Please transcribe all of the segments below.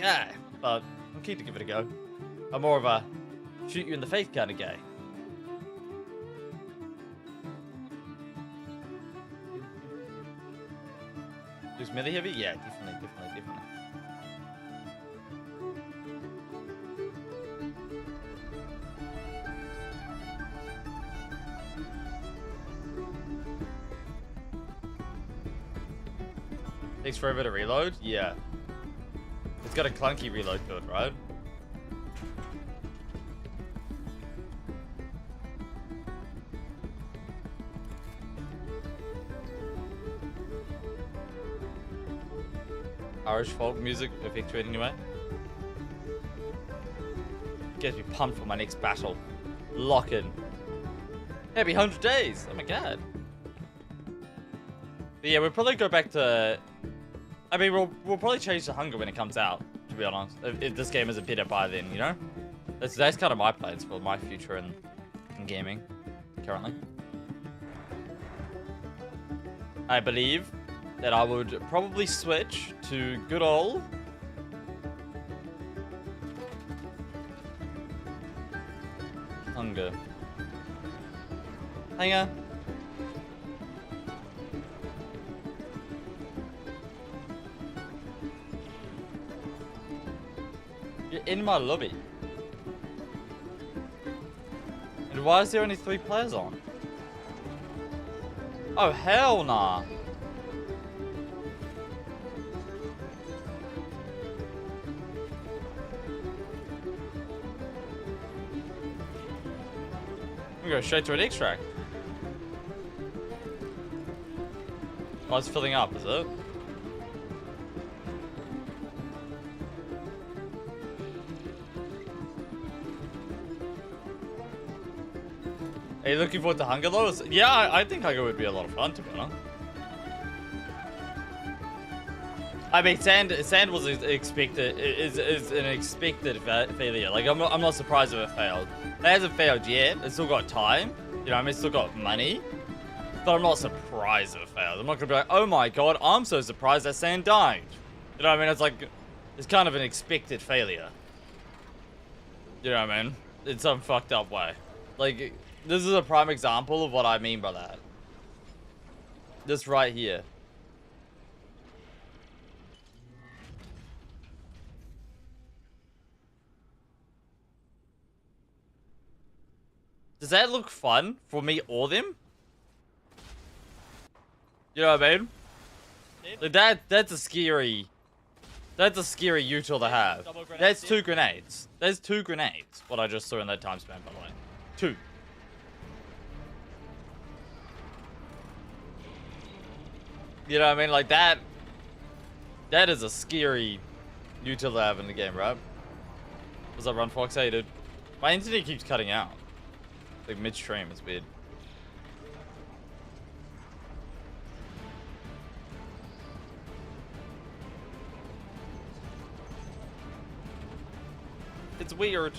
guy, but I'm keen to give it a go. I'm more of a shoot you in the face kind of guy. Who's melee heavy? Yeah, definitely. Takes forever to reload? Yeah. It's got a clunky reload to it, right? Irish folk music effectuate anyway. Gets me pumped for my next battle. Lock in. Happy 100 days! Oh my god. But yeah, we'll probably go back to... I mean, we'll probably change to hunger when it comes out, to be honest. If this game isn't better by then, you know? That's kind of my plans for my future in gaming, currently. I believe that I would probably switch to good old... hunger. Hanger. You're in my lobby. And why is there only 3 players on? Oh, hell nah. We go straight to an extract. Oh, it's filling up, is it? Are you looking forward to hunger though? Yeah, I think hunger would be a lot of fun, to be honest. I mean, sand was expected, is an expected failure. Like, I'm not surprised if it failed. It hasn't failed yet. It's still got time. You know, I mean, it's still got money. But I'm not surprised if it failed. I'm not gonna be like, oh my god, I'm so surprised that sand died. You know what I mean? It's like, it's kind of an expected failure. You know what I mean? In some fucked up way. Like, this is a prime example of what I mean by that. This right here. Does that look fun for me or them? You know what I mean? Like that's a scary util to have. That's 2 grenades. There's 2 grenades. What I just saw in that time span, by the way. 2. You know what I mean? Like that is a scary util to have in the game, right? What's up, Run Fox? How you dude? My internet keeps cutting out. Like midstream, it's weird. It's weird.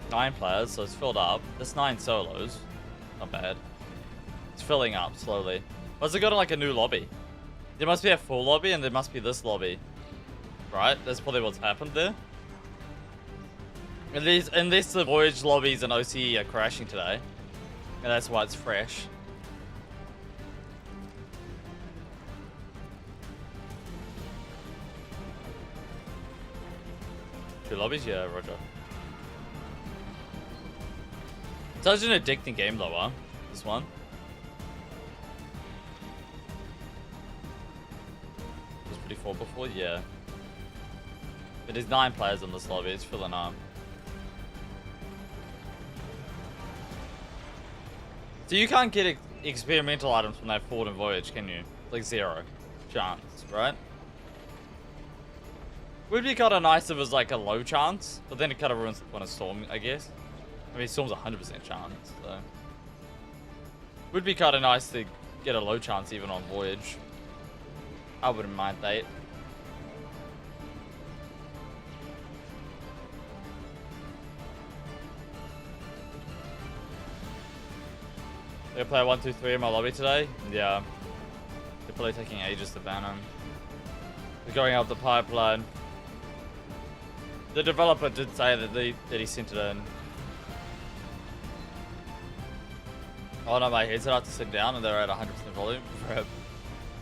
Nine players, so it's filled up. There's 9 solos. Not bad. It's filling up slowly. What's it got in like a new lobby? There must be a full lobby and there must be this lobby. Right? That's probably what's happened there. Unless the Voyage lobbies and OCE are crashing today. And that's why it's fresh. Two lobbies? Yeah, roger. Such an addicting game though, huh? This one. Was pretty full before? Yeah. But there's 9 players in this lobby, it's filling up. So you can't get experimental items from that Ford and Voyage, can you? Like 0 chance, right? Would be kind of nice if it was like a low chance, but then it kind of ruins the point of Storm, I guess. I mean, Storm's 100% chance, so. Would be kind of nice to get a low chance even on Voyage. I wouldn't mind that. They play 1-2-3 in my lobby today. Yeah. They're probably taking ages to ban them. They're going up the pipeline. The developer did say that he sent it in. Oh no, my headset had to sit down and they're at 100% volume.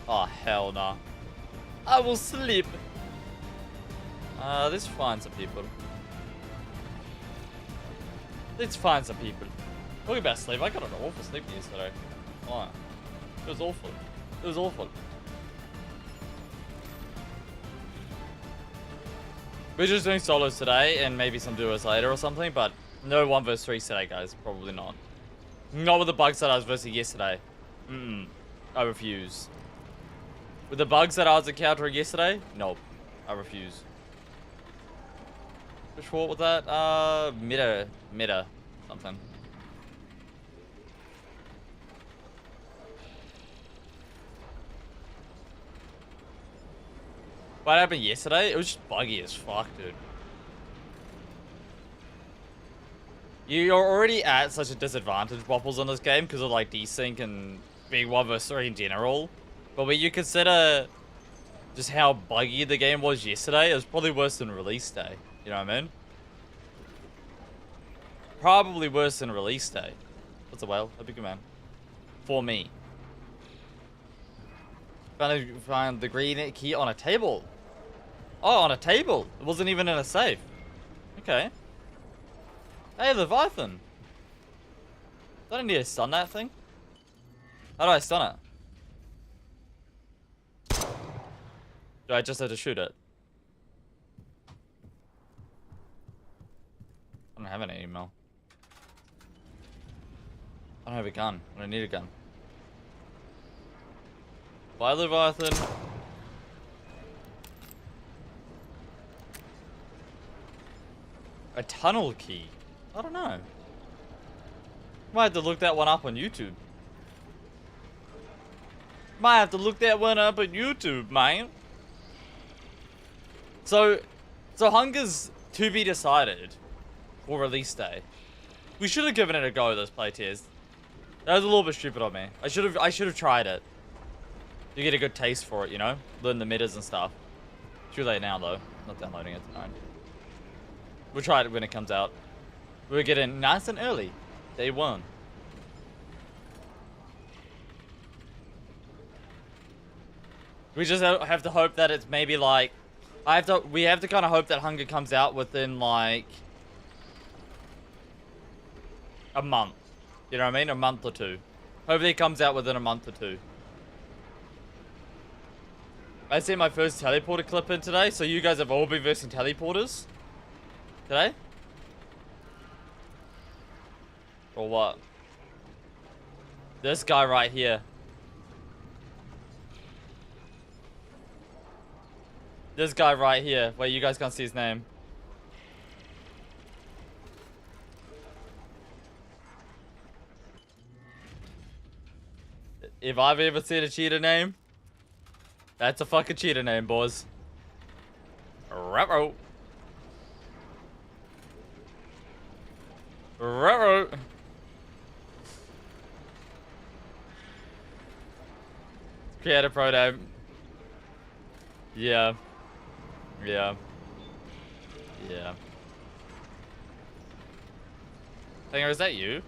Oh hell nah. I will sleep. Let's find some people. Let's find some people. Talking about sleep, I got an awful sleep yesterday. Oh, it was awful. It was awful. We're just doing solos today and maybe some duos later or something, but no 1vs3's today, guys. Probably not. Not with the bugs that I was versing yesterday. I refuse. With the bugs that I was encountering yesterday? Nope. I refuse. Which what was that? Meta. Something. What happened yesterday? It was just buggy as fuck, dude. You're already at such a disadvantage, Waffles, on this game because of like desync and being 1vs3 in general. But when you consider just how buggy the game was yesterday, it was probably worse than release day. You know what I mean? Probably worse than release day. What's a whale? A big man. For me. Found the green key on a table. Oh, on a table. It wasn't even in a safe. Okay. Hey, Leviathan. I don't need to stun that thing. How do I stun it? Do I just have to shoot it? I don't have any email. I don't have a gun. I don't need a gun. Bye, Leviathan. A tunnel key? I don't know. Might have to look that one up on YouTube. Might have to look that one up on YouTube, man. So Hunger's to be decided for release day. We should have given it a go, those play tiers. That was a little bit stupid on me. I should have tried it. You get a good taste for it, you know? Learn the metas and stuff. Too late now, though. Not downloading it tonight. We'll try it when it comes out. We'll get in nice and early. Day one. We just have to hope that it's maybe like... We have to kind of hope that Hunger comes out within like... a month. You know what I mean? A month or two. Hopefully it comes out within a month or two. I sent my first teleporter clip in today, so you guys have all been versing teleporters today? Or what? This guy right here. This guy right here. Wait, you guys can't see his name. If I've ever seen a cheater name, that's a fucking cheater name, boys. Ruh-roh. Ruh-roh. Create a pro name. Yeah. Yeah. Yeah. Thinger, is that you?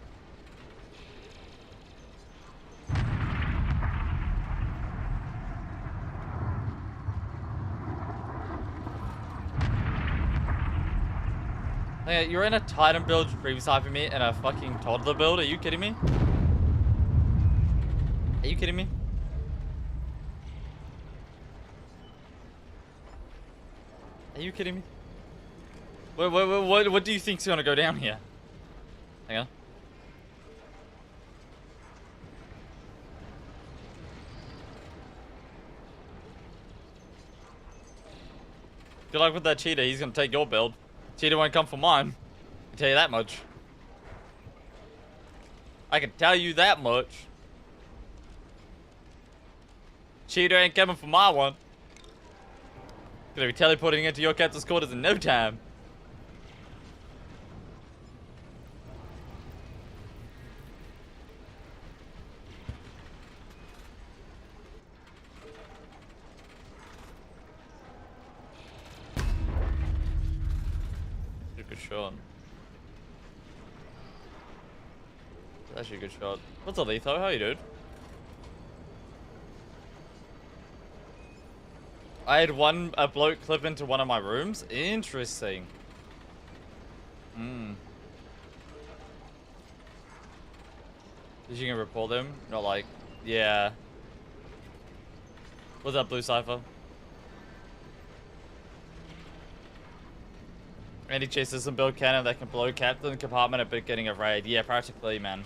Hey, you're in a Titan build previous hyping me and a fucking toddler build? Are you kidding me? Are you kidding me? Are you kidding me? What do you think's gonna go down here? Hang on. Good luck with that cheetah. He's gonna take your build. Cheetah won't come for mine. I can tell you that much. I can tell you that much. Cheetah ain't coming for my one. Gonna be teleporting into your captain's quarters in no time. a good shot. It's actually a good shot. What's up, Letho? How you doing? I had a bloke clip into one of my rooms. Interesting. Did you gonna report them? Not like, yeah. What's up, Blue Cypher? Randy chases some build cannon that can blow captain compartment at beginning of raid. Yeah, practically, man.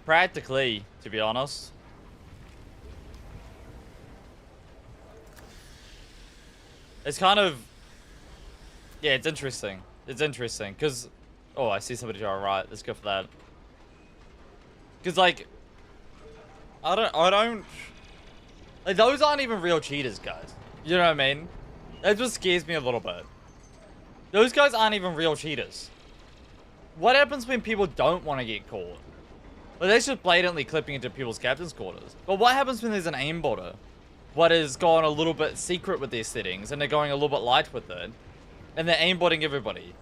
Practically, to be honest. It's kind of... Yeah, it's interesting. It's interesting, because... Oh, I see somebody to our right. Let's go for that. Because, like... I don't... Like, those aren't even real cheaters, guys. You know what I mean? That just scares me a little bit. Those guys aren't even real cheaters. What happens when people don't want to get caught? Well, they're just blatantly clipping into people's captain's quarters. But what happens when there's an aimbotter? What has gone a little bit secret with their settings and they're going a little bit light with it, and they're aimbotting everybody?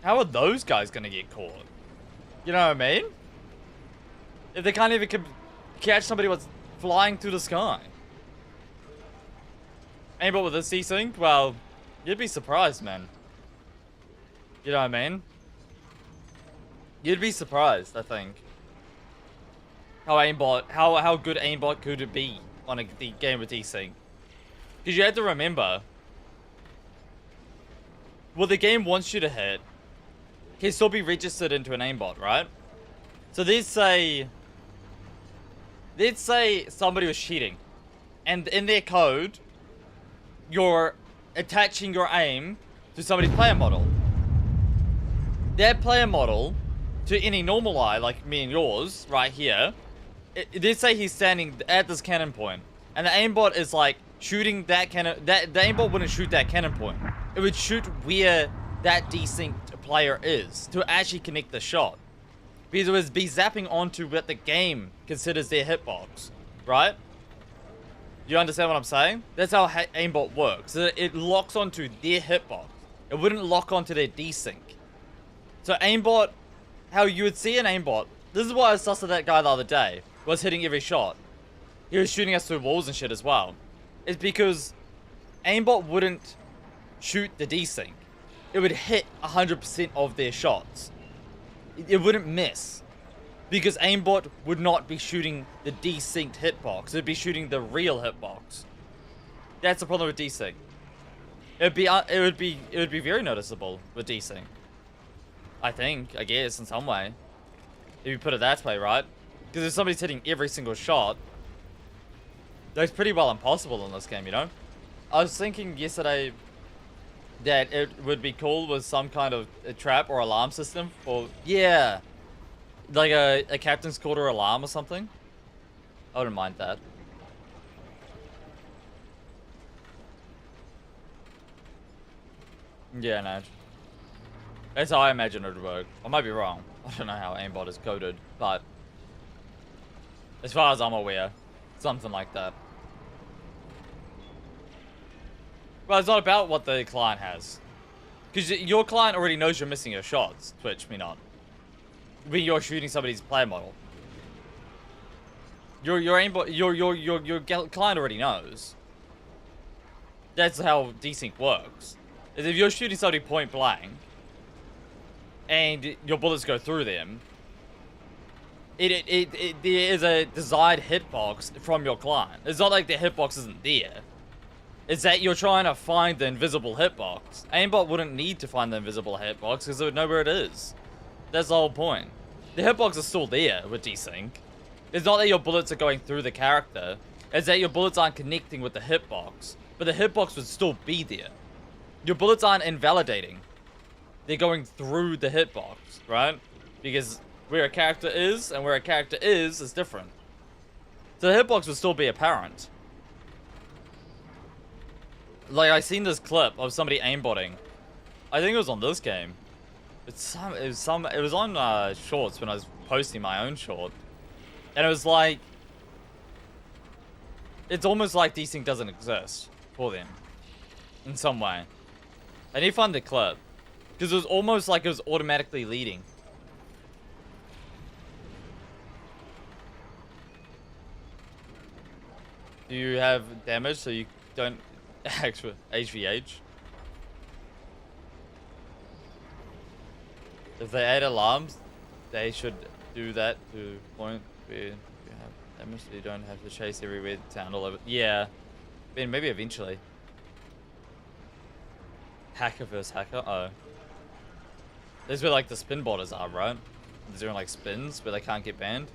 How are those guys gonna get caught? You know what I mean? If they can't even catch somebody what's flying through the sky. Aimbot with a C-Sync? Well, you'd be surprised, man. You know what I mean? You'd be surprised, I think. How good aimbot could it be on a game with desync? Because you have to remember, what the game wants you to hit can still be registered into an aimbot, right? So let's say somebody was cheating, and in their code, you're attaching your aim to somebody's player model. That player model, to any normal eye like me and yours, right here, let's say he's standing at this cannon point, and the aimbot is like shooting that cannon. The aimbot wouldn't shoot that cannon point. It would shoot where that desynced player is to actually connect the shot, because it would be zapping onto what the game considers their hitbox, right? You understand what I'm saying? That's how aimbot works. It locks onto their hitbox. It wouldn't lock onto their desync. So aimbot, how you would see an aimbot. This is why I was sus of that guy the other day. Was hitting every shot. He was shooting us through walls and shit as well. It's because aimbot wouldn't shoot the desync. It would hit 100% of their shots. It wouldn't miss. Because aimbot would not be shooting the desynced hitbox. It'd be shooting the real hitbox. That's the problem with desync. It would be very noticeable with desync. I guess, in some way. If you put it that way, right? Because if somebody's hitting every single shot, that's pretty well impossible in this game, you know? I was thinking yesterday that it would be cool with some kind of a trap or alarm system for... Yeah. Like a captain's quarter alarm or something. I wouldn't mind that. Yeah, no. That's how I imagine it would work. I might be wrong. I don't know how aimbot is coded, but as far as I'm aware, something like that. Well, it's not about what the client has, because your client already knows you're missing your shots. Twitch, me not. When you're shooting somebody's player model, your aimbot, your client already knows. That's how desync works. Is if you're shooting somebody point blank, and your bullets go through them, there is a desired hitbox from your client. It's not like the hitbox isn't there. It's that you're trying to find the invisible hitbox. Aimbot wouldn't need to find the invisible hitbox because it would know where it is. That's the whole point. The hitbox is still there with desync. It's not that your bullets are going through the character. It's that your bullets aren't connecting with the hitbox. But the hitbox would still be there. Your bullets aren't invalidating. They're going through the hitbox, right? Because where a character is and where a character is different. So the hitbox would still be apparent. Like, I seen this clip of somebody aimbotting. I think it was on this game. It was on shorts when I was posting my own short. And it was like, it's almost like desync doesn't exist for them. in some way. I need to find the clip. Because it was almost like it was automatically leading. Do you have damage so you don't actually HVH? If they add alarms, they should do that to point where you have damage so you don't have to chase everywhere town all over. Yeah. I mean, maybe eventually. Hacker versus hacker? Oh. This is where like the spin botters are, right? They're doing like spins where they can't get banned.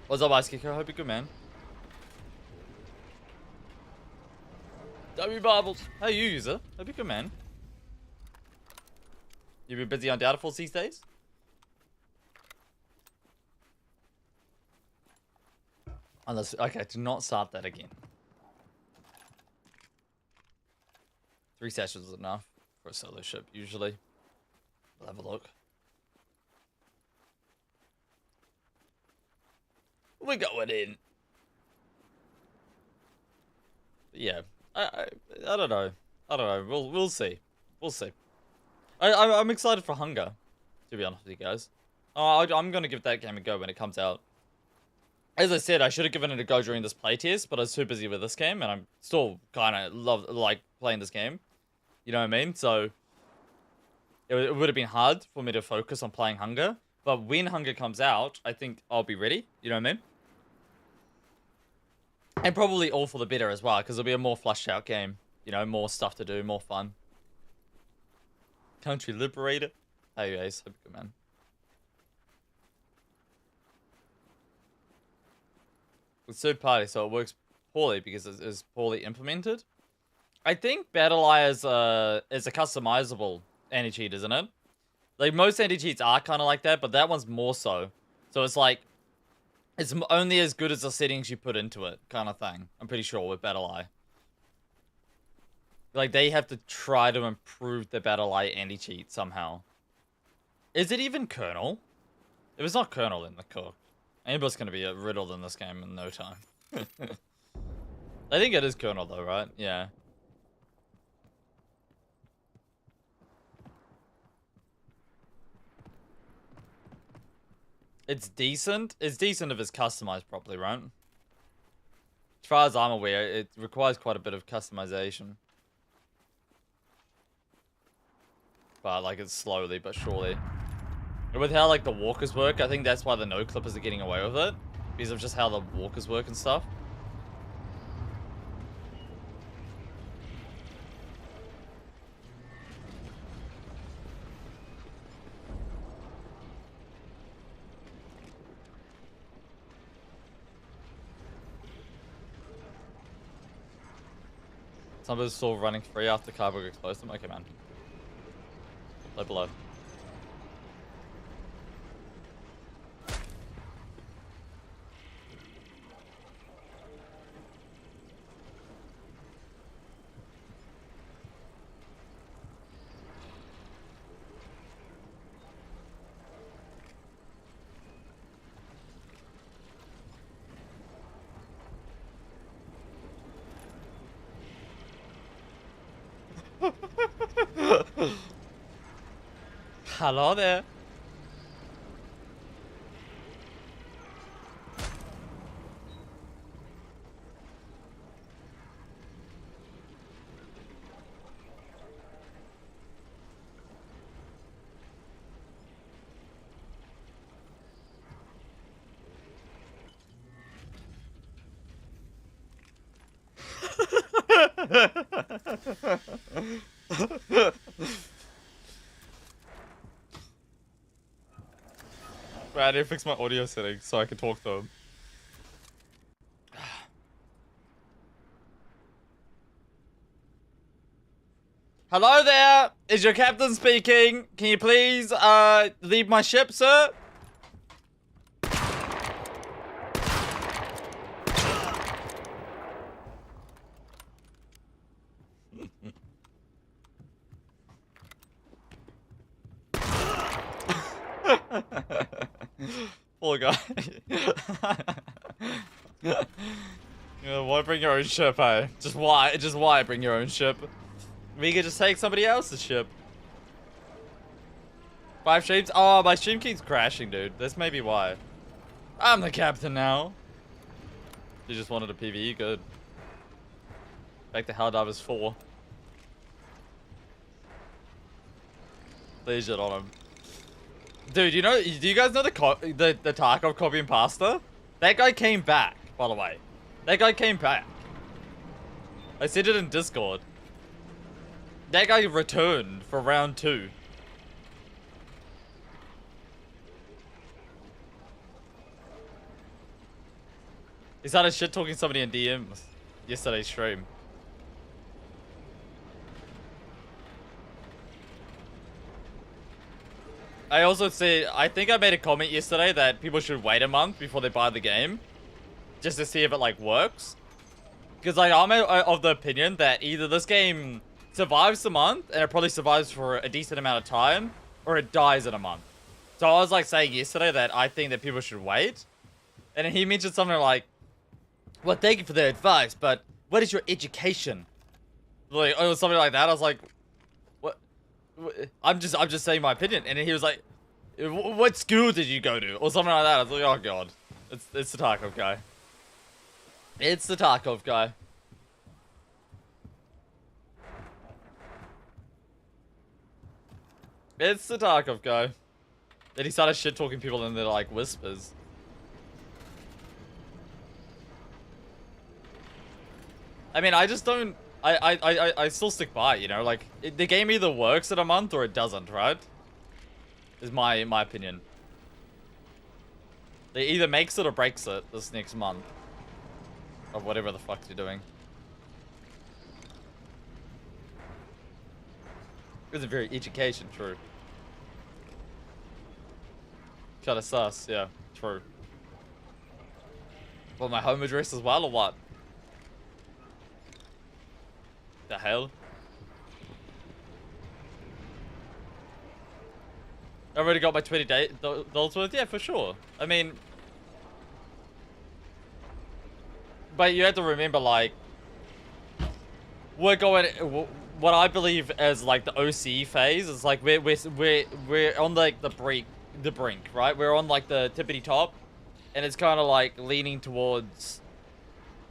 What's up, Ice Kicker? Hope you're good, man. W Bubbles. How you, user? Hope you're good, man. You been busy on Doubtfuls these days? Unless, okay, do not start that again. 3 sessions is enough for a solo ship, usually. We'll have a look. We're going in. But yeah, I don't know. I don't know. We'll see. We'll see. I'm excited for Hunger, to be honest with you guys. I'm gonna give that game a go when it comes out. As I said, I should have given it a go during this playtest, but I was too busy with this game, and I'm still kind of like playing this game. You know what I mean? So it would have been hard for me to focus on playing Hunger. But when Hunger comes out, I think I'll be ready. You know what I mean? And probably all for the better as well, because it'll be a more fleshed out game. You know, more stuff to do, more fun. Country Liberator. Hey guys, hope you're good, man. With third party, so it works poorly because it's poorly implemented. I think Battle Eye is a customizable anti-cheat, isn't it? Like most anti-cheats are kind of like that, but that one's more so. So it's like it's only as good as the settings you put into it, kind of thing. I'm pretty sure with Battle Eye. Like they have to try to improve the Battle Eye anti-cheat somehow. Is it even Kernel? If it's not Kernel, then the cook. Amber's gonna be riddled in this game in no time. I think it is Kernel though, right? Yeah. It's decent. It's decent if it's customized properly, right? As far as I'm aware, it requires quite a bit of customization. But like it's slowly but surely. And with how like the walkers work, I think that's why the no clippers are getting away with it. Because of just how the walkers work and stuff. Some of us still running free after Carberg exposed them. Okay, man. Low below. Hello there. I need to fix my audio settings so I can talk to him. Hello there! Is your captain speaking? Can you please leave my ship, sir? Poor guy. Yeah, why bring your own ship, eh? Just why bring your own ship? We could just take somebody else's ship. 5 streams? Oh, my stream keeps crashing, dude. That's maybe why. I'm the captain now. You just wanted a PvE, good. Back to Helldivers 4. Please shit on him. Dude, do you guys know the Tarkov copy and pasta? That guy came back, by the way. That guy came back. I said it in Discord. That guy returned for round 2. He started shit-talking somebody in DMs yesterday's stream. I also said, I think I made a comment yesterday that people should wait a month before they buy the game. Just to see if it, like, works. Because, like, I'm of the opinion that either this game survives the month, and it probably survives for a decent amount of time, or it dies in a month. So I was, like, saying yesterday that I think that people should wait. And then he mentioned something like, well, thank you for the advice, but what is your education? Like, or something like that. I was like, what? I'm just saying my opinion. And then he was like, what school did you go to? Or something like that. I was like, oh god. It's the Tarkov guy. It's the Tarkov guy. It's the Tarkov guy. Then he started shit-talking people in their, like, whispers. I mean, I just don't... I still stick by it, you know? Like, the game either works in a month or it doesn't, right? Is my opinion. It either makes it or breaks it this next month. Of whatever the fuck you're doing. Isn't very education, true. Kinda sus, yeah, true. Well, my home address as well, or what? The hell? I already got my 20 dollars worth? Yeah, for sure. I mean... But you have to remember, like... We're going... What I believe as, like, the OC phase is, like, we're on, like, the brink, right? We're on, like, the tippity top. And it's kind of, like, leaning towards...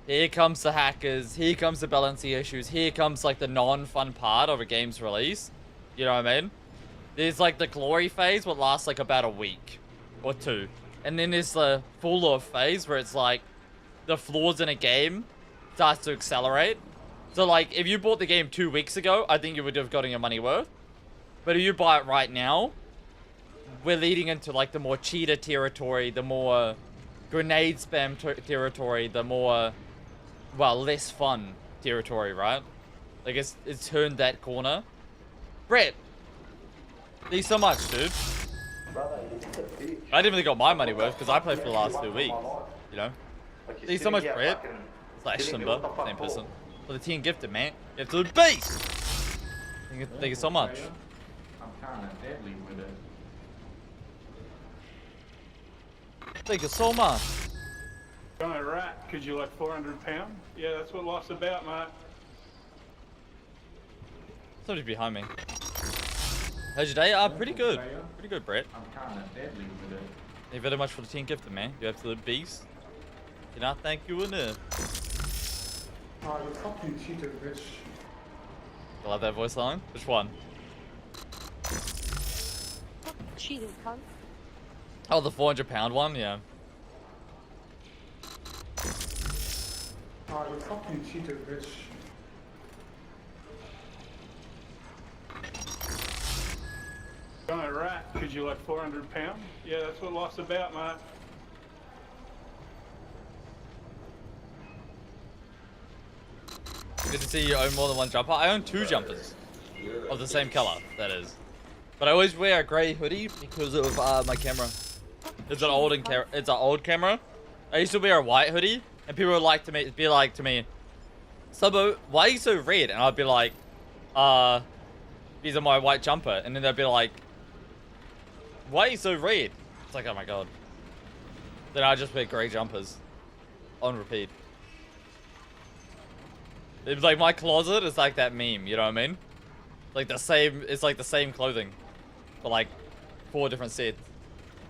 Here comes the hackers, here comes the balancing issues, here comes, like, the non-fun part of a game's release. You know what I mean? There's, like, the glory phase, what lasts, like, about a week or 2. And then there's the full love phase, where it's, like, the flaws in a game starts to accelerate. So, like, if you bought the game 2 weeks ago, I think you would have gotten your money worth. But if you buy it right now, we're leading into, like, the more cheater territory, the more grenade spam territory, the more... Well, less fun territory, right? Like, it's turned that corner. Brett! Thank you so much, dude. I didn't really got my money worth, because I played for the last 2 weeks. You know? Thank you so much, Brett. Slash Simba, same person. For the team gifted, man. You have to do beast! Thank you so much. I'm kinda deadly with it. Thank you so much. On a rat, because you're like 400 pounds? Yeah, that's what life's about, mate. Somebody's behind me. How's your day? Pretty good. Pretty good, Brett. I'm kinda deadly with it. Thank you very much for the team gifted, man. You absolute beast. Can I thank you enough? Oh, you fucking cheater, bitch. I love that voice line. Which one? Cheating cunt. Oh, the 400-pound one? Yeah. Oh, you fucking cheater, bitch. On a rat, because you're like 400 pounds? Yeah, that's what life's about, mate. Good to see you own more than one jumper. I own 2 jumpers. Of the same color, that is. But I always wear a grey hoodie because of my camera. It's an old camera. I used to wear a white hoodie, and people would like to be like to me, Subbo, why are you so red? And I'd be like, these are my white jumper. And then they'd be like, Why are you so red? It's like, oh my god. Then I just wear grey jumpers. On repeat. It's like my closet is like that meme, you know what I mean? Like the same, it's like the same clothing. For like 4 different sets.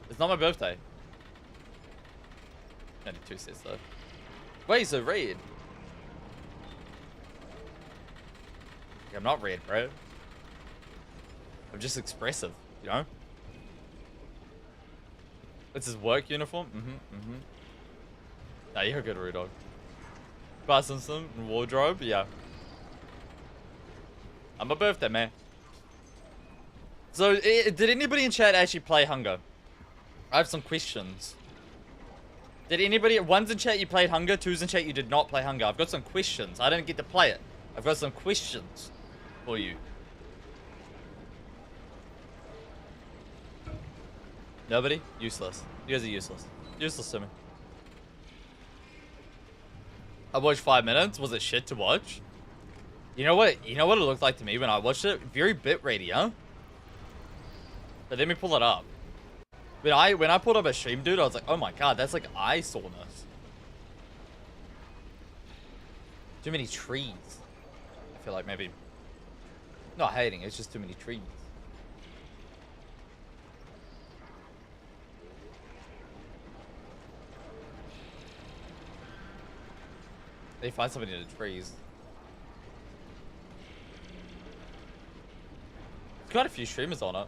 It's not my birthday. Only 2 sets though. Why are you so red? I'm not red, bro. I'm just expressive, you know? It's his work uniform? Nah, you're good, Rudog. Simpson wardrobe? Yeah. I'm a birthday, man. So, did anybody in chat actually play Hunger? I have some questions. Did anybody... 1's in chat you played Hunger, 2's in chat you did not play Hunger. I've got some questions. I didn't get to play it. I've got some questions for you. Nobody? Useless. You guys are useless. Useless to me. I watched 5 minutes. Was it shit to watch? You know what? You know what it looked like to me when I watched it? Very bitrate, huh? But let me pull it up. When I pulled up a stream, dude, I was like, oh my god, that's like eye soreness. Too many trees. I feel like maybe... Not hating, it's just too many trees. They find somebody in the trees. There's quite a few streamers on it.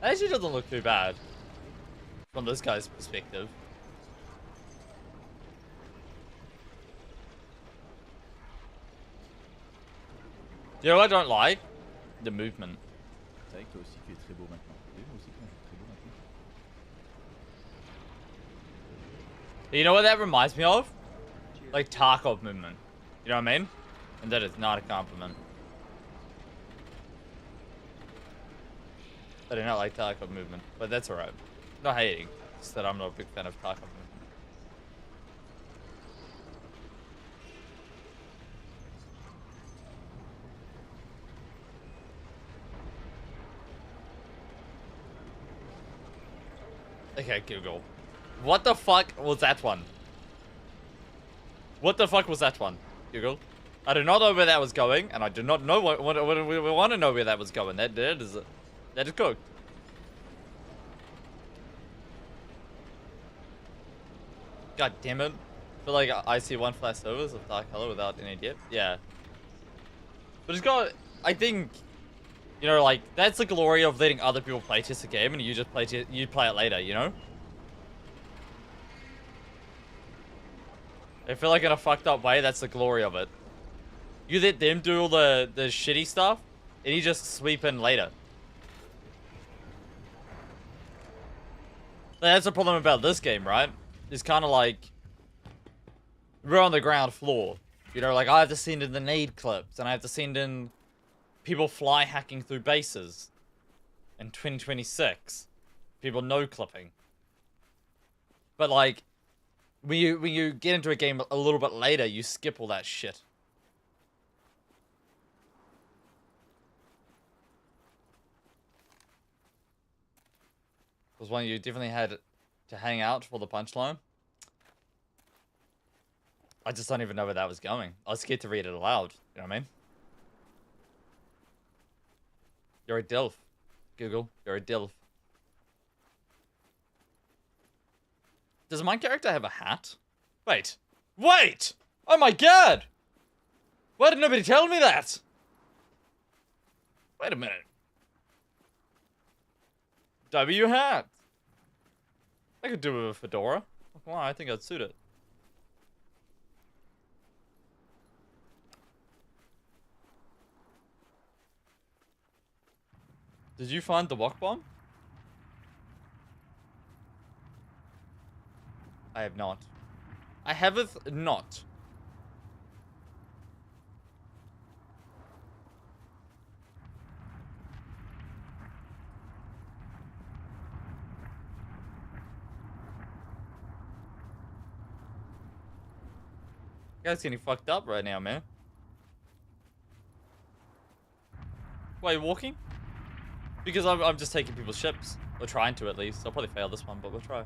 It actually doesn't look too bad. From this guy's perspective. You know what I don't like? The movement. You know what that reminds me of? Like Tarkov movement. You know what I mean? And that is not a compliment. I do not like Tarkov movement, but that's alright. Not hating, just that I'm not a big fan of Tarkov movement. Okay, Google. What the fuck was that one? What the fuck was that one? Google. I do not know where that was going, and I do not know what we want to know where that was going. That is cooked. God damn it. I feel like I see 1 flash servers of dark color without any dip. Yeah. But it's got, I think, you know, like, that's the glory of letting other people play test a game and you just play it later, you know? I feel like in a fucked up way, that's the glory of it. You let them do all the shitty stuff, and you just sweep in later. That's the problem about this game, right? It's kind of like, we're on the ground floor. You know, like, I have to send in the nade clips, and I have to send in people fly hacking through bases. In 2026. People no clipping. But like, when you get into a game a little bit later, you skip all that shit. Was one you definitely had to hang out for the punchline? I just don't even know where that was going. I was scared to read it aloud. You know what I mean? You're a DILF. Google. You're a DILF. Does my character have a hat? Wait. Wait! Oh my god! Why did nobody tell me that? Wait a minute. W hat. I could do it with a fedora. Come on, I think I'd suit it. Did you find the walk bomb? I have not. I haveth not. You guys getting fucked up right now, man. Why are you walking? Because I'm just taking people's ships. Or trying to, at least. I'll probably fail this one, but we'll try.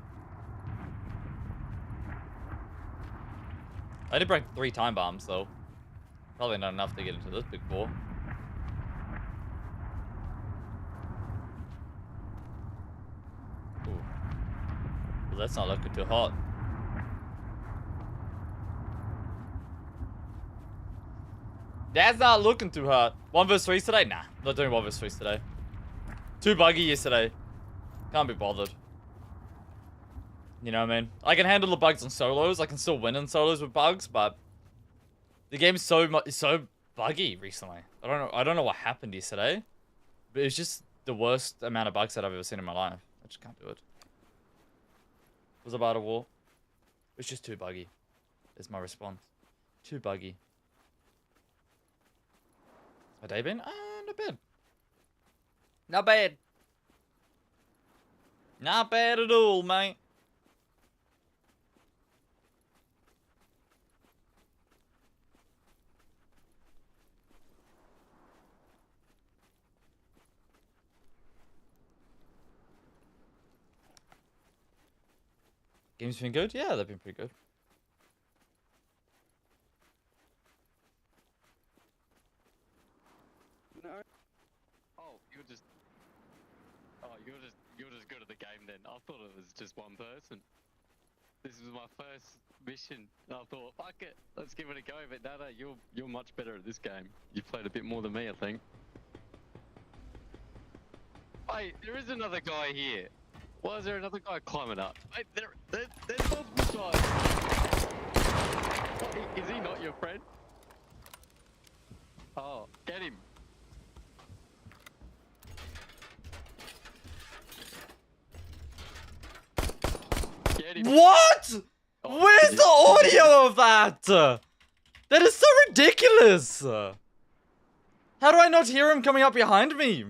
I did break 3 time bombs, though. Probably not enough to get into this big 4. Ooh. Well, that's not looking too hot. That's not looking too hot. 1vs3's today? Nah, not doing 1vs3's today. Too buggy yesterday. Can't be bothered. You know what I mean? I can handle the bugs on solos. I can still win in solos with bugs, but the game's so buggy recently. I don't know what happened yesterday, but it's just the worst amount of bugs that I've ever seen in my life. I just can't do it. Was about a war. It's just too buggy. Is my response. Too buggy. Had day been? Not bad. Not bad. Not bad at all, mate. Games been good? Yeah, they've been pretty good. No. Oh, you're just good at the game then. I thought it was just one person. This was my first mission. And I thought, fuck it, let's give it a go. But no, you're much better at this game. You've played a bit more than me, I think. Wait, there is another guy here. Why is there another guy climbing up? Wait, there's multiple guys. What, is he not your friend? Oh, get him. Get him. What? Oh, Where's the audio of that? That is so ridiculous. How do I not hear him coming up behind me?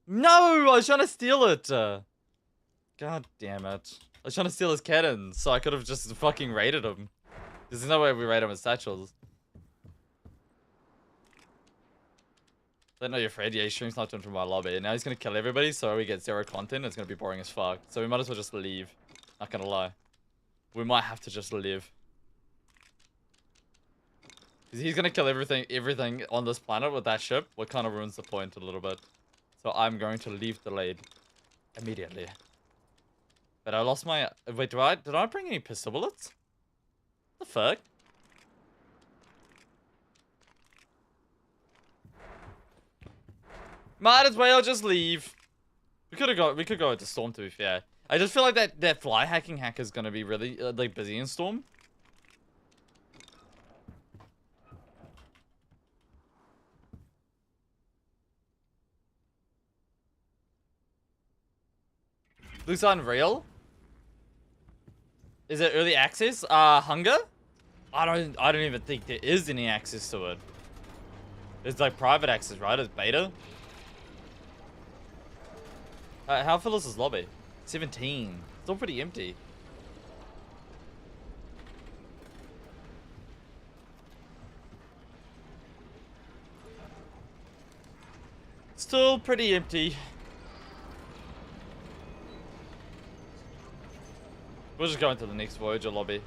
No, I was trying to steal it. God damn it. I was trying to steal his cannons, so I could have just fucking raided him. There's no way we raid him with satchels. Don't know your friend. Yeah, he streams not from my lobby. And now he's gonna kill everybody, so we get 0 content. It's gonna be boring as fuck. So we might as well just leave. Not gonna lie. We might have to just leave. Because he's gonna kill everything on this planet with that ship. What kind of ruins the point a little bit. So I'm going to leave the raid immediately. But I lost my... Wait, did I bring any pistol bullets? The fuck? Might as well just leave. We could go into Storm, to be fair. I just feel like that fly hacking hack is gonna be really like busy in Storm. Looks unreal. Is it early access? Hunger? I don't even think there is any access to it. It's like private access, right? It's beta. How full is this lobby? 17. It's all pretty empty. Still pretty empty. We'll just go into the next Voyager lobby.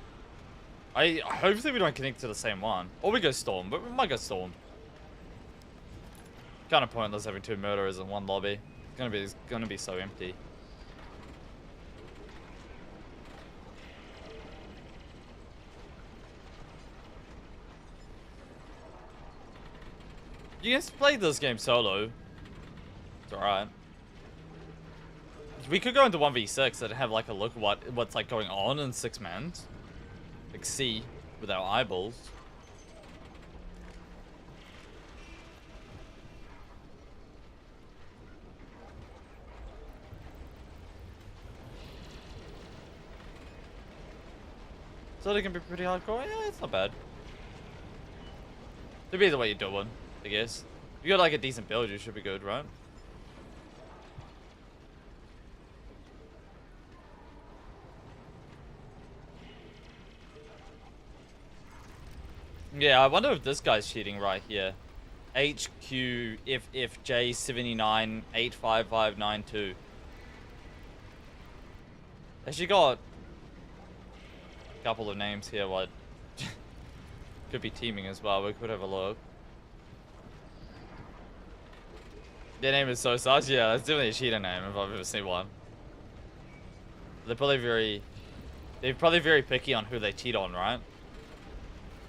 Hopefully we don't connect to the same one. Or we go Storm, but we might go Storm. Kind of pointless having 2 murderers in one lobby. It's gonna be so empty. You can play this game solo. It's alright. We could go into 1v6 and have like a look at what's like going on in 6-man. Like see with our eyeballs. So it can be pretty hardcore. Yeah, it's not bad. Depends on what you're doing, I guess. If you got like a decent build, you should be good, right? Yeah, I wonder if this guy's cheating right here. HQFFJ79 85592. Actually got a couple of names here. What could be teaming as well. We could have a look. Their name is so sus. Yeah, that's definitely a cheater name if I've ever seen one. They're probably very picky on who they cheat on, right?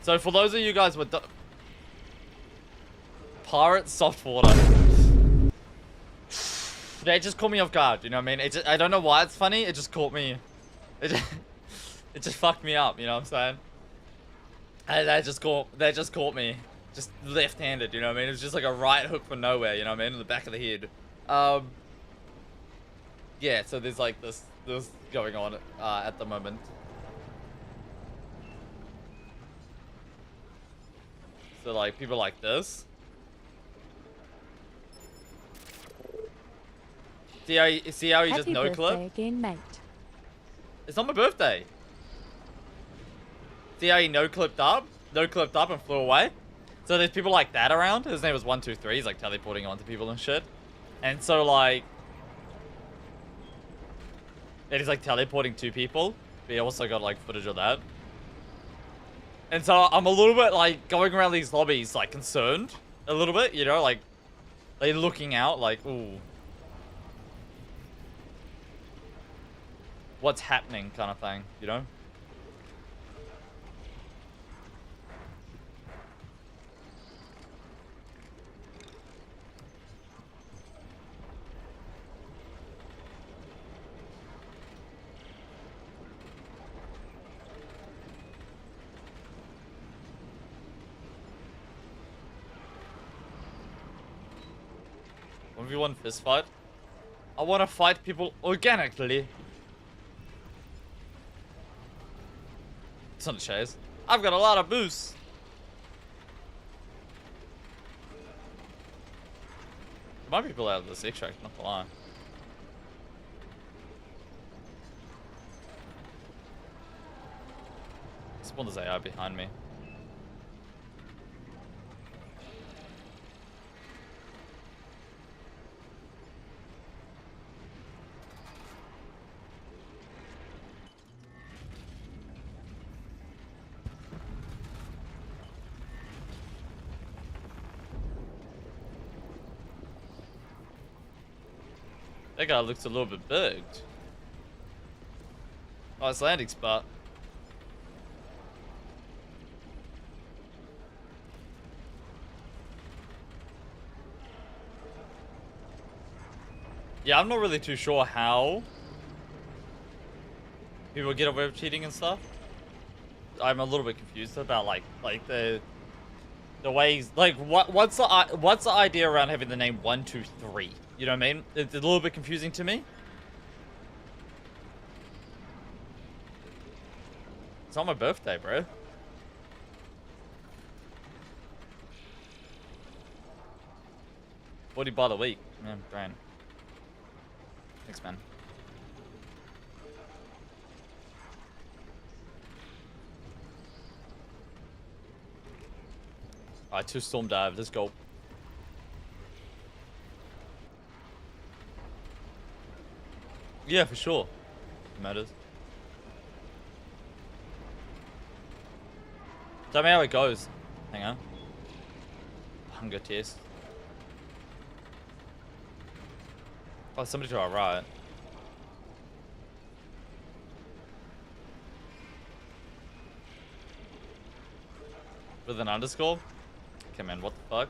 So for those of you guys with the Pirate Soft Water, they just caught me off guard. You know what I mean? I don't know why it's funny. It just caught me. It just fucked me up. You know what I'm saying? And they just caught me. Just left-handed, you know what I mean? It was just like a right hook from nowhere, you know what I mean? In the back of the head. Yeah, so there's like this going on at the moment. So like people like this. See how he just no clip? Again, mate. It's not my birthday. See how he no clipped up and flew away? So there's people like that around. His name was 123. He's like teleporting onto people and shit. And so like, he's like teleporting to people. But he also got like footage of that. And so I'm a little bit like going around these lobbies like concerned a little bit, you know, like looking out like, ooh, what's happening kind of thing, you know? 1v1 fist fight. I want to fight people organically. It's not a chase. I've got a lot of boosts. There might be people out of this extract, not gonna lie. Spawned this AI behind me. That guy looks a little bit bugged. Nice landing spot. Yeah, I'm not really too sure how people get away with cheating and stuff. I'm a little bit confused about like the ways, like what's the idea around having the name 123? You know what I mean? It's a little bit confusing to me. It's not my birthday, bro. 40 by the week. Yeah, grand. Thanks, man. Alright, 2 storm dive. Let's go. Yeah, for sure. It matters. Tell me how it goes. Hang on. Hunger test. Oh, somebody to our right. With an underscore? Okay, man, what the fuck?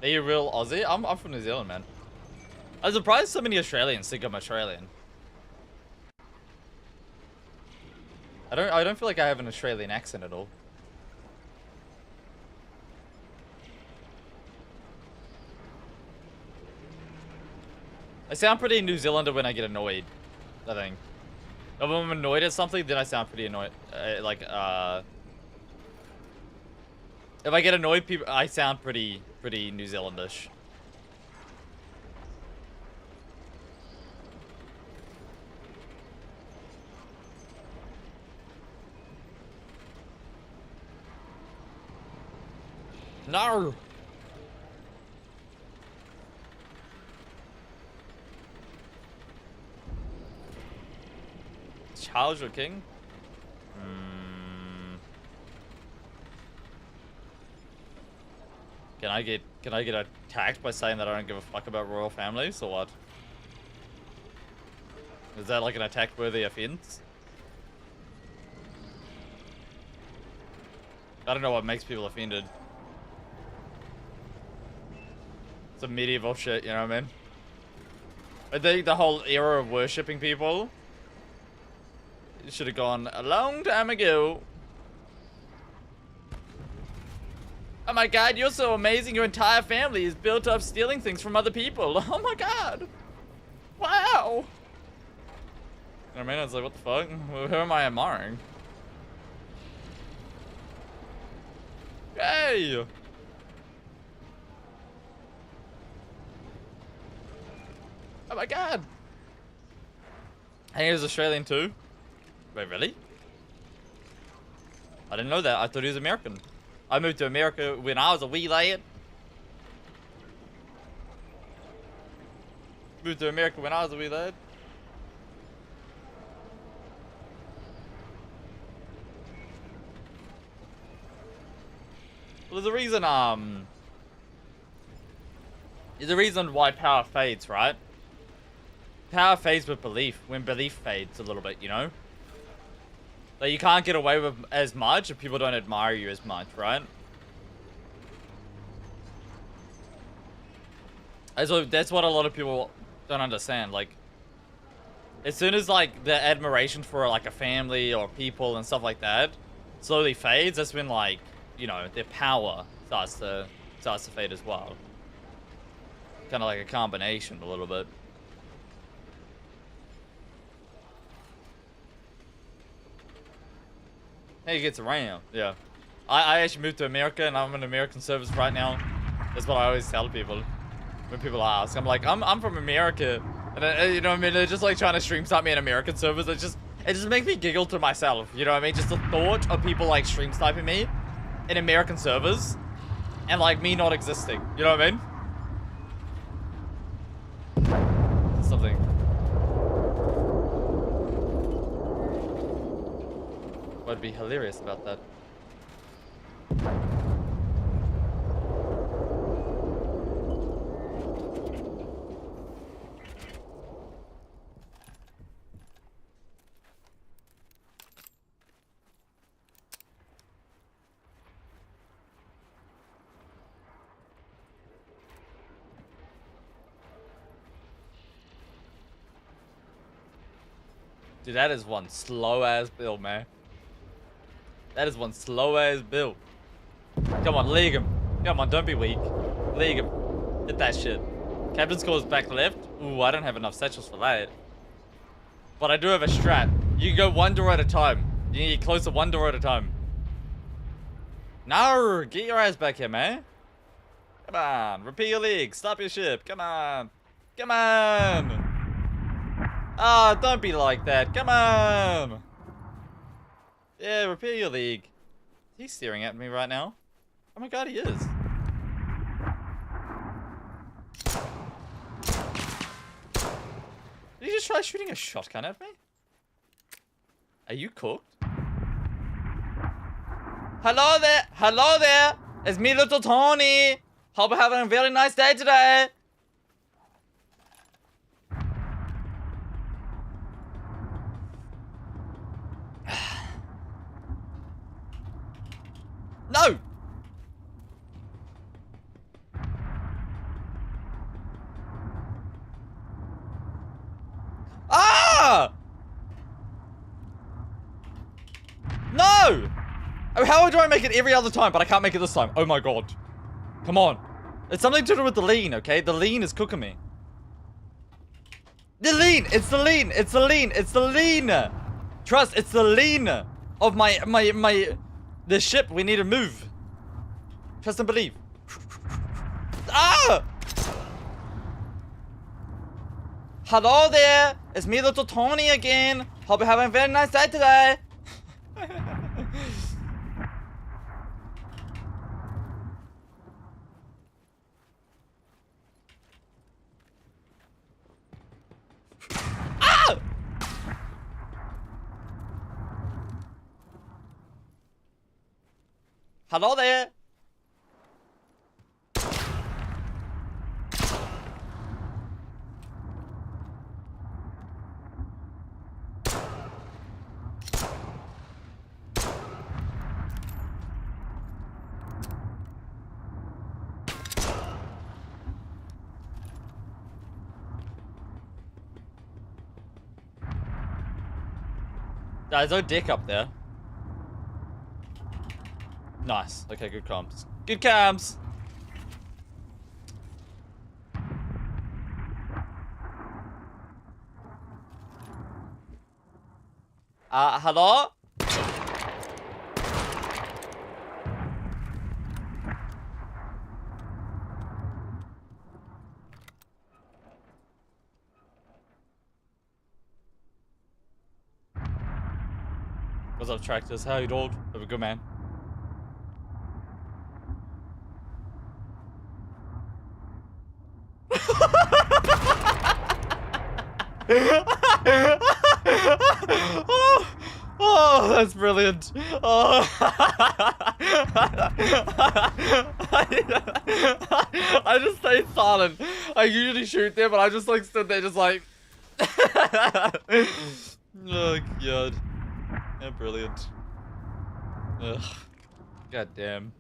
Are you real Aussie? I'm from New Zealand, man. I'm surprised so many Australians think I'm Australian. I don't feel like I have an Australian accent at all. I sound pretty New Zealander when I get annoyed, I think. If I'm annoyed at something, then I sound pretty annoyed. If I get annoyed, I sound pretty New Zealandish. No! Charles your king? Can I get attacked by saying that I don't give a fuck about royal families or what? Is that like an attack worthy offense? I don't know what makes people offended. It's a medieval shit, you know what I mean? I think the whole era of worshipping people should have gone a long time ago. Oh my god, you're so amazing. Your entire family is built up stealing things from other people. Oh my god. Wow. You know what I mean? I was like, what the fuck? Who am I admiring? Hey! Oh my god! Hey, he was Australian too? Wait, really? I didn't know that. I thought he was American. I moved to America when I was a wee lad. Moved to America when I was a wee lad. Well, there's a reason why power fades, right? Power fades with belief, when belief fades a little bit, you know? Like, you can't get away with as much if people don't admire you as much, right? That's what a lot of people don't understand. Like, as soon as, like, the admiration for, like, a family or people and stuff like that slowly fades, that's when, like, you know, their power starts to fade as well. Kind of like a combination a little bit. Hey, it gets around. Yeah. I actually moved to America and I'm in American service right now. That's what I always tell people when people ask. I'm like, I'm from America. And you know what I mean? They're just like trying to stream start me in American servers. It just makes me giggle to myself. You know what I mean? Just the thought of people like stream sniping me in American servers and like me not existing. You know what I mean? Something. What'd be hilarious about that? Dude, that is one slow ass build, man. That is one slow ass build. Come on, league him. Come on, don't be weak. League him. Hit that shit. Captain scores back left. Ooh, I don't have enough satchels for that. But I do have a strat. You can go one door at a time. You can get closer one door at a time. No, get your ass back here, man. Come on, repeat your league. Stop your ship. Come on. Come on. Ah, oh, don't be like that. Come on. Yeah, repair your league. He's staring at me right now. Oh my god, he is. Did he just try shooting a shotgun at me? Are you cooked? Hello there! Hello there! It's me, little Tony! Hope you're having a very nice day today! No! Ah! No! Oh, how do I make it every other time, but I can't make it this time? Oh my god. Come on. It's something to do with the lean, okay? The lean is cooking me. The lean! It's the lean! It's the lean! It's the lean! Trust, it's the lean of the ship. We need to move. Trust and believe. Ah! Hello there. It's me, little Tony again. Hope you're having a very nice day today. Hello there. There's no dick up there. Nice. Okay, good comms. Good comms. Hello? What's up, Tractors? How you doing? Have a good man. Oh, that's brilliant. Oh. I just stayed silent. I usually shoot there, but I just like stood there just like... Oh, God. Yeah, brilliant. Ugh. God damn.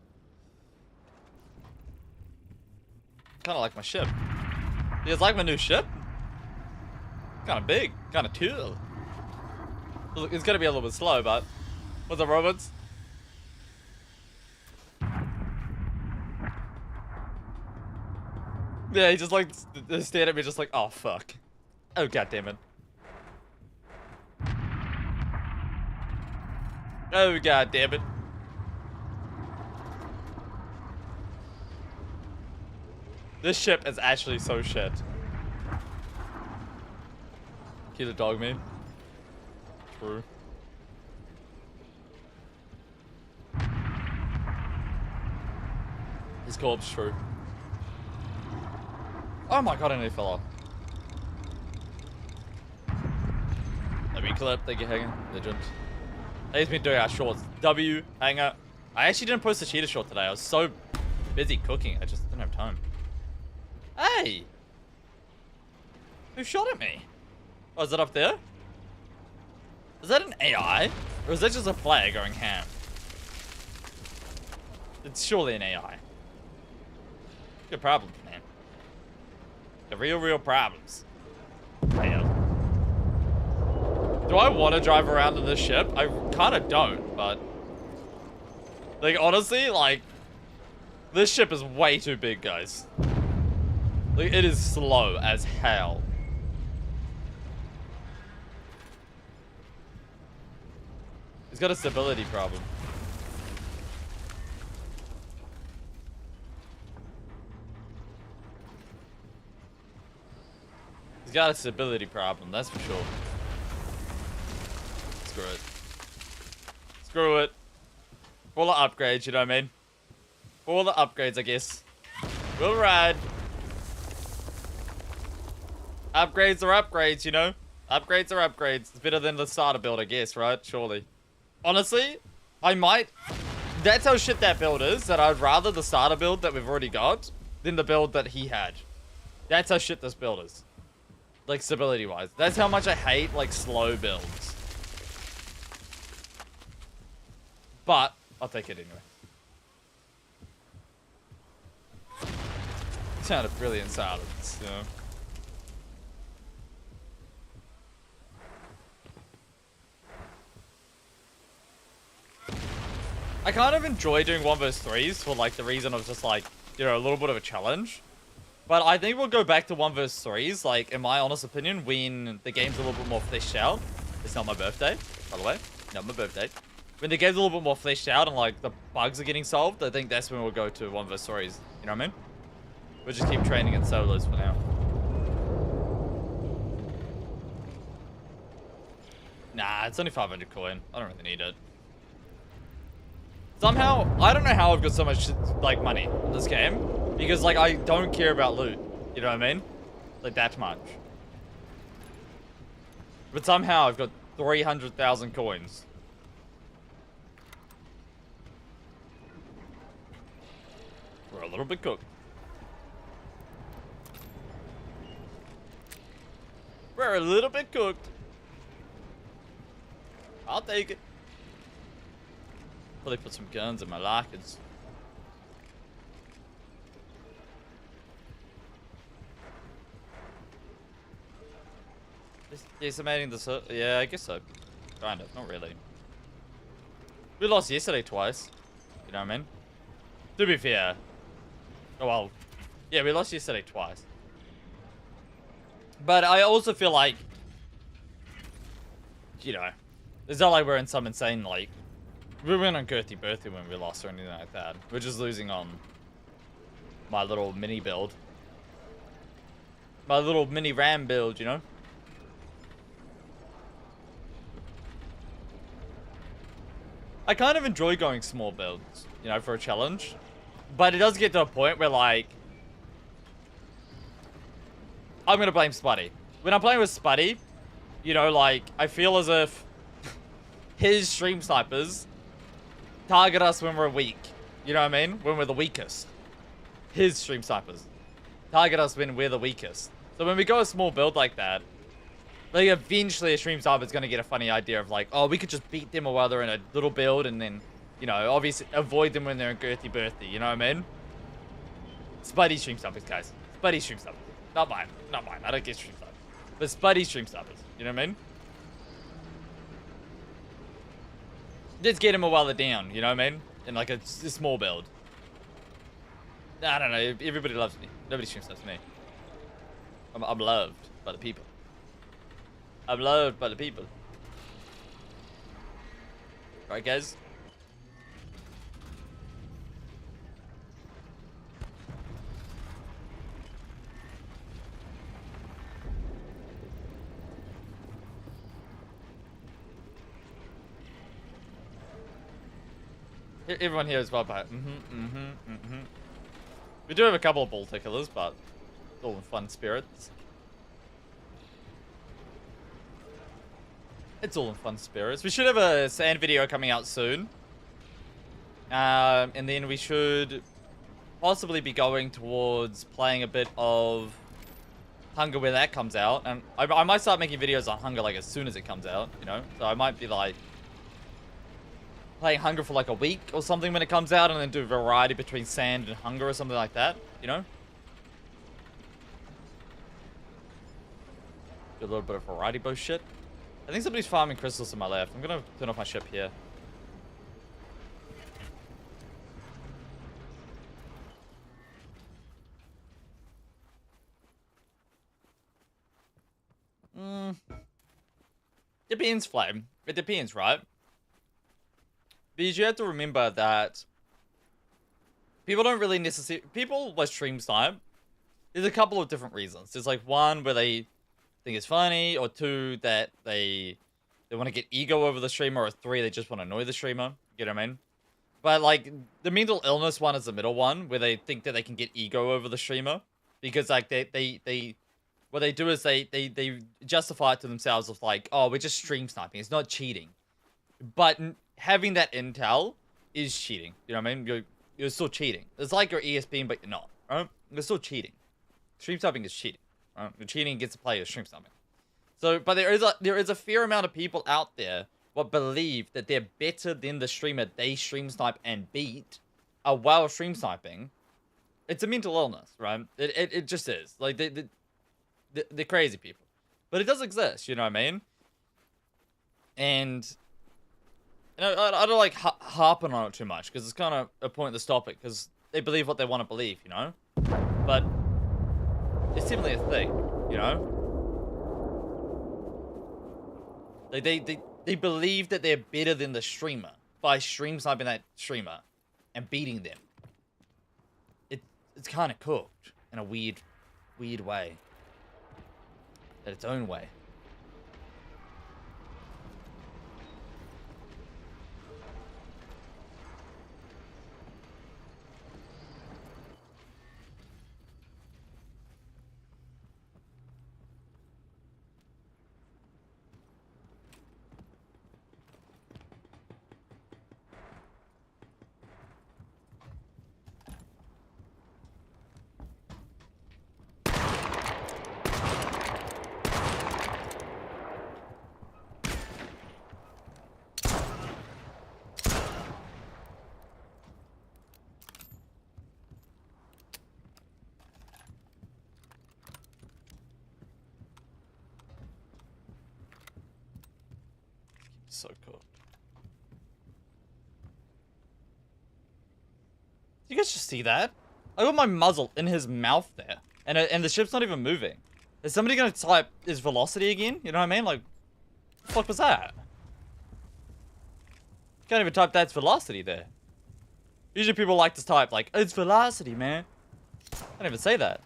Kind of like my ship. You guys like my new ship? Kind of big, kind of cool. It's gonna be a little bit slow, but what's up, robots? Yeah, he just like stared at me, just like, oh fuck. Oh god damn it. Oh god damn it. This ship is actually so shit. Kill the dog meme. True. His co-op's true. Oh my god, I nearly fell off. Let me clip, thank you, Hanger. Legend. He's been doing our shorts. W, Hanger. I actually didn't post a cheetah short today. I was so busy cooking, I just didn't have time. Hey! Who shot at me? Oh, is that up there? Is that an AI? Or is that just a player going ham? It's surely an AI. Good problems, man. The real problems. Hell. Do I want to drive around in this ship? I kind of don't, but... like, honestly, like... this ship is way too big, guys. Like, it is slow as hell. He's got a stability problem. He's got a stability problem, that's for sure. Screw it. Screw it. For all the upgrades, you know what I mean? For all the upgrades, I guess. We'll ride. Upgrades are upgrades, you know? Upgrades are upgrades. It's better than the starter build, I guess, right? Surely. Honestly, I might... that's how shit that build is, that I'd rather the starter build that we've already got than the build that he had. That's how shit this build is. Like, stability-wise. That's how much I hate, like, slow builds. But, I'll take it anyway. Sounded brilliant silence, you know? I kind of enjoy doing 1vs3's for like the reason of just like, you know, a little bit of a challenge. But I think we'll go back to 1vs3's, like, in my honest opinion, when the game's a little bit more fleshed out. It's not my birthday, by the way. Not my birthday. When the game's a little bit more fleshed out and like the bugs are getting solved, I think that's when we'll go to 1vs3's. You know what I mean? We'll just keep training in solos for now. Nah, it's only 500 coin. I don't really need it. Somehow, I don't know how I've got so much, like, money in this game. Because, like, I don't care about loot. You know what I mean? Like, that much. But somehow, I've got 300,000 coins. We're a little bit cooked. We're a little bit cooked. I'll take it. Probably put some guns in my lockers. Decimating the... Yeah, I guess so. Kind of. Not really. We lost yesterday twice. You know what I mean? To be fair. Oh, well. Yeah, we lost yesterday twice. But I also feel like... You know. It's not like we're in some insane, like... We went on Girthy Birthday when we lost or anything like that. We're just losing on... my little mini build. My little mini ram build, you know? I kind of enjoy going small builds, you know, for a challenge. But it does get to a point where, like... I'm going to blame Spuddy. When I'm playing with Spuddy, you know, like, I feel as if his stream snipers target us when we're weak. You know what I mean? When we're the weakest. His stream snipers target us when we're the weakest. So when we go a small build like that, like, eventually a stream sniper is going to get a funny idea of, like, oh, we could just beat them while they're in a little build and then, you know, obviously avoid them when they're in Girthy Birthday. You know what I mean? Spuddy stream snipers, guys. Spuddy stream snipers. Not mine. Not mine. I don't get stream snipers. But Spuddy stream snipers. You know what I mean? Just get him while they're down. You know what I mean? In, like, a small build. I don't know. Everybody loves me. Nobody stream snipes me. I'm loved by the people. I'm loved by the people. Alright, guys. Everyone here is well by. We do have a couple of ball ticklers, but it's all in fun spirits. It's all in fun spirits. We should have a sand video coming out soon. And then we should possibly be going towards playing a bit of Hunger when that comes out. And I might start making videos on Hunger, like, as soon as it comes out, you know? So I might be, like, playing Hunger for, like, a week or something when it comes out, and then do a variety between Sand and Hunger or something like that, you know? Do a little bit of variety bow shit. I think somebody's farming crystals to my left. I'm gonna turn off my ship here. Depends, Flame. It depends, right? Because you have to remember that people don't really necessarily... People with stream snipe, there's a couple of different reasons. There's, like, one where they think it's funny, or two, that they want to get ego over the streamer, or three, they just want to annoy the streamer. You know what I mean? But, like, the mental illness one is the middle one, where they think that they can get ego over the streamer. Because, like, what they do is they justify it to themselves with, like, oh, we're just stream sniping. It's not cheating. But having that intel is cheating. You know what I mean? You're still cheating. It's like you're ESPN, but you're not. Right? You're still cheating. Stream sniping is cheating. Right? You're cheating against the player stream sniping. So, but there is a fair amount of people out there what believe that they're better than the streamer they stream snipe and beat while stream sniping. It's a mental illness, right? It just is. Like, they're crazy people. But it does exist, you know what I mean? And you know, I don't like harping on it too much, because it's kind of a pointless topic, because they believe what they want to believe, you know? But it's definitely a thing, you know? Like, they believe that they're better than the streamer by stream sniping that streamer and beating them. It's kind of cooked in a weird way. In its own way. so cool. You guys just see that? I got my muzzle in his mouth there. And the ship's not even moving. Is somebody gonna type his velocity again? You know what I mean? Like, what the fuck was that? Can't even type that's velocity there. Usually people like to type like, it's velocity, man. Can't even say that.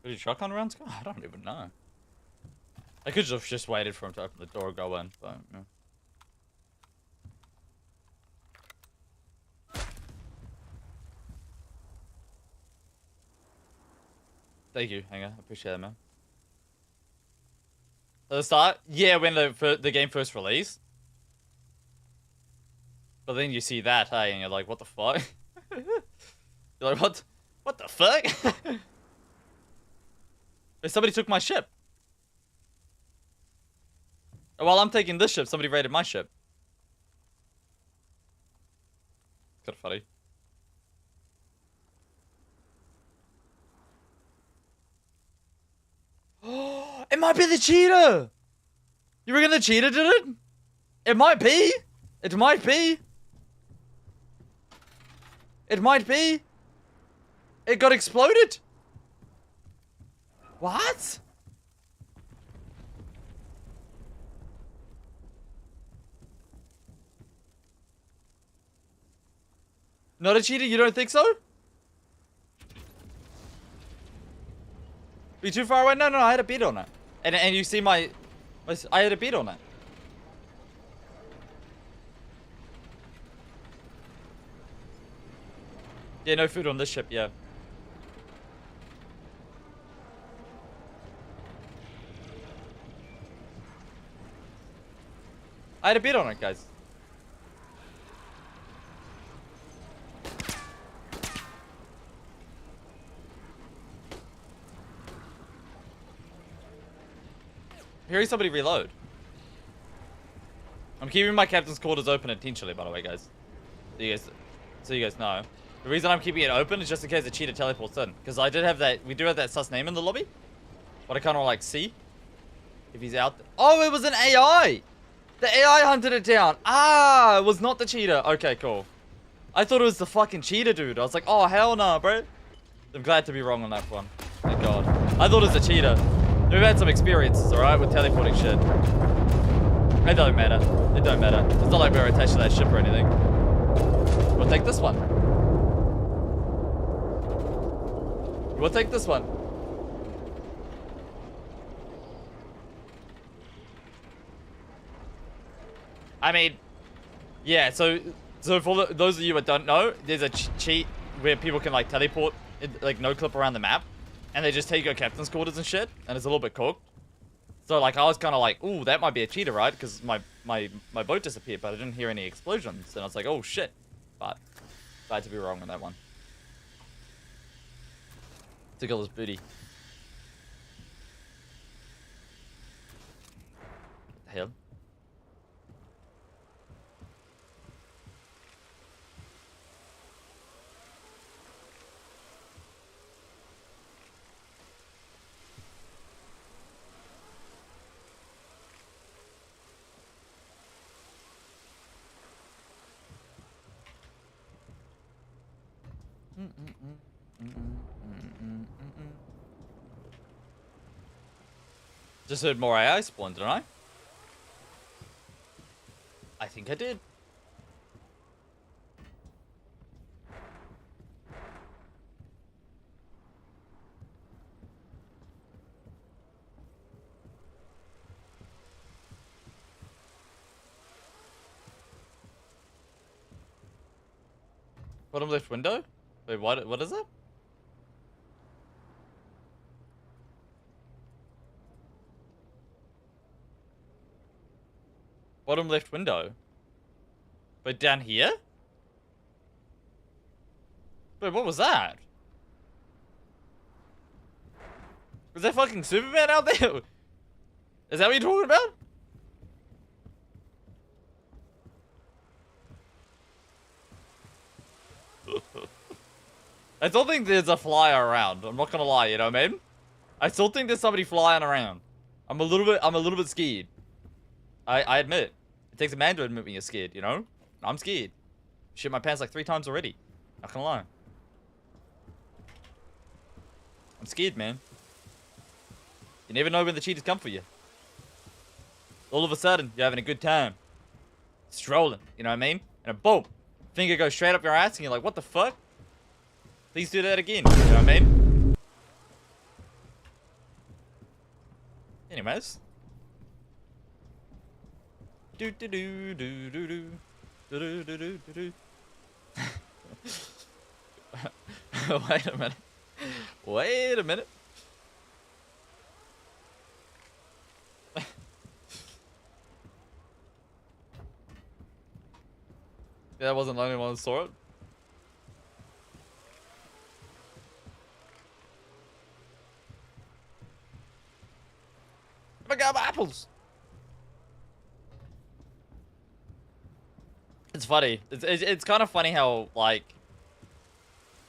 Did he shotgun rounds go? I don't even know. I could have just waited for him to open the door and go in, but yeah. Thank you, Hanger. I appreciate it, man. At the start? Yeah, when the game first released. But then you see that, hey, and you're like, what the fuck? You're like, what the fuck? Somebody took my ship. While I'm taking this ship, somebody raided my ship. Kind of funny. It might be the cheetah! You reckon the cheetah did it? It might be. It might be. It might be. It got exploded. What? Not a cheetah? You don't think so? Be too far away? No, I had a beat on it. And you see I had a beat on it. Yeah, no food on this ship, yeah. I had a beat on it, guys. Hearing somebody reload. I'm keeping my captain's quarters open intentionally, by the way, guys. So you guys know. The reason I'm keeping it open is just in case the cheetah teleports in. Because I did have that, we do have that sus name in the lobby. But I kind of like see if he's out there. Oh, it was an AI! The AI hunted it down. Ah, it was not the cheetah. Okay, cool. I thought it was the fucking cheetah, dude. I was like, oh, hell no, bro. I'm glad to be wrong on that one. Thank God. I thought it was a cheetah. We've had some experiences, alright, with teleporting shit. It don't matter. It don't matter. It's not like we're attached to that ship or anything. We'll take this one. We'll take this one. I mean, yeah, so for those of you that don't know, there's a cheat where people can like teleport, like no clip around the map. And they just take your captain's quarters and shit, and it's a little bit cooked. So like I was kind of like, ooh, that might be a cheetah, right? Because my boat disappeared, but I didn't hear any explosions, and I was like, oh shit. But glad to be wrong on that one. Took all his booty. What the hell? Just heard more AI spawn, didn't I? I think I did. Bottom left window? Wait, what is it? Bottom left window. But down here? Wait, what was that? Was that fucking Superman out there? Is that what you're talking about? I still think there's a flyer around. I'm not gonna lie, you know what I mean? I still think there's somebody flying around. I'm a little bit scared. I admit it. It takes a man to admit when you're scared, you know? I'm scared. Shit my pants like 3 times already. Not gonna lie. I'm scared, man. You never know when the cheaters come for you. All of a sudden, you're having a good time. Strolling, you know what I mean? And a boom. Finger goes straight up your ass and you're like, what the fuck? Please do that again, you know what I mean? Anyways. Do do do do do do do do do do do. Wait a minute. Wait a minute. Yeah, I wasn't the only one who saw it. I got my apples. It's funny. It's kind of funny how like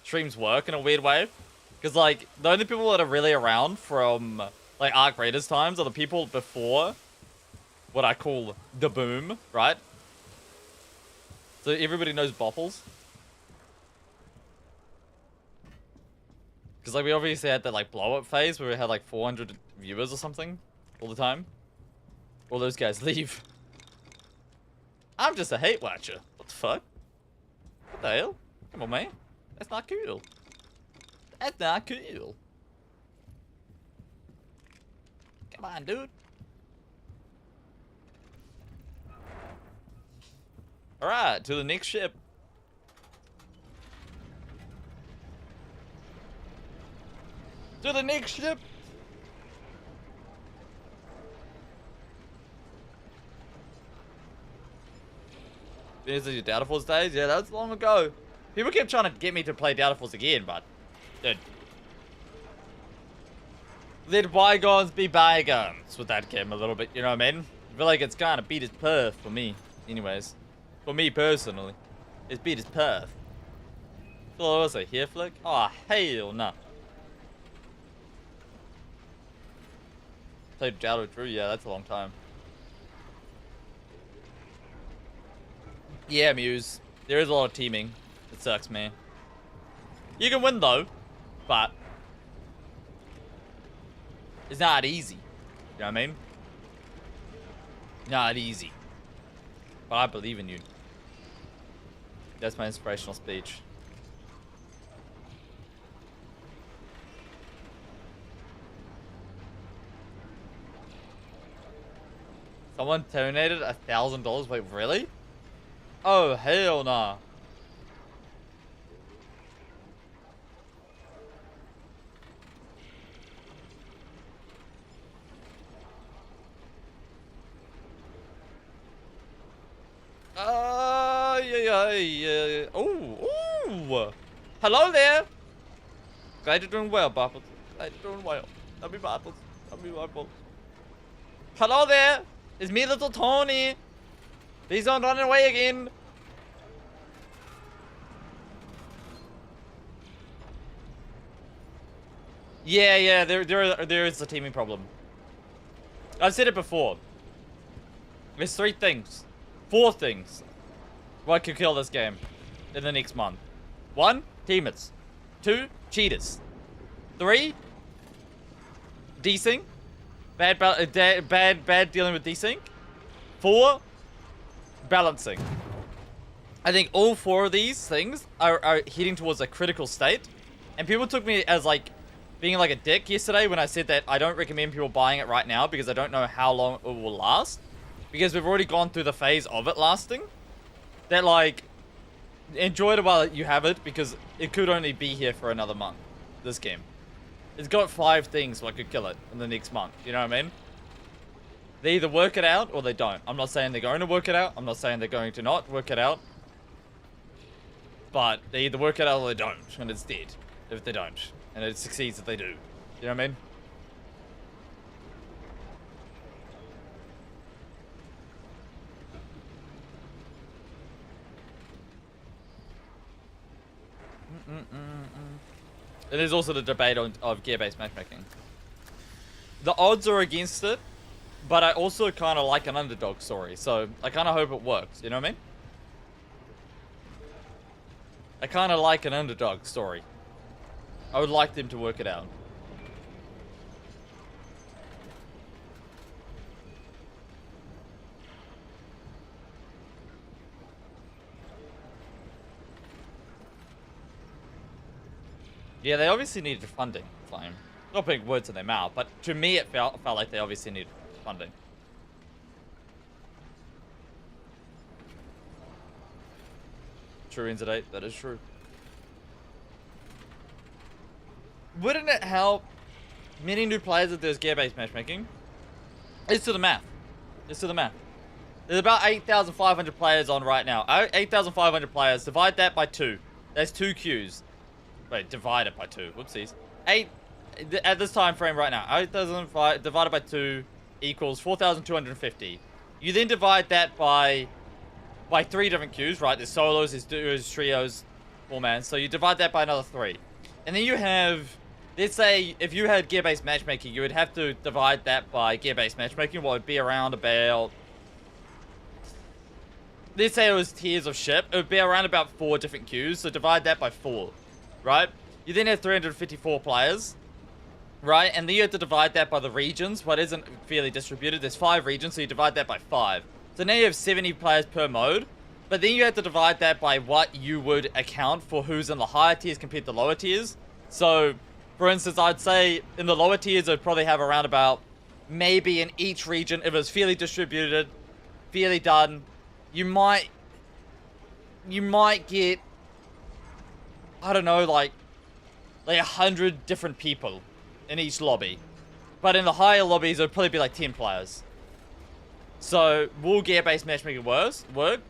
streams work in a weird way, because like the only people that are really around from like Arc Raiders times are the people before what I call the boom, right? So everybody knows Bopples. Because like we obviously had that like blow up phase where we had like 400 viewers or something all the time. All those guys leave. I'm just a hate watcher. What the fuck? What the hell? Come on, man. That's not cool. That's not cool. Come on, dude. Alright, to the next ship. To the next ship. There's your Data Force days? Yeah, that's long ago. People kept trying to get me to play Data Force again, but... dude. Let bygones be bygones with that game a little bit, you know what I mean? I feel like it's kind of beat its perth for me, anyways. For me personally, it's beat its perth. What was it, here flick? Oh, hell no. Played Data with Drew? Yeah, that's a long time. Yeah, Muse. There is a lot of teaming. It sucks, man. You can win though, but it's not easy. You know what I mean? Not easy. But I believe in you. That's my inspirational speech. Someone donated $1,000. Wait, really? Oh, hell nah. Yeah. Ooh. Hello there. Glad you're doing well, Bopples. Glad you're doing well. Love you, Bopples. Love you, Bopples. Hello there. It's me, little Tony. Please don't run away again. Yeah, there is a teaming problem. I've said it before. There's 4 things what could kill this game in the next month. 1, teammates. 2, cheaters. 3, desync. Bad dealing with desync. 4, balancing. I think all 4 of these things are heading towards a critical state. And people took me as like being like a dick yesterday when I said that I don't recommend people buying it right now because I don't know how long it will last. Because we've already gone through the phase of it lasting. That like, enjoy it while you have it because it could only be here for another month. This game. It's got 5 things what could kill it in the next month. You know what I mean? They either work it out or they don't. I'm not saying they're going to work it out. I'm not saying they're going to not work it out. But they either work it out or they don't. And it's dead if they don't. And it succeeds if they do. You know what I mean? And there's also the debate of gear-based matchmaking. The odds are against it, but I also kind of like an underdog story, so I kind of hope it works, you know what I mean? I kind of like an underdog story. I would like them to work it out. Yeah, they obviously needed funding, Flame. Not putting words in their mouth, but to me it felt like they obviously needed funding. True, ends at 8. That is true. Wouldn't it help many new players if there's gear-based matchmaking? It's to the math. It's to the math. There's about 8,500 players on right now. 8,500 players. Divide that by 2. That's 2 queues. Wait, divide it by 2. Whoopsies. 8 at this time frame right now. 8,005 divided by 2 equals 4,250. You then divide that by 3 different queues, right? There's solos, there's duos, trios, 4-man. So you divide that by another 3. And then you have, let's say, if you had gear-based matchmaking, you would have to divide that by gear-based matchmaking, what would be around about, let's say it was tiers of ship, it would be around about 4 different queues, so divide that by 4, right? You then have 354 players, right? And then you have to divide that by the regions, what isn't fairly distributed. There's 5 regions, so you divide that by 5. So now you have 70 players per mode, but then you have to divide that by what you would account for who's in the higher tiers compared to lower tiers. So, for instance, I'd say in the lower tiers, I'd probably have around about, maybe in each region, if it was fairly distributed, fairly done, you might get, I don't know, like 100 different people in each lobby. But in the higher lobbies, it would probably be like 10 players. So, will gear-based matchmaking work?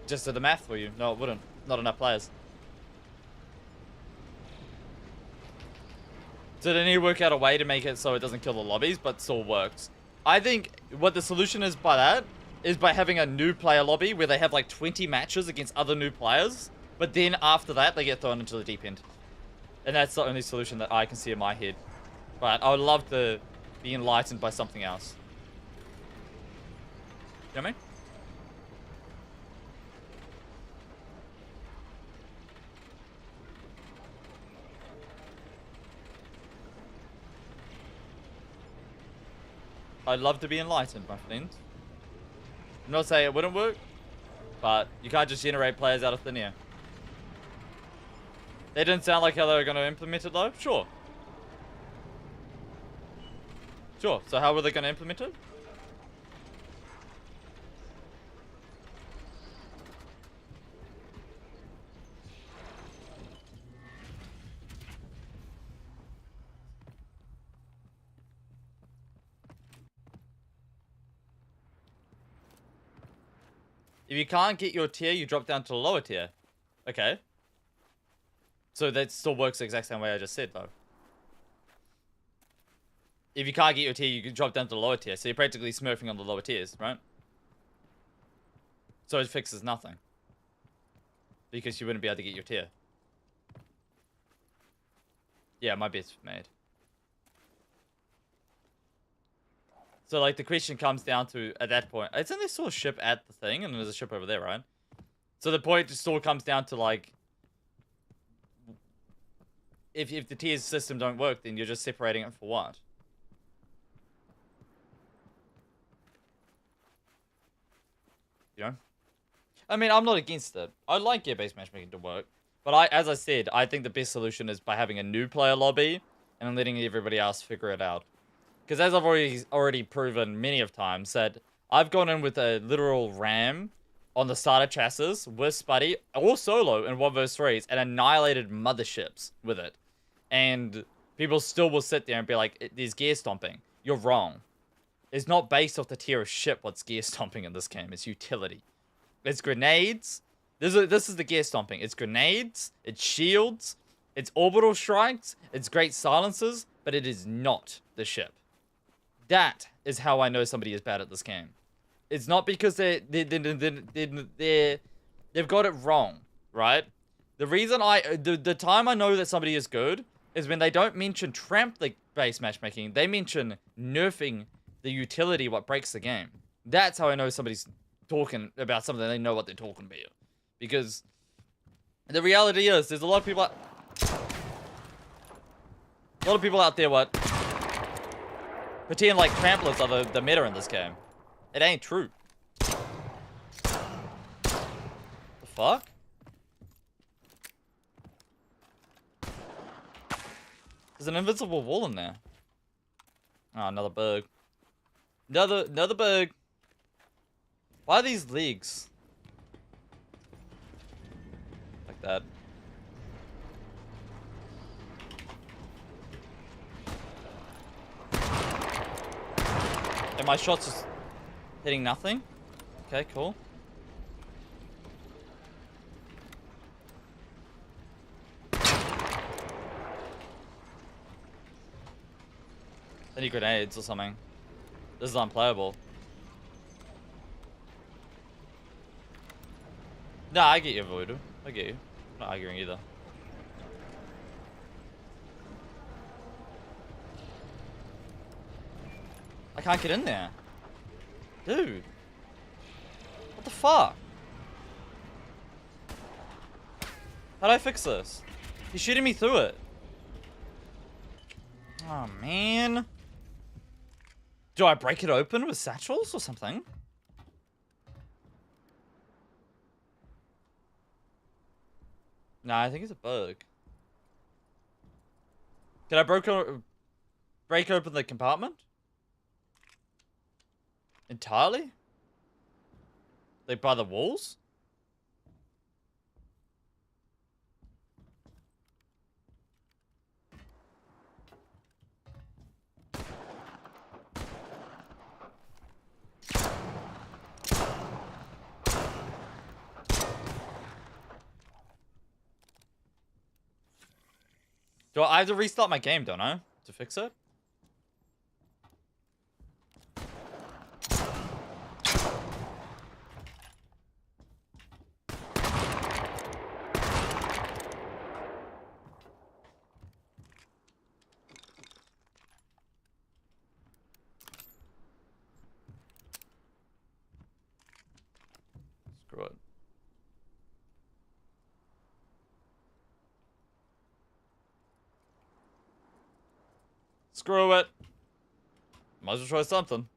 Just did the math for you. No, it wouldn't. Not enough players. So they need to work out a way to make it so it doesn't kill the lobbies, but still works. I think what the solution is by that is by having a new player lobby where they have like 20 matches against other new players, but then after that, they get thrown into the deep end. And that's the only solution that I can see in my head. But I would love to be enlightened by something else. You know what I mean? I'd love to be enlightened, my friend. I'm not saying it wouldn't work, but you can't just generate players out of thin air. They didn't sound like how they were going to implement it, though. Sure. Sure. So how were they going to implement it? If you can't get your tier, you drop down to the lower tier. Okay. So that still works the exact same way I just said, though. If you can't get your tier, you can drop down to the lower tier. So you're practically smurfing on the lower tiers, right? So it fixes nothing. Because you wouldn't be able to get your tier. Yeah, my bet's made. So, like, the question comes down to, at that point, isn't there still a ship at the thing? And there's a ship over there, right? So the point still comes down to, like, if the tiers system don't work, then you're just separating it for what? You know? I mean, I'm not against it. I like gear-based matchmaking to work. But as I said, I think the best solution is by having a new player lobby and then letting everybody else figure it out. Because as I've already proven many of times, that I've gone in with a literal ram on the starter chassis with Spuddy or solo in 1vs3's and annihilated motherships with it. And people still will sit there and be like, there's gear stomping. You're wrong. It's not based off the tier of ship what's gear stomping in this game. It's utility. It's grenades. This is the gear stomping. It's grenades. It's shields. It's orbital strikes. It's great silences. But it is not the ship. That is how I know somebody is bad at this game. It's not because they've got it wrong, right? The reason the time I know that somebody is good is when they don't mention tramp-based matchmaking. They mention nerfing the utility, what breaks the game. That's how I know somebody's talking about something. They know what they're talking about. Because the reality is, there's a lot of people out there what pretend like tramplers are the meta in this game. It ain't true. The fuck? There's an invincible wall in there. Oh, another bug. Another bug. Why are these legs? Like that. And my shot's just hitting nothing? Okay, cool. I need grenades or something. This is unplayable. Nah, I get you, Voodoo. I get you. I'm not arguing either. I can't get in there. Dude. What the fuck? How'd I fix this? He's shooting me through it. Oh, man. Do I break it open with satchels or something? Nah, I think it's a bug. Did I break open the compartment? Entirely? Like by the walls? Do I have to restart my game, don't I? To fix it? Screw it. Screw it. Might as well try something.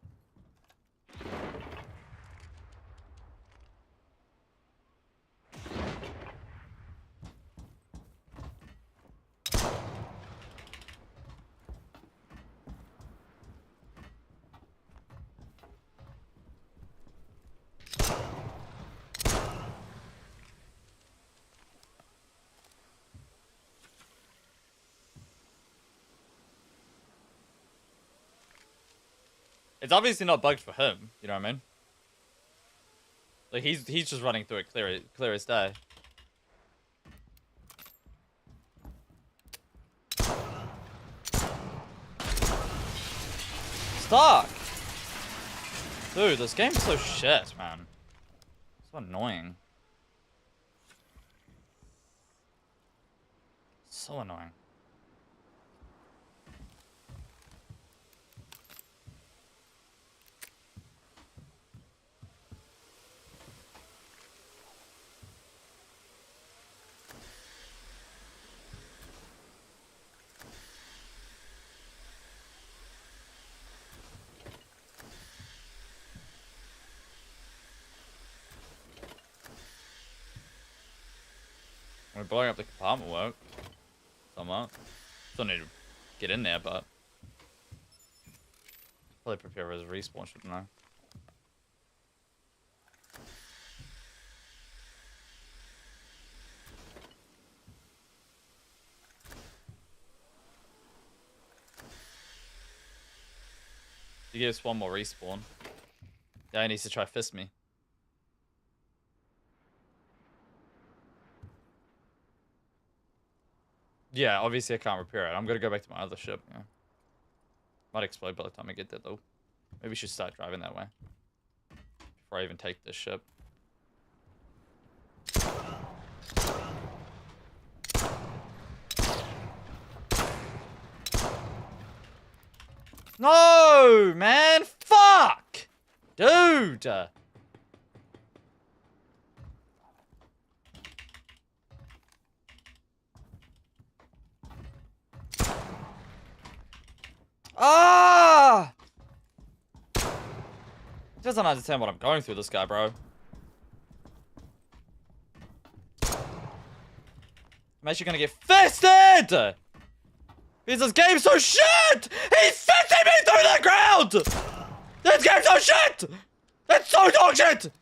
It's obviously not bugged for him, you know what I mean? Like he's just running through it clear as day. Stuck! Dude, this game's so shit, man. So annoying. So annoying. We're blowing up the compartment work. Somewhat. Still need to get in there, but probably prepare for his respawn, shouldn't I? He gives one more respawn. Yeah, he needs to try fist me. Yeah, obviously I can't repair it. I'm gonna go back to my other ship. Yeah. Might explode by the time I get there though. Maybe we should start driving that way before I even take this ship. No, man. Fuck. Dude. Ah! Doesn't understand what I'm going through, this guy, bro. I'm actually gonna get fisted! Because this game's so shit! He's fisting me through the ground! This game's so shit! It's so dog shit!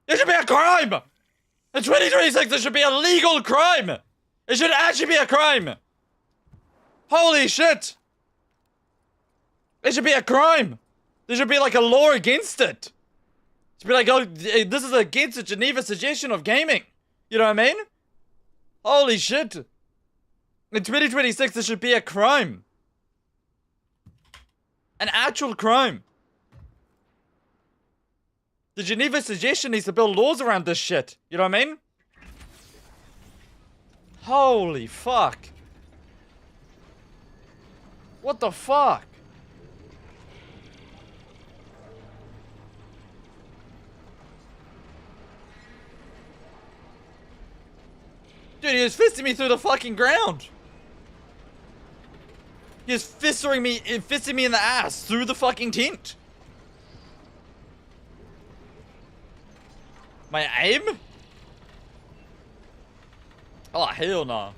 It should be a crime! In 2026, it should be a legal crime! It should actually be a crime! Holy shit! It should be a crime! There should be like a law against it! It should be like, oh, this is against the Geneva Suggestion of Gaming! You know what I mean? Holy shit! In 2026, this should be a crime! An actual crime! The Geneva Suggestion needs to build laws around this shit. You know what I mean? Holy fuck. What the fuck? Dude, he was fisting me through the fucking ground. He was fisting me in the ass through the fucking tent. My aim? Oh, hell no.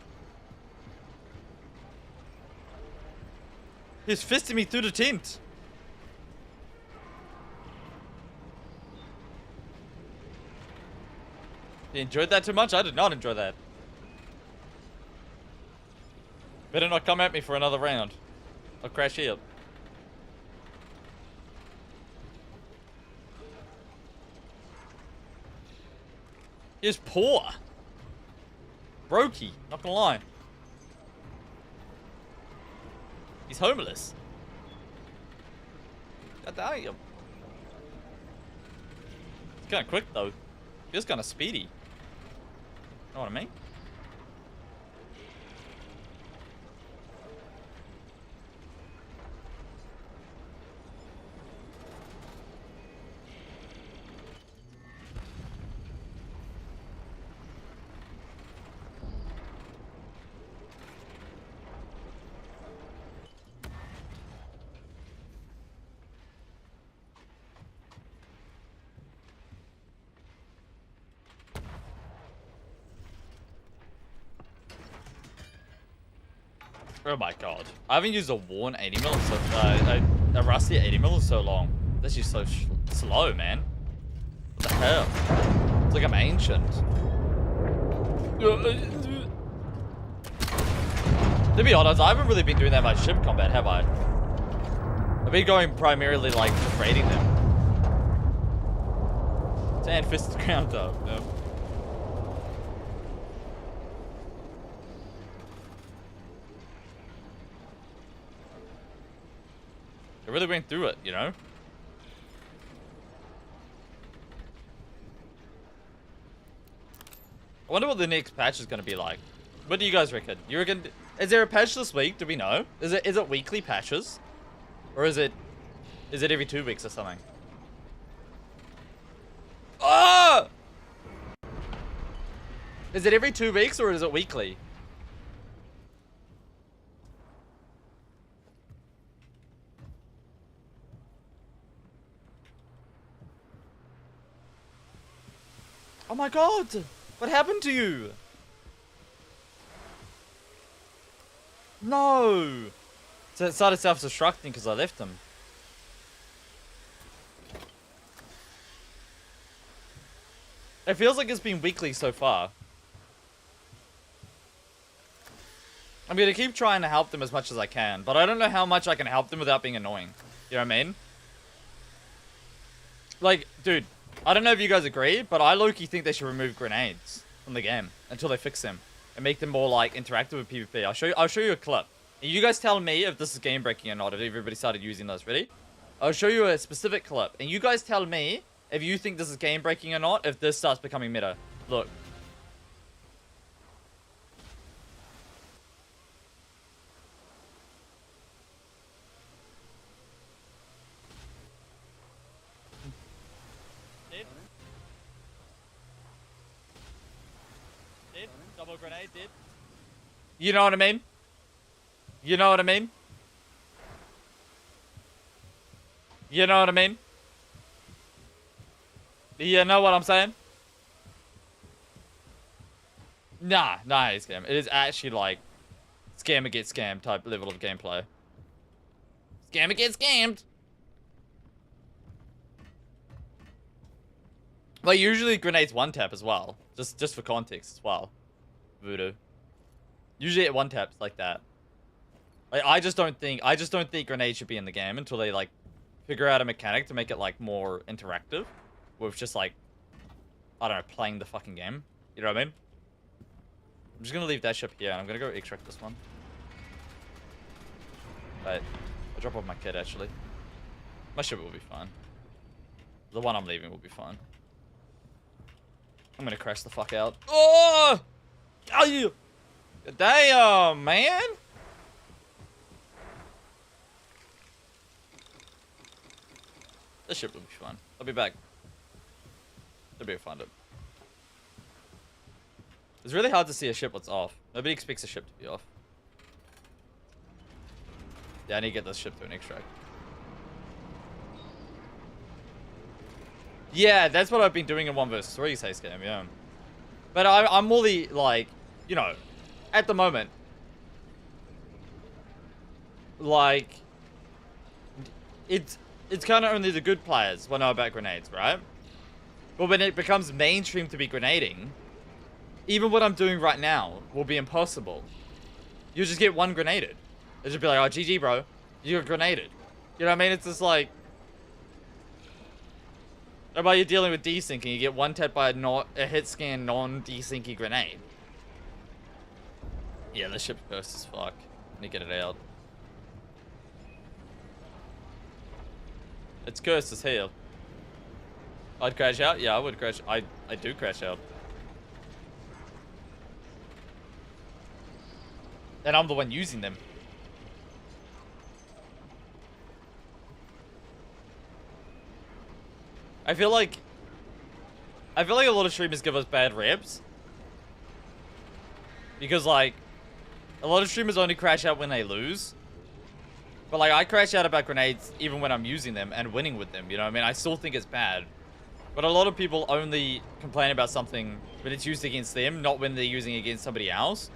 He's fisting me through the tent. You enjoyed that too much? I did not enjoy that. Better not come at me for another round. I'll crash here. He's poor. Brokey, not gonna lie. He's homeless. God damn. He's kinda quick though. Feels kinda speedy. Know what I mean? Oh my god. I haven't used a worn 80mm so a rusty 80mm in so long. This is so slow, man. What the hell? It's like I'm ancient. To be honest, I haven't really been doing that much ship combat, have I? I've been going primarily like just raiding them. Sand fisted ground though. No. I really went through it, you know? I wonder what the next patch is going to be like. What do you guys reckon? You reckon, is there a patch this week? Do we know? Is it weekly patches? Or is it every 2 weeks or something? Oh! Is it every 2 weeks or is it weekly? Oh my god! What happened to you? No! So it started self-destructing because I left him. It feels like it's been weekly so far. I'm gonna keep trying to help them as much as I can, but I don't know how much I can help them without being annoying. You know what I mean? Like, dude, I don't know if you guys agree, but I low-key think they should remove grenades from the game until they fix them and make them more like interactive with PvP. I'll show you a clip. And you guys tell me if this is game breaking or not, if everybody started using those. Ready? I'll show you a specific clip. And you guys tell me if you think this is game breaking or not, if this starts becoming meta. Look. Double grenade, did. You know what I mean? You know what I mean? You know what I mean? You know what I'm saying? Nah, it's scam. It is actually like scammer get scammed type level of gameplay. Scammer get scammed. Like usually grenades one tap as well. Just for context as well. Voodoo. Usually at one taps like that. Like I just don't think grenades should be in the game until they like figure out a mechanic to make it like more interactive. With just like I don't know, playing the fucking game. You know what I mean? I'm just gonna leave that ship here and I'm gonna go extract this one. Wait, I'll drop off my kit actually. My ship will be fine. The one I'm leaving will be fine. I'm gonna crash the fuck out. Oh! Oh, you! Damn, man! This ship will be fine. I'll be back. I'll be able to find it. It's really hard to see a ship that's off. Nobody expects a ship to be off. Yeah, I need to get this ship to an extract. Yeah, that's what I've been doing in 1vs3's haste game, yeah. But I'm more the, like, you know, at the moment, like, it's kind of only the good players will know about grenades, right? But when it becomes mainstream to be grenading, even what I'm doing right now will be impossible. You'll just get one grenaded. It'll just be like, oh, GG, bro. You got grenaded. You know what I mean? It's just like... While you're dealing with desyncing, you get one tapped by a hit scan non-desyncy grenade. Yeah, this ship's cursed as fuck. I need to get it out. It's cursed as hell. I'd crash out? Yeah, I would crash. I do crash out. And I'm the one using them. I feel like a lot of streamers give us bad reps. Because like a lot of streamers only crash out when they lose. But like I crash out about grenades even when I'm using them and winning with them, you know what I mean? I still think it's bad. But a lot of people only complain about something when it's used against them, not when they're using it against somebody else.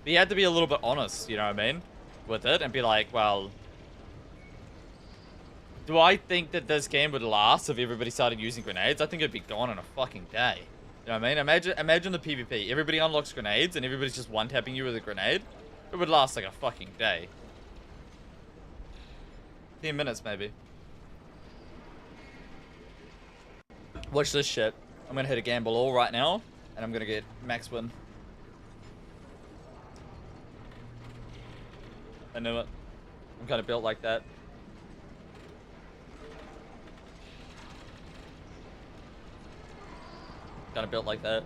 But you have to be a little bit honest, you know what I mean? With it and be like, well, do I think that this game would last if everybody started using grenades? I think it'd be gone in a fucking day. You know what I mean? Imagine the PvP. Everybody unlocks grenades and everybody's just one-tapping you with a grenade. It would last like a fucking day. 10 minutes maybe. Watch this shit. I'm gonna hit a gamble all right now and I'm gonna get max win. I knew it. I'm kind of built like that. Kind of built like that.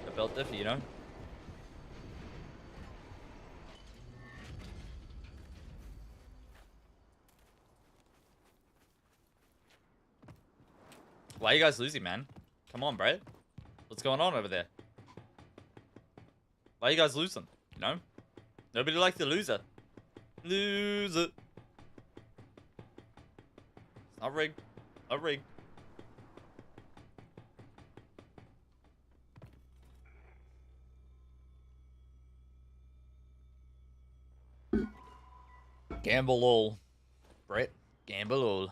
I built diffy, you know? Why are you guys losing, man? Come on, bro. What's going on over there? Why are you guys losing? You know? Nobody likes the loser. Loser. Not rigged. Not rigged. Gamble all. Brett. Gamble all.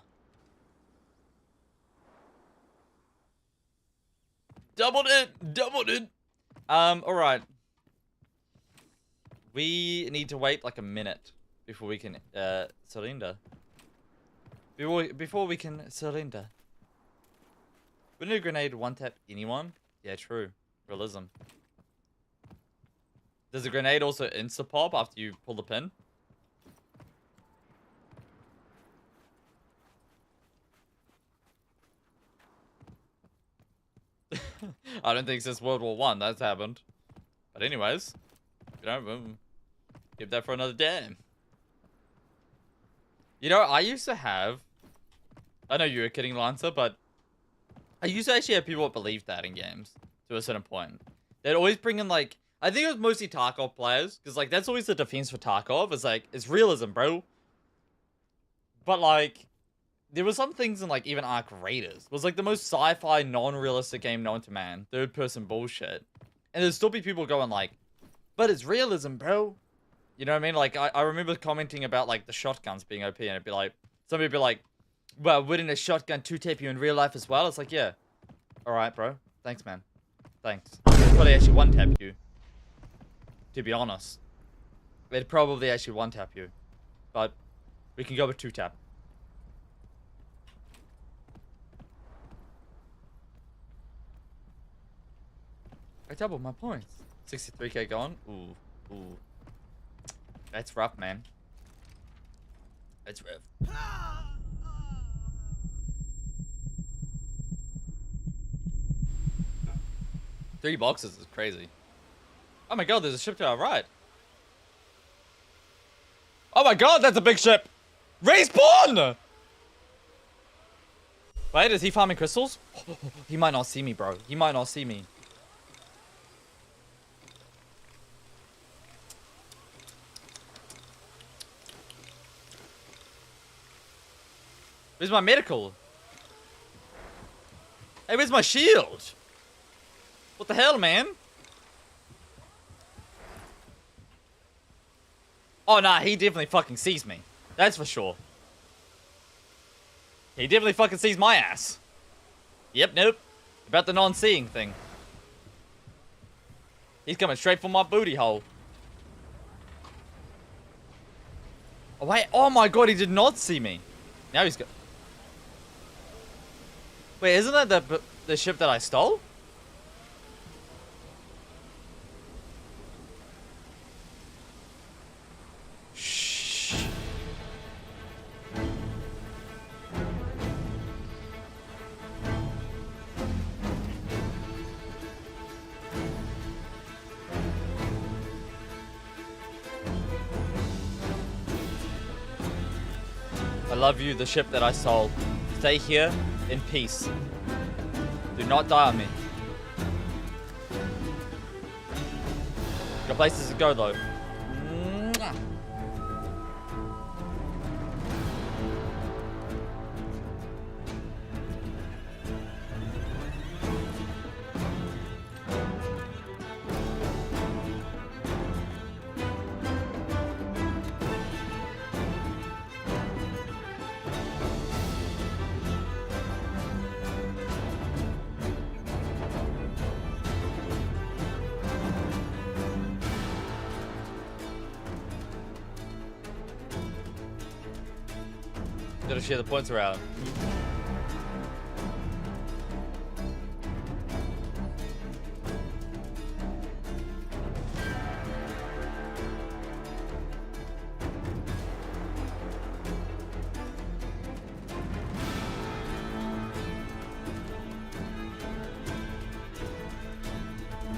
Doubled it! Doubled it! Alright. We need to wait like a minute before we can, surrender. Before we can surrender. Wouldn't a grenade one-tap anyone? Yeah, true. Realism. Does a grenade also insta-pop after you pull the pin? I don't think since World War I that's happened. But anyways, you know, keep that for another day. You know, I used to have... I know you were kidding, Lancer, but... I used to actually have people that believed that in games. To a certain point. They'd always bring in, like... I think it was mostly Tarkov players. Because, like, that's always the defense for Tarkov. It's like, it's realism, bro. But, like... There were some things in, like, even Arc Raiders. It was, like, the most sci-fi, non-realistic game known to man. Third-person bullshit. And there'd still be people going, like... But it's realism, bro. You know what I mean? Like, I remember commenting about, like, the shotguns being OP, and it'd be like... Somebody'd be like, well, wouldn't a shotgun two-tap you in real life as well? It's like, yeah. Alright, bro. Thanks, man. Thanks. It'd probably actually one-tap you. To be honest. It'd probably actually one-tap you. But, we can go with two-tap. I doubled my points. 63k gone. Ooh. Ooh. That's rough, man. That's rough. Three boxes is crazy. Oh my god, there's a ship to our right. Oh my god, that's a big ship! Respawn! Wait, is he farming crystals? He might not see me, bro. He might not see me. Where's my medical? Hey, where's my shield? What the hell, man? Oh, nah, he definitely fucking sees me. That's for sure. He definitely fucking sees my ass. Yep, nope. About the non-seeing thing. He's coming straight for my booty hole. Oh, wait. Oh my god, he did not see me. Now he's got... Wait, isn't that the ship that I stole? Shh. I love you, the ship that I stole. Stay here in peace. Do not die on me. Got places to go though. Mwah. Gotta share the points around.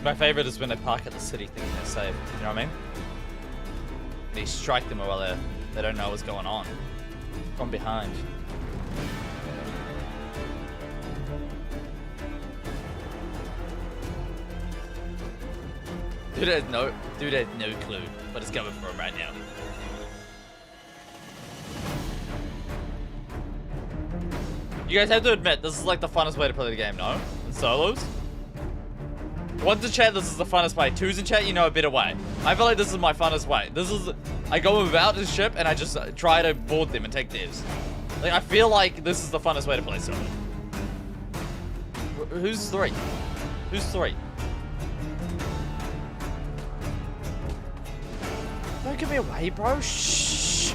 My favorite is when they park at the city thinking they're safe. You know what I mean? They strike them while they don't know what's going on. From behind. Dude has no clue, but it's coming for him right now. You guys have to admit, this is like the funnest way to play the game, no? In solos? One's in chat, this is the funnest way. Two's in chat, you know a better way. I feel like this is my funnest way. This is... I go without this ship and I just try to board them and take theirs. Like, I feel like this is the funnest way to play solo. Who's three? Who's three? Don't give me away, bro. Shh.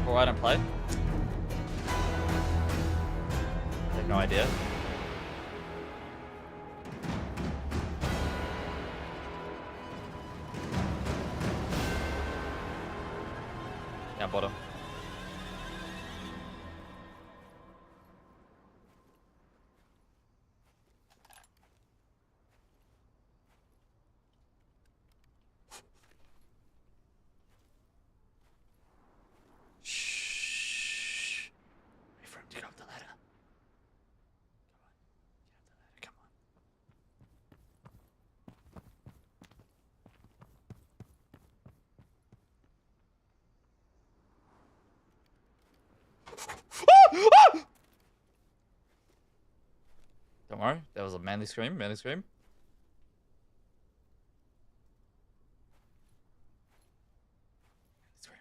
Alright, I'm playing. I have no idea. Down bottom. Don't worry. That was a manly scream. Manly scream. Scream.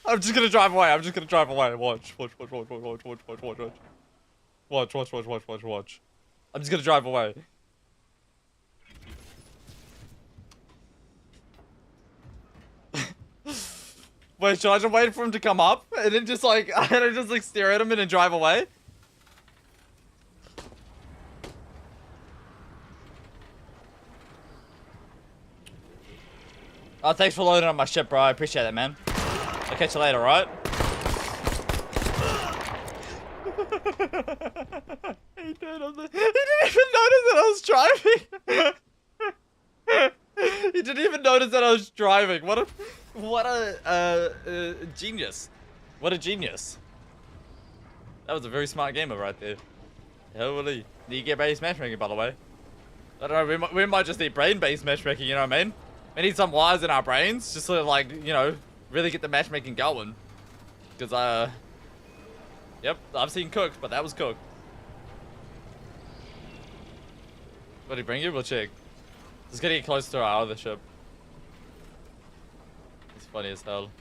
I'm just gonna drive away. I'm just gonna drive away. Watch. I'm just gonna drive away. Wait, should I just wait for him to come up and then just like, and I just like stare at him and then drive away? Oh, thanks for loading up my ship, bro. I appreciate that, man. I'll catch you later, right? He didn't even notice that I was driving. He didn't even notice that I was driving. What a genius. What a genius. That was a very smart gamer right there. Holy. Need you get base matchmaking, by the way? I don't know, we might just need brain-based matchmaking, you know what I mean? We need some wires in our brains, just to like, you know, really get the matchmaking going. Because, yep, I've seen cooked, but that was cooked. What did he bring you? We'll check. Just getting close to our other ship. It's funny as hell.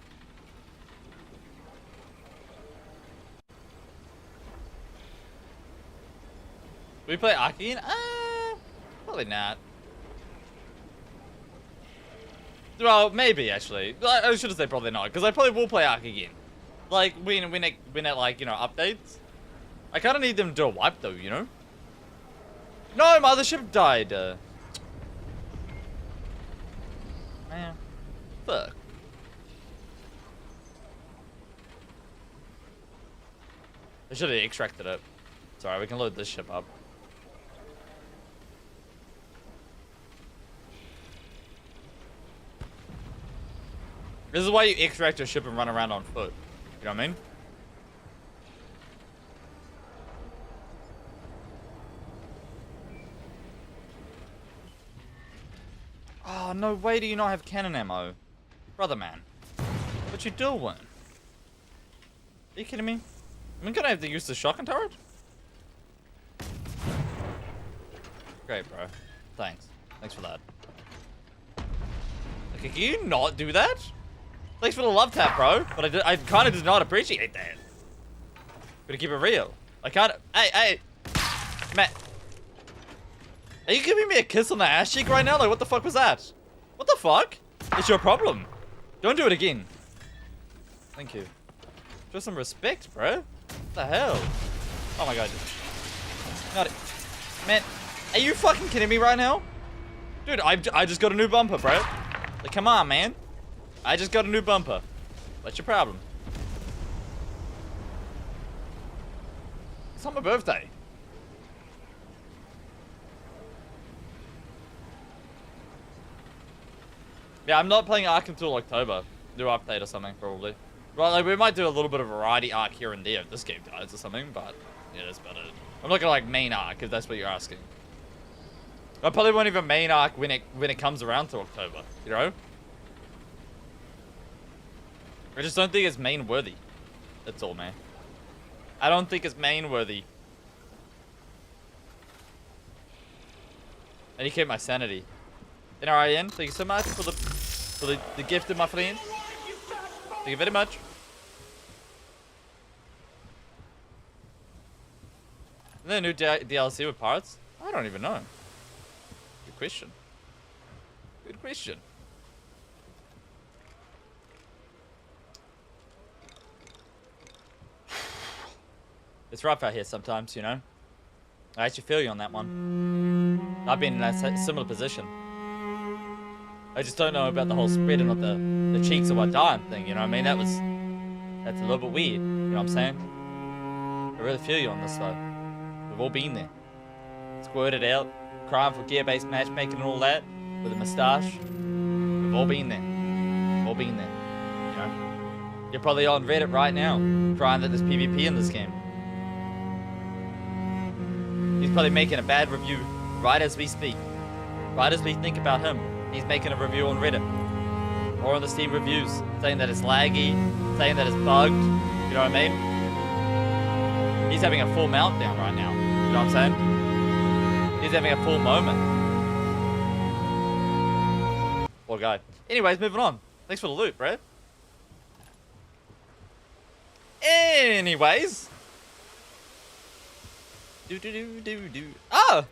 We play Aki again? Probably not. Well, maybe actually. I should have said probably not, because I probably will play Ark again. Like when it like, you know, updates. I kind of need them to do a wipe though, you know. No, my other ship died. Man, fuck. I should have extracted it. Sorry, we can load this ship up. This is why you extract your ship and run around on foot. You know what I mean? Oh, no way do you not have cannon ammo. Brother man. What you doing? Are you kidding me? I'm gonna have to use the shotgun turret? Great, bro. Thanks. Thanks for that. Okay, can you not do that? Thanks for the love tap, bro. But I kind of did not appreciate that. Gotta keep it real. I can't. Hey, Matt. Are you giving me a kiss on the ass cheek right now? Like, what the fuck was that? What the fuck? It's your problem. Don't do it again. Thank you. Show some respect, bro. What the hell? Oh my god. Not it. Man, are you fucking kidding me right now? Dude, I just got a new bumper, bro. Like, come on, man. I just got a new bumper. What's your problem? It's not my birthday. Yeah, I'm not playing Ark until October. New update or something, probably. Well, like, we might do a little bit of variety Ark here and there if this game dies or something, but yeah, that's about it. I'm not gonna like main Ark if that's what you're asking. I probably won't even main Ark when it comes around to October, you know? I just don't think it's main worthy. That's all, man. I don't think it's main worthy. And you keep my sanity. NRIN, thank you so much for the gift of my friend. Thank you very much. Is there a new DLC with pirates? I don't even know. Good question. Good question. It's rough out here sometimes, you know? I actually feel you on that one. I've been in a similar position. I just don't know about the whole spreading of the cheeks of my dying thing, you know what I mean? That's a little bit weird, you know what I'm saying? I really feel you on this though. We've all been there. Squirted out, crying for gear-based matchmaking and all that, with a moustache. We've all been there. We've all been there, you know? You're probably on Reddit right now, crying that there's PvP in this game. He's probably making a bad review right as we speak. Right as we think about him, he's making a review on Reddit. Or on the Steam reviews, saying that it's laggy, saying that it's bugged, you know what I mean? He's having a full meltdown right now, you know what I'm saying? He's having a full moment. Poor guy. Anyways, moving on. Thanks for the loot, bro. Anyways. Do. Ah!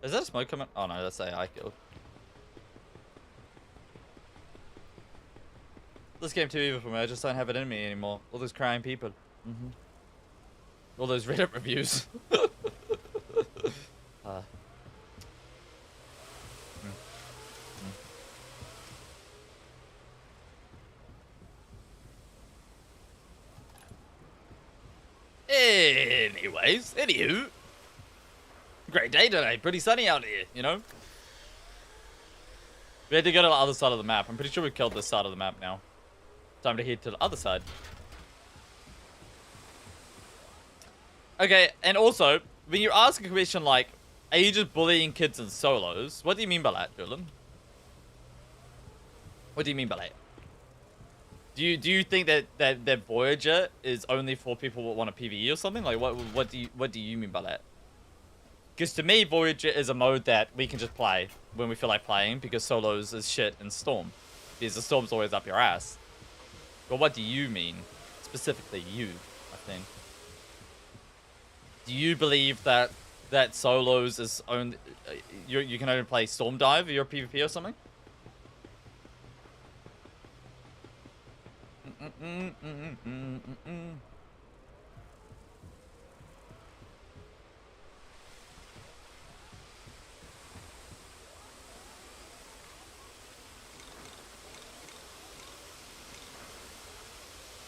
Is that a smoke coming? Oh no, that's AI killed. This game too evil for me. I just don't have it in me anymore. All those crying people. All those Reddit reviews. Anyways, anywho. Great day today. Pretty sunny out here, you know? We had to go to the other side of the map. I'm pretty sure we killed this side of the map now. Time to head to the other side. Okay, and also, when you ask a question like, are you just bullying kids in solos? What do you mean by that, Dylan? What do you mean by that? Do you think that Voyager is only for people who want a PvE or something? Like what do you mean by that? Because to me, Voyager is a mode that we can just play when we feel like playing, because solos is shit in Storm. Because the Storm's always up your ass. But what do you mean? Specifically you, I think. Do you believe that solos is only... You can only play Storm Dive or your PvP or something?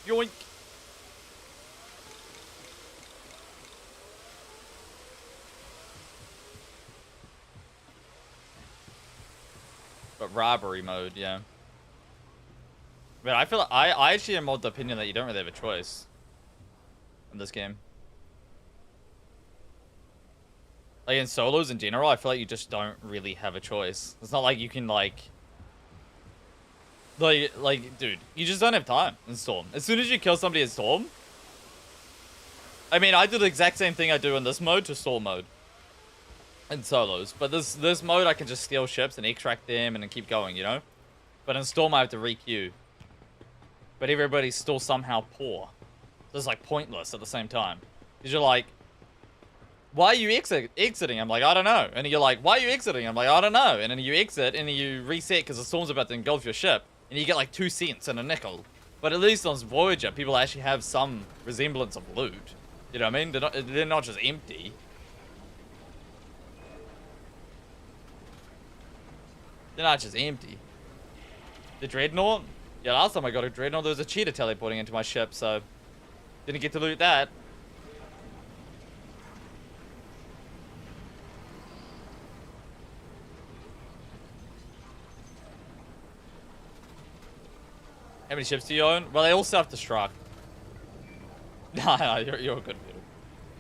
Yoink. But robbery mode, yeah. But I feel like I actually am of the opinion that you don't really have a choice in this game. Like in solos in general, I feel like you just don't really have a choice. It's not like you can like, dude, you just don't have time in Storm. As soon as you kill somebody in Storm, I mean, I do the exact same thing I do in this mode to Storm mode in solos. But this mode, I can just steal ships and extract them and then keep going, you know? But in Storm, I have to re-queue. But everybody's still somehow poor. So it's like pointless at the same time. Because you're like, why are you exiting? I'm like, I don't know. And you're like, why are you exiting? I'm like, I don't know. And then you exit and then you reset because the storm's about to engulf your ship. And you get like 2 cents and a nickel. But at least on Voyager, people actually have some resemblance of loot. You know what I mean? They're not just empty. They're not just empty. The Dreadnought? Yeah, last time I got a Dreadnought, there was a cheetah teleporting into my ship, so... Didn't get to loot that. How many ships do you own? Well, they all self-destruct. Nah, you're a good dude.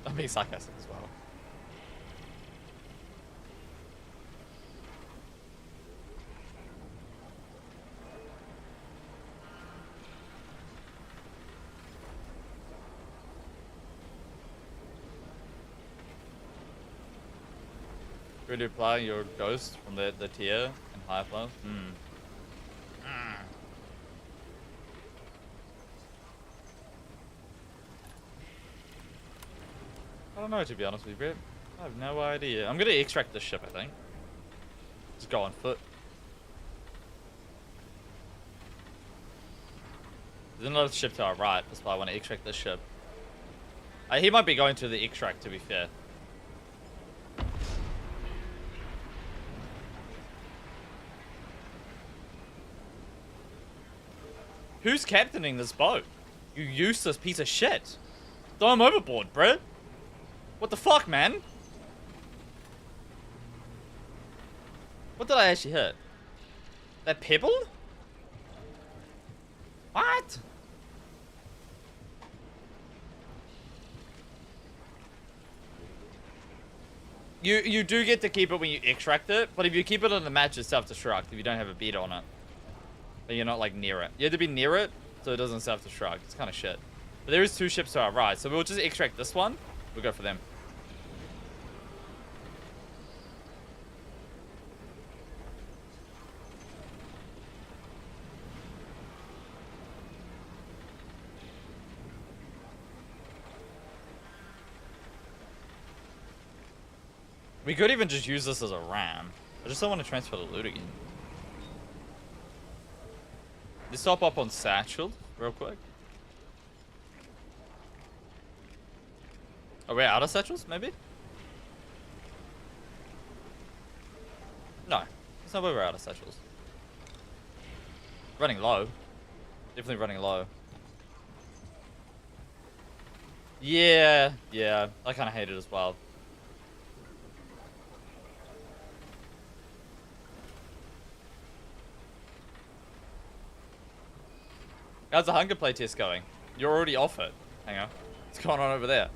I'm being sarcastic as well. Could you apply your ghost from the tier and higher plus? I don't know, to be honest with you, Brett. I have no idea. I'm gonna extract this ship, I think. Just go on foot. There's another ship to our right. That's why I want to extract this ship. He might be going to the extract, to be fair. Who's captaining this boat? You useless piece of shit. Throw him overboard, bro. What the fuck, man? What did I actually hit? That pebble? What? You do get to keep it when you extract it, but if you keep it in the match, it's self-destruct if you don't have a beat on it. But you're not like near it. You have to be near it so it doesn't self-destruct. It's kind of shit. But there is 2 ships to our right, so we'll just extract this one. We'll go for them. We could even just use this as a ram. I just don't want to transfer the loot again. Let's stop up on Satchel real quick. Are we out of satchels, maybe? No. It's not where we're out of satchels. Running low. Definitely running low. Yeah, I kind of hate it as well. How's the hunger play test going? You're already off it. Hang on. What's going on over there?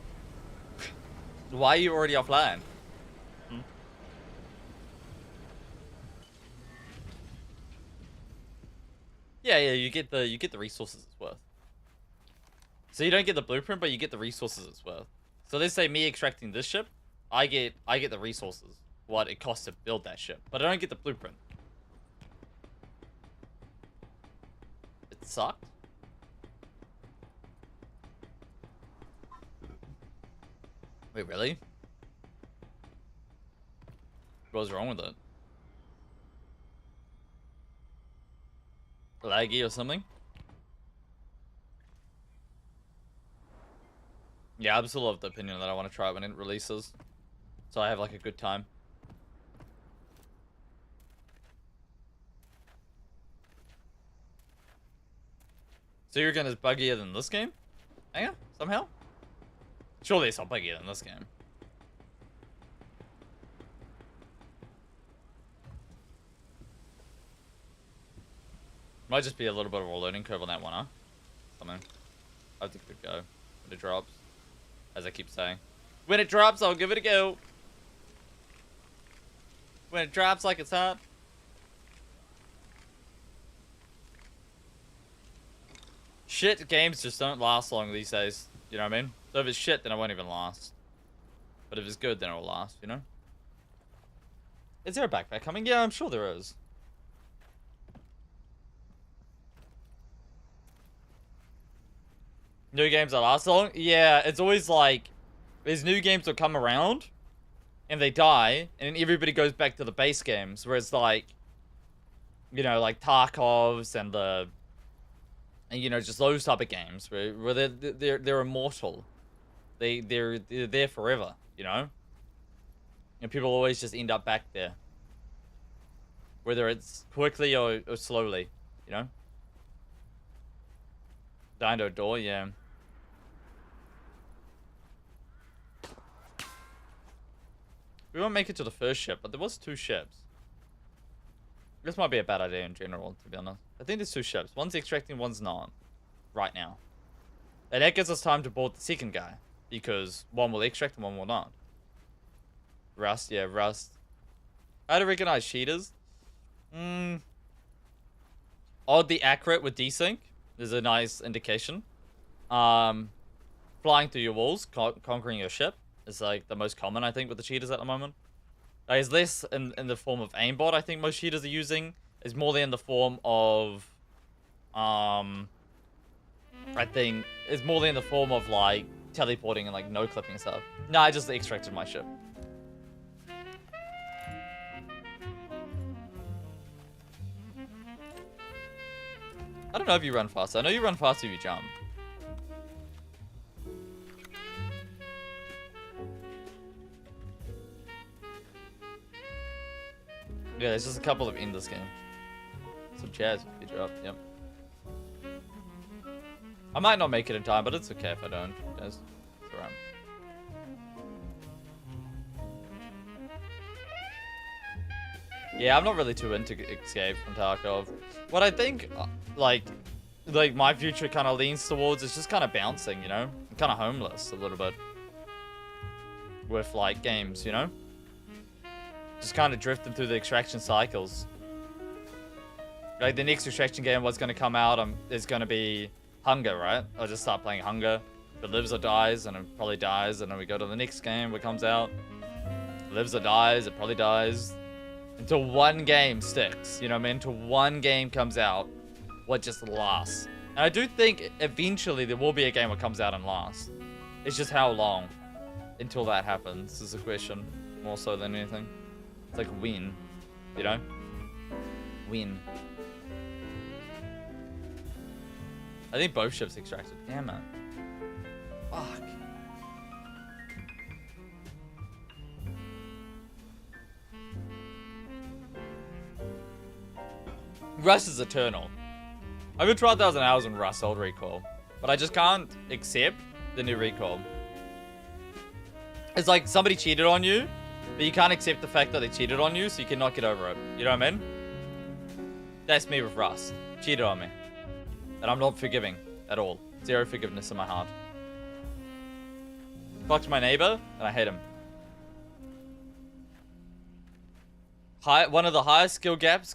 Why are you already offline? Yeah, you get the resources it's worth. So you don't get the blueprint, but you get the resources it's worth. So let's say me extracting this ship, I get the resources, what it costs to build that ship, but I don't get the blueprint. It sucked. Wait, really? What was wrong with it? Laggy or something? Yeah, I'm still of the opinion that I want to try it when it releases. So I have like a good time. So you're gonna buggier than this game? Hang on, somehow? Surely it's not buggier than this game. Might just be a little bit of a learning curve on that one, huh? Something. I have to give it a go when it drops. As I keep saying. When it drops, I'll give it a go. When it drops like it's hot. Shit games just don't last long these days. You know what I mean? So if it's shit, then it won't even last. But if it's good, then it will last, you know? Is there a backpack coming? Yeah, I'm sure there is. New games that last long? Yeah, it's always like, there's new games that come around, and they die, and then everybody goes back to the base games, where it's like, you know, like Tarkovs and the, and you know, just those type of games, where they're immortal. They're there forever, you know? And people always just end up back there. Whether it's quickly or slowly, you know? Dino door, yeah. We won't make it to the first ship, but there was 2 ships. This might be a bad idea in general, to be honest. I think there's 2 ships. One's extracting, one's not. Right now. And that gives us time to board the second guy. Because one will extract and one will not. Rust, yeah, Rust. How to recognize cheaters? Oddly accurate with desync. There's a nice indication. Flying through your walls, conquering your ship is like the most common, I think, with the cheaters at the moment. Like, it's less in the form of aimbot, I think most cheaters are using. It's more in the form of, I think, it's more in the form of, like, teleporting and, like, no-clipping stuff. No, I just extracted my ship. I don't know if you run faster. I know you run faster if you jump. Yeah, there's just a couple of in this game. Some chairs, good job, yep. I might not make it in time, but it's okay if I don't. It's alright. Yeah, I'm not really too into Escape from Tarkov. What I think, like my future kind of leans towards is just kind of bouncing, you know? I'm kind of homeless a little bit. With, like, games, you know? Just kind of drifting through the extraction cycles. Like, the next extraction game, what's going to come out is going to be Hunger, right? I'll just start playing Hunger. If it lives or dies, and it probably dies, and then we go to the next game what comes out. If it lives or dies, it probably dies. Until one game sticks, you know what I mean? Until one game comes out, what just lasts. And I do think eventually there will be a game that comes out and lasts. It's just how long until that happens is the question, more so than anything. It's like when, you know? When. I think both ships extracted. Damn it. Fuck. Rust is eternal. I've been 12,000 hours on Rust old recall, but I just can't accept the new recall. It's like somebody cheated on you, but you can't accept the fact that they cheated on you, so you cannot get over it. You know what I mean? That's me with Rust. Cheated on me. And I'm not forgiving at all. Zero forgiveness in my heart. Fucked my neighbor, and I hate him. One of the highest skill gap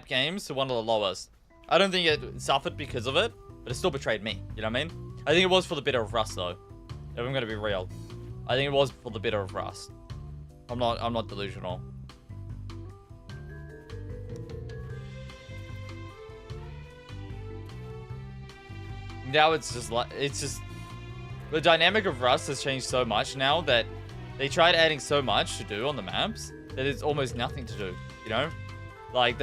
games to one of the lowest. I don't think it suffered because of it, but it still betrayed me. You know what I mean? I think it was for the better of Rust, though. If I'm gonna be real, I think it was for the better of Rust. I'm not delusional. Now it's just the dynamic of Rust has changed so much now that they tried adding so much to do on the maps that there's almost nothing to do. You know, like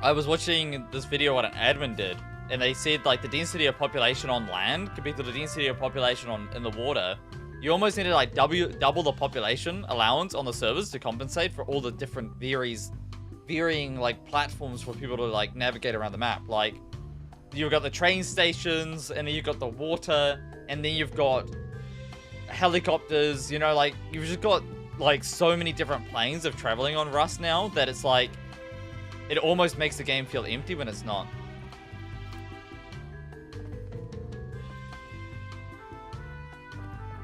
I was watching this video what an admin did, and they said like the density of population on land compared to the density of population in the water, you almost need to like double the population allowance on the servers to compensate for all the different varying like platforms for people to like navigate around the map. Like you've got the train stations, and then you've got the water, and then you've got helicopters. You know, like you've just got like so many different planes of traveling on Rust now that it's like it almost makes the game feel empty when it's not.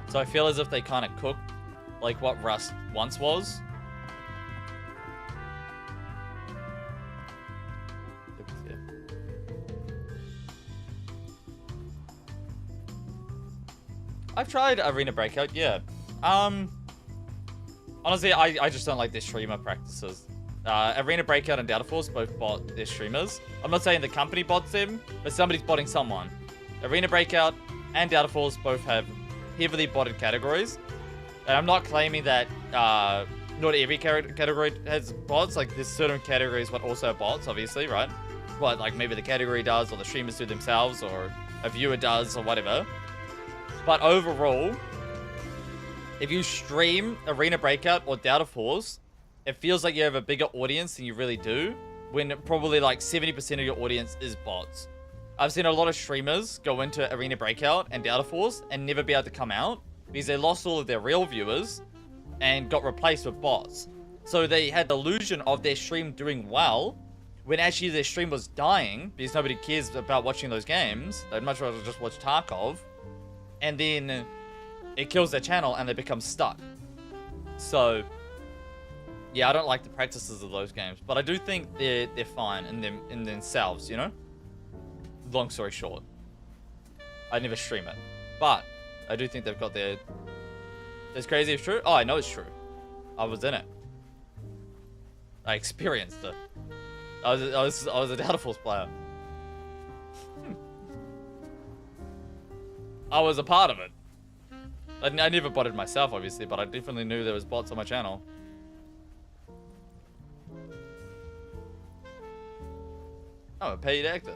So I feel as if they kind of cooked like what Rust once was. I've tried Arena Breakout, yeah. Honestly, I just don't like their streamer practices. Arena Breakout and Data Force both bot their streamers. I'm not saying the company bots them, but somebody's botting someone. Arena Breakout and Data Force both have heavily botted categories. And I'm not claiming that not every category has bots. Like, there's certain categories but also have bots, obviously, right? What, like maybe the category does, or the streamers do themselves, or a viewer does, or whatever. But overall, if you stream Arena Breakout or Data Force, it feels like you have a bigger audience than you really do, when probably like 70% of your audience is bots. I've seen a lot of streamers go into Arena Breakout and Data Force and never be able to come out because they lost all of their real viewers and got replaced with bots. So they had the illusion of their stream doing well when actually their stream was dying because nobody cares about watching those games. They'd much rather just watch Tarkov. And then it kills their channel and they become stuck. So yeah, I don't like the practices of those games, but I do think they're fine in themselves, you know? Long story short, I never stream it, but I do think they've got their It's crazy if true? Oh, I know it's true. I was in it. I experienced it. I was a Delta Force player. I was a part of it. I never botted myself, obviously, but I definitely knew there was bots on my channel. Oh, a paid actor.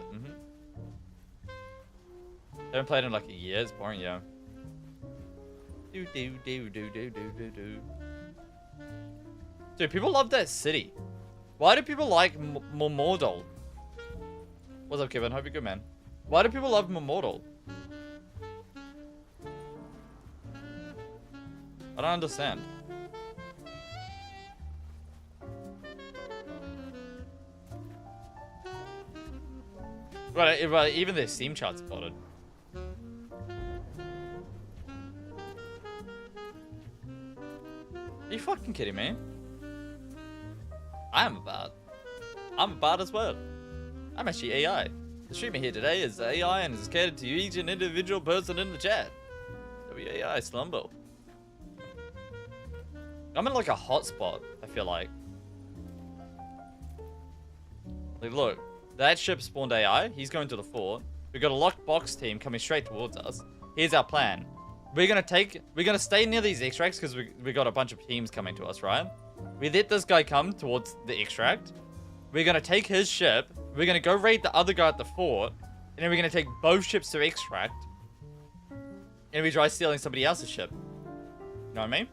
Haven't played in like a year. It's boring, yeah. Dude, people love that city. Why do people like Momodal? What's up, Kevin? Hope you're good, man. Why do people love Momodal? I don't understand. Right, even their Steam chart's plotted. Are you fucking kidding me? I'm a bot. I'm a bot as well. I'm actually AI. The streamer here today is AI and is catered to each and individual person in the chat. WAI Slumbo. I'm in like a hotspot, I feel like. Like, look, that ship spawned AI. He's going to the fort. We've got a locked box team coming straight towards us. Here's our plan. We're gonna stay near these extracts because we got a bunch of teams coming to us, right? We let this guy come towards the extract. We're gonna take his ship. We're gonna go raid the other guy at the fort. And then we're gonna take both ships to extract. And we try stealing somebody else's ship. You know what I mean?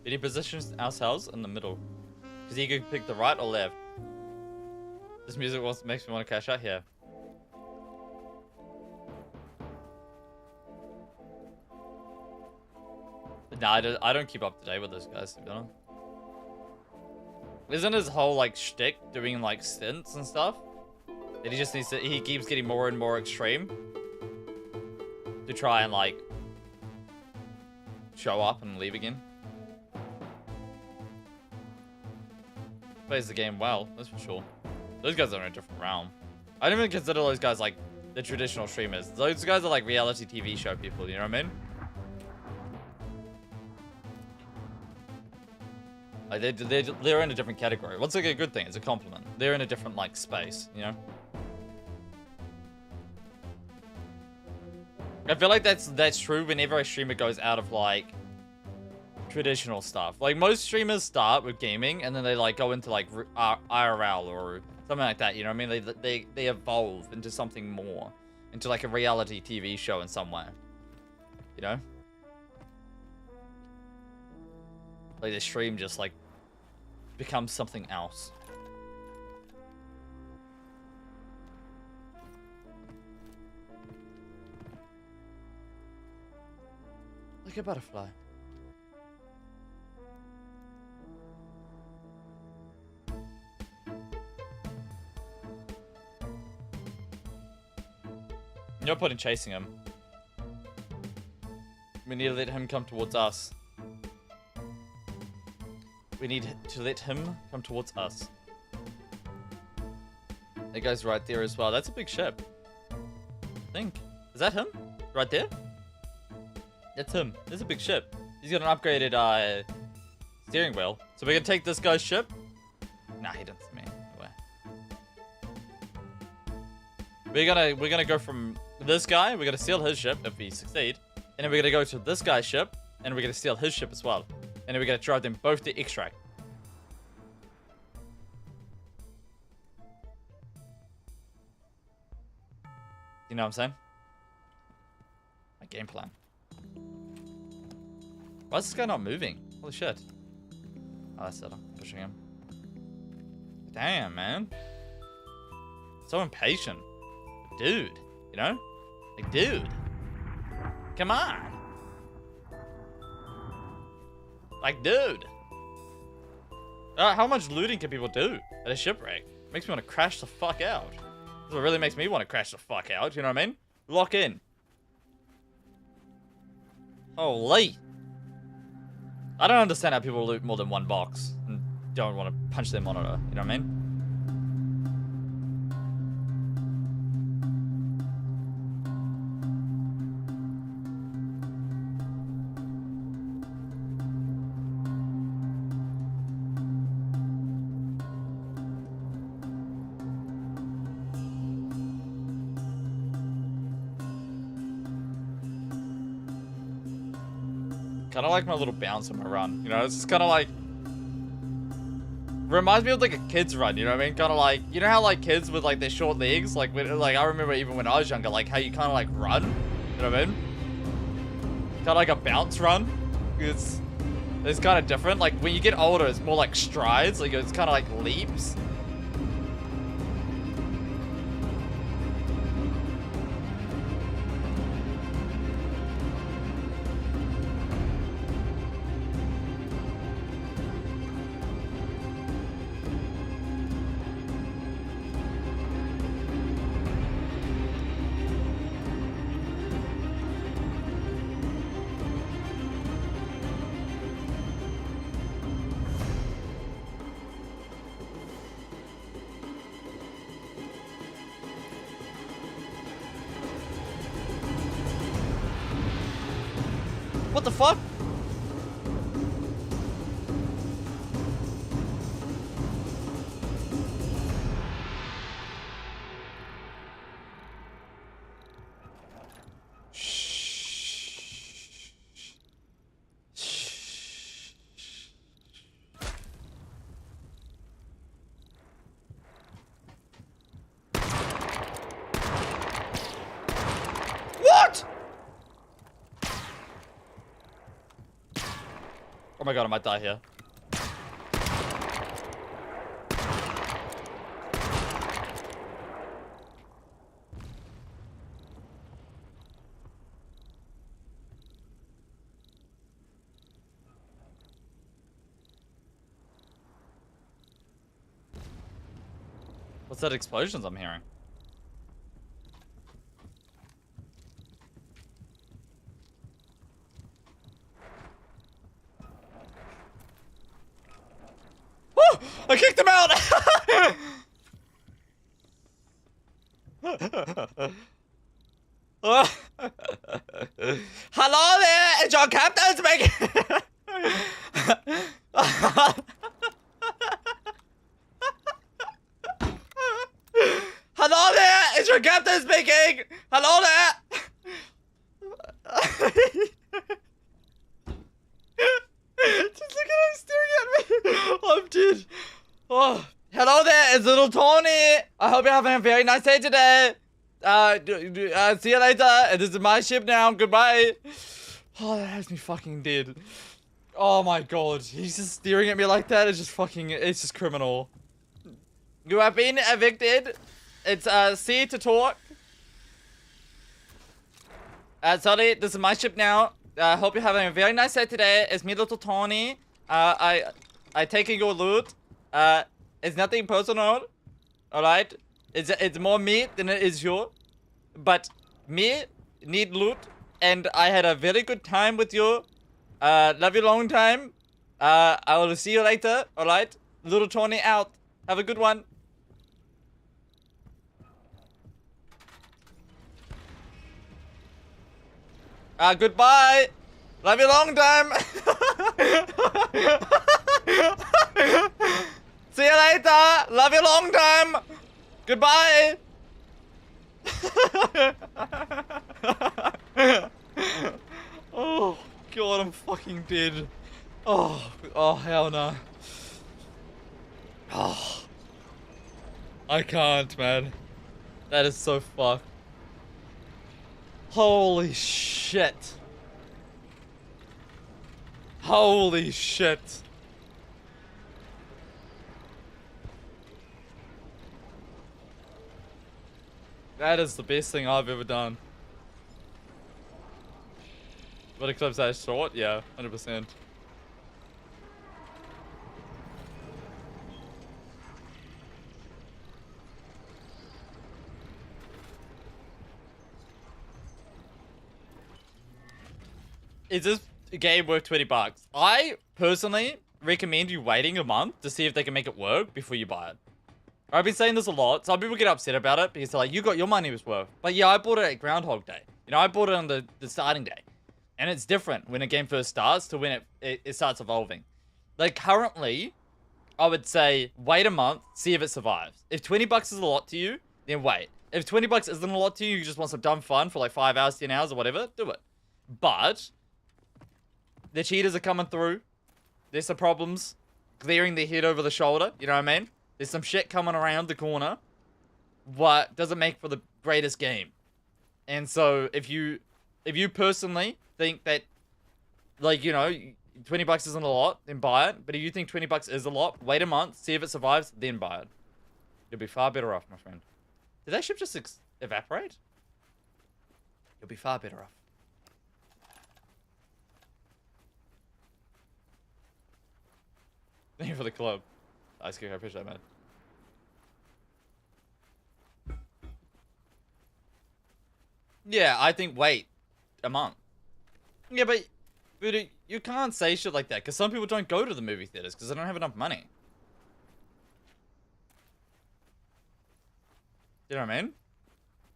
Did he position ourselves in the middle? Because he could pick the right or left. This music makes me want to cash out here. Nah, I don't keep up to date with those guys, to be honest. Isn't his whole like shtick doing like stints and stuff? That he just needs to, he keeps getting more and more extreme to try and like show up and leave again. Plays the game well, that's for sure. Those guys are in a different realm. I don't even consider those guys like the traditional streamers. Those guys are like reality TV show people, you know what I mean? Like they're in a different category. What's like a good thing? It's a compliment. They're in a different like space, you know? I feel like that's true whenever a streamer goes out of like traditional stuff. Like most streamers start with gaming and then they like go into like IRL or something like that, you know what I mean? They evolve into something more, into like a reality TV show in some way, you know? Like the stream just like becomes something else. Like a butterfly. No point in chasing him. We need to let him come towards us. We need to let him come towards us. That guy's right there as well. That's a big ship. I think. Is that him? Right there? That's him. There's a big ship. He's got an upgraded steering wheel. So we're gonna take this guy's ship. Nah, he didn't see me. No way. We're gonna go from this guy. We're gonna steal his ship if we succeed, and then we're gonna go to this guy's ship, and we're gonna steal his ship as well, and then we're gonna drive them both to extract. You know what I'm saying? My game plan. Why is this guy not moving? Holy shit! Oh, that's it. I'm pushing him. Damn, man. So impatient. Dude, you know? Like, dude. Come on. Like, dude. How much looting can people do at a shipwreck? Makes me want to crash the fuck out. That's what really makes me want to crash the fuck out, you know what I mean? Lock in. Holy. I don't understand how people loot more than one box and don't want to punch their monitor, you know what I mean? Kind of like my little bounce on my run, you know? It's just kind of like... Reminds me of like a kid's run, you know what I mean? Kind of like... You know how like kids with like their short legs? Like, I remember even when I was younger, like how you kind of like run? You know what I mean? Kind of like a bounce run. It's kind of different. Like when you get older, it's more like strides. Like it's kind of like leaps. What the fuck? What? Oh my god, I might die here. What's that explosions I'm hearing? Oh, I kicked him out! Hello there, it's your captain speaking! Hello there, it's your captain speaking! Hello there! Just look at him staring at me. I'm dead. Oh, hello there, it's little Tony. I hope you're having a very nice day today. See you later. This is my ship now. Goodbye. Oh, that has me fucking dead. Oh my god, he's just staring at me like that. It's just fucking, it's just criminal. You have been evicted. It's C to talk. Sorry, this is my ship now. Hope you're having a very nice day today. It's me, little Tony. I taking your loot. It's nothing personal. Alright? It's more me than it is you. But me need loot. And I had a very good time with you. Love you long time. I will see you later. Alright? Little Tony out. Have a good one. Goodbye. Love you long time. See you later. Love you long time. Goodbye. Oh god, I'm fucking dead. Oh hell no. Oh, I can't, man. That is so fucked. Holy shit. Holy shit. That is the best thing I've ever done. What clips that short? Yeah, 100%. Is this game worth 20 bucks? I personally recommend you waiting a month to see if they can make it work before you buy it. I've been saying this a lot. Some people get upset about it because they're like, you got your money was worth. But yeah, I bought it at Groundhog Day. You know, I bought it on the starting day. And it's different when a game first starts to when it starts evolving. Like currently, I would say wait a month, see if it survives. If 20 bucks is a lot to you, then wait. If 20 bucks isn't a lot to you, you just want some dumb fun for like 5 hours, 10 hours or whatever, do it. But the cheaters are coming through. There's some problems clearing their head over the shoulder. You know what I mean? There's some shit coming around the corner. What doesn't make for the greatest game. And so if you personally think that, like, you know, 20 bucks isn't a lot, then buy it. But if you think 20 bucks is a lot, wait a month, see if it survives, then buy it. You'll be far better off, my friend. Did that ship just evaporate? You'll be far better off. Thank you for the club. Ice kick, I appreciate that, man. Yeah, I think wait a month. Yeah, but you can't say shit like that because some people don't go to the movie theaters because they don't have enough money. You know what I mean?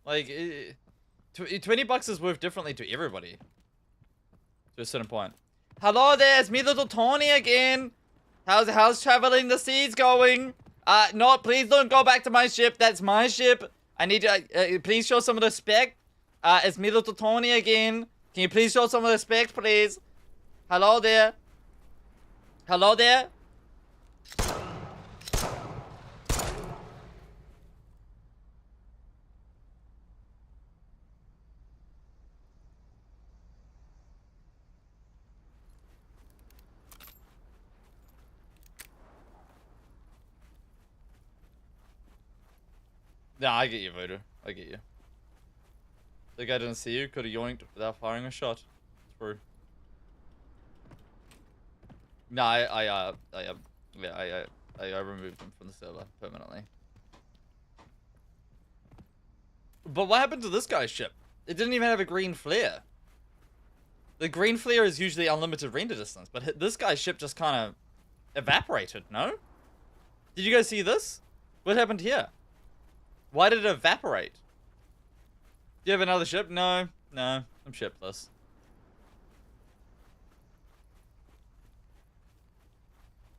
Like, 20 bucks is worth differently to everybody. To a certain point. Hello there, it's me, little Tony again. How's traveling the seas going? No, please don't go back to my ship. That's my ship. I need to, please show some respect. It's me, little Tony again. Can you please show some respect, please? Hello there. Hello there. Nah, I get you, Voodoo. I get you. The guy didn't see you, could have yoinked without firing a shot. True. No, I removed him from the server permanently. But what happened to this guy's ship? It didn't even have a green flare. The green flare is usually unlimited render distance, but this guy's ship just kind of evaporated, no? Did you guys see this? What happened here? Why did it evaporate? Do you have another ship? No, no, I'm shipless.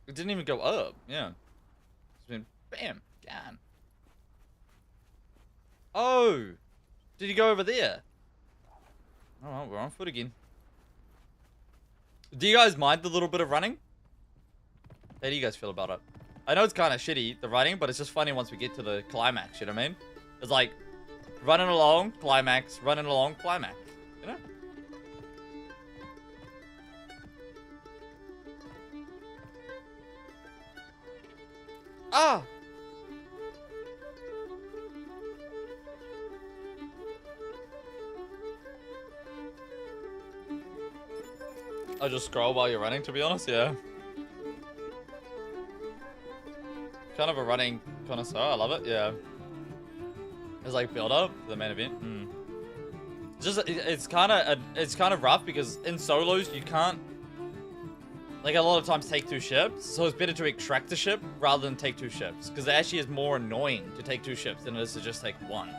It didn't even go up, yeah. It's been, bam, gone. Oh, did you go over there? Alright, we're on foot again. Do you guys mind the little bit of running? How do you guys feel about it? I know it's kind of shitty, the running, but it's just funny once we get to the climax, you know what I mean? It's like, running along, climax, running along, climax, you know? Ah! I'll just scroll while you're running, to be honest, yeah. Kind of a running connoisseur, I love it, yeah. It's like build up to the main event. It's kind of rough because in solos you can't, like, a lot of times take two ships, so it's better to extract a ship rather than take two ships because it actually is more annoying to take two ships than it is to just take one.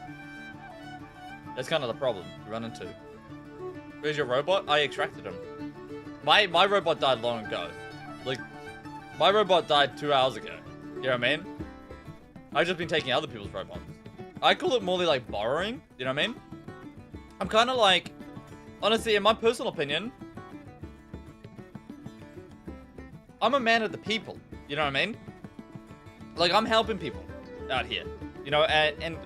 That's kind of the problem you run into. Where's your robot? I extracted him. My robot died long ago. Like, my robot died 2 hours ago. You know what I mean? I've just been taking other people's robots. I call it more like borrowing. You know what I mean? I'm kind of like, honestly, in my personal opinion, I'm a man of the people. You know what I mean? Like, I'm helping people out here. You know, and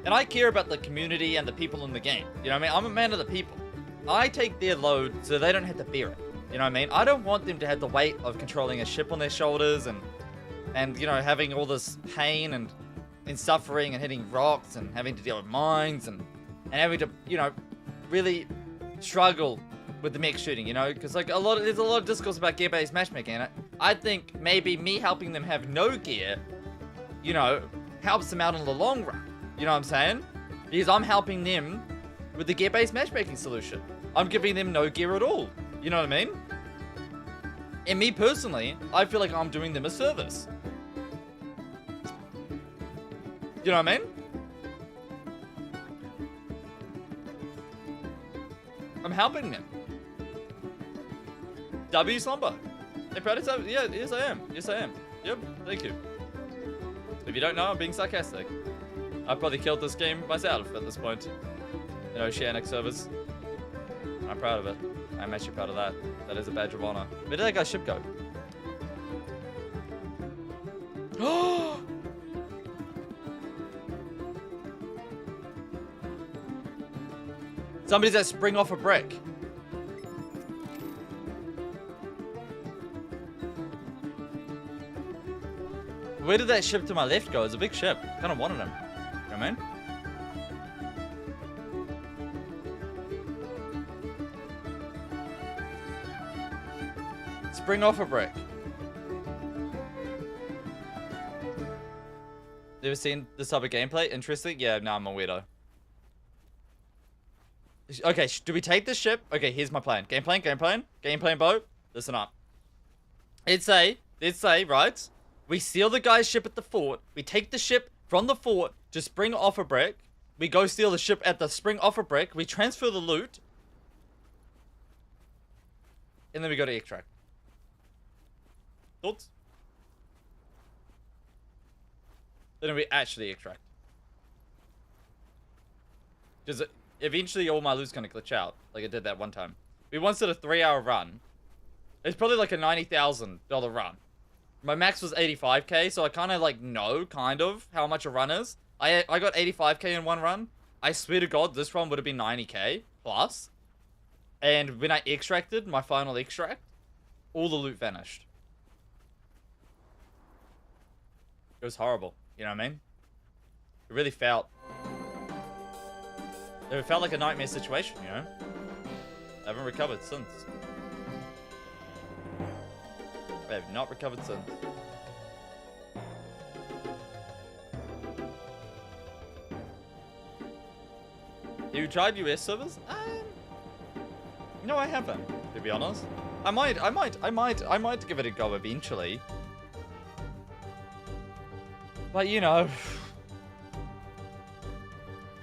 I care about the community and the people in the game. You know what I mean? I'm a man of the people. I take their load so they don't have to bear it. You know what I mean? I don't want them to have the weight of controlling a ship on their shoulders and you know, having all this pain and and suffering and hitting rocks and having to deal with mines and having to, you know, really struggle with the mech shooting, you know, because like there's a lot of discourse about gear-based matchmaking, and I think maybe me helping them have no gear, you know, helps them out in the long run. You know what I'm saying? Because I'm helping them with the gear-based matchmaking solution. I'm giving them no gear at all. You know what I mean? And me personally, I feel like I'm doing them a service. You know what I mean? I'm helping them. W Slumber. Hey, proud of yeah, yes I am. Yes I am. Yep, thank you. If you don't know, I'm being sarcastic. I've probably killed this game myself at this point. You know, Oceanic servers. I'm proud of it. I'm actually proud of that. That is a badge of honor. Where did that guy's ship go? Somebody's at spring off a brick. Where did that ship to my left go? It's a big ship. Kind of wanted him. You know what I mean? Spring off a brick. You ever seen this type of gameplay? Interesting? Yeah, no, I'm a weirdo. Okay, do we take this ship? Okay, here's my plan. Game plan, boat. Listen up. Let's say, right? We steal the guy's ship at the fort. We take the ship from the fort to spring off a brick. We go steal the ship at the spring off a brick. We transfer the loot. And then we go to extract. Thoughts? Then we actually extract. Because eventually all my loot's gonna glitch out, like it did that one time. We once did a 3-hour run. It's probably like a $90,000 run. My max was 85k, so I kind of like know, how much a run is. I got 85k in one run. I swear to God, this run would have been 90k plus. And when I extracted, my final extract, all the loot vanished. It was horrible, you know what I mean? It really felt... It felt like a nightmare situation, you know? I haven't recovered since. I have not recovered since. You tried US servers? No, I haven't, to be honest. I might give it a go eventually. But you know,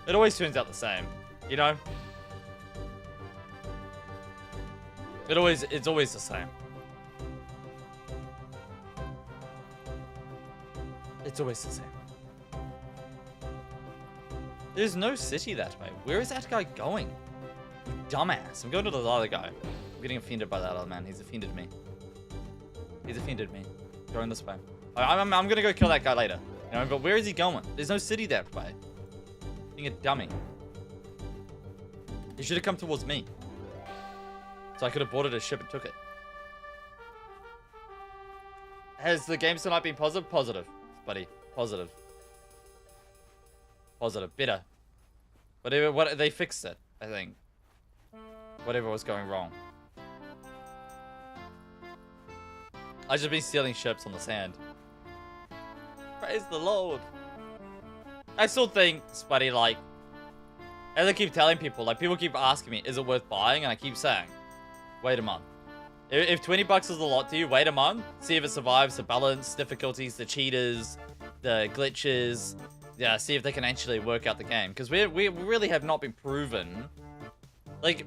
it always turns out the same, you know? It's always the same. It's always the same. There's no city that way. Where is that guy going? You dumbass. I'm going to the other guy. I'm getting offended by that other man. He's offended me. He's offended me. Going this way. I'm gonna go kill that guy later. You know, but where is he going? There's no city that way. Being a dummy. He should have come towards me. So I could have boarded a ship and took it. Has the game tonight been positive? Positive, buddy. Positive. Positive. Better. Whatever. They fixed it, I think. Whatever was going wrong. I've just been stealing ships on the sand. Praise the Lord. I still think, Spuddy, like, as I keep telling people, like, people keep asking me, is it worth buying? And I keep saying, wait a month. If 20 bucks is a lot to you, wait a month. See if it survives the balance, difficulties, the cheaters, the glitches. Yeah, see if they can actually work out the game. Because we really have not been proven. Like,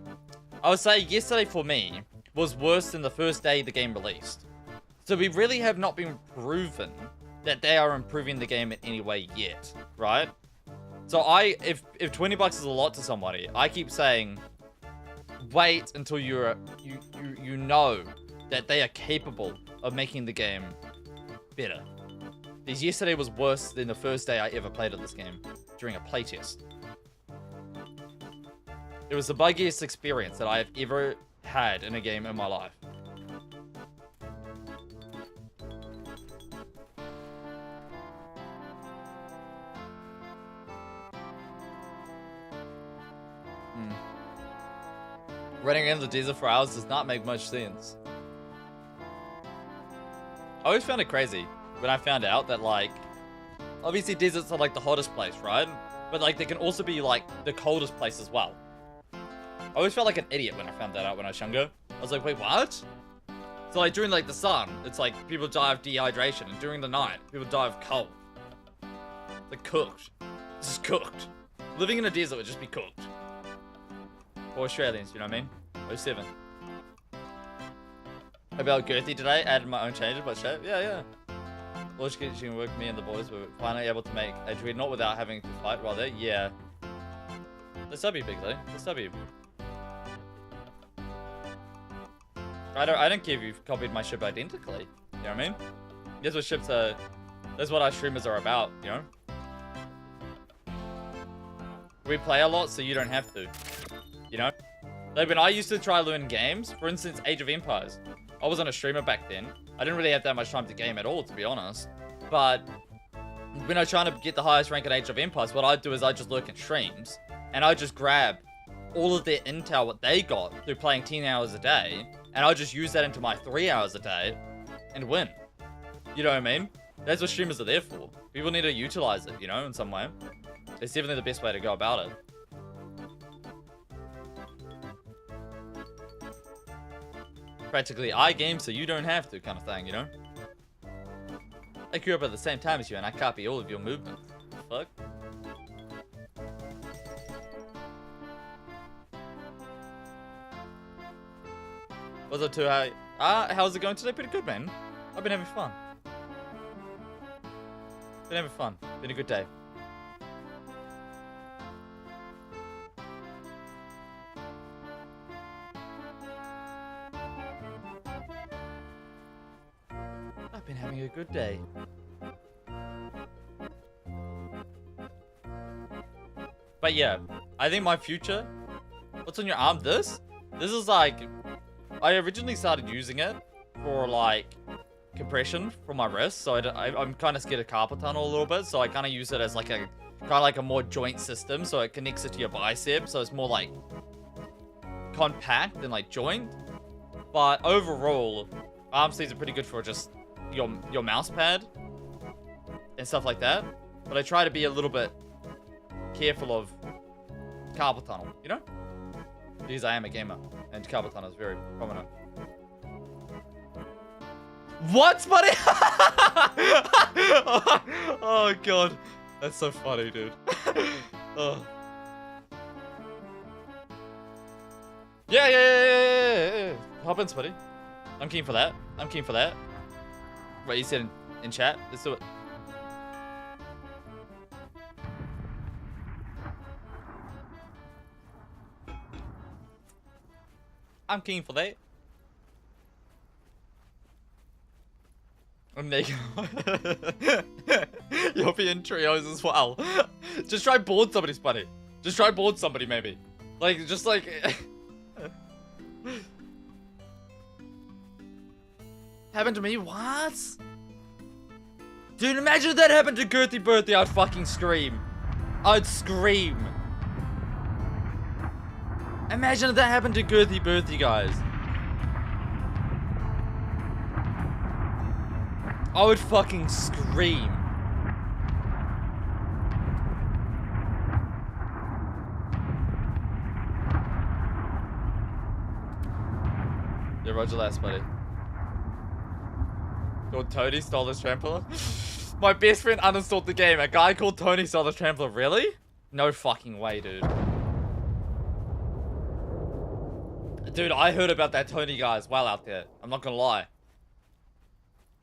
I would say yesterday for me was worse than the first day the game released. So we really have not been proven that they are improving the game in any way yet, right? So if 20 bucks is a lot to somebody, I keep saying, wait until you know that they are capable of making the game better. Because yesterday was worse than the first day I ever played at this game during a playtest. It was the buggiest experience that I have ever had in a game in my life. Running into the desert for hours does not make much sense. I always found it crazy when I found out that, like, obviously deserts are like the hottest place, right? But like they can also be like the coldest place as well. I always felt like an idiot when I found that out when I was younger. I was like, wait, what? So like during like the sun, it's like people die of dehydration, and during the night, people die of cold. Like cooked. This is cooked. Living in a desert would just be cooked. For Australians, you know what I mean? 07. About girthy today, added my own changes, but shape. Yeah. Logic can work me and the boys were finally able to make a dreadnought without having to fight while there. Yeah. The subby, Bigly. The subby. I don't care if you've copied my ship identically. You know what I mean? That's what ships are. That's what our streamers are about, you know? We play a lot, so you don't have to. You know? Like when I used to try learn games, for instance, Age of Empires. I wasn't a streamer back then. I didn't really have that much time to game at all, to be honest. But when I was trying to get the highest rank in Age of Empires, what I'd do is I'd just lurk in streams. And I'd just grab all of their intel, what they got, through playing 10 hours a day. And I'd just use that into my 3 hours a day and win. You know what I mean? That's what streamers are there for. People need to utilize it, you know, in some way. It's definitely the best way to go about it. Practically, I game so you don't have to, kind of thing, you know? I grew up at the same time as you and I copy all of your movements. Fuck. What's up, 2? How's it going today? Pretty good, man. I've been having fun. Been a good day. I've been having a good day. But yeah, I think my future... What's on your arm? This? This is like... I originally started using it for like compression for my wrist. So I'm kind of scared of carpal tunnel a little bit. So I kind of use it as like a... kind of like a more joint system. So it connects it to your bicep. So it's more like compact than like joint. But overall, arm sleeves are pretty good for just... your mouse pad and stuff like that, but I try to be a little bit careful of carpal tunnel, you know, because I am a gamer and carpal tunnel is very prominent. What, buddy? Oh god, that's so funny, dude. Oh. Yeah. Hop in, buddy. I'm keen for that. What you said in chat? Let's do it. I'm keen for that. I'm naked. You'll be in trios as well. Just try board somebody, buddy. Just try board somebody, maybe. Like, just like... Happened to me? What? Dude, imagine if that happened to Girthy Birthday, I'd fucking scream. I'd scream. Imagine if that happened to Girthy Birthday, guys. I would fucking scream. Yeah, roger last, buddy. Called Tony stole the trampler. My best friend uninstalled the game. A guy called Tony stole the trampler. Really? No fucking way, dude. Dude, I heard about that Tony guy as well out there. I'm not gonna lie.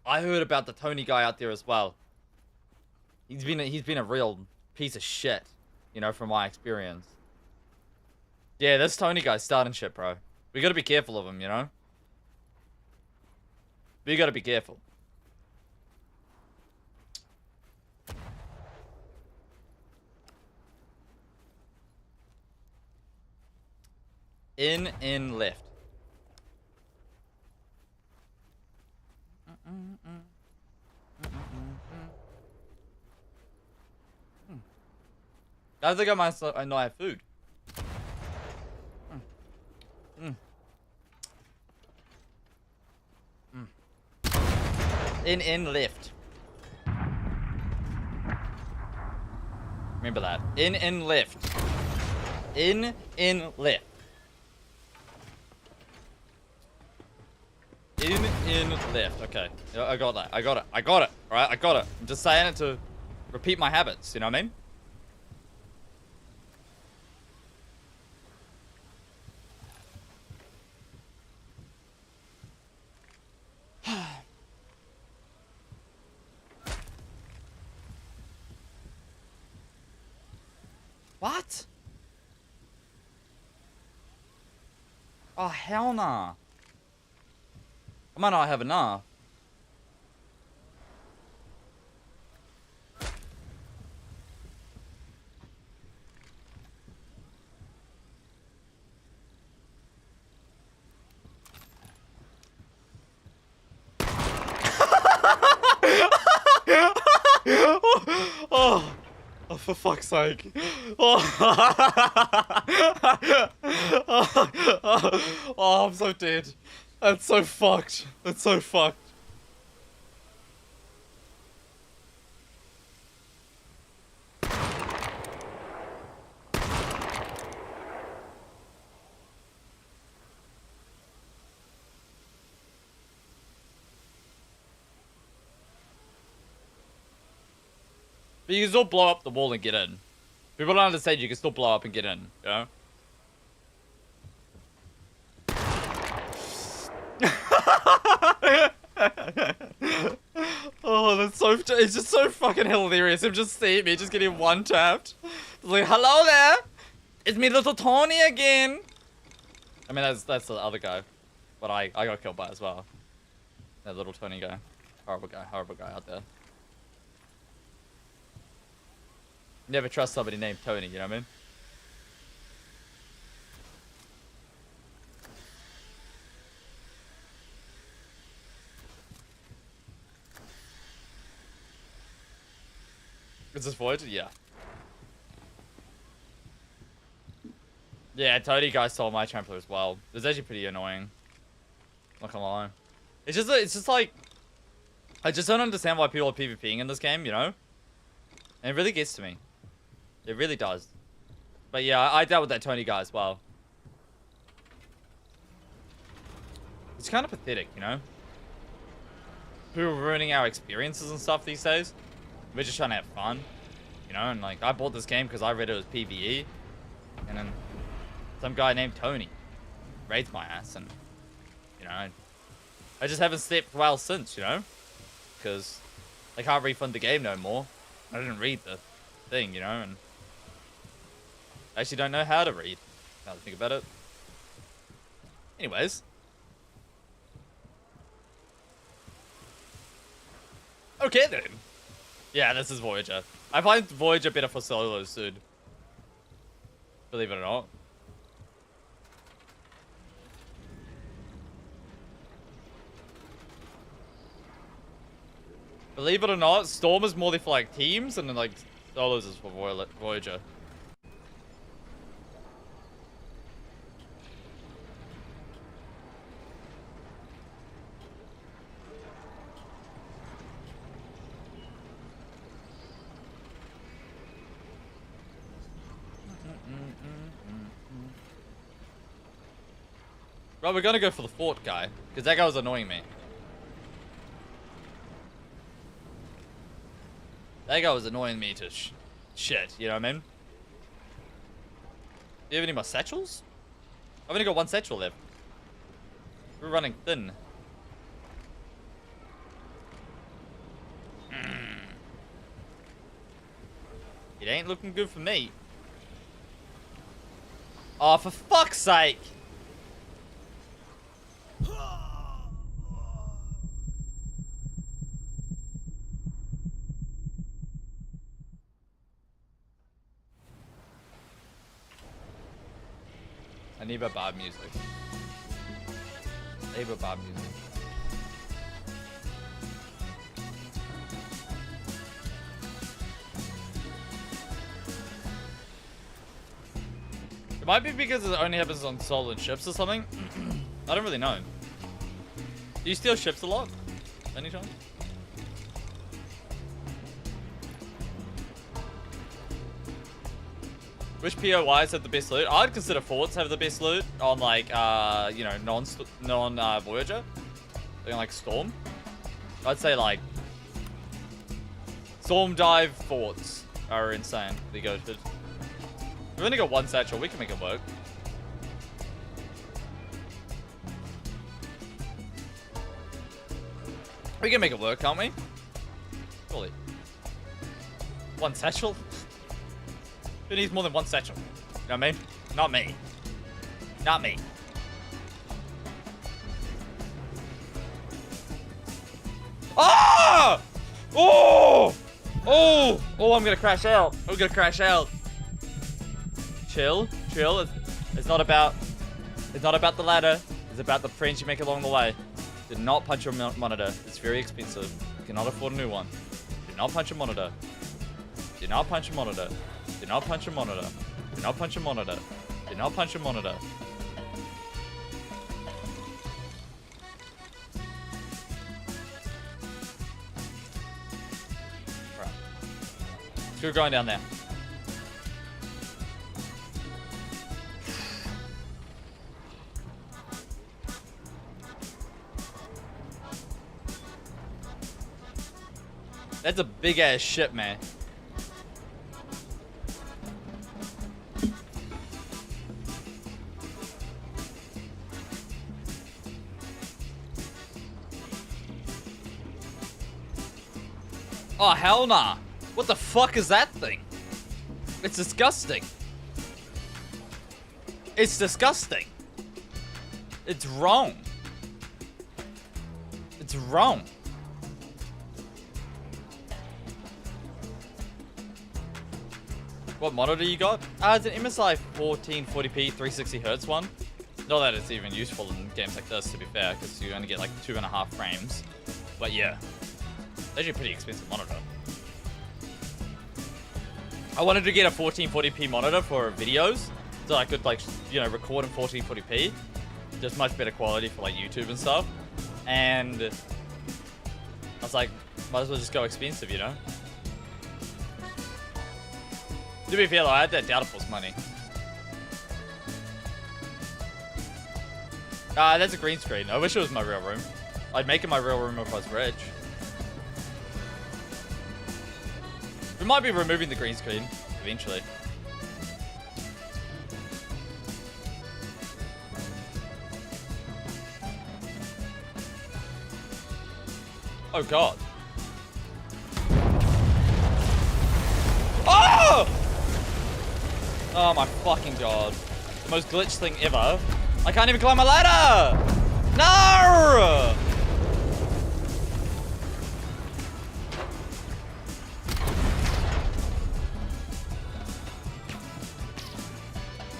I heard about the Tony guy out there as well. He's been a real piece of shit, you know, from my experience. Yeah, this Tony guy's starting shit, bro. We gotta be careful of him, you know? We gotta be careful. In, left. I think I might not have food. In left. Remember that. In left. In left. In left. Okay. Yeah, I got that. I got it. I got it. Alright, I got it. I'm just saying it to repeat my habits, you know what I mean? What? Oh, hell nah. I might not have enough. Oh, oh, for fuck's sake. Oh. Oh, I'm so dead. That's so fucked. That's so fucked. But you can still blow up the wall and get in. People don't understand you can still blow up and get in, you know? Oh, that's so... It's just so fucking hilarious. Him just seeing me, just getting one-tapped. Like, hello there! It's me, little Tony again! I mean, that's the other guy. But I got killed by as well. That little Tony guy. Horrible guy out there. Never trust somebody named Tony, you know what I mean? Is this void? Yeah. Yeah, Tony guy stole my trampler as well. It was actually pretty annoying. Not gonna lie. It's just like... I just don't understand why people are PvPing in this game, you know? And it really gets to me. It really does. But yeah, I dealt with that Tony guy as well. It's kind of pathetic, you know? People ruining our experiences and stuff these days. We're just trying to have fun. You know, and like, I bought this game because I read it was PvE. And then some guy named Tony raids my ass, and you know, I just haven't slept well since, you know? Because I can't refund the game no more. I didn't read the thing, you know, and I actually don't know how to read, now that I think about it. Anyways. Okay then. Yeah, this is Voyager. I find Voyager better for solos, dude. Believe it or not. Believe it or not, Storm is more for like teams, and then like solos is for Voyager. Right, we're gonna go for the fort guy, because that guy was annoying me. That guy was annoying me to shit, you know what I mean? Do you have any more satchels? I've only got one satchel left. We're running thin. It ain't looking good for me. Oh, for fuck's sake! I need a bad music. I need a bad music. It might be because it only happens on stolen ships or something. I don't really know. Do you steal ships a lot? Any chance? Which POYs have the best loot? I'd consider forts have the best loot on like you know, non Voyager. Like Storm. I'd say like Storm dive forts are insane. They go to. We've only got one satchel, we can make it work. We can make it work, can't we? Surely. One satchel? Who needs more than one satchel? You know what I mean? Not me. Not me. Ah! Oh! Oh! Oh, I'm gonna crash out. I'm gonna crash out. Chill. Chill. It's not about the ladder. It's about the friends you make along the way. Do not punch your monitor. It's very expensive. You cannot afford a new one. Do not punch your monitor. Do not punch your monitor. Do not punch your monitor. Do not punch your monitor. Do not punch your monitor. Right. Let's go going down there. That's a big ass ship, man. Oh, hell nah. What the fuck is that thing? It's disgusting. It's disgusting. It's wrong. It's wrong. What monitor you got? It's an MSI 1440p 360Hz one. Not that it's even useful in games like this, to be fair, because you only get like 2.5 frames. But yeah, it's actually a pretty expensive monitor. I wanted to get a 1440p monitor for videos, so I could like, you know, record in 1440p. Just much better quality for like YouTube and stuff. And I was like, might as well just go expensive, you know? To be fair though, I had that Data Force money. That's a green screen. I wish it was my real room. I'd make it my real room if I was rich. We might be removing the green screen eventually. Oh god. Oh! Oh my fucking god. The most glitched thing ever. I can't even climb a ladder! No!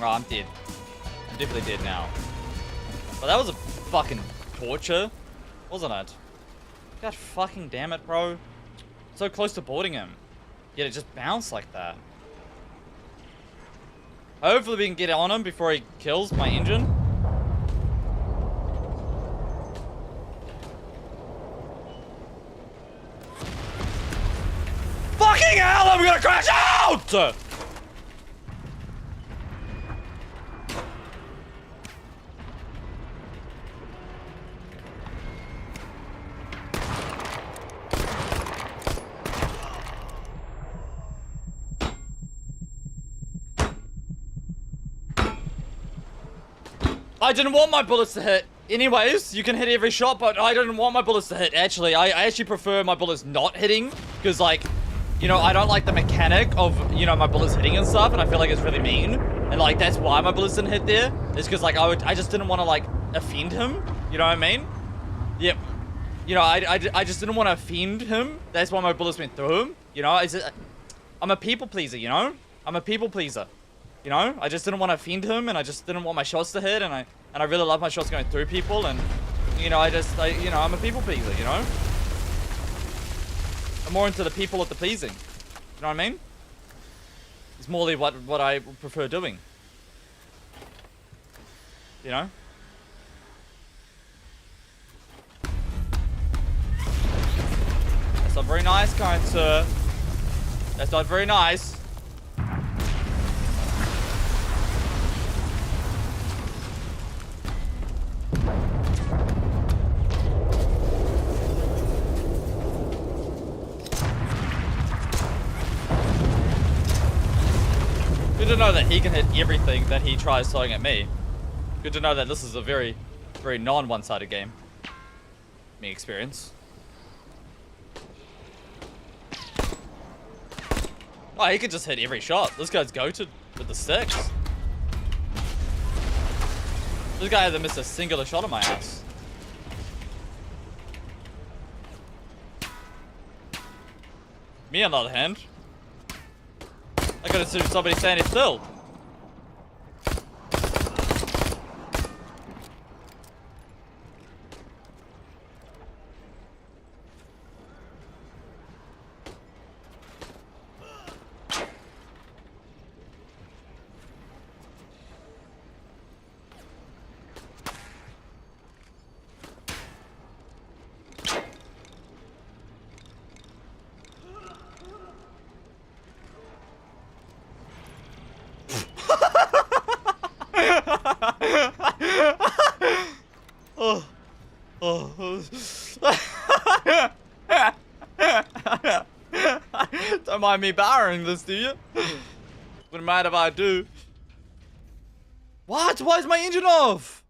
Oh, I'm dead. I'm definitely dead now. But that was a fucking torture, wasn't it? God fucking damn it, bro. So close to boarding him. Yet it just bounced like that. Hopefully we can get on him before he kills my engine. Fucking hell, I'm gonna crash out! I didn't want my bullets to hit. Anyways, you can hit every shot, but I didn't want my bullets to hit. Actually, I actually prefer my bullets not hitting, because like, you know, I don't like the mechanic of, you know, my bullets hitting and stuff, and I feel like it's really mean. And like, that's why my bullets didn't hit there. It's because like, I just didn't want to like, offend him. You know what I mean? Yep. You know, I just didn't want to offend him. That's why my bullets went through him. You know, I'm a people pleaser, you know? I'm a people pleaser. You know, I just didn't want to offend him, and I just didn't want my shots to hit, and I really love my shots going through people, and you know, you know, I'm a people pleaser, you know. I'm more into the people of the pleasing. You know what I mean? It's more what I prefer doing. You know. That's not very nice, kind sir. That's not very nice. to know that he can hit everything that he tries throwing at me. Good to know that this is a very, very non-one-sided game. Me experience. Oh, he could just hit every shot. This guy's goated with the sticks. This guy hasn't missed a singular shot on my ass. Me on the other hand, I could assume somebody standing still. Don't mind me borrowing this, do you? Wouldn't mind if I do. What? Why is my engine off?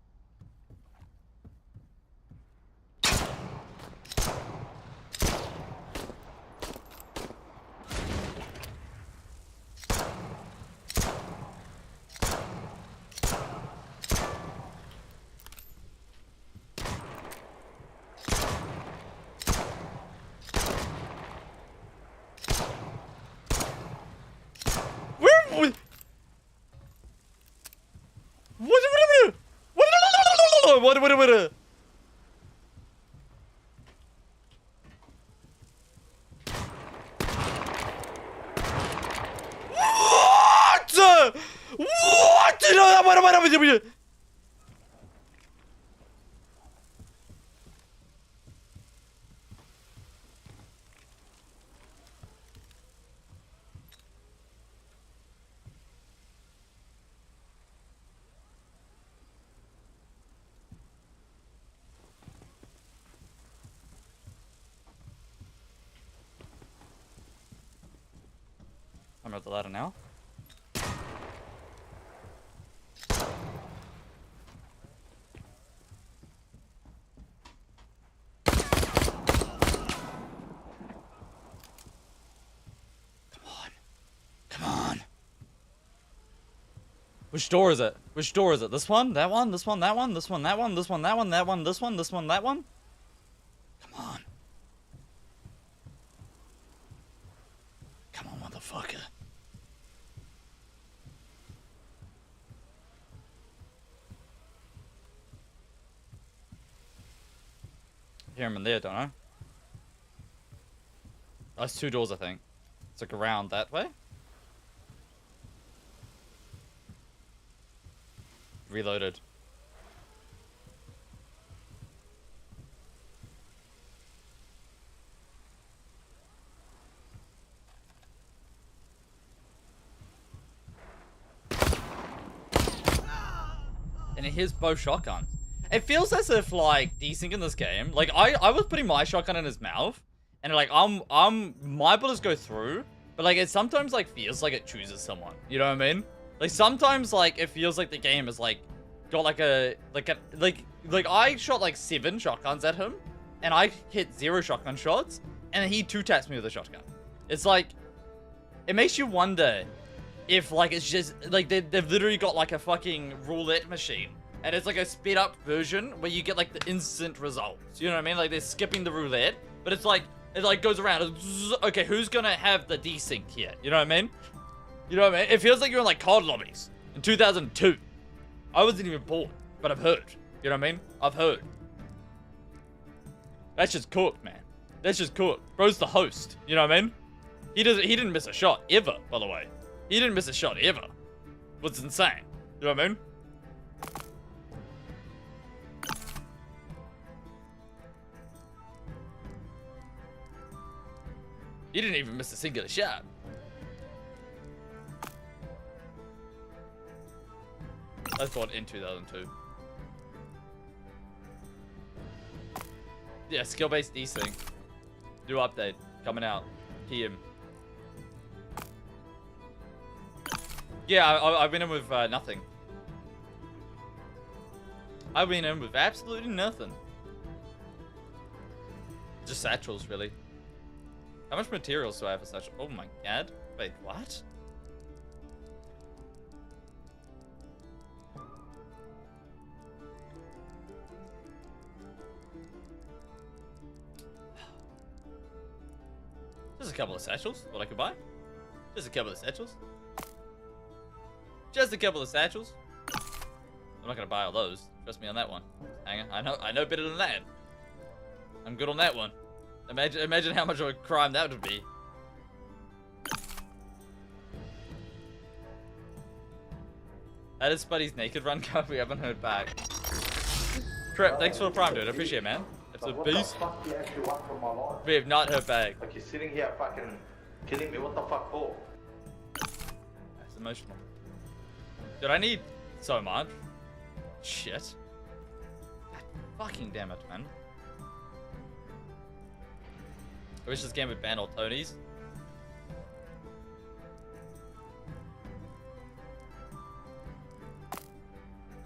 What? I'm at the ladder now. Come on. Which door is it? Which door is it? This one? That one? This one? That one? This one? That one? This one? That one? That one? This one? This one? That one? Come on. Come on, motherfucker. I hear him in there, don't I? Oh, it's two doors, I think. It's like around that way. Reloaded. And here's both shotguns. It feels as if like desync in this game, like I was putting my shotgun in his mouth, and like my bullets go through, but like it sometimes like feels like it chooses someone. You know what I mean? Like sometimes like it feels like the game is like got like I shot like 7 shotguns at him, and I hit 0 shotgun shots, and he 2-taps me with a shotgun. It's like it makes you wonder if like it's just like they've literally got like a fucking roulette machine. And it's like a sped up version where you get like the instant results. You know what I mean? Like they're skipping the roulette, but it's like, it like goes around. Okay, who's gonna have the desync here? You know what I mean? You know what I mean? It feels like you're in like COD lobbies in 2002. I wasn't even born, but I've heard. You know what I mean? I've heard. That's just cooked, man. That's just cooked. Bro's the host. You know what I mean? He didn't miss a shot ever, by the way. He didn't miss a shot ever. What's insane. You know what I mean? He didn't even miss a singular shot. I thought in 2002. Yeah, skill-based desync. New update coming out. PM. Yeah, I went in with nothing. I went in with absolutely nothing. Just satchels, really. How much materials do I have for satchel? Oh my god. Wait, what? Just a couple of satchels, what I could buy. Just a couple of satchels. Just a couple of satchels. I'm not gonna buy all those. Trust me on that one. Hang on, I know better than that. I'm good on that one. Imagine how much of a crime that would be. How does Spuddy's naked run go? We haven't heard back. Trip, thanks for the prime, dude. I appreciate it, man. It's a beast. What the fuck do you actually want from my life? We have not heard back. Like you're sitting here fucking killing me. What the fuck for? That's emotional. Dude, I need so much. Shit. God fucking damn it, man. I wish this game would ban all Tonys.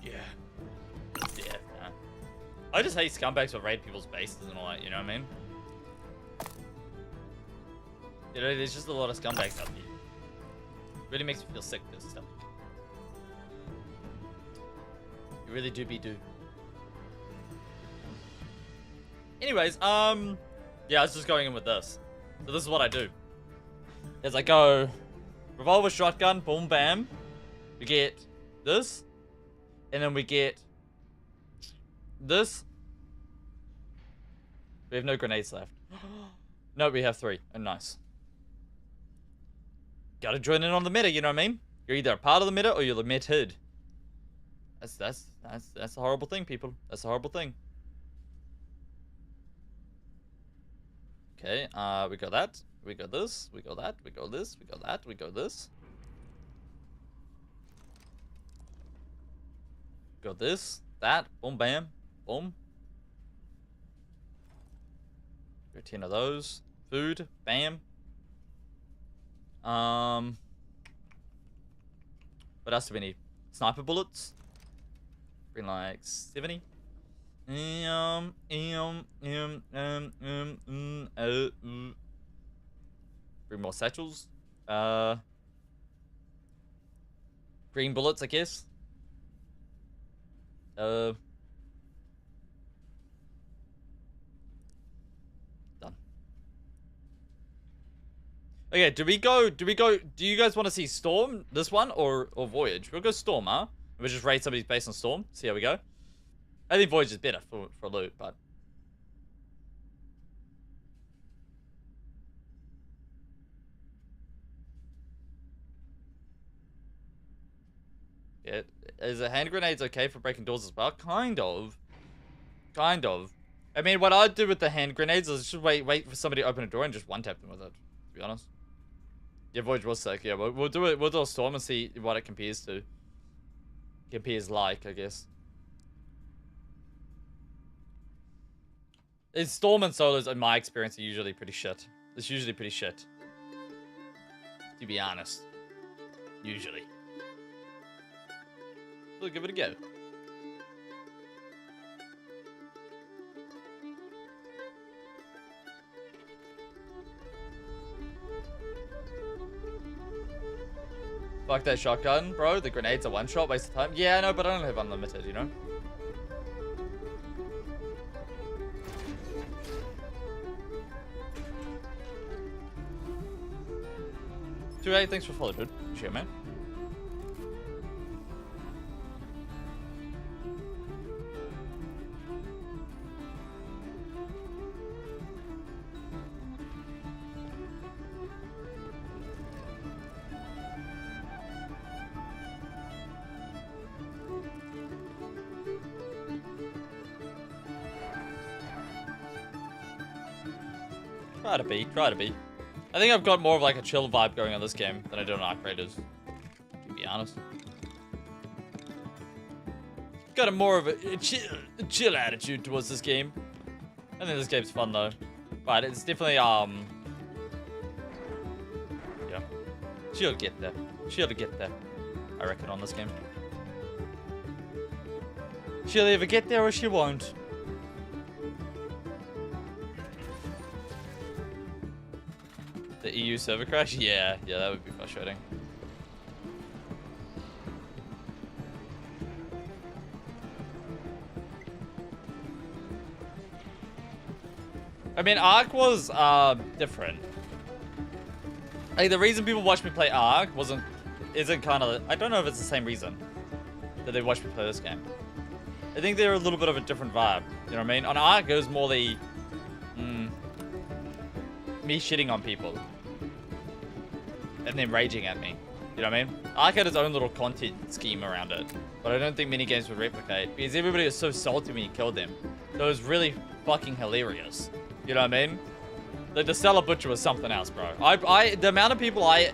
Yeah. Yeah, nah. I just hate scumbags who raid people's bases and all that, you know what I mean? You know, there's just a lot of scumbags out there. Really makes me feel sick, this stuff. You really do be do. Anyways, yeah, I was just going in with this. So this is what I do. Is I go revolver, shotgun, boom, bam. We get this. And then we get this. We have no grenades left. No, we have 3. Oh, nice. Gotta join in on the meta, you know what I mean? You're either a part of the meta or you're the mid-hid. That's a horrible thing, people. That's a horrible thing. Okay, we got that. We got this. We got that. We got this. We got that. We got this. Got this. That. Boom, bam. Boom. Got 10 of those. Food. Bam. What else do we need? Sniper bullets. Bring like 70. Bring more satchels. Green bullets, I guess. Done. Okay, do you guys want to see Storm, this one, or Voyage? We'll go Storm, huh? We'll just raid somebody's base on Storm, see how we go. I think Voyage is better for loot, but... Yeah, is a hand grenades okay for breaking doors as well? Kind of. Kind of. I mean, what I'd do with the hand grenades is just wait for somebody to open a door and just one-tap them with it, to be honest. Yeah, Voyage was sick. Yeah, we'll do it. We'll do a Storm and see what it compares to. Compares like, I guess. It's Storm and solos, in my experience, are usually pretty shit. It's usually pretty shit. To be honest. Usually. We'll give it a go. Fuck that shotgun, bro. The grenades are one shot, waste of time. Yeah, I know, but I don't have unlimited, you know? Hey, thanks for following, dude. Appreciate it, man. Try to be. I think I've got more of like a chill vibe going on this game than I do on Operators, to be honest. Got a more of a chill attitude towards this game. I think this game's fun though. But it's definitely, yeah. She'll get there. She'll get there. I reckon, on this game. She'll either get there or she won't. The EU server crash? Yeah, that would be frustrating. I mean, Ark was different. Like, the reason people watch me play Ark isn't kind of, I don't know if it's the same reason that they watch me play this game. I think they're a little bit of a different vibe. You know what I mean? On Ark, it was more the me shitting on people and then raging at me. You know what I mean? Ark had its own little content scheme around it, but I don't think many games would replicate because everybody was so salty when you killed them. So it was really fucking hilarious. You know what I mean? Like, the Stellar Butcher was something else, bro. The amount of people I've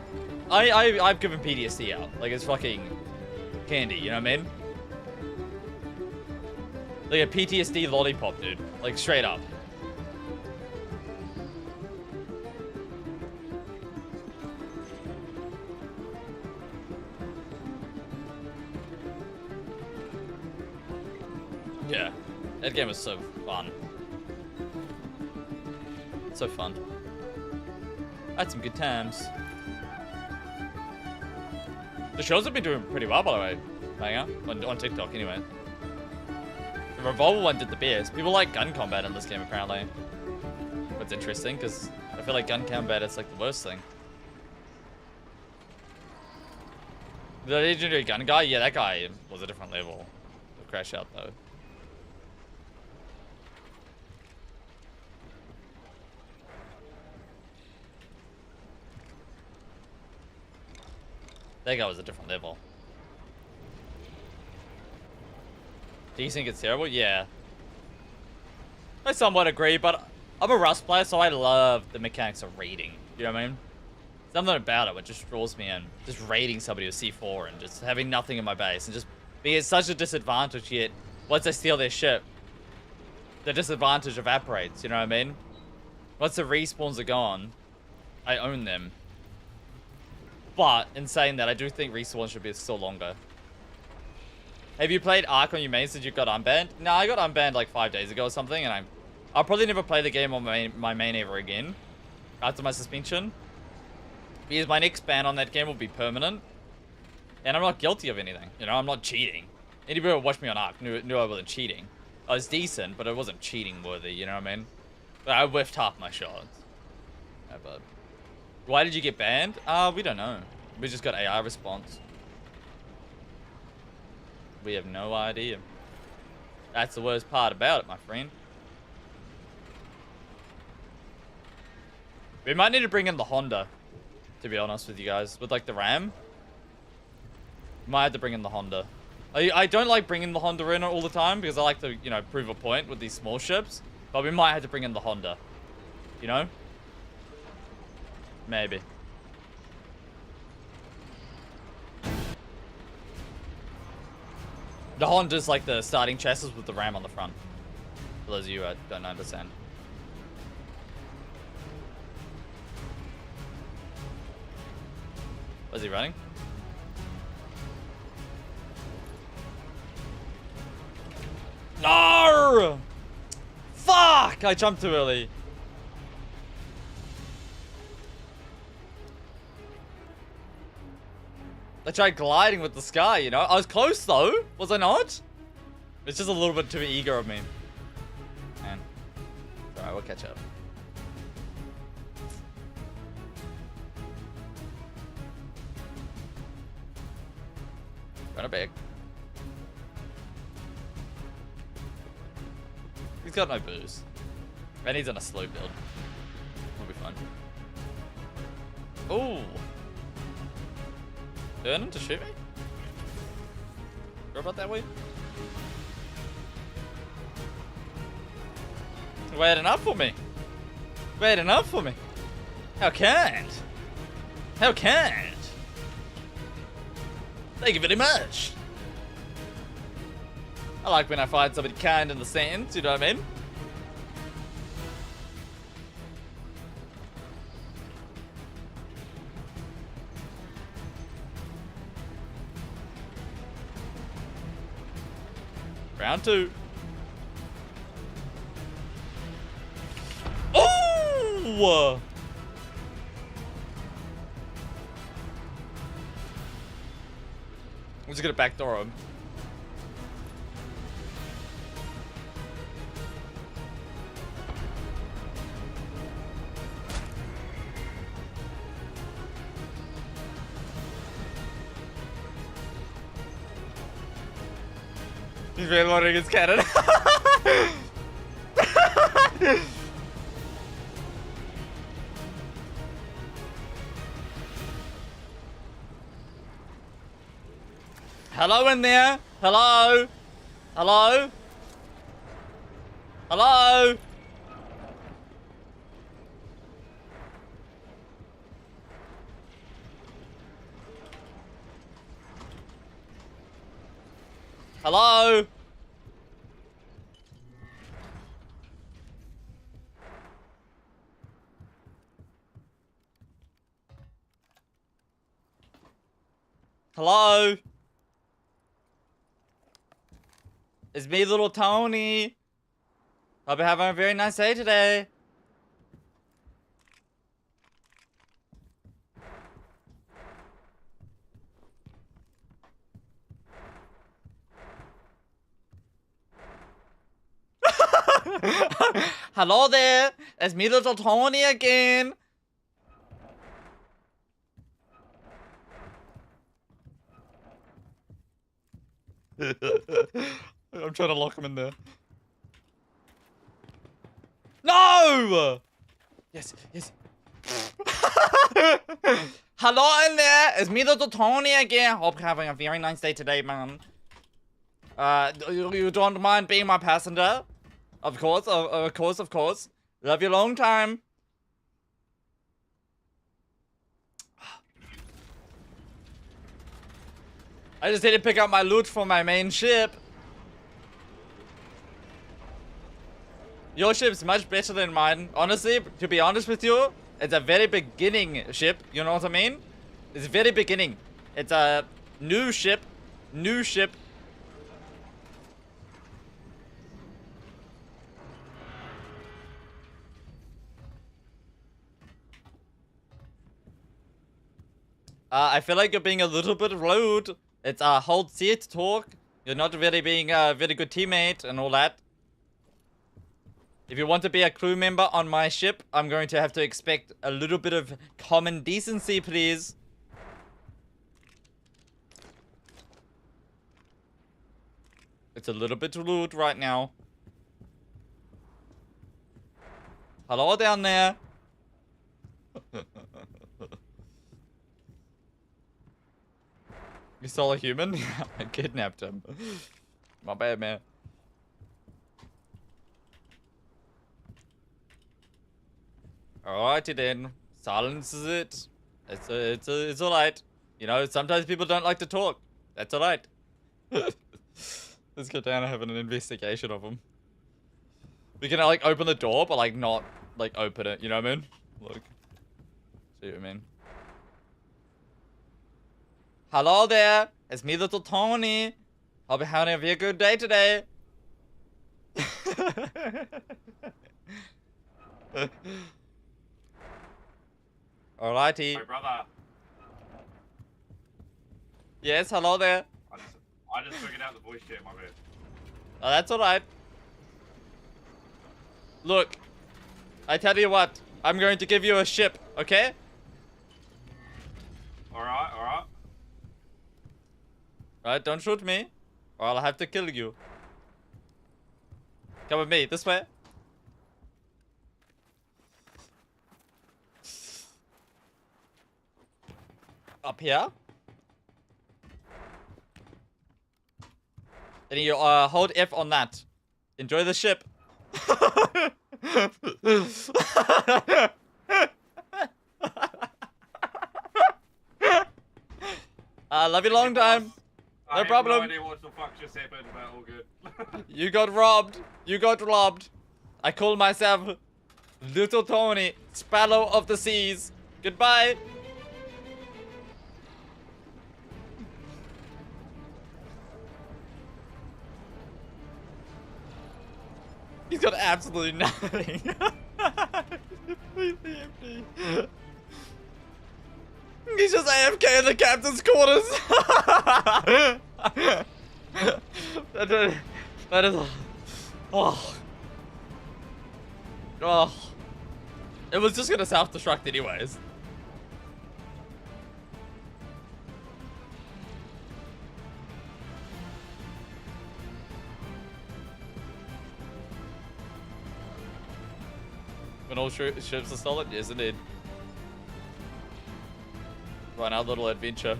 given PTSD out. Like, it's fucking candy, you know what I mean? Like a PTSD lollipop, dude. Like, straight up. Yeah. That game was so fun. So fun. I had some good times. The shows have been doing pretty well, by the way. Banger. On TikTok, anyway. The revolver one did the best. People like gun combat in this game, apparently. What's interesting, because I feel like gun combat is like the worst thing. The legendary gun guy? Yeah, that guy was a different level. He'll crash out, though. That guy was a different level. Do you think it's terrible? Yeah. I somewhat agree, but I'm a Rust player, so I love the mechanics of raiding. You know what I mean? Something about it which just draws me in. Just raiding somebody with C4 and just having nothing in my base and just being at such a disadvantage, yet once I steal their ship, the disadvantage evaporates, you know what I mean? Once the respawns are gone, I own them. But in saying that, I do think respawns should be still longer. Have you played Ark on your main since you got unbanned? No, I got unbanned like 5 days ago or something, and I'll probably never play the game on my main ever again after my suspension. Because my next ban on that game will be permanent. And I'm not guilty of anything. You know, I'm not cheating. Anybody who watched me on Ark knew I wasn't cheating. I was decent, but it wasn't cheating worthy, you know what I mean? But I whiffed half my shots. Yeah, but why did you get banned? We don't know. We just got AI response. We have no idea. That's the worst part about it, my friend. We might need to bring in the Honda, to be honest with you guys. With like the RAM. Might have to bring in the Honda. I don't like bringing the Honda in all the time because I like to, you know, prove a point with these small ships. But we might have to bring in the Honda. You know? Maybe. The Honda's like the starting chassis with the RAM on the front. For those of you who don't understand. Was he running? No! Fuck! I jumped too early. I tried gliding with the sky, you know? I was close though, was I not? It's just a little bit too eager of me. Man. Alright, we'll catch up. Run it back. He's got no boost. And he's on a slow build. We'll be fine. Ooh. Turn him to shoot me? Sure about that way? Wait enough for me. Wait enough for me. How kind. How kind. Thank you very much. I like when I find somebody kind in the sentence, you know what I mean? Round 2. Oh! I'm just gonna backdoor him. He's reloading his cannon. Hello in there. Hello. Hello. Hello. Hello. Hello. It's me, little Tony. Hope you're having a very nice day today. Hello there. It's me, little Tony again. I'm trying to lock him in there. No! Yes, yes. Hello in there. It's me, little Tony again. Hope you're having a very nice day today, man. You don't mind being my passenger? Of course, of course, of course. Love you long time. I just need to pick up my loot for my main ship. Your ship's much better than mine. Honestly, to be honest with you, it's a very beginning ship. You know what I mean? It's very beginning. It's a new ship. New ship. I feel like you're being a little bit rude. It's a hold seat talk. You're not really being a very good teammate and all that. If you want to be a crew member on my ship, I'm going to have to expect a little bit of common decency, please. It's a little bit rude right now. Hello down there. You stole a human? I kidnapped him. My bad, man. Alrighty then. Silence is it. It's alright. You know, sometimes people don't like to talk. That's alright. Let's get down and have an investigation of him. We can like open the door, but like not like open it. You know what I mean? Look. See what I mean? Hello there. It's me, little Tony. Hope you're having a very good day today. Alrighty. Hey, brother. Yes, hello there. I just figured out the voice chat, my bad. Oh, that's alright. Look, I tell you what, I'm going to give you a ship, okay? Alright, alright. Alright, don't shoot me, or I'll have to kill you. Come with me, this way. Up here. And you hold F on that. Enjoy the ship. Love you long time. No problem. I have no idea what the fuck just happened, but all good. You got robbed. You got robbed. I call myself Little Tony, Sparrow of the Seas. Goodbye. He's got absolutely nothing. Completely empty. He's just AFK in the captain's quarters. that is. Oh. Oh. It was just gonna self-destruct anyways. When all ships are stolen? Yes, indeed. Run our little adventure.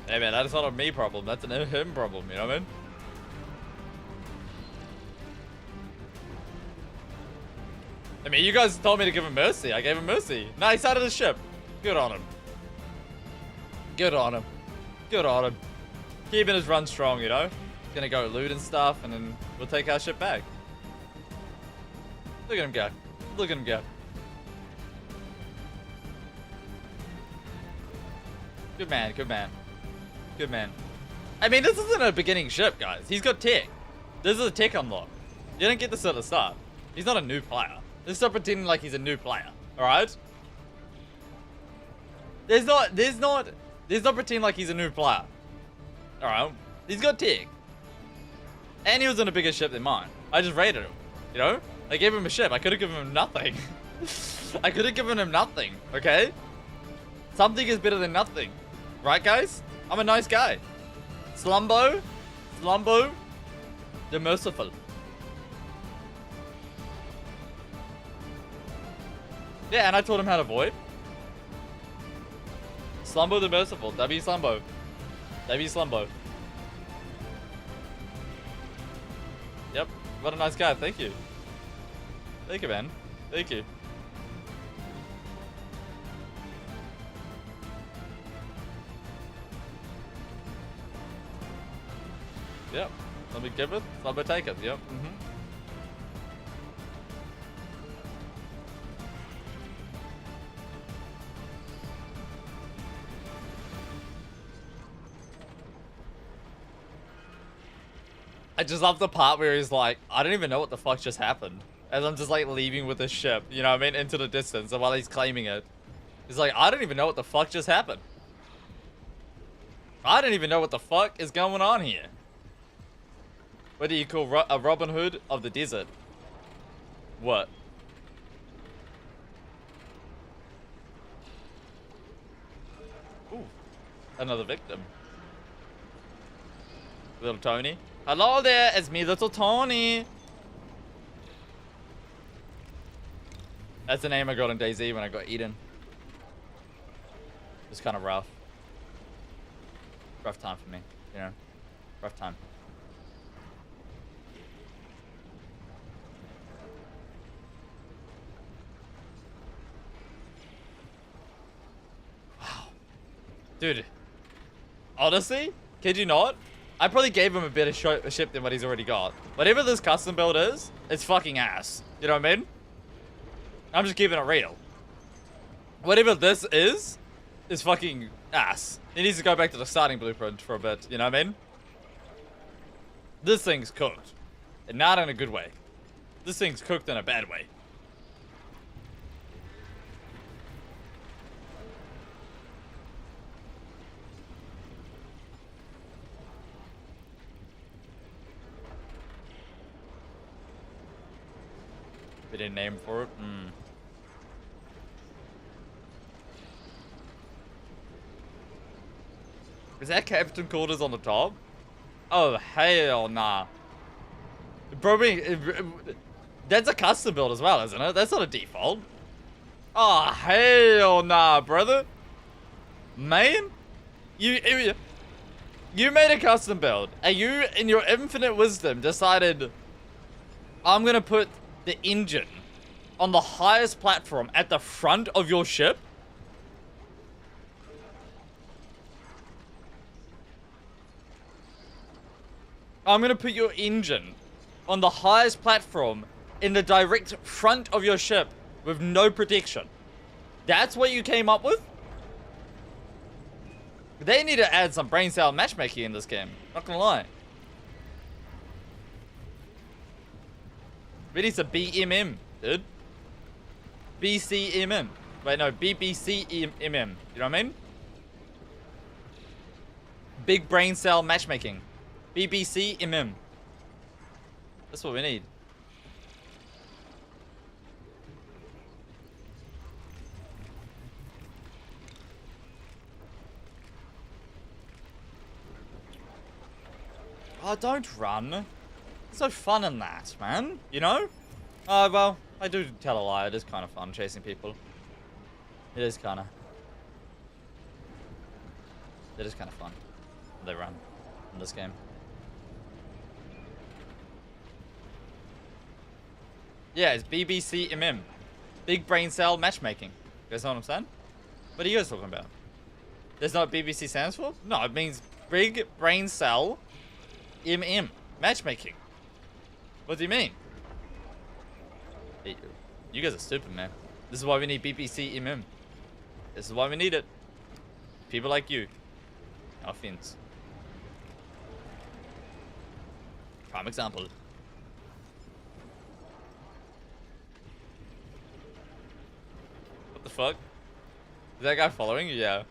Hey man, that's not a me problem, that's an him problem, you know what I mean? I mean, you guys told me to give him mercy, I gave him mercy. Nah, he started his ship. Good on him. Good on him. Good on him. Keeping his run strong, you know? Gonna go loot and stuff, and then we'll take our ship back. Look at him go. Look at him go. Good man, good man. Good man. I mean, this isn't a beginning ship, guys. He's got tech. This is a tech unlock. You don't get this at the start. He's not a new player. Let's stop pretending like he's a new player. Alright? There's not pretending like he's a new player. Alright? He's got tech. And he was in a bigger ship than mine. I just raided him. You know? I gave him a ship. I could have given him nothing. I could have given him nothing. Okay? Something is better than nothing. Right, guys? I'm a nice guy. Slumbo. Slumbo. The merciful. Yeah, and I taught him how to void. Slumbo the merciful. W Slumbo. W Slumbo. Yep. What a nice guy. Thank you. Thank you, man. Thank you. Yep. Slumbo giveth, Slumbo taketh. Yep. I just love the part where he's like, I don't even know what the fuck just happened. As I'm just like leaving with the ship, you know what I mean, into the distance, and while he's claiming it. He's like, I don't even know what the fuck just happened. I don't even know what the fuck is going on here. What do you call a Robin Hood of the desert? What? Ooh, another victim. Little Tony. Hello there, it's me, Little Tony. That's the name I got in DayZ when I got Eden. It was kind of rough. Rough time for me, you know? Rough time. Wow. Dude. Honestly, kid you not? I probably gave him a better ship than what he's already got. Whatever this custom build is, it's fucking ass. You know what I mean? I'm just keeping it real. Whatever this is fucking ass. He needs to go back to the starting blueprint for a bit. You know what I mean? This thing's cooked. And not in a good way. This thing's cooked in a bad way. They didn't name for it. Is that Captain Quarters on the top? Oh, hell nah. Probably, that's a custom build as well, isn't it? That's not a default. Oh, hell nah, brother. Man, you made a custom build, and you, in your infinite wisdom, decided, I'm gonna put the engine on the highest platform at the front of your ship? I'm gonna put your engine on the highest platform in the direct front of your ship with no protection. That's what you came up with? They need to add some brain cell matchmaking in this game. Not gonna lie. We need some BMM, dude. BCMM. Wait, no, BBCMM. You know what I mean? Big brain cell matchmaking. BBCMM. That's what we need. Oh, don't run. There's no fun in that, man. You know? Well, I do tell a lie. It is kind of fun chasing people. It is kind of. It is kind of fun. They run in this game. Yeah, it's BBCMM. Big brain cell matchmaking. You guys know what I'm saying? What are you guys talking about? That's not what BBC stands for? No, it means big brain cell MM. Matchmaking. What do you mean? Hey, you guys are stupid, man. This is why we need BBCMM. This is why we need it. People like you. No offense. Prime example. What the fuck? Is that guy following you? Yeah.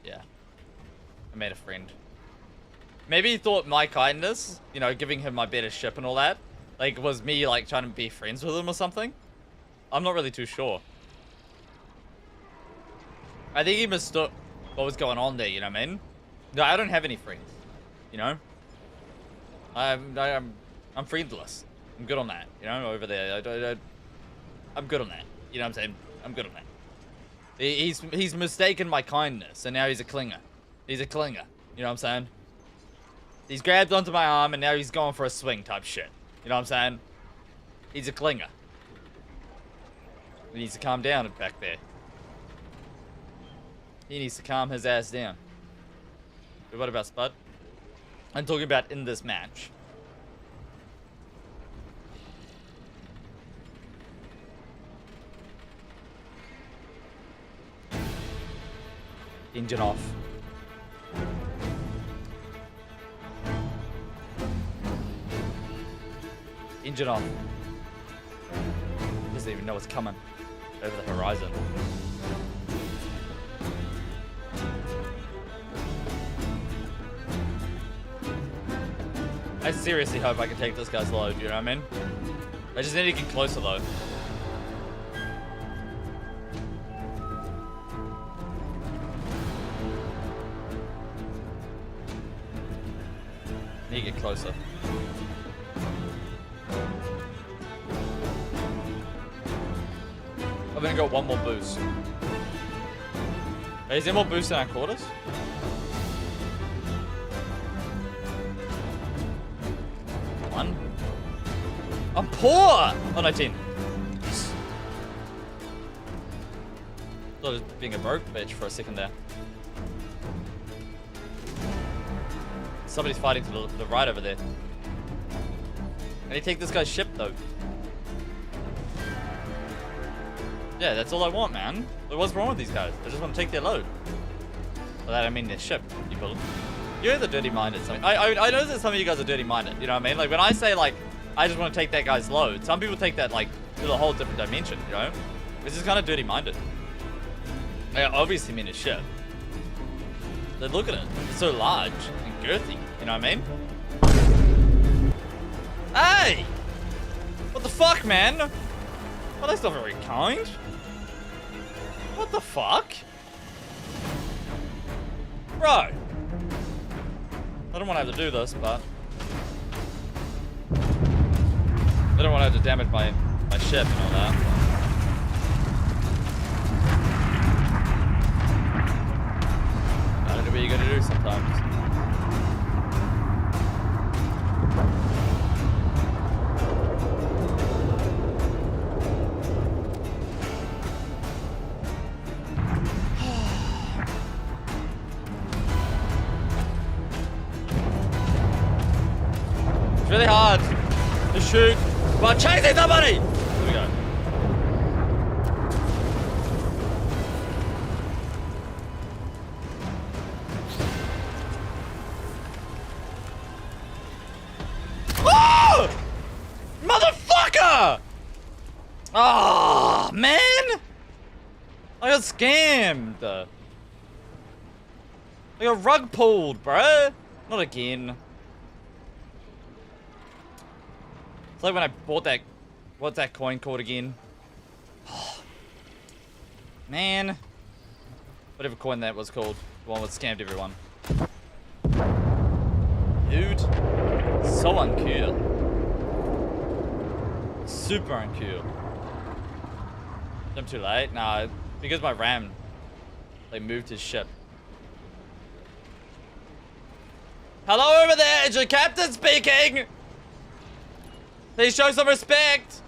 Yeah. I made a friend. Maybe he thought my kindness, you know, giving him my better ship and all that, like, was me, like, trying to be friends with him or something. I'm not really too sure. I think he mistook what was going on there, you know what I mean? No, I don't have any friends, you know? I'm friendless. I'm good on that, you know, over there. I'm good on that. You know what I'm saying? I'm good on that. He's mistaken my kindness, and now he's a clinger. He's a clinger. You know what I'm saying? He's grabbed onto my arm, and now he's going for a swing type shit. You know what I'm saying? He's a clinger. He needs to calm down back there. He needs to calm his ass down. But what about Spud? I'm talking about in this match. Engine off. Engine off. Doesn't even know what's coming over the horizon. I seriously hope I can take this guy's load, you know what I mean? I just need to get closer though. Need to get closer. I've only got one more boost. Hey, is there more boost in our quarters? One. I'm poor! Oh, 19. Thought I was being a broke bitch for a second there. Somebody's fighting to the right over there. I need to take this guy's ship though. Yeah, that's all I want, man. What's wrong with these guys? I just want to take their load. By that I mean their ship, you build. You're the dirty-minded. I know that some of you guys are dirty-minded, you know what I mean? Like, when I say, like, I just want to take that guy's load, some people take that, like, to a whole different dimension, you know? This is kind of dirty-minded. I obviously mean his ship. But look at it. It's so large and girthy, you know what I mean? Hey! What the fuck, man? Well, that's not very kind. What the fuck? Bro. I don't want to have to do this, but I don't want to have to damage my ship and all that. Gotta do what you gotta do sometimes. really hard to shoot while chasing somebody. Here we go. Oh! Motherfucker! Oh, man! I got scammed. I got rug pulled, bruh. Not again. It's like when I bought that... What's that coin called again? Man. Whatever coin that was called. The one that scammed everyone. Dude. So uncool. Super uncool. I'm too late? Nah, because my RAM, they moved his ship. Hello over there, it's your captain speaking! Please show some respect!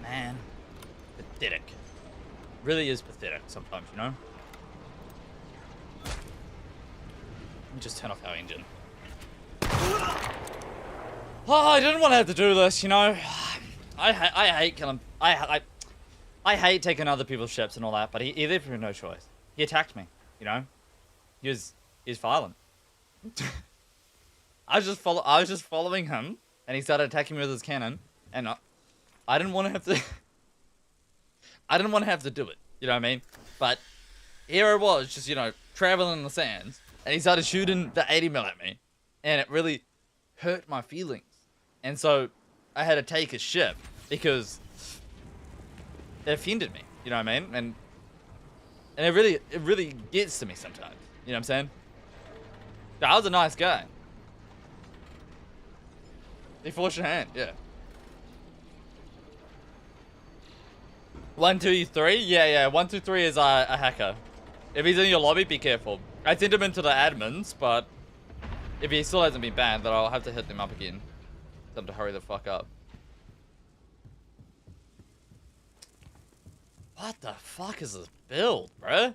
Man, pathetic. Really is pathetic sometimes, you know? Let me just turn off our engine. Oh, I didn't want to have to do this, you know? I hate killing... I hate taking other people's ships and all that, but he left me with no choice. He attacked me, you know? He was violent. I was just following him, and he started attacking me with his cannon, and I didn't want to have to... I didn't want to have to do it, you know what I mean? But here I was, just, you know, traveling in the sands, and he started shooting the 80mm at me, and it really hurt my feelings. And so I had to take his ship because it offended me, you know what I mean? And it really gets to me sometimes, you know what I'm saying? I was a nice guy. He forced your hand, yeah. 1, 2, 3? Yeah. 1, 2, 3 is a hacker. If he's in your lobby, be careful. I sent him into the admins, but if he still hasn't been banned, then I'll have to hit them up again. Tell him to hurry the fuck up. What the fuck is this build, bruh?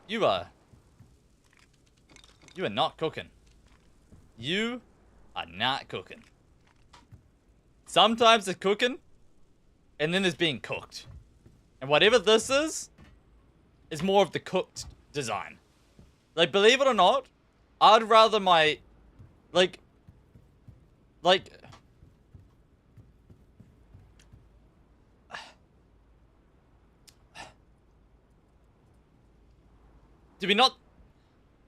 You are not cooking. You are not cooking. Sometimes it's cooking, and then there's being cooked. And whatever this is more of the cooked design. Like, believe it or not, I'd rather my, like, do we not,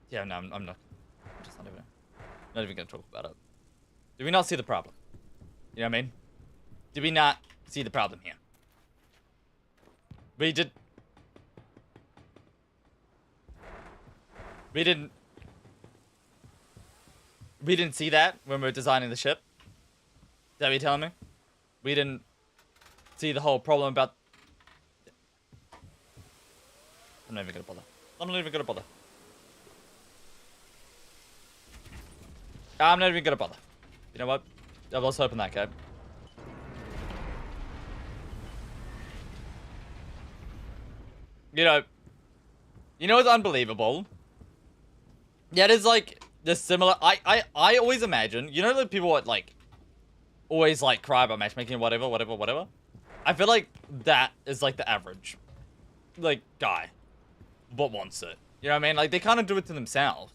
yeah, no, I'm not, I'm just not even gonna talk about it. Do we not see the problem? You know what I mean? Do we not see the problem here? We didn't see that when we were designing the ship? Is that what you're telling me? We didn't see the whole problem about... I'm not even gonna bother. I'm not even gonna bother. I'm not even gonna bother. You know what? I was hoping that, okay? You know what's unbelievable? Yeah, it is like the similar. I always imagine, you know, the people that like always like cry about matchmaking, whatever. I feel like that is like the average, like, guy, but wants it. You know what I mean? Like, they kind of do it to themselves.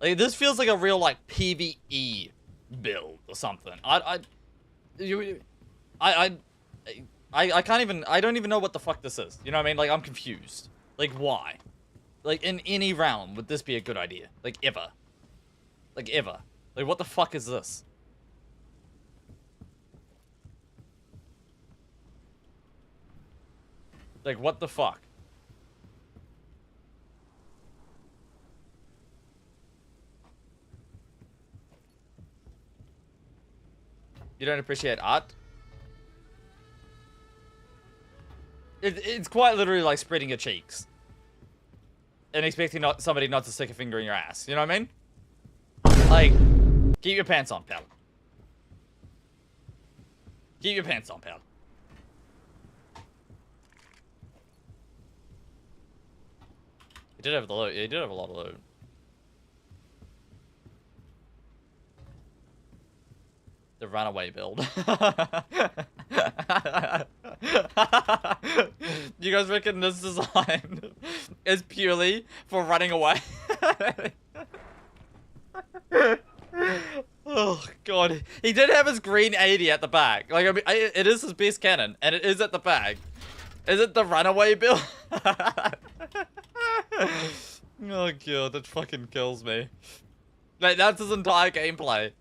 Like, this feels like a real like PvE build or something. I can't even, I don't even know what the fuck this is. You know what I mean? Like, I'm confused. Like, why? Like, in any realm, would this be a good idea? Like, ever. Like, ever. Like, what the fuck is this? Like, what the fuck? You don't appreciate art? It's quite literally like spreading your cheeks. And expecting somebody not to stick a finger in your ass. You know what I mean? Like, keep your pants on, pal. Keep your pants on, pal. He did have the loot. Yeah, he did have a lot of loot. The runaway build. You guys reckon this design is purely for running away? Oh god, he did have his green 80 at the back. Like, I mean, it is his best cannon, and it is at the back. Is it the runaway build? Oh god, that fucking kills me. Like, that's his entire gameplay.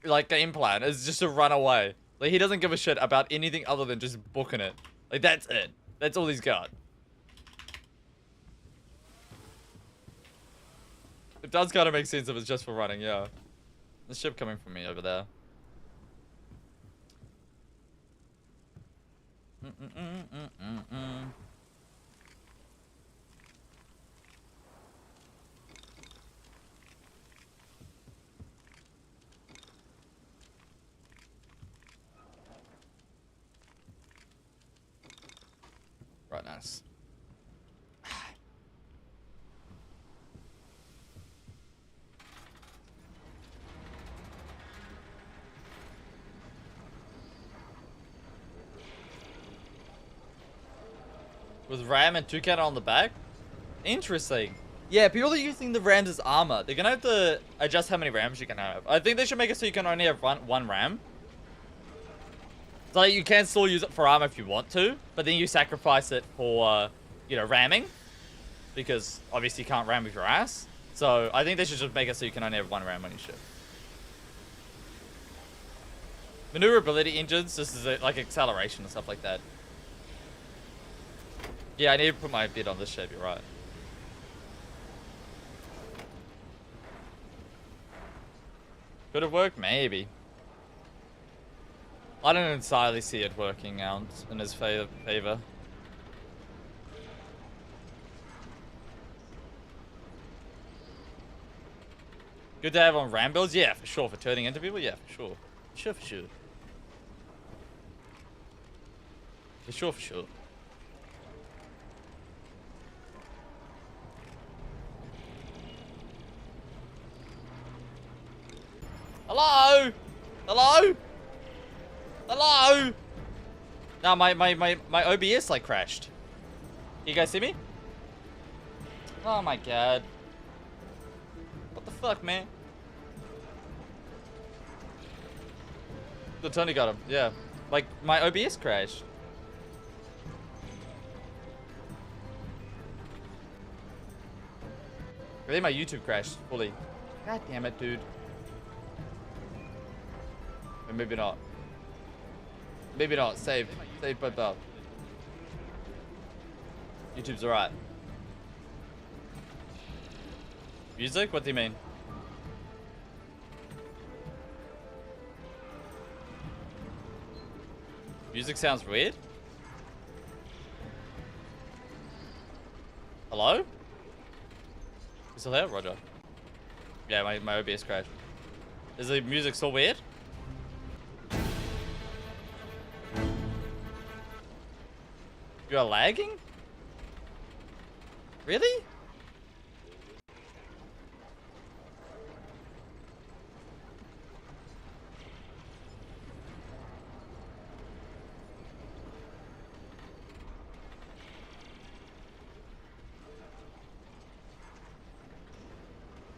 Like, game plan is just to run away. Like, he doesn't give a shit about anything other than just booking it. Like, that's it. That's all he's got. It does kind of make sense if it's just for running, yeah. The ship coming from me over there. Right, nice. With ram and 2 cannon on the back? Interesting. Yeah, people are using the rams as armor. They're gonna have to adjust how many rams you can have. I think they should make it so you can only have one ram. So you can still use it for armor if you want to, but then you sacrifice it for, you know, ramming. Because obviously you can't ram with your ass. So I think they should just make it so you can only have 1 ram on your ship. Maneuverability engines, just as like acceleration and stuff like that. Yeah, I need to put my bid on this ship, you're right. Could have worked, maybe. I don't entirely see it working out in his favor. Good to have on ram builds? Yeah, for sure. For turning into people? Yeah, for sure. For sure. For sure. Hello? Hello? Hello? No, my OBS like crashed. You guys see me? Oh my god. What the fuck, man? The Tony got him, yeah. Like, my OBS crashed. I think my YouTube crashed fully. God damn it, dude. Or maybe not. Maybe not. Save by Bob. YouTube's alright. Music? What do you mean? Music sounds weird. Hello? You still there? Roger. Yeah, my OBS crashed. Is the music still weird? You are lagging? Really?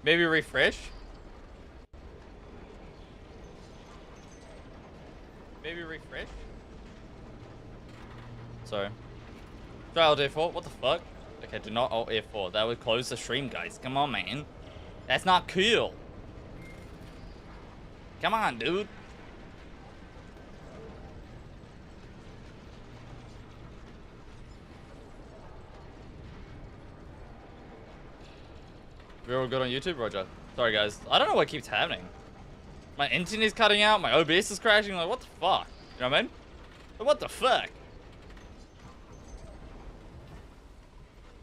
Maybe refresh? Maybe refresh? Sorry. Try Alt F4? What the fuck? Okay, do not Alt F4. That would close the stream, guys. Come on, man. That's not cool. Come on, dude. We're all good on YouTube, Roger. Sorry, guys. I don't know what keeps happening. My internet's cutting out. My OBS is crashing. Like, what the fuck? You know what I mean? Like, what the fuck?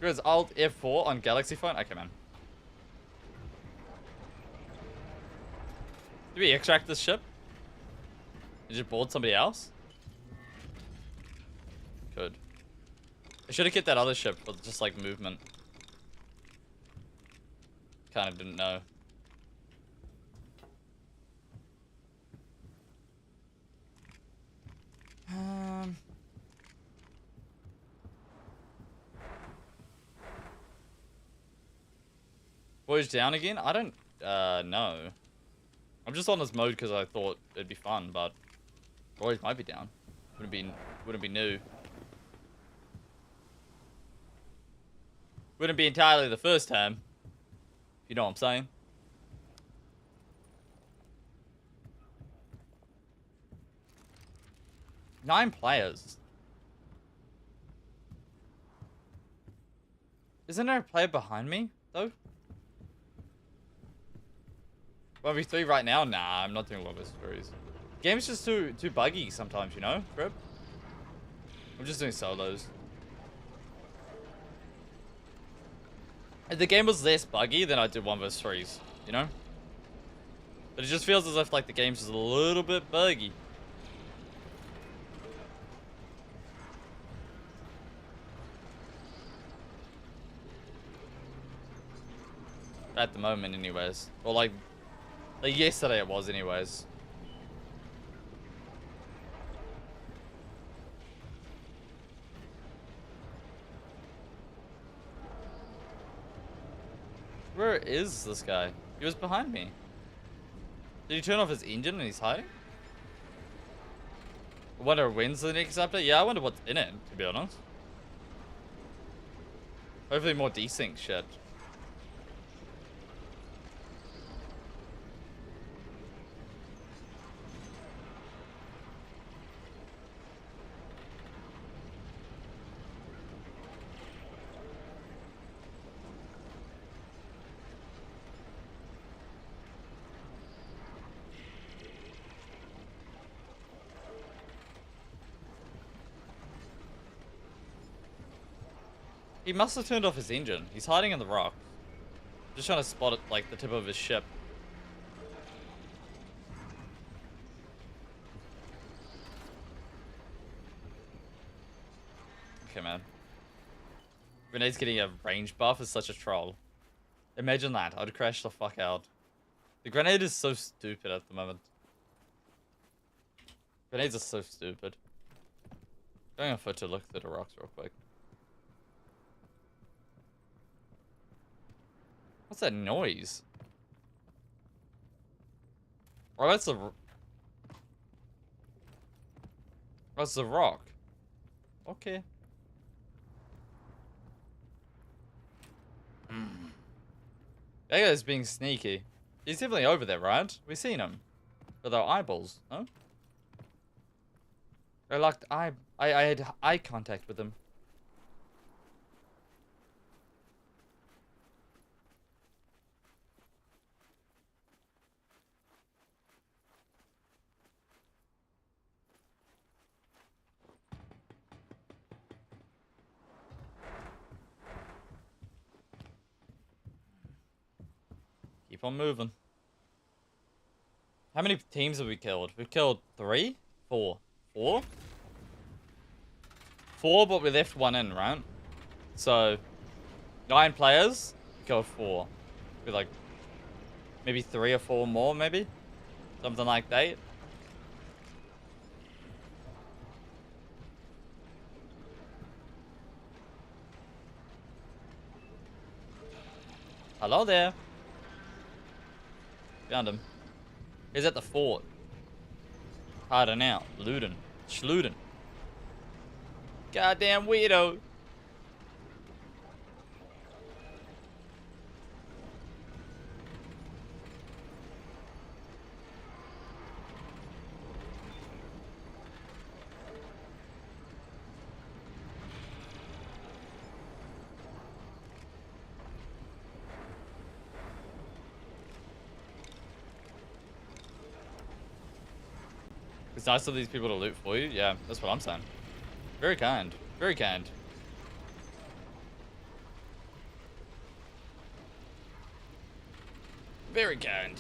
Here's Alt F4 on Galaxy phone. Okay, man. Did we extract this ship? Did you board somebody else? Good. I should have kept that other ship with just like movement. Kind of didn't know. Voyage down again? I don't know. I'm just on this mode because I thought it'd be fun, but voyage might be down. Wouldn't be new. Wouldn't be entirely the first time. If you know what I'm saying. Nine players. Isn't there a player behind me, though? 1v3 right now? Nah, I'm not doing 1vs3's. Game's just too buggy sometimes, you know, Grip? I'm just doing solos. If the game was less buggy, then I'd do 1vs3's, you know? But it just feels as if like the game's just a little bit buggy. At the moment, anyways. Or like yesterday it was, anyways. Where is this guy? He was behind me. Did he turn off his engine and he's hiding? I wonder when's the next update? Yeah, I wonder what's in it, to be honest. Hopefully more desync shit. He must have turned off his engine. He's hiding in the rock. Just trying to spot it, like the tip of his ship. Okay, man. Renee's getting a range buff is such a troll. Imagine that. I'd crash the fuck out. The grenade is so stupid at the moment. Grenades are so stupid. Going on foot to look through the rocks real quick. What's that noise? Oh, that's a... That's a rock. Okay. That guy's being sneaky. He's definitely over there, right? We've seen him. With our eyeballs, no? I had eye contact with him. Keep on moving. How many teams have we killed? We've killed 3? 4. 4? 4, but we left 1 in, right? So, 9 players, killed 4. With like, maybe 3 or 4 more, maybe? Something like that. Hello there. Found him. He's at the fort. Hiding out. Looting. Schlooting. Goddamn weirdo. It's nice of these people to loot for you. Yeah, that's what I'm saying. Very kind. Very kind. Very kind.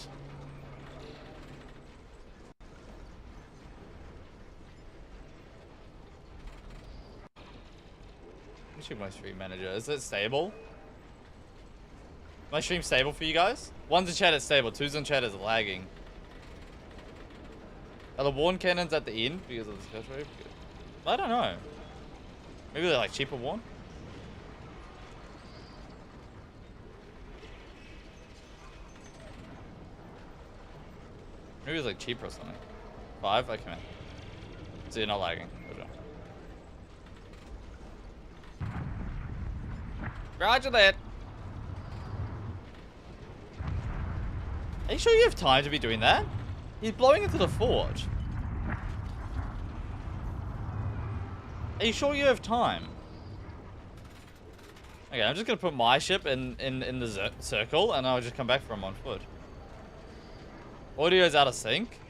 Let me check my stream manager. Is it stable? My stream stable for you guys? One's in chat, it's stable. Two's in chat, is lagging. Are the worn cannons at the end because of the scratch wave? I don't know. Maybe they're like cheaper worn? Maybe it's like cheaper or something. 5? Okay, man. So you're not lagging. Roger that. Are you sure you have time to be doing that? He's blowing into the forge. Are you sure you have time? Okay, I'm just gonna put my ship in the circle and I'll just come back for him on foot. Audio's out of sync.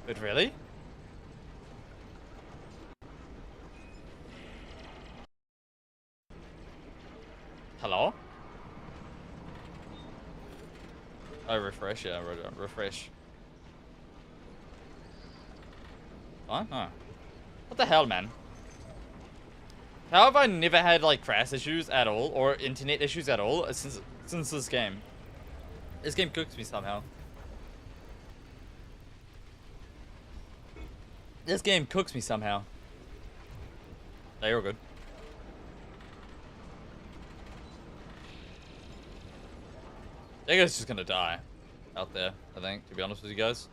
But really? Hello? Oh, refresh. Yeah, I wrote it down. Refresh. What? No. What the hell, man? How have I never had, like, crash issues at all? Or internet issues at all since this game? This game cooks me somehow. This game cooks me somehow. Oh, you're good. That guy's just gonna die out there, I think, to be honest with you guys.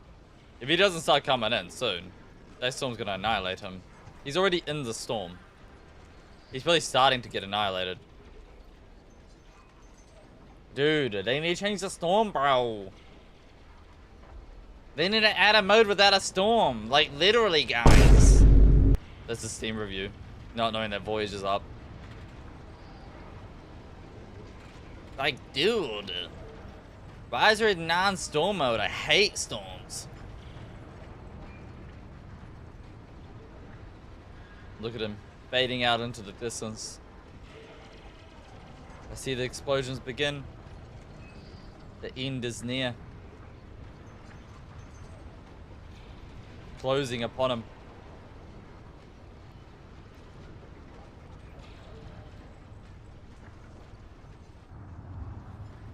If he doesn't start coming in soon, that storm's gonna annihilate him. He's already in the storm. He's probably starting to get annihilated. Dude, they need to change the storm, bro. They need to add a mode without a storm. Like, literally, guys. That's a Steam review. Not knowing that Voyage is up. Like, dude. Why is there a non-storm mode? I hate storms. Look at him fading out into the distance. I see the explosions begin. The end is near. Closing upon him.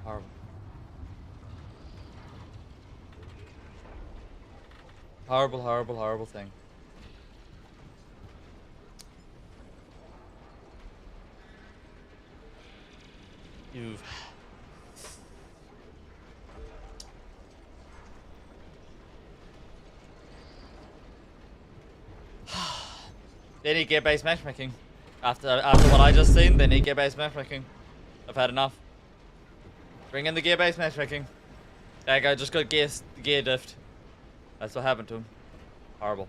Horrible. Horrible, horrible, horrible thing. You've... They need gear-based matchmaking. After what I just seen, they need gear-based matchmaking. I've had enough. Bring in the gear-based matchmaking. That guy just got gear diffed. That's what happened to him. Horrible.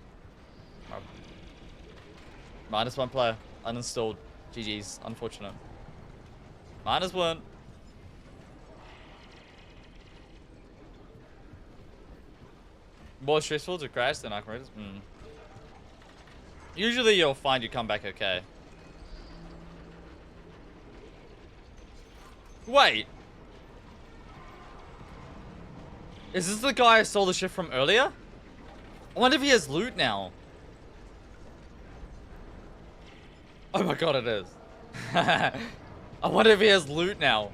Horrible. -1 player. Uninstalled. GG's. Unfortunate. -1. More stressful to crash than Archimedes? Usually you'll find you come back okay. Wait. Is this the guy I stole the ship from earlier? I wonder if he has loot now. Oh my god, it is. I wonder if he has loot now.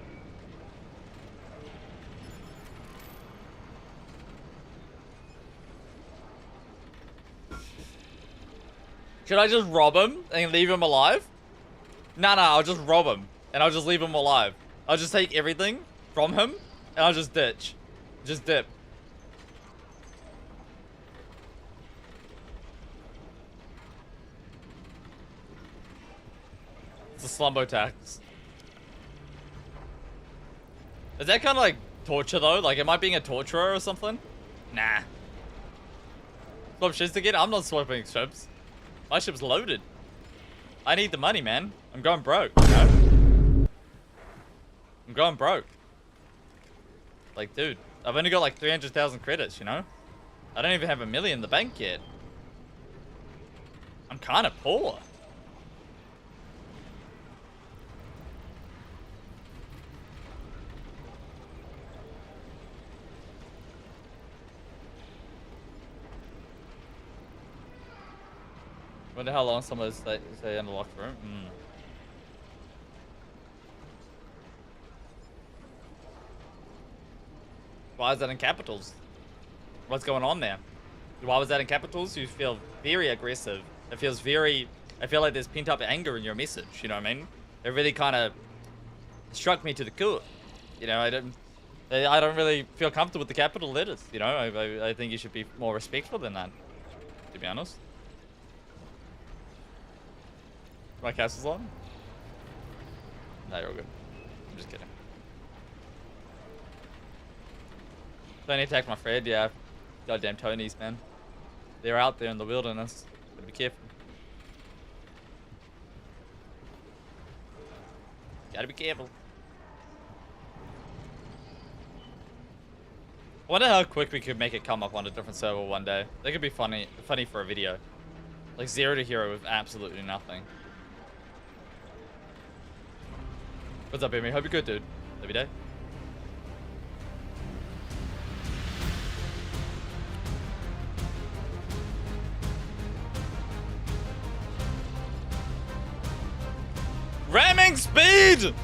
Should I just rob him and leave him alive? Nah, I'll just rob him and I'll just leave him alive. I'll just take everything from him and I'll just ditch. Just dip. It's a slumbo tax. Is that kind of like torture though? Like, am I being a torturer or something? Nah. Swap ships again? I'm not swapping ships. My ship's loaded. I need the money, man. I'm going broke, you know? I'm going broke. Like, dude, I've only got like 300,000 credits, you know? I don't even have $1 million in the bank yet. I'm kind of poor. Wonder how long someone stay in the locked room. Why is that in capitals? What's going on there? Why was that in capitals? You feel very aggressive. It feels very... I feel like there's pent-up anger in your message, you know what I mean? It really kind of struck me to the core. You know, I don't really feel comfortable with the capital letters, you know? I think you should be more respectful than that, to be honest. My castle's on? No, you're all good. I'm just kidding. Tony attacked my friend, yeah. Goddamn Tonys, man. They're out there in the wilderness. Gotta be careful. Gotta be careful. I wonder how quick we could make it come up on a different server one day. That could be funny for a video. Like 0 to hero with absolutely nothing. What's up, Amy? Hope you're good, dude. Every day. Ramming speed!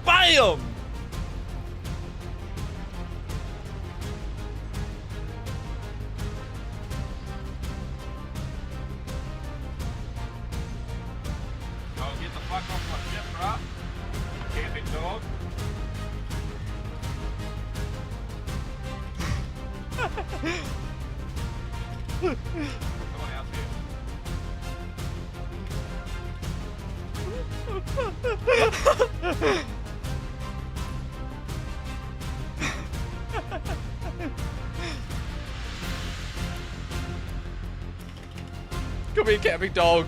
Bam! Oh, get the fuck off my ship, bruh. Camping dog. Someone else here. Come here, camping dog.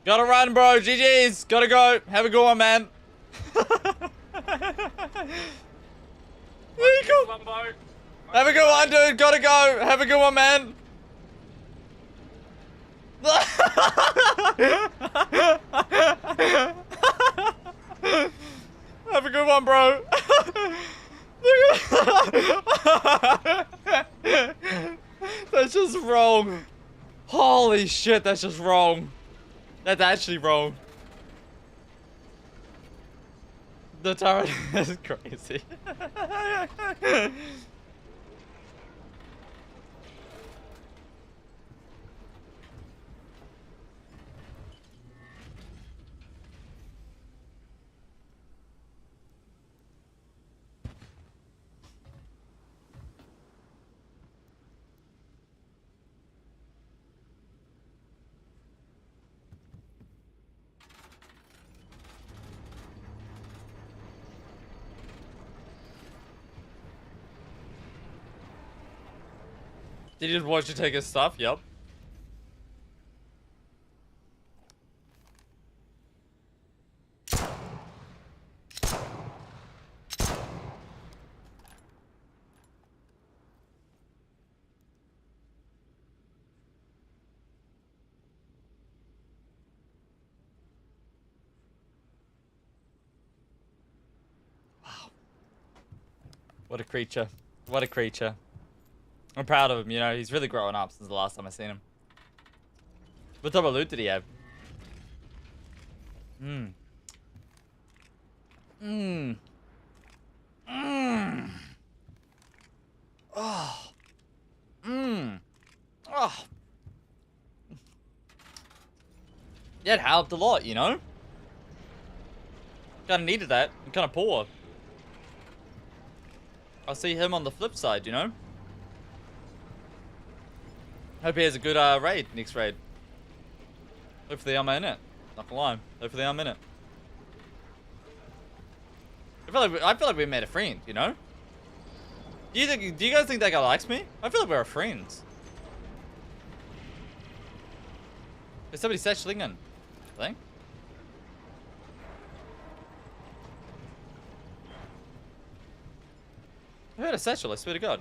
Gotta run, bro. GG's. Gotta go. Have a good one, man. There you go. Slumbo. Have a good one, dude. Gotta go. Have a good one, man. Have a good one, bro. That's just wrong. Holy shit, that's just wrong. That's actually wrong. The turret is crazy. Did you just watch you take his stuff? Yep. What a creature. What a creature. I'm proud of him, you know. He's really growing up since the last time I seen him. What type of loot did he have? Mmm. Mmm. Mmm. Oh. Mmm. Oh. Yeah, it helped a lot, you know? Kinda needed that. I'm kinda poor. I'll see him on the flip side, you know? Hope he has a good raid, next raid. Hopefully I'm in it. Not gonna lie. Hopefully I'm in it. I feel like we made a friend, you know? Do you guys think that guy likes me? I feel like we're friends. Is somebody satcheling in? I think. I heard a satchel, I swear to God.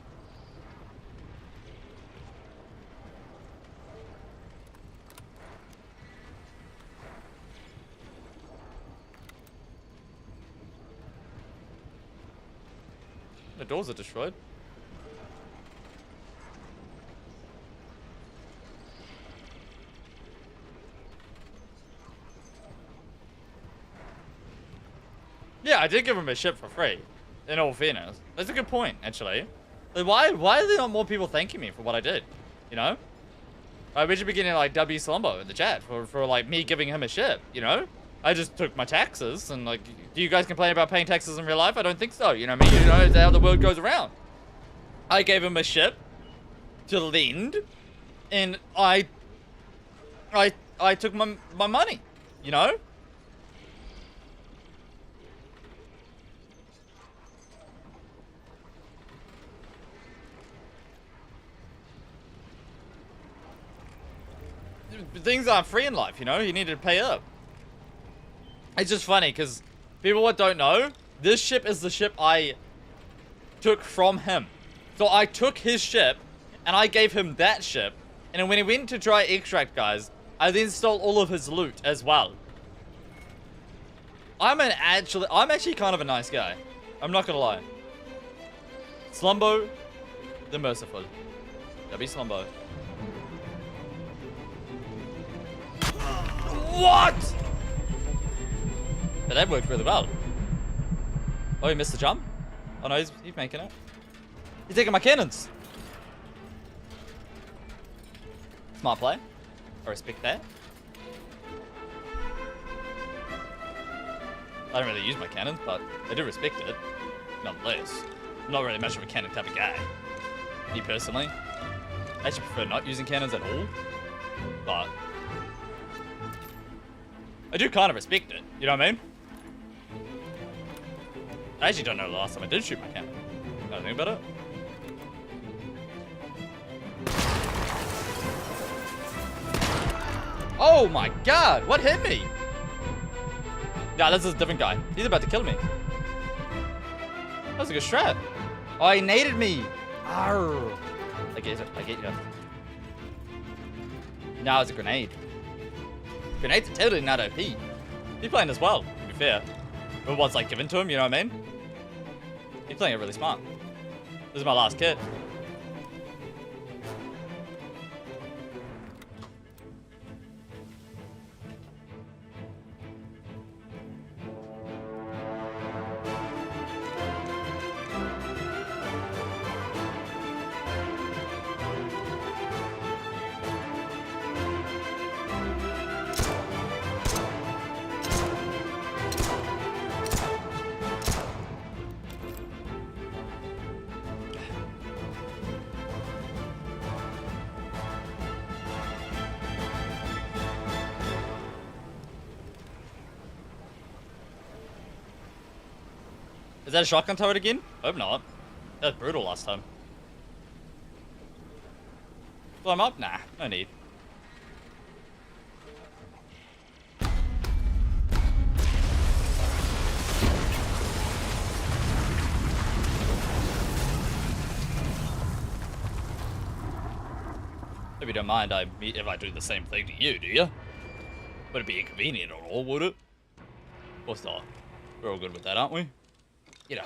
The doors are destroyed. Yeah, I did give him a ship for free. In all fairness. That's a good point, actually. Like, why are there not more people thanking me for what I did? You know? We should be getting like W Slumbo in the chat for like me giving him a ship, you know? I just took my taxes and like, do you guys complain about paying taxes in real life? I don't think so. You know what I mean? You know, it's how the world goes around. I gave him a ship to lend and I took my money, you know? Things aren't free in life, you know? You need to pay up. It's just funny because people what don't know, this ship is the ship I took from him. So I took his ship and I gave him that ship. And then when he went to try extract, guys, I then stole all of his loot as well. I'm actually kind of a nice guy. I'm not gonna lie. Slumbo, the merciful. W Slumbo. What? But that worked really well. Oh, he missed the jump? Oh no, he's making it. He's taking my cannons. Smart play. I respect that. I don't really use my cannons, but I do respect it. Nonetheless. I'm not really much of a cannon type of guy. Me personally. I actually prefer not using cannons at all. But I do kind of respect it, you know what I mean? I actually don't know the last time I did shoot my cannon. Now I think about it. Oh my god, what hit me? Yeah, this is a different guy. He's about to kill me. That was a good strat. Oh, he naded me. Arr. I get you. Now it's a grenade. Grenades are totally not OP. He's playing as well, to be fair. But what's like given to him, you know what I mean? He's playing it really smart. This is my last kit. Is that a shotgun turret again? Hope not. That was brutal last time. Blow him up? Nah, no need. Hope you don't mind if I do the same thing to you, do you? Would it be inconvenient at all, would it? Of course not. We're all good with that, aren't we? You know,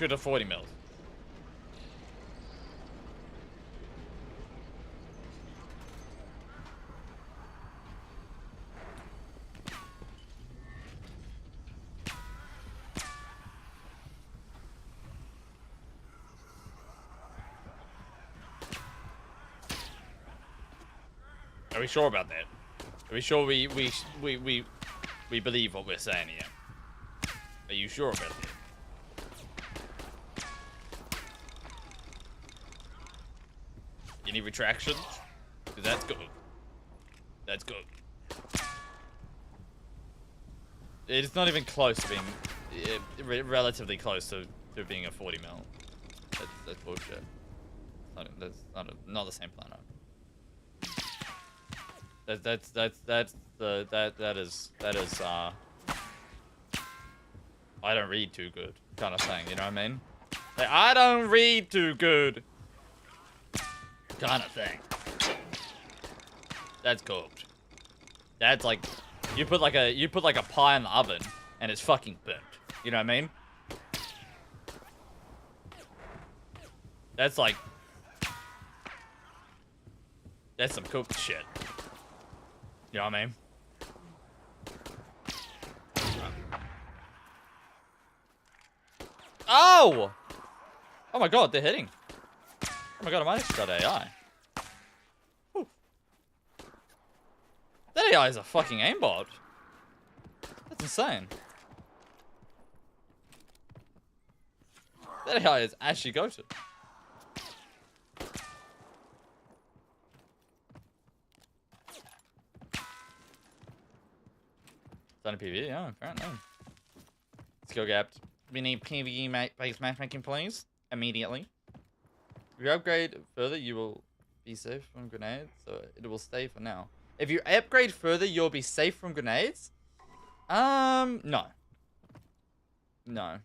Shoot a 40 mil. Are we sure about that? Are we sure we believe what we're saying here? Are you sure about that? Any retractions? 'Cause that's good. That's good. It's not even close to being relatively close to being a 40 mil. That's bullshit. That's not the same planet. That is I don't read too good kind of thing, you know what I mean? Like, I don't read too good kind of thing. That's cooked. That's like you put like a pie in the oven and it's fucking burnt. You know what I mean? That's like that's some cooked shit. You know what I mean? Oh! Oh my god, they're hitting. Oh my god, I might have got AI. Whew. That AI is a fucking aimbot. That's insane. That AI is actually goated. It's on a PvE, yeah, apparently. Skill gapped. We need PvE-based matchmaking, please. Immediately. If you upgrade further, you will be safe from grenades, so it will stay for now. If you upgrade further, you'll be safe from grenades? No. No.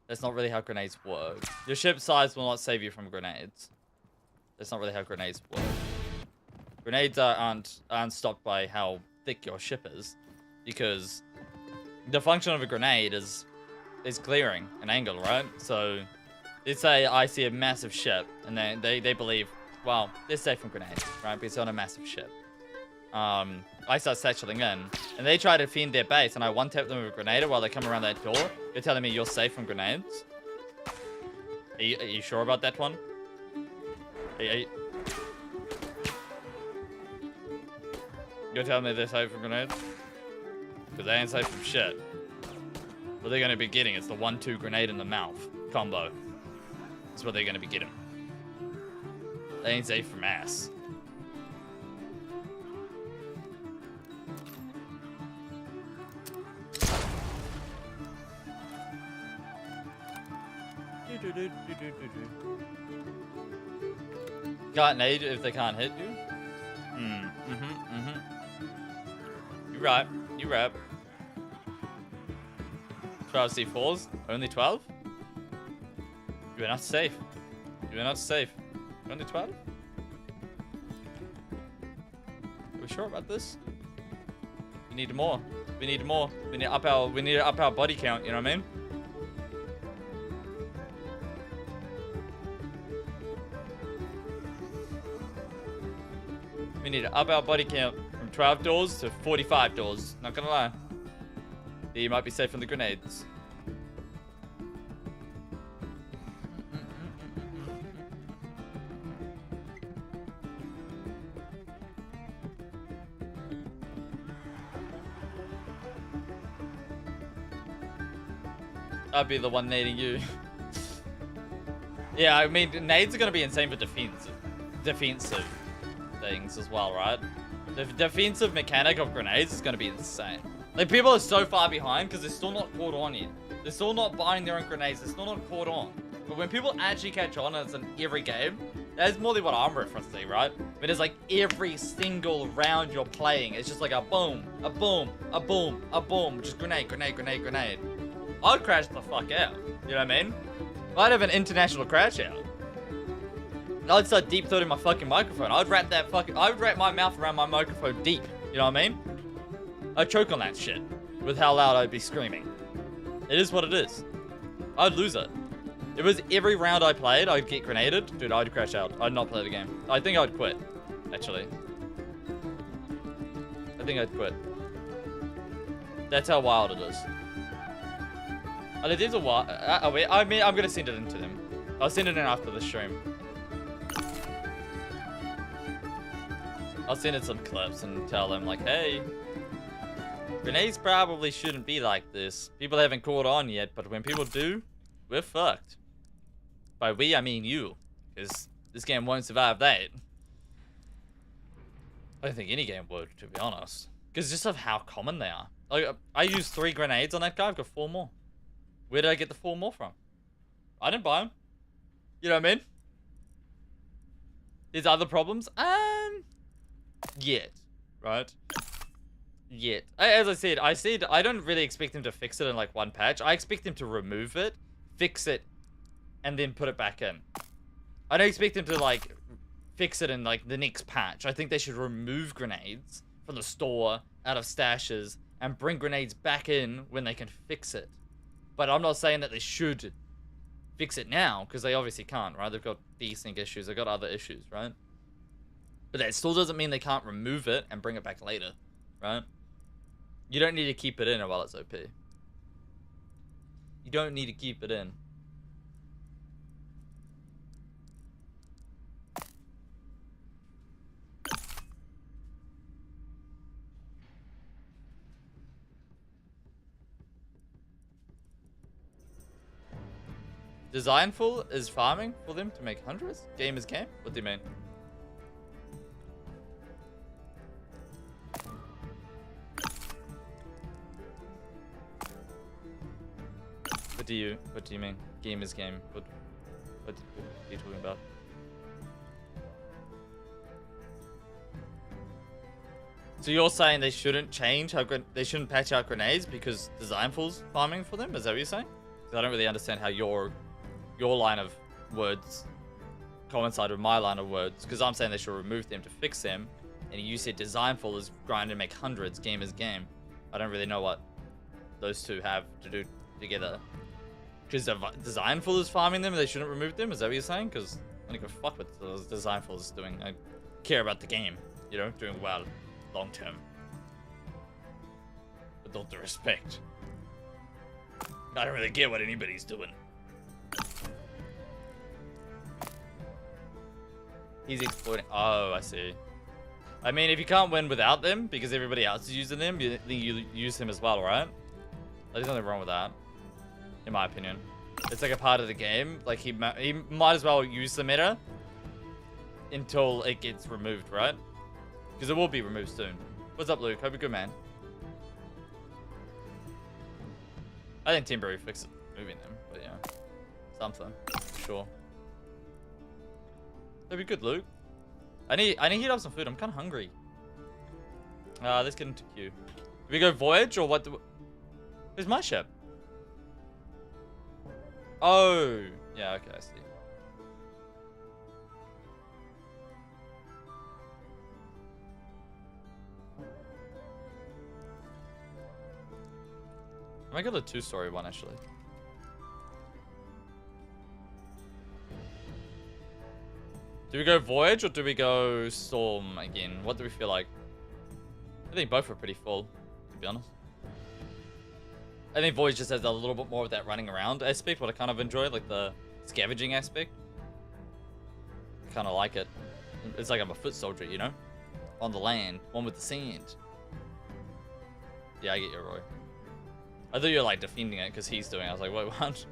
That's not really how grenades work. Your ship size will not save you from grenades. That's not really how grenades work. Grenades aren't stopped by how thick your ship is, because the function of a grenade is clearing an angle, right? So let's say I see a massive ship, and they believe, well, they're safe from grenades, right? Because they're on a massive ship. I start satcheling in, and they try to defend their base, and I one-tap them with a grenade while they come around that door. You're telling me you're safe from grenades? Are you sure about that one? You're telling me they're safe from grenades? Because they ain't safe from shit. What they're going to be getting is the 1-2 grenade in the mouth combo. That's what they're going to be getting. They ain't safe from ass. Can't nade if they can't hit you? You're right. You're right. 12 C4s? Only 12? You are not safe. You are not safe. Only 12? Are we sure about this? We need more. We need more. We need to up our body count, you know what I mean? We need to up our body count from 12 doors to 45 doors. Not gonna lie. You might be safe from the grenades. I'd be the one nading you. Yeah, I mean, nades are gonna be insane for defensive things as well, right? The defensive mechanic of grenades is gonna be insane. Like, people are so far behind because they're still not caught on yet. They're still not buying their own grenades. They're still not caught on. But when people actually catch on, and it's in every game, that's more than what I'm referencing, right? But it's like every single round you're playing, it's just like a boom, a boom, a boom, a boom. Just grenade, grenade, grenade, grenade. I'd crash the fuck out. You know what I mean? I'd have an international crash out. I'd start deep throating my fucking microphone. I'd wrap my mouth around my microphone deep. You know what I mean? I'd choke on that shit with how loud I'd be screaming. It is what it is. I'd lose it. It was every round I played, I'd get grenaded. Dude, I'd crash out. I'd not play the game. I think I'd quit, actually. I think I'd quit. That's how wild it is. And it is a wild... I mean, I'm gonna send it in to them. I'll send it in after the stream. I'll send in some clips and tell them, like, hey, grenades probably shouldn't be like this. People haven't caught on yet, but when people do, we're fucked. By we, I mean you. Because this game won't survive that. I don't think any game would, to be honest. Because just of how common they are. Like, I used 3 grenades on that guy, I've got 4 more. Where did I get the 4 more from? I didn't buy them. You know what I mean? There's other problems? Yet. Right? Yet. As I said I don't really expect him to fix it in like one patch. I expect him to remove it, fix it, and then put it back in. I don't expect him to like fix it in like the next patch. I think they should remove grenades from the store, out of stashes, and bring grenades back in when they can fix it. But I'm not saying that they should fix it now, because they obviously can't, right? They've got desync issues, they've got other issues, right? But that still doesn't mean they can't remove it and bring it back later, right? You don't need to keep it in while it's OP. You don't need to keep it in. Designful is farming for them to make hundreds? Game is game? What do you mean? What do you mean? Game is game. What are you talking about? So you're saying they shouldn't change how they shouldn't patch out grenades because Designful's farming for them? Is that what you're saying? 'Cause I don't really understand how your line of words coincide with my line of words, because I'm saying they should remove them to fix them, and you said Designful is grind and make hundreds, game is game. I don't really know what those two have to do together. Because Designful is farming them and they shouldn't remove them? Is that what you're saying? Because I don't give a fuck what Designful is doing. I care about the game, you know, doing well long term. With all due respect, I don't really care what anybody's doing. He's exploiting. Oh, I see. I mean, if you can't win without them because everybody else is using them, you use him as well, right? There's nothing wrong with that, in my opinion. It's like a part of the game. Like he might as well use the meta until it gets removed, right? Because it will be removed soon. What's up, Luke? Hope you're good, man. I think temporary fix it, moving them, but yeah, something for sure. That'd be good, Luke. I need to heat up some food. I'm kind of hungry. Let's get into queue. Do we go voyage or what? Where's my ship? Oh, yeah. Okay, I see. I might get a 2-story one actually. Do we go Voyage or do we go Storm again? What do we feel like? I think both are pretty full, to be honest. I think Voyage just has a little bit more of that running around aspect, what I kind of enjoy, like the scavenging aspect. I kind of like it. It's like I'm a foot soldier, you know? On the land, one with the sand. Yeah, I get you, Roy. I thought you were like defending it because he's doing it. I was like, wait, what?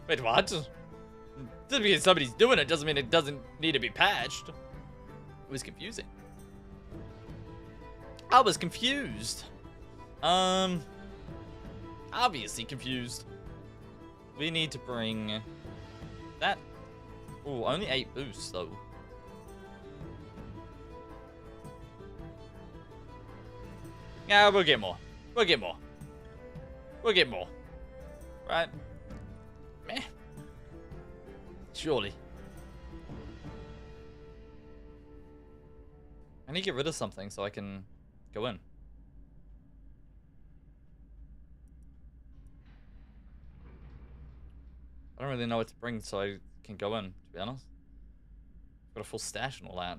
Wait, what? Just because somebody's doing it doesn't mean it doesn't need to be patched. It was confusing. I was confused. Obviously confused. We need to bring that. Oh, only 8 boosts though. Yeah, we'll get more. We'll get more. We'll get more. Right? Meh. Surely. I need to get rid of something so I can go in. I don't really know what to bring so I can go in, to be honest. Got a full stash and all that.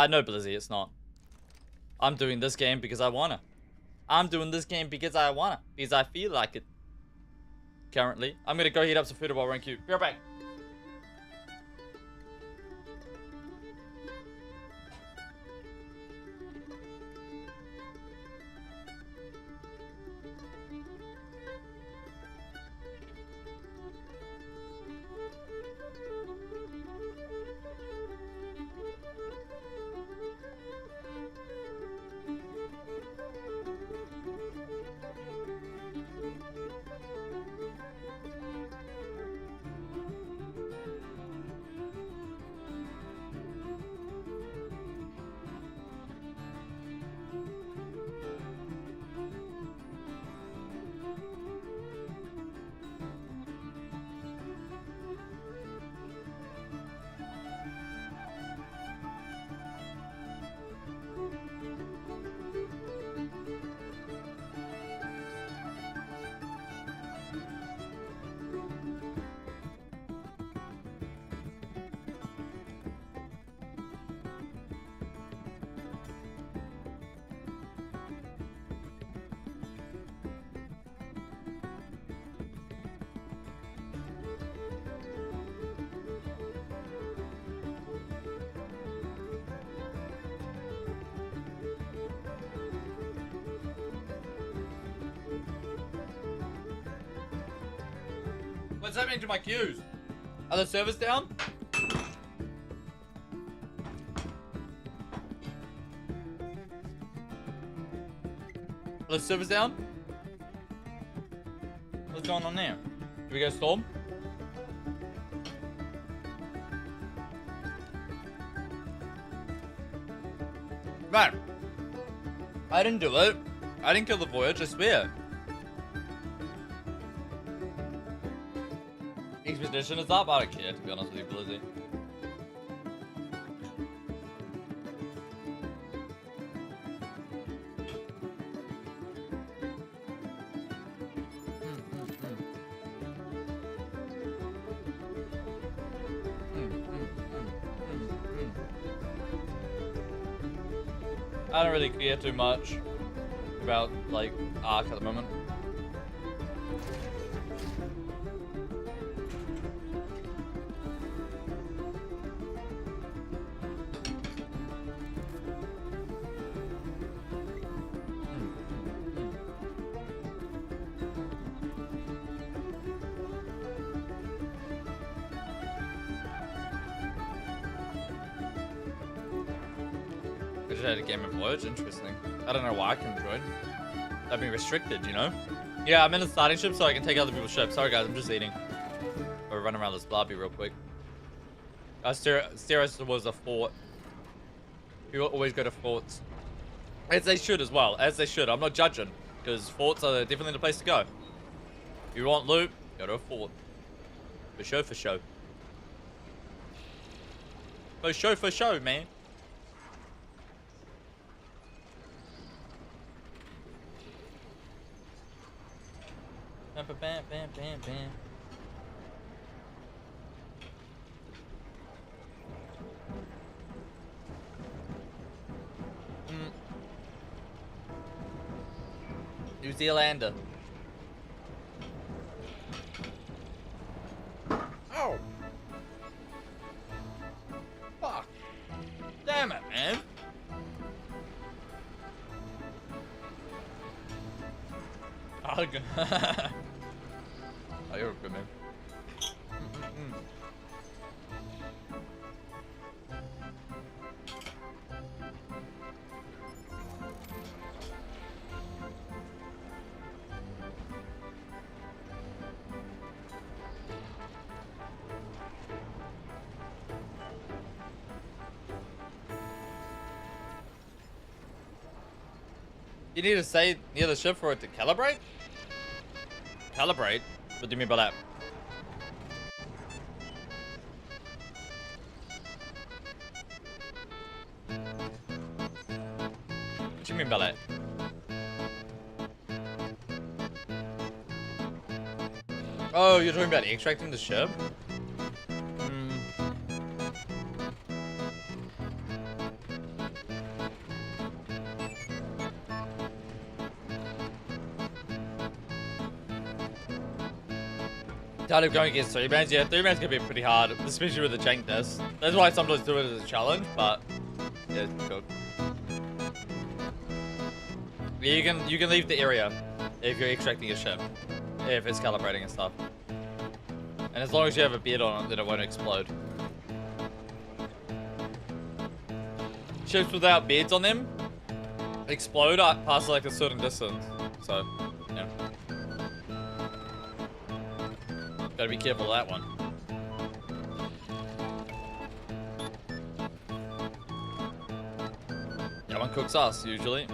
No, Blizzy, it's not. I'm doing this game because I wanna. I'm doing this game because I wanna. Because I feel like it. Currently. I'm gonna go heat up some food while we're in queue. Be right back. What's happening to my queues? Are the servers down? Are the servers down? What's going on there? Do we go storm? Right. I didn't do it. I didn't kill the voyage, I swear. Expedition is up. I don't care, to be honest with you, Blizzy. I don't really care too much about, like, Ark at the moment. I just had a game of Voyage, interesting. I don't know why I couldn't join. I've been restricted, you know? Yeah, I'm in the starting ship so I can take other people's ships. Sorry guys, I'm just eating. Or run around this lobby real quick. Steros was a fort. People always go to forts. As they should as well, as they should. I'm not judging, because forts are definitely the place to go. If you want loot, go to a fort. For show, for show. For show, man. Bam, bam, bam, bam, bam. New Zealander. Oh. Fuck. Damn it, man. Oh, good. Oh, you're good, man. You need to stay near the ship for it to calibrate? Calibrate? What do you mean by that? do you mean by that? Oh, you're talking about extracting the ship? Tired of going against 3-mans? Yeah, 3-mans can be pretty hard, especially with the chankness. That's why I sometimes do it as a challenge, but yeah, it's good. Yeah, you can leave the area if you're extracting a ship, if it's calibrating and stuff. And as long as you have a bed on it, then it won't explode. Ships without beds on them explode past like a certain distance. So, yeah. Gotta be careful of that one. That one cooks us, usually.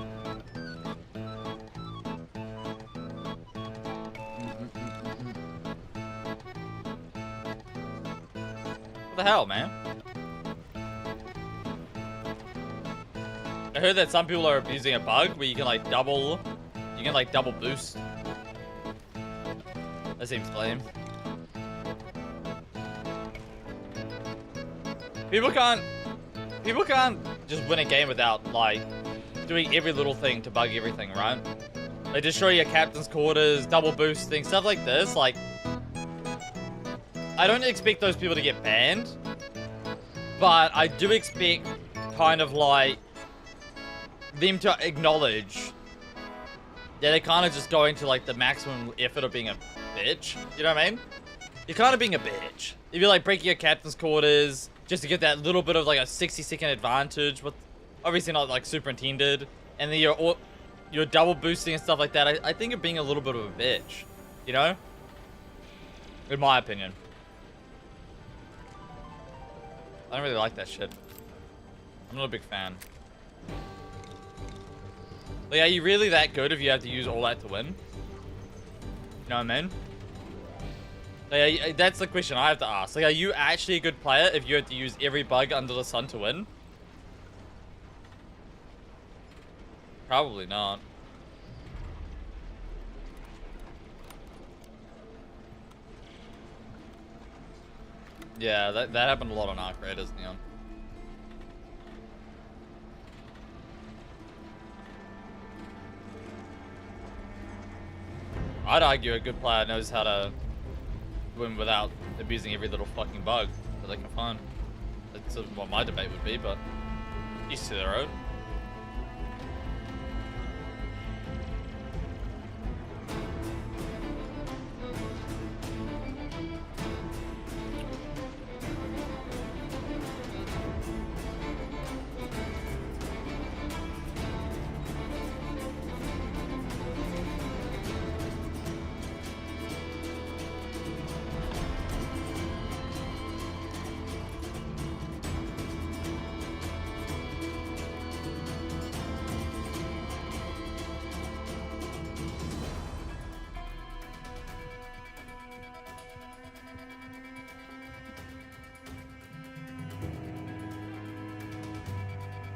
What the hell, man? I heard that some people are abusing a bug where you can like double boost. That seems lame. People can't just win a game without like doing every little thing to bug everything, right? Like destroy your captain's quarters, double boosting, stuff like this. Like, I don't expect those people to get banned, but I do expect kind of like them to acknowledge that they're kind of just going to like the maximum effort of being a bitch. You know what I mean? You're kind of being a bitch. If you're like breaking your captain's quarters just to get that little bit of like a 60-second advantage, with obviously not like superintended, and then you're double boosting and stuff like that, I think you're being a little bit of a bitch, you know? In my opinion. I don't really like that shit. I'm not a big fan. Like, are you really that good if you have to use all that to win? You know what I mean? Like, that's the question I have to ask. Like, are you actually a good player if you have to use every bug under the sun to win? Probably not. Yeah, that happened a lot on Arc Raiders, Neon. I'd argue a good player knows how to win without abusing every little fucking bug that they can find. That's what my debate would be, but each to their own.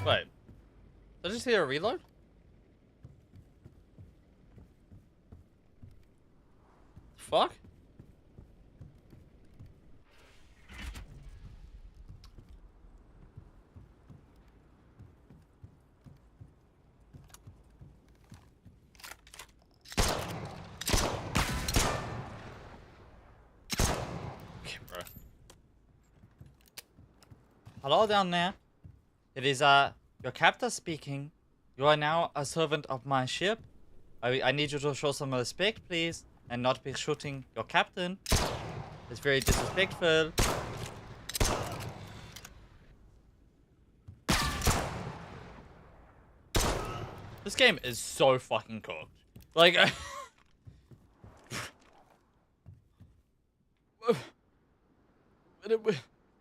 Wait. Did I just hear a reload? Fuck? Okay, bro. Hello down there. It is, your captor speaking. You are now a servant of my ship. I need you to show some respect, please, and not be shooting your captain. It's very disrespectful. This game is so fucking cooked. Like,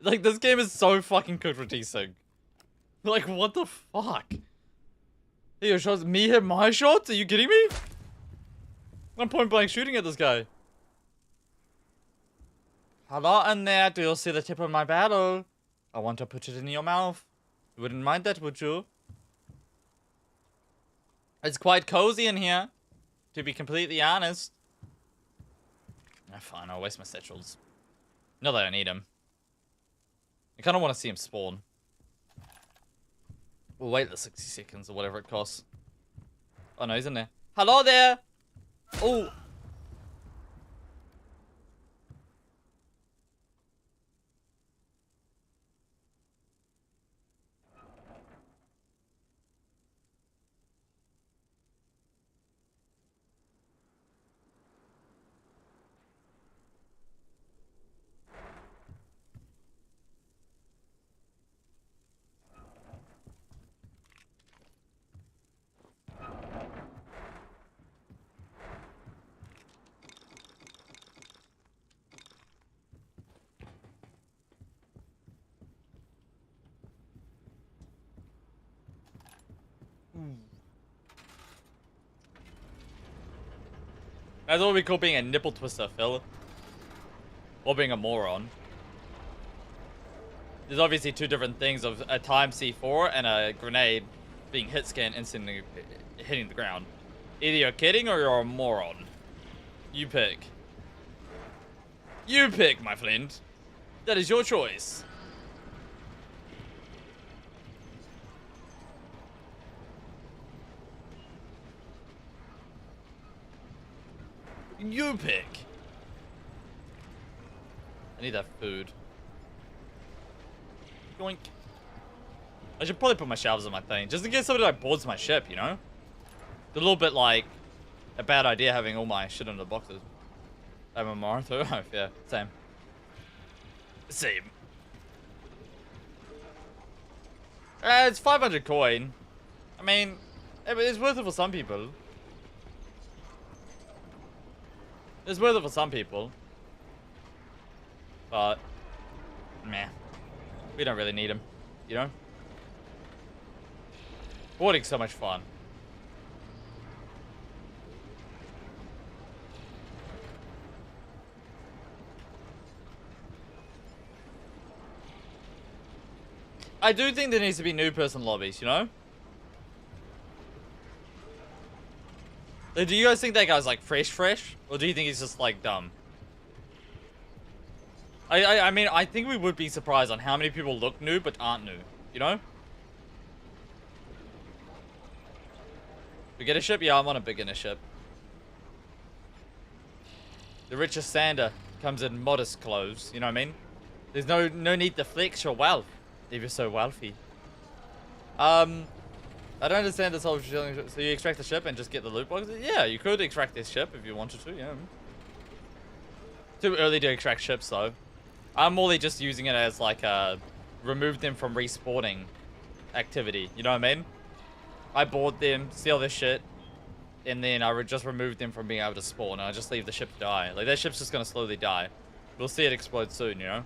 like this game is so fucking cooked for T-Sig. Like, what the fuck? Hey, your shots, me hit my shots? Are you kidding me? I'm point blank shooting at this guy. Hello in there, do you see the tip of my barrel? I want to put it in your mouth. You wouldn't mind that, would you? It's quite cozy in here, to be completely honest. Ah, fine, I'll waste my satchels. Not that I need them. I kind of want to see him spawn. We'll wait the 60 seconds or whatever it costs. Oh no, he's in there. Hello there! Oh! That's what we call being a nipple twister, Phil. Or being a moron. There's obviously two different things of a time C4 and a grenade being hit scan instantly hitting the ground. Either you're kidding or you're a moron. You pick. You pick, my friend. That is your choice. You pick. I need that food. Yoink. I should probably put my shelves on my thing, just in case somebody like boards my ship, you know? It's a little bit like a bad idea having all my shit in the boxes. I'm a Martha. Yeah, same. Same. It's 500 coin. I mean, it's worth it for some people. It's worth it for some people. But, meh. We don't really need them, you know? Boarding's so much fun. I do think there needs to be new person lobbies, you know? Like, do you guys think that guy's like fresh? Or do you think he's just like dumb? I mean, I think we would be surprised on how many people look new but aren't new, you know? Beginner ship? Yeah, I'm on a beginner ship. The richest sander comes in modest clothes, you know what I mean? There's no need to flex your wealth if you're so wealthy. I don't understand this whole chilling. So you extract the ship and just get the loot boxes? Yeah, you could extract this ship if you wanted to, yeah. Too early to extract ships though. I'm only just using it as like a remove them from respawning activity. You know what I mean? I board them, steal their shit, and then I would just remove them from being able to spawn, and I just leave the ship die. Like, that ship's just gonna slowly die. We'll see it explode soon, you know?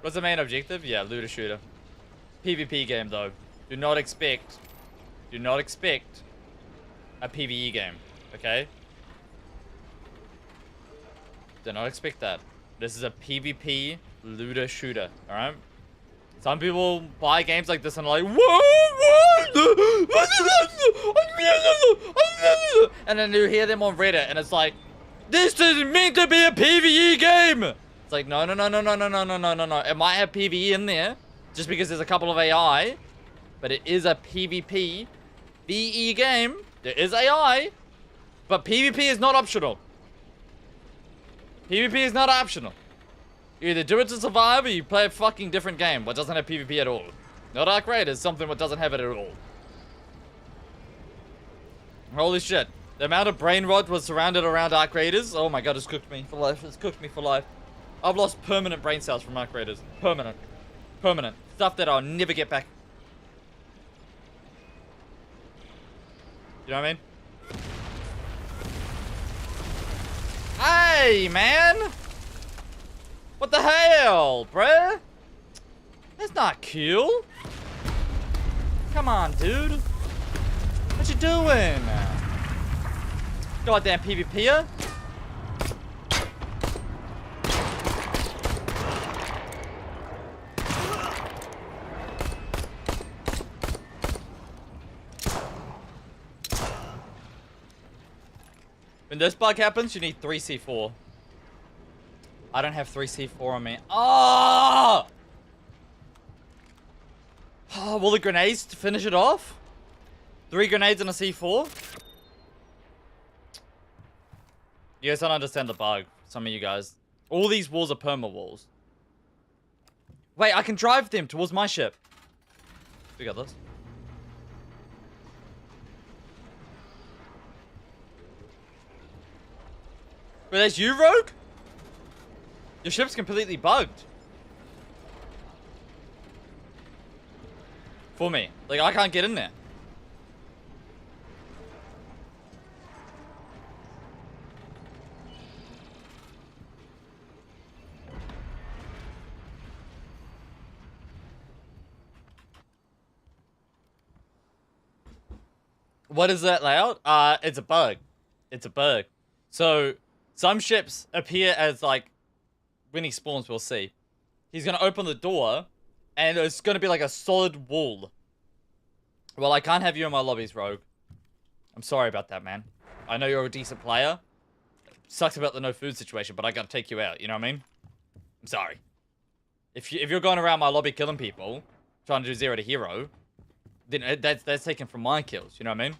What's the main objective? Yeah, looter shooter. PvP game though. Do not expect a PvE game, okay? Do not expect that. This is a PvP looter shooter, alright? Some people buy games like this and are like, what? And then you hear them on Reddit and it's like, this isn't meant to be a PvE game! It's like, no. It might have PvE in there, just because there's a couple of AI, but it is a PvP VE game. There is AI, but PvP is not optional. PvP is not optional. You either do it to survive or you play a fucking different game what doesn't have PvP at all. Not Arc Raiders, something what doesn't have it at all. Holy shit. The amount of brain rot was surrounded around Arc Raiders. Oh my god, it's cooked me for life. It's cooked me for life. I've lost permanent brain cells from Arc Raiders. Permanent. Permanent. Stuff that I'll never get back. You know what I mean? Hey, man! What the hell, bruh? That's not cool. Come on, dude. What you doing? Goddamn PvPer. When this bug happens, you need 3 C4. I don't have 3 C4 on me. Oh! Oh, will the grenades finish it off? 3 grenades and a C4? You guys don't understand the bug. Some of you guys. All these walls are perma walls. Wait, I can drive them towards my ship. We got this. Wait, that's you, Rogue? Your ship's completely bugged. For me. Like, I can't get in there. What is that layout? It's a bug. It's a bug. So, some ships appear as, like, when he spawns, we'll see. He's gonna open the door, and it's gonna be like a solid wall. Well, I can't have you in my lobbies, Rogue. I'm sorry about that, man. I know you're a decent player. Sucks about the no food situation, but I gotta take you out, you know what I mean? I'm sorry. If you're going around my lobby killing people, trying to do 0 to hero, then that's taken from my kills, you know what I mean?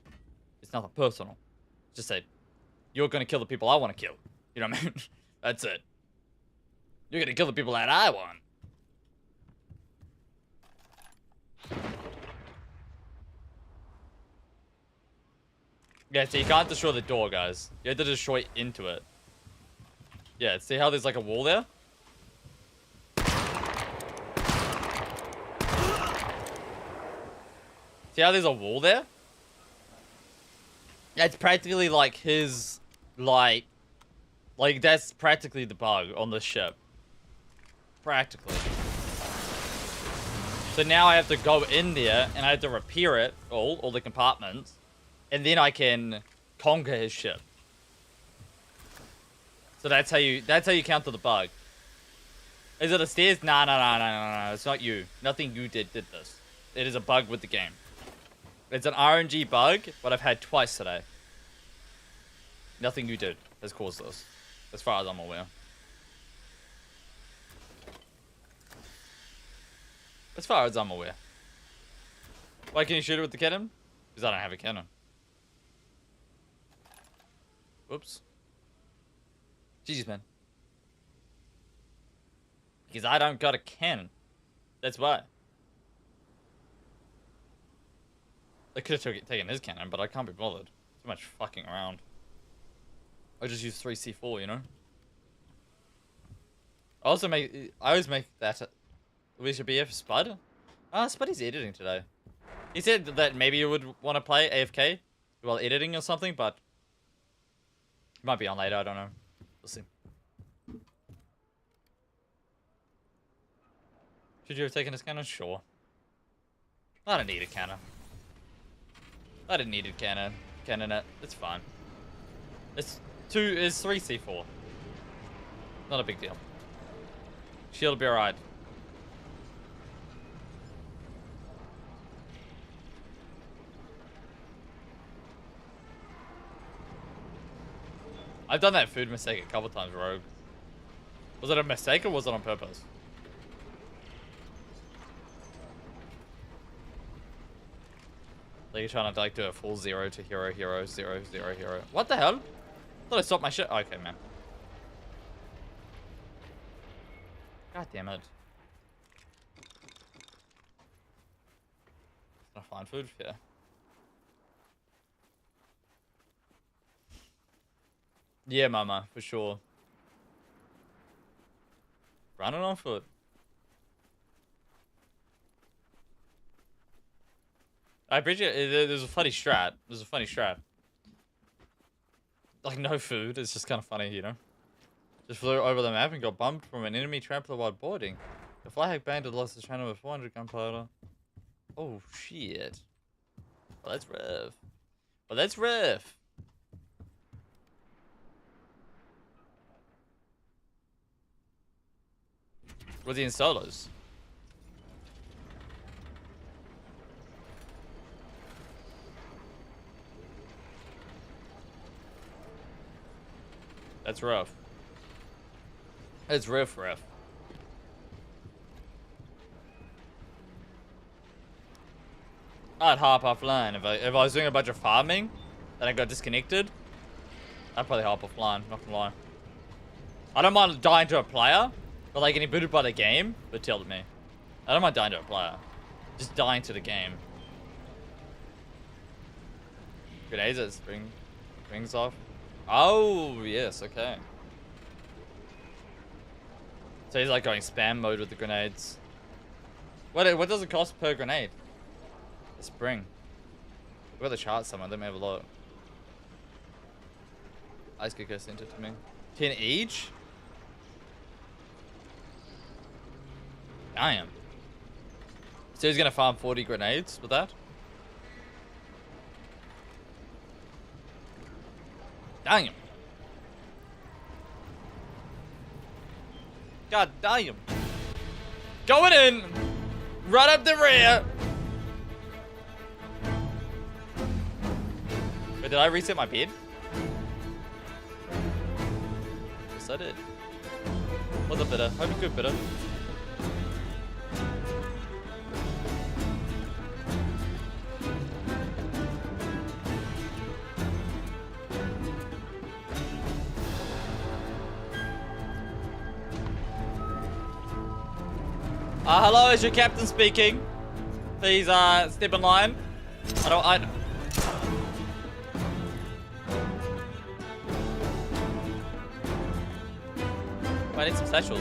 It's nothing personal. Just say, you're gonna kill the people I want to kill. You know what I mean? That's it. You're gonna kill the people that I want. Yeah, so you can't destroy the door, guys. You have to destroy into it. Yeah, see how there's like a wall there? See how there's a wall there? That's practically like his, like that's practically the bug on the ship. Practically. So now I have to go in there and I have to repair it, all the compartments, and then I can conquer his ship. So that's how you counter the bug. Is it the stairs? No. It's not you. Nothing you did this. It is a bug with the game. It's an RNG bug, but I've had twice today. Nothing you did has caused this, as far as I'm aware. As far as I'm aware. Why can you shoot it with the cannon? Because I don't have a cannon. Whoops. GG's, man. Because I don't got a cannon. That's why. I could have taken his cannon, but I can't be bothered. Too much fucking around. I just use 3 C4, you know? I always make that we should be Spud. Spuddy's editing today. He said that maybe you would want to play AFK while editing or something, but it might be on later, I don't know. We'll see. Should you have taken his cannon? Sure. I don't need a cannon. I didn't need a cannonet. It's fine. It's 3 C4. Not a big deal. Shield'll be alright. I've done that food mistake a couple times, Rogue. Was it a mistake or was it on purpose? Like you're trying to like do a full 0 to hero, 0, 0, hero. What the hell? I thought I stopped my shit. Okay, man. God damn it. Can I find food? Yeah. Yeah, mama, for sure. Running on foot. I appreciate it. There's a funny strat. There's a funny strat. Like, no food. It's just kind of funny, you know? Just flew over the map and got bumped from an enemy trampler while boarding. The flyhack bandit lost his channel with 400 gunpowder. Oh, shit. Well, that's rough. Well, that's rough. Was he in solos? That's rough. It's rough. I'd hop offline if I was doing a bunch of farming, then I got disconnected. I'd probably hop offline. Not gonna lie. I don't mind dying to a player, but like getting booted by the game would tilt me. I don't mind dying to a player, just dying to the game. Grenades that springs off. Oh yes, okay. So he's like going spam mode with the grenades. What does it cost per grenade? The spring. We've got the chart somewhere. Let me have a look. Ice Kicker sent it to me. 10 each? Damn. So he's gonna farm 40 grenades with that? Damn. God damn. Going in. Right up the rear. Wait, did I reset my bed? Yes, I did. What's up, bitter? Hope you're good, bitter. Hello, is your captain speaking? Please, step in line. I need some satchels.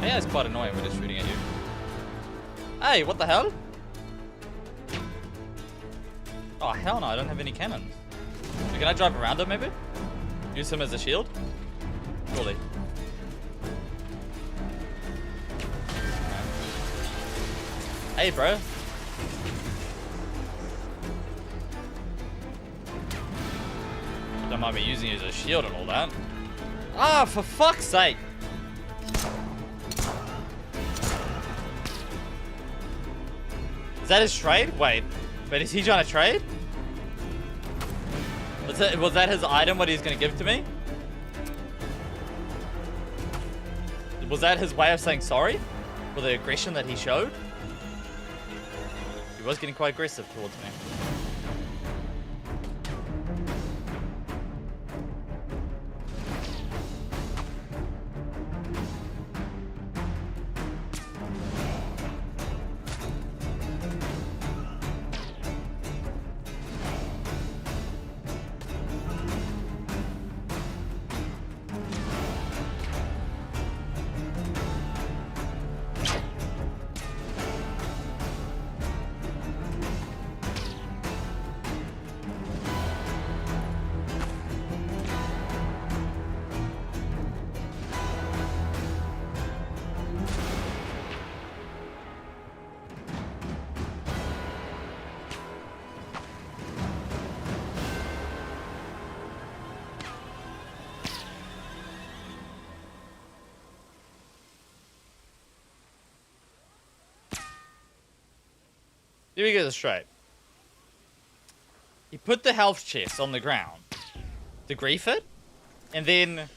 Yeah, it's quite annoying when it's shooting at you. Hey, what the hell? Oh, hell no, I don't have any cannons. Can I drive around him, maybe? Use him as a shield? Surely. Hey, bro. Don't mind me using you as a shield and all that. Ah, for fuck's sake. Is that his trade? Wait, is he trying to trade? Was that his item, what he's gonna give to me? Was that his way of saying sorry for the aggression that he showed? He was getting quite aggressive towards me. Here we get this straight. He put the health chest on the ground to grief it, and then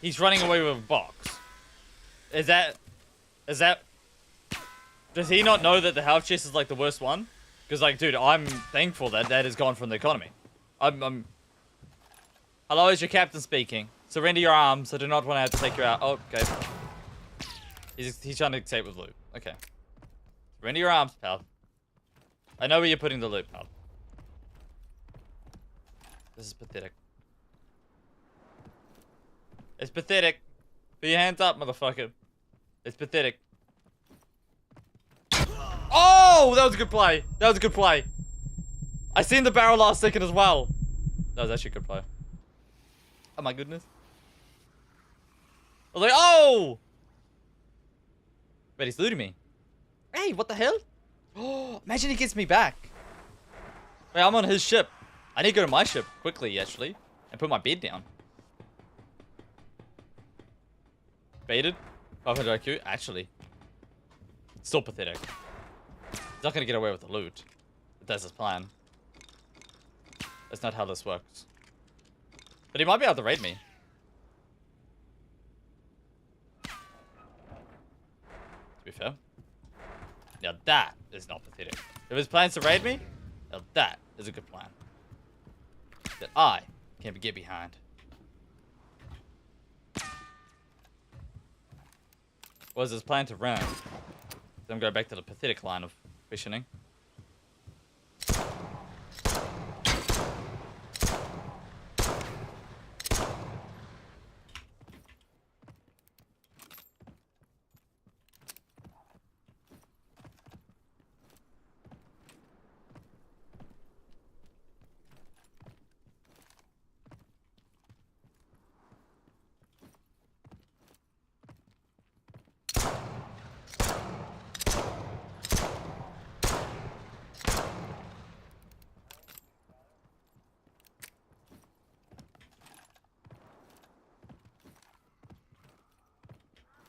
he's running away with a box. Is that... Does he not know that the health chest is like the worst one? Because like, dude, I'm thankful that that is gone from the economy. I'm... Hello, is your captain speaking? Surrender your arms. I do not want to have to take you out. Oh, okay. He's trying to escape with loot. Okay. Surrender your arms, pal. I know where you're putting the loot, pal. This is pathetic. It's pathetic. Put your hands up, motherfucker. It's pathetic. Oh, that was a good play. That was a good play. I seen the barrel last second as well. That was actually a good play. Oh my goodness. I was like, oh! But he's looting me. Hey, what the hell? Oh, imagine he gets me back. Wait, I'm on his ship. I need to go to my ship quickly, actually, and put my bed down. Baited. 500 IQ, actually. Still pathetic. He's not gonna get away with the loot. If that's his plan. That's not how this works. But he might be able to raid me. To be fair. Now that is not pathetic. If his plan's to raid me, now that is a good plan. That I can get behind. Was his plan to run? Then go back to the pathetic line of questioning.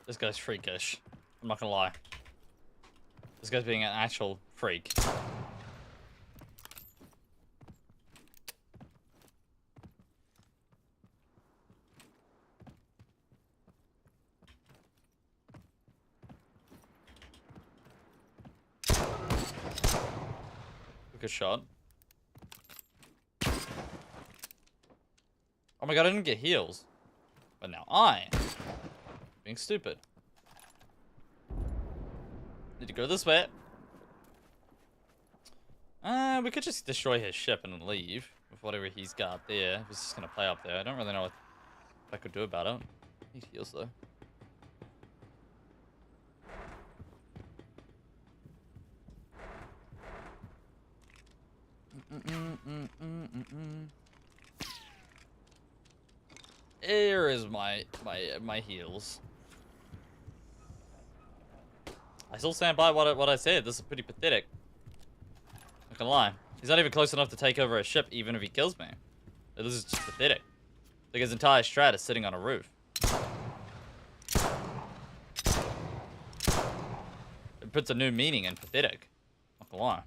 This guy's freakish. I'm not gonna lie. This guy's being an actual freak. Good shot. Oh my god, I didn't get heals. But now I am being stupid. Need to go this way. We could just destroy his ship and leave with whatever he's got there. He's just gonna play up there. I don't really know what I could do about it. Need heals though. Here is my heals. I still stand by what I said. This is pretty pathetic. Not gonna lie. He's not even close enough to take over a ship, even if he kills me. This is just pathetic. Like his entire strat is sitting on a roof. It puts a new meaning in pathetic. Not gonna lie.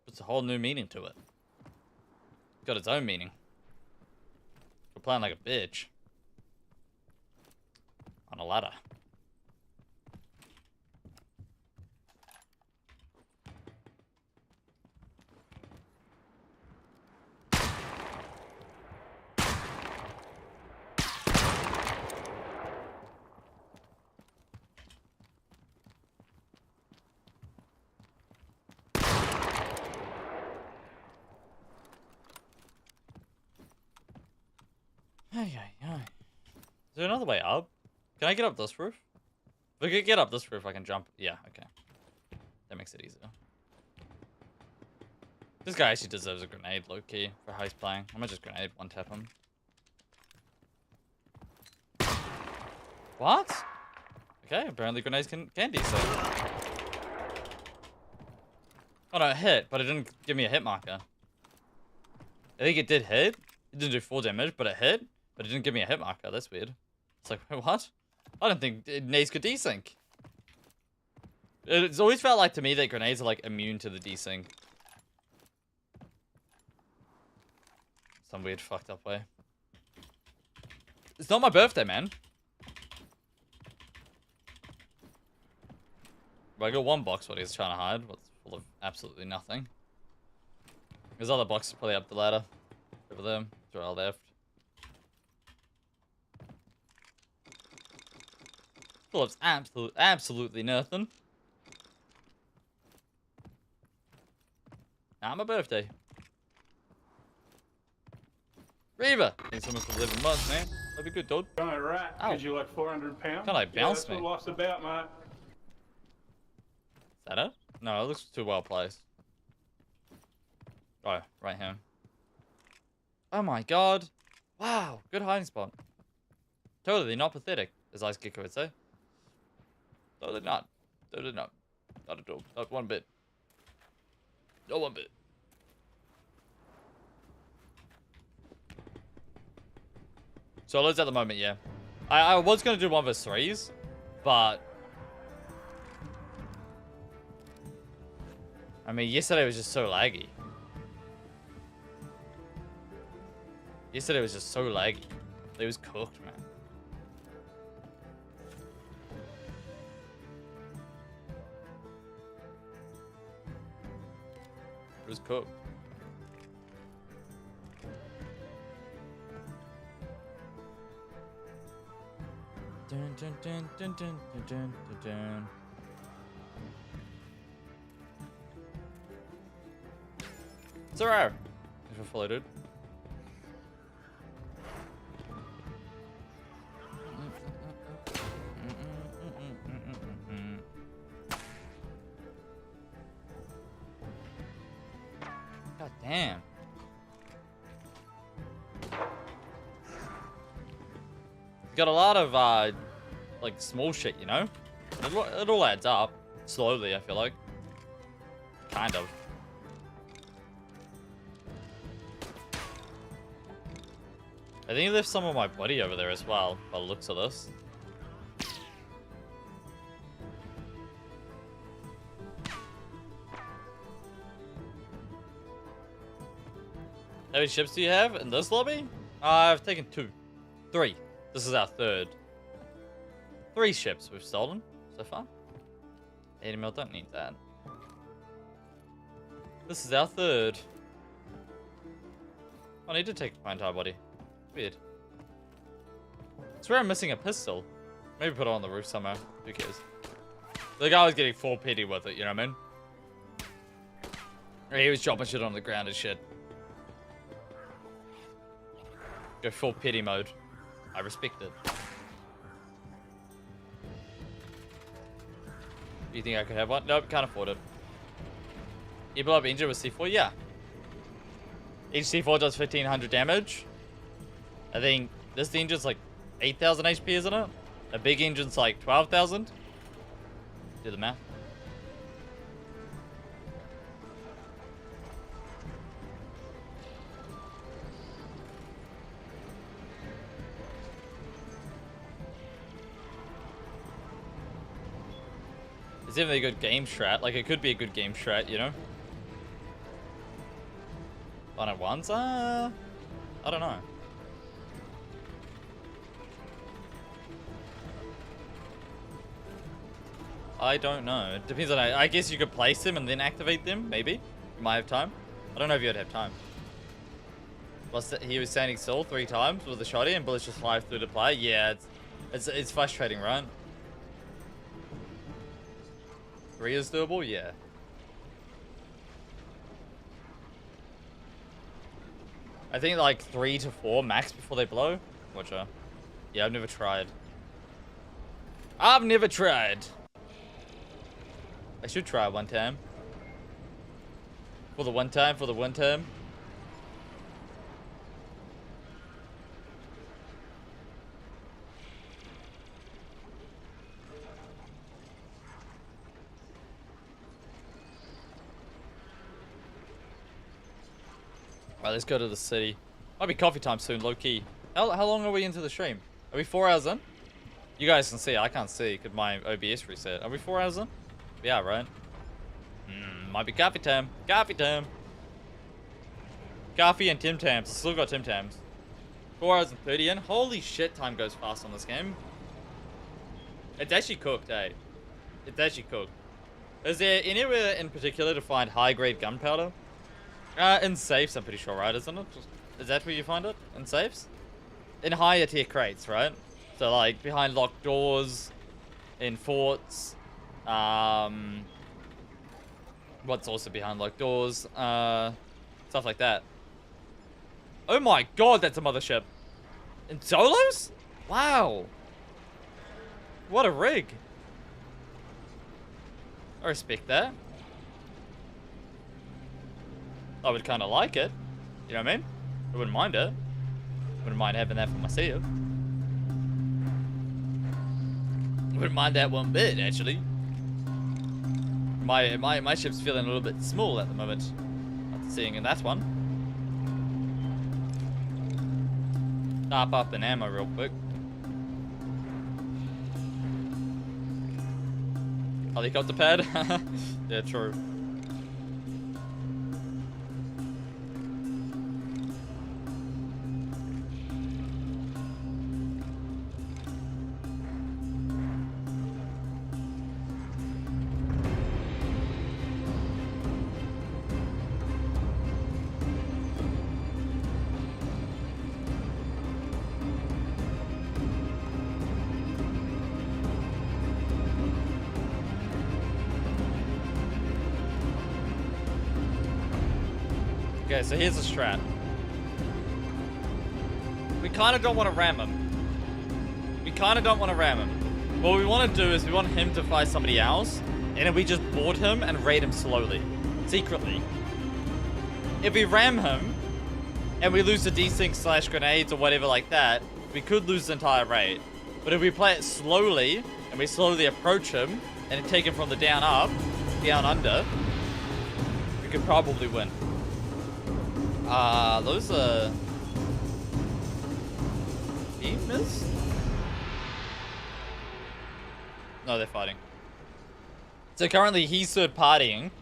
Puts a whole new meaning to it. Got its own meaning. We're playing like a bitch. On a ladder. Is there another way up? Can I get up this roof? If I could get up this roof, I can jump. Yeah, okay. That makes it easier. This guy actually deserves a grenade, low-key, for how he's playing. I might just grenade one-tap him. What? Okay, apparently grenades can do so. Oh no, it hit, but it didn't give me a hit marker. I think it did hit. It didn't do full damage, but it hit. But it didn't give me a hit marker. That's weird. It's like, wait, what? I don't think grenades could desync. It's always felt like to me that grenades are like immune to the desync. Some weird fucked up way. It's not my birthday, man. But I got one box what he's trying to hide. What's full of absolutely nothing. There's other boxes probably up the ladder. Over there. To our left. Full of absolutely nothing. Not my birthday. Reaver! Thanks so much for 11 months, man. That'd be good, dude. Got it right. Ow. Gives you like 400 pounds. Can't I bounce that's me? what life's about, mate. Is that it? No, it looks too well placed. Oh, right here. Oh my god. Wow, good hiding spot. Totally not pathetic, as Ice Kicker would say. Totally not. Totally not. Not at all. Not one bit. Not one bit. Solos at the moment, yeah. I was gonna do 1vs3's, but I mean, yesterday was just so laggy. Yesterday was just so laggy. It was cooked, man. It was cooked. Dun, dun, dun, dun, dun, dun, dun, dun. It's alright. If I follow, dude. God damn. Got a lot of like small shit, you know? It all adds up slowly, I feel like. Kind of. I think there's some of my body over there as well, by the looks of this. How many ships do you have in this lobby? I've taken 2. 3. This is our 3rd. 3 ships we've stolen so far. 80 mil, don't need that. This is our 3rd. I need to take my entire body. Weird. I swear I'm missing a pistol. Maybe put it on the roof somewhere. Who cares? The guy was getting 4 pity with it, you know what I mean? He was dropping shit on the ground and shit. Go full pity mode. I respect it. Do you think I could have one? Nope, can't afford it. You blow up engine with C4? Yeah. Each C4 does 1500 damage. I think this engine's like 8000 HP, isn't it? A big engine's like 12,000. Do the math. It's definitely a good game strat. Like, it could be a good game strat, you know? On at once? I don't know. I don't know. It depends on... I guess you could place them and then activate them, maybe. You might have time. I don't know if you'd have time. Plus, he was standing still 3 times with a shotty and bullets just fly through the player. Yeah, it's frustrating, right? 3 is doable? Yeah. I think like 3 to 4 max before they blow. Watcha. Yeah, I've never tried. I've never tried. I should try one time. For the one time, for the one time. Alright, let's go to the city. Might be coffee time soon, low key. How long are we into the stream? Are we 4 hours in? You guys can see, I can't see because my OBS reset. Are we 4 hours in? Yeah, right. Might be coffee time. Coffee time. Coffee and Tim Tams. Still got Tim Tams. 4 hours and 30 in. Holy shit, time goes fast on this game. It's actually cooked, eh? It's actually cooked. Is there anywhere in particular to find high-grade gunpowder? In safes, I'm pretty sure, right? Isn't it? Is that where you find it? In safes? In higher tier crates, right? So, like, behind locked doors, in forts, what's also behind locked doors, stuff like that. Oh my god, that's a mothership. In solos? Wow. What a rig. I respect that. I would kind of like it. You know what I mean? I wouldn't mind it. Wouldn't mind having that for myself. Wouldn't mind that one bit, actually. My ship's feeling a little bit small at the moment. After seeing in that one. Top up an ammo real quick. Helicopter pad? Yeah, true. Okay, so here's the strat. We kind of don't want to ram him. What we want to do is we want him to fight somebody else, and then we just board him and raid him slowly, secretly. If we ram him, and we lose the desync / grenades or whatever like that, we could lose the entire raid. But if we play it slowly, and we slowly approach him, and take him from the down up, down under, we could probably win. Those are... Teamers? No, they're fighting. So currently he's third partying.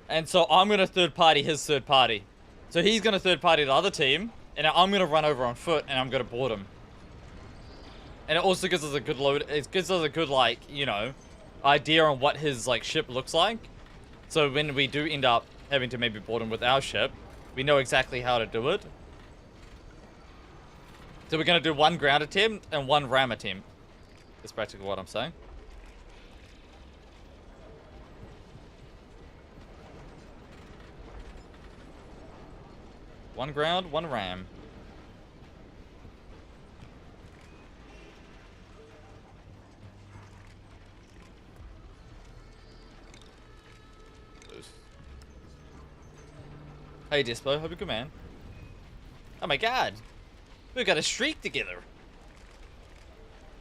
And so I'm gonna third party his third party. So he's gonna third party the other team, and I'm gonna run over on foot and I'm gonna board him. And it also gives us a good load, it gives us a good, like, you know, idea on what his, like, ship looks like. So when we do end up having to maybe board him with our ship, we know exactly how to do it. So we're gonna do one ground attempt and one ram attempt. That's practically what I'm saying. One ground, one ram. Hey Dispo, hope you're good, man. Oh my god. We've got a streak together.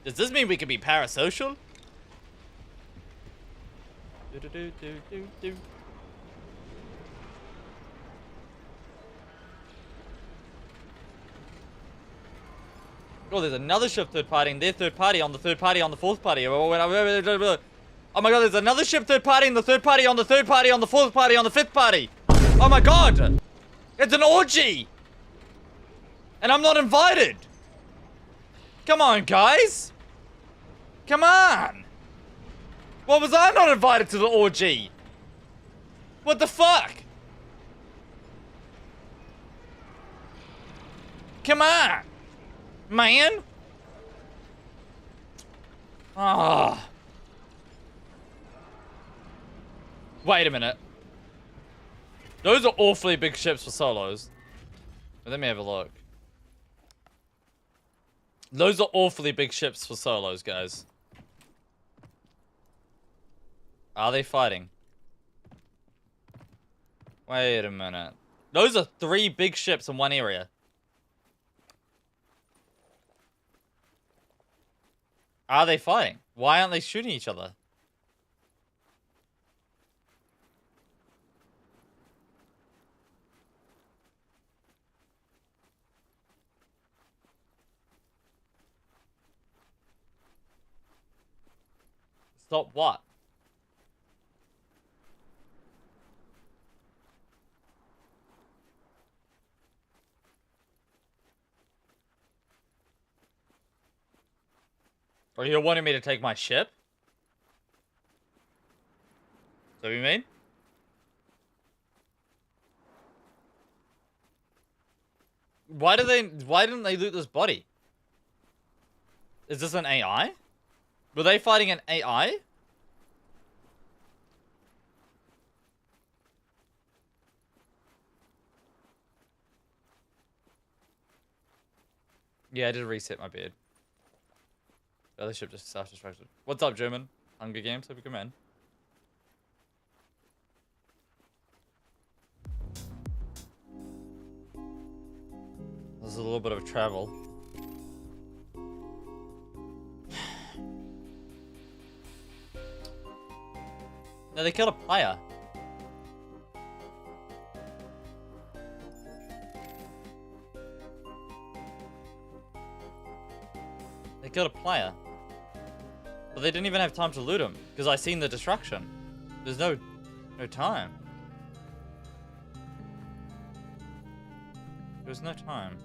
Does this mean we can be parasocial? Do. Oh, there's another ship third partying. They're third party on the third party on the fourth party. Oh my god, there's another ship third partying the third party on the third party on the fourth party on the fifth party. Oh my god! It's an orgy! And I'm not invited! Come on, guys! Come on! What was I not invited to the orgy? What the fuck? Come on! Man! Ah. Wait a minute. Those are awfully big ships for solos. But let me have a look. Those are awfully big ships for solos, guys. Are they fighting? Wait a minute. Those are 3 big ships in one area. Are they fighting? Why aren't they shooting each other? Stop what? Or you wanting me to take my ship? Is that what you mean? Why didn't they loot this body? Is this an AI? Were they fighting an AI? Yeah, I did reset my bed. The other ship just self-destructed. What's up, German? Hunger Games, hope you come in. This is a little bit of a travel. No, they killed a player. They killed a player. But they didn't even have time to loot them because I seen the destruction. There's no time. There's no time.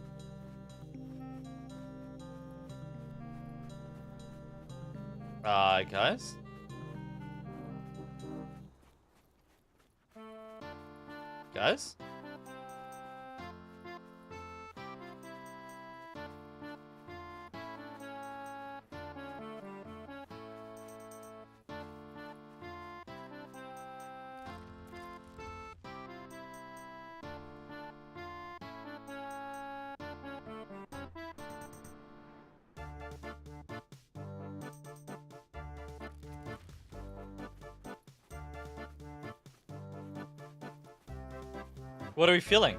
Guys. Guys? What are we feeling?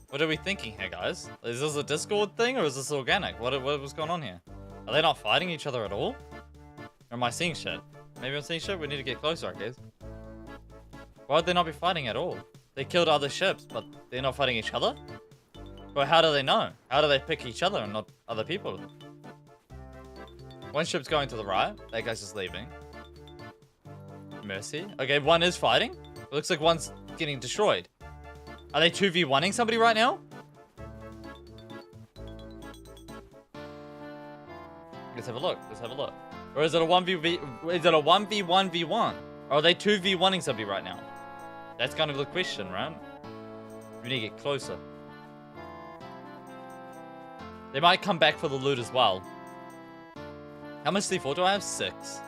What are we thinking here, guys? Is this a Discord thing or is this organic? What was going on here? Are they not fighting each other at all? Or am I seeing shit? Maybe I'm seeing shit? We need to get closer, I guess. Why would they not be fighting at all? They killed other ships, but they're not fighting each other? But how do they know? How do they pick each other and not other people? One ship's going to the right. That guy's just leaving. Mercy. Okay, one is fighting. It looks like one's getting destroyed. Are they 2v1ing somebody right now? Let's have a look. Let's have a look. Or is it a 1v1v1? Is it a 1v1v1? Or are they 2v1ing somebody right now? That's kind of the question, right? We need to get closer. They might come back for the loot as well. How much C4 do I have? 6.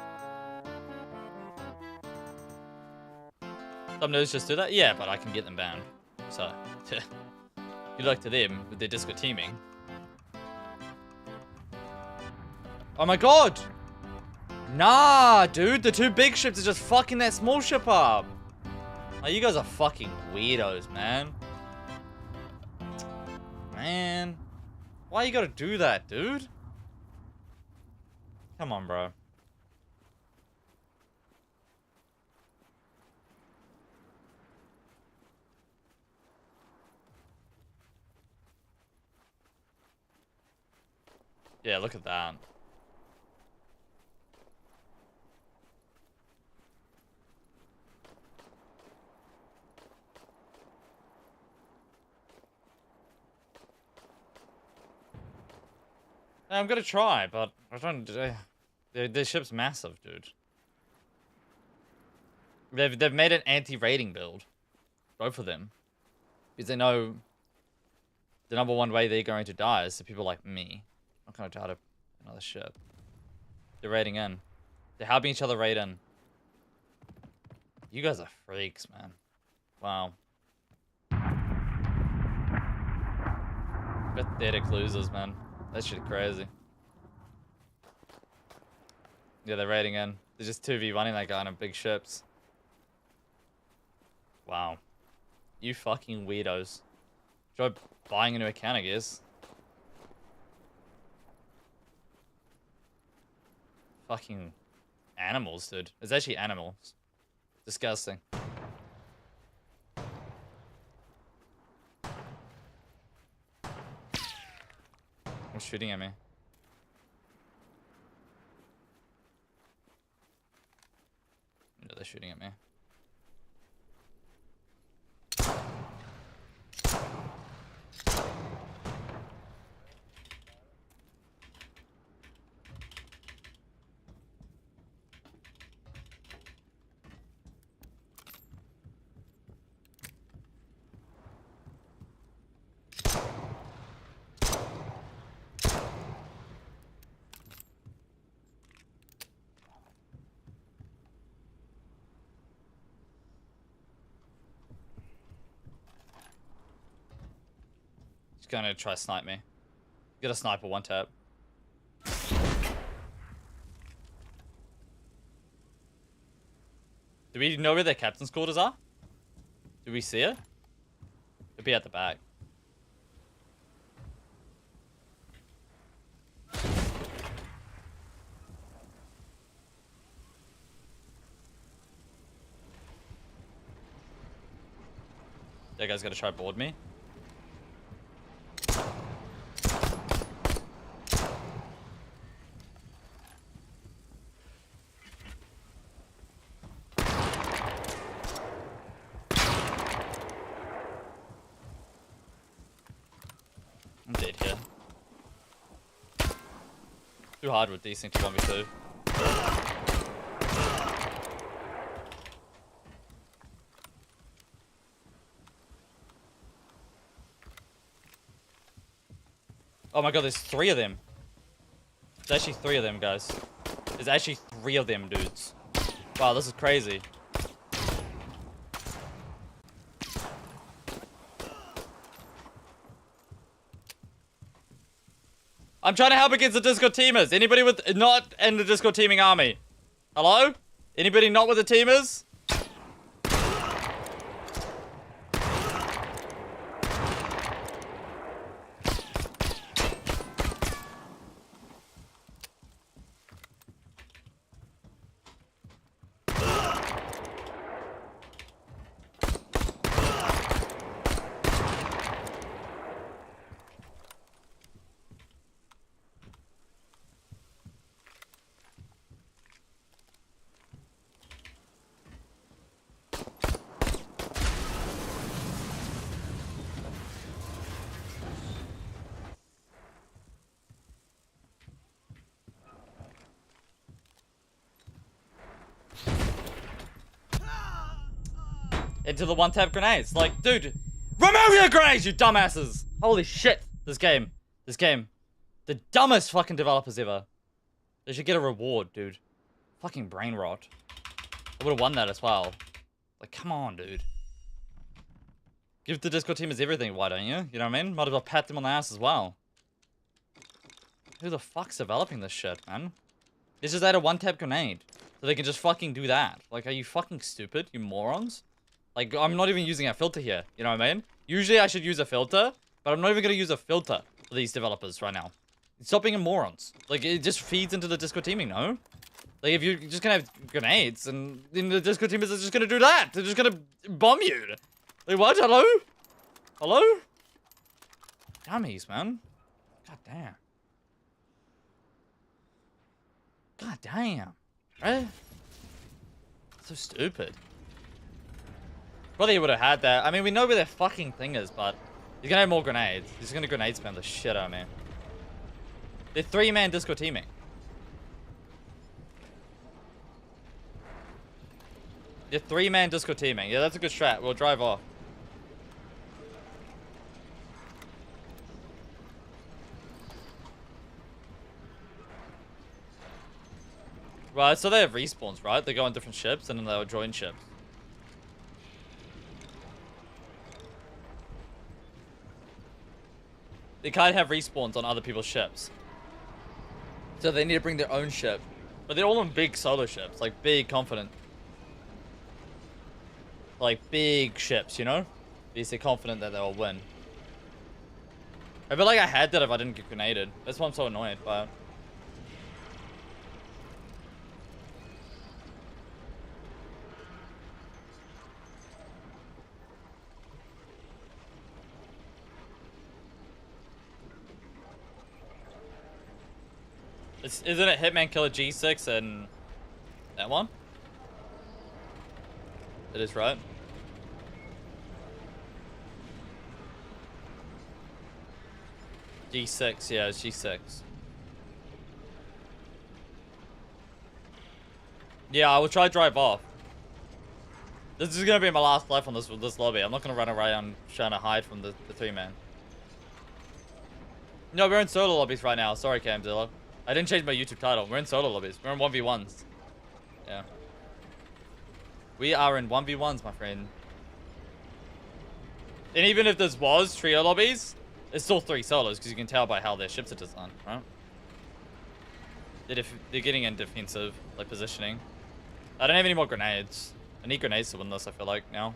Some nerds just do that? Yeah, but I can get them banned. So, good luck to them with their Discord teaming. Oh my god! Nah, dude, the 2 big ships are just fucking that small ship up. Oh, you guys are fucking weirdos, man. Man. Why you gotta do that, dude? Come on, bro. Yeah, look at that. I'm gonna try, but I'm trying to. Their ship's massive, dude. They've made an anti-raiding build, both of them, because they know the number one way they're going to die is to people like me. I'm not gonna die to another ship. They're raiding in. They're helping each other raid in. You guys are freaks, man. Wow. Pathetic losers, man. That shit crazy. Yeah, they're raiding in. They're just 2v1ing that guy on big ships. Wow. You fucking weirdos. Try buying a new account, I guess. Fucking animals, dude. It's actually animals. Disgusting. Who's shooting at me? No, they're shooting at me. He's gonna try to snipe me. Get a sniper, one tap. Do we know where their captain's quarters are? Do we see it? It'd be at the back. That guy's gonna try to board me. Too hard with these things to 1v2. Oh my god, there's 3 of them. There's actually 3 of them, guys. There's actually 3 of them, dudes. Wow, this is crazy. I'm trying to help against the Discord teamers. Anybody with not in the Discord teaming army? Hello? Anybody not with the teamers? Into the one-tap grenades. Like, dude, remove your grenades, you dumbasses! Holy shit, this game. The dumbest fucking developers ever. They should get a reward, dude. Fucking brain rot. I would've won that as well. Like, come on, dude. Give the Discord teamers everything, why don't you? You know what I mean? Might as well pat them on the ass as well. Who the fuck's developing this shit, man? They just add a one-tap grenade. So they can just fucking do that. Like, are you fucking stupid, you morons? Like, I'm not even using a filter here. You know what I mean? Usually I should use a filter, but I'm not even gonna use a filter for these developers right now. Stop being morons. Like, it just feeds into the Discord teaming, no? Like, if you're just gonna have grenades, and then the Discord teamers are just gonna do that. They're just gonna bomb you. Like, what? Hello? Hello? Dummies, man. God damn. God damn. Right? So stupid. Probably would have had that. I mean, we know where their fucking thing is, but he's gonna have more grenades. He's gonna grenade spam the shit out of me. They're 3-man Discord teaming. They're 3-man Discord teaming. Yeah, that's a good strat. We'll drive off. Right, so they have respawns, right? They go on different ships and then they'll join ships. They can't have respawns on other people's ships. So they need to bring their own ship. But they're all on big solo ships, like big confident. Like big ships, you know? They're so confident that they'll win. I feel like I had that if I didn't get grenaded. That's why I'm so annoyed by it. Isn't it Hitman Killer G6 and that one? It is, right? G6, yeah, it's G6. Yeah, I will try to drive off. This is gonna be my last life on this lobby. I'm not gonna run around trying to hide from the 3-man. No, we're in solo lobbies right now. Sorry, Camzilla. I didn't change my YouTube title. We're in solo lobbies. We're in 1v1s. Yeah. We are in 1v1s, my friend. And even if this was trio lobbies, it's still 3 solos because you can tell by how their ships are designed, right? They're getting in defensive, like positioning. I don't have any more grenades. I need grenades to win this, I feel like, now.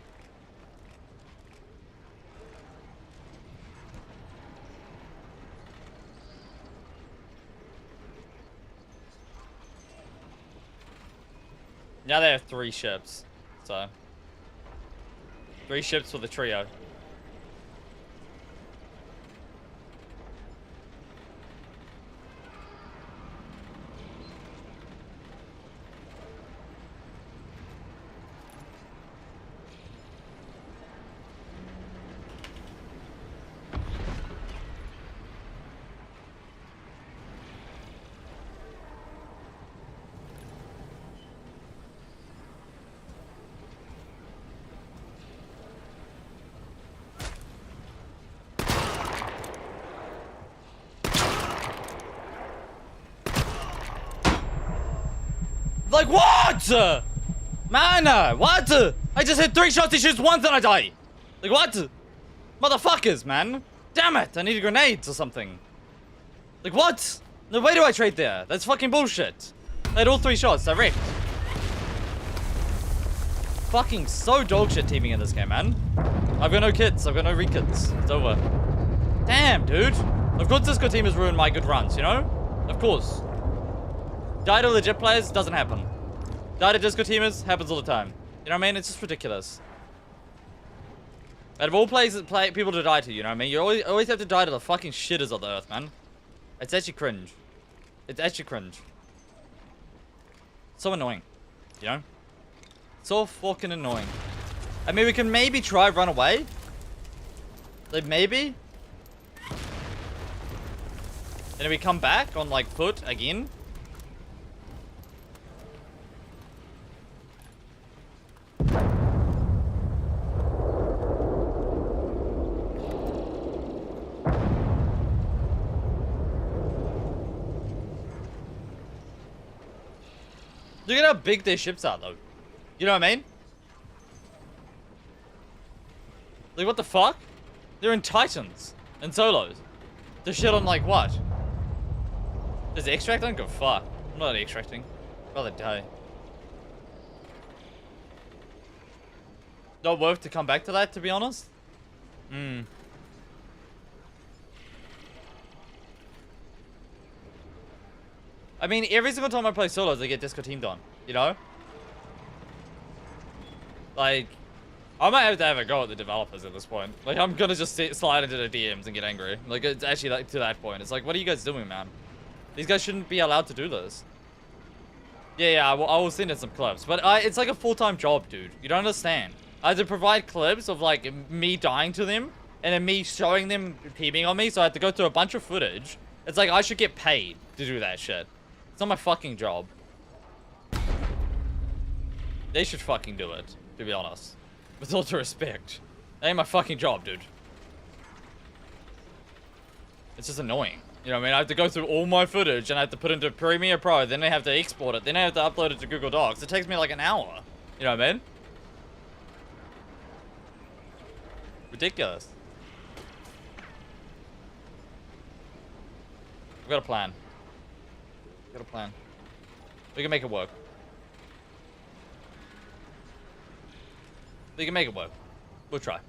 Now they have 3 ships, so 3 ships for the trio. Like, what? Man, what? I just hit 3 shots, he shoots once and I die. Like, what? Motherfuckers, man. Damn it, I need grenades or something. Like, what? No, why do I trade there? That's fucking bullshit. I had all 3 shots, direct. Fucking so dog shit teaming in this game, man. I've got no kits, I've got no re-kits. It's over. Damn, dude. Of course Discord team has ruined my good runs, you know? Of course. Die to legit players, doesn't happen. Die to Discord teamers, happens all the time. You know what I mean? It's just ridiculous. Out of all places, people to die to, you know what I mean? You always have to die to the fucking shitters of the earth, man. It's actually cringe. It's actually cringe. So annoying. You know? So fucking annoying. I mean, we can maybe try run away. Like, maybe. And then we come back on, like, foot again. Look at how big their ships are, though. You know what I mean? Like, what the fuck? They're in Titans and solos. They're shit on, like, what? Does it extract? I don't give a fuck. I'm not extracting. I'd rather die. Not worth to come back to that, to be honest. I mean, every single time I play solos, I get disco teamed on. You know? Like, I might have to have a go at the developers at this point. Like, I'm gonna just slide into the DMs and get angry. Like, it's actually like to that point. It's like, what are you guys doing, man? These guys shouldn't be allowed to do this. Yeah, I will send in some clips. But it's like a full-time job, dude. You don't understand. I had to provide clips of, like, me dying to them. And then me showing them teaming on me. So I had to go through a bunch of footage. It's like, I should get paid to do that shit. It's not my fucking job. They should fucking do it, to be honest. With all due respect. That ain't my fucking job, dude. It's just annoying. You know what I mean? I have to go through all my footage and I have to put it into Premiere Pro. Then I have to export it. Then I have to upload it to Google Docs. It takes me like an hour. You know what I mean? Ridiculous. We've got a plan. Got a plan. We can make it work. We can make it work. We'll try.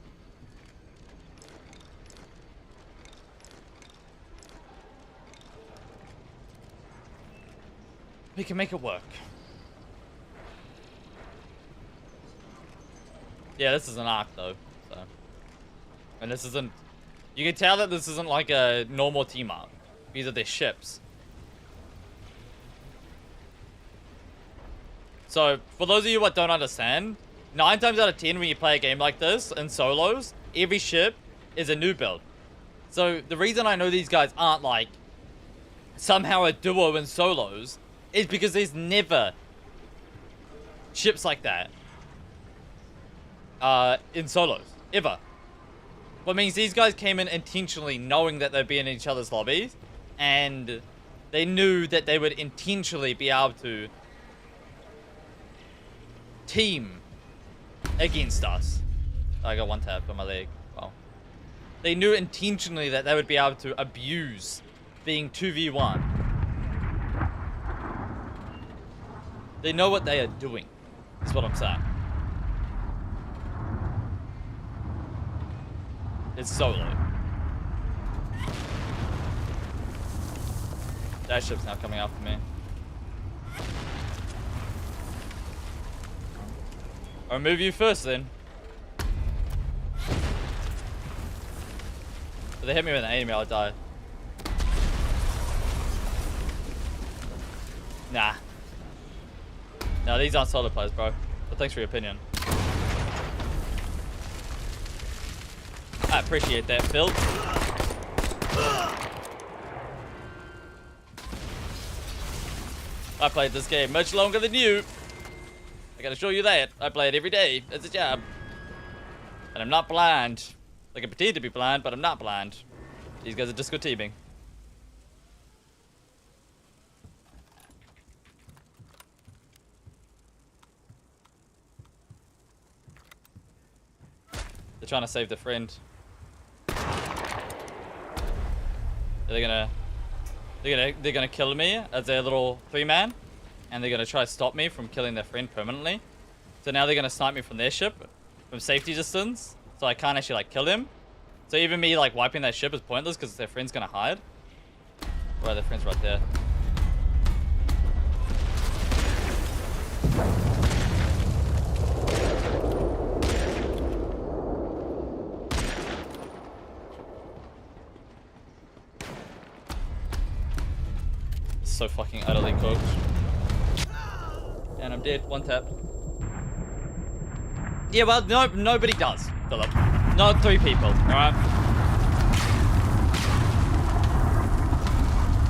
We can make it work. Yeah, this is an arc though. So. And this isn't... You can tell that this isn't like a normal team arc. These are their ships. So, for those of you that don't understand, 9 times out of 10 when you play a game like this in solos, every ship is a new build. So, the reason I know these guys aren't like somehow a duo in solos is because there's never ships like that in solos. Ever. What means these guys came in intentionally knowing that they'd be in each other's lobbies and they knew that they would intentionally be able to team against us. I got one tap on my leg. Wow. They knew intentionally that they would be able to abuse being 2v1. They know what they are doing. That's what I'm saying. It's solo. That ship's now coming after me. I'll move you first then. If they hit me with an enemy, I'll die. Nah. No, these aren't solo players, bro. But thanks for your opinion. I appreciate that, Phil. I played this game much longer than you. I gotta show you that. I play it every day. It's a job. And I'm not blind. I can pretend to be blind, but I'm not blind. These guys are disco teaming. trying to save their friend. They're gonna kill me as their little 3-man, and they're gonna try to stop me from killing their friend permanently. So now they're gonna snipe me from their ship, from safety distance, so I can't actually like kill him. So even me like wiping that ship is pointless because their friend's gonna hide. Right, their friend's right there. So fucking utterly cooked. And I'm dead. 1 tap. Yeah, well, no, nobody does, Philip. Not 3 people, alright?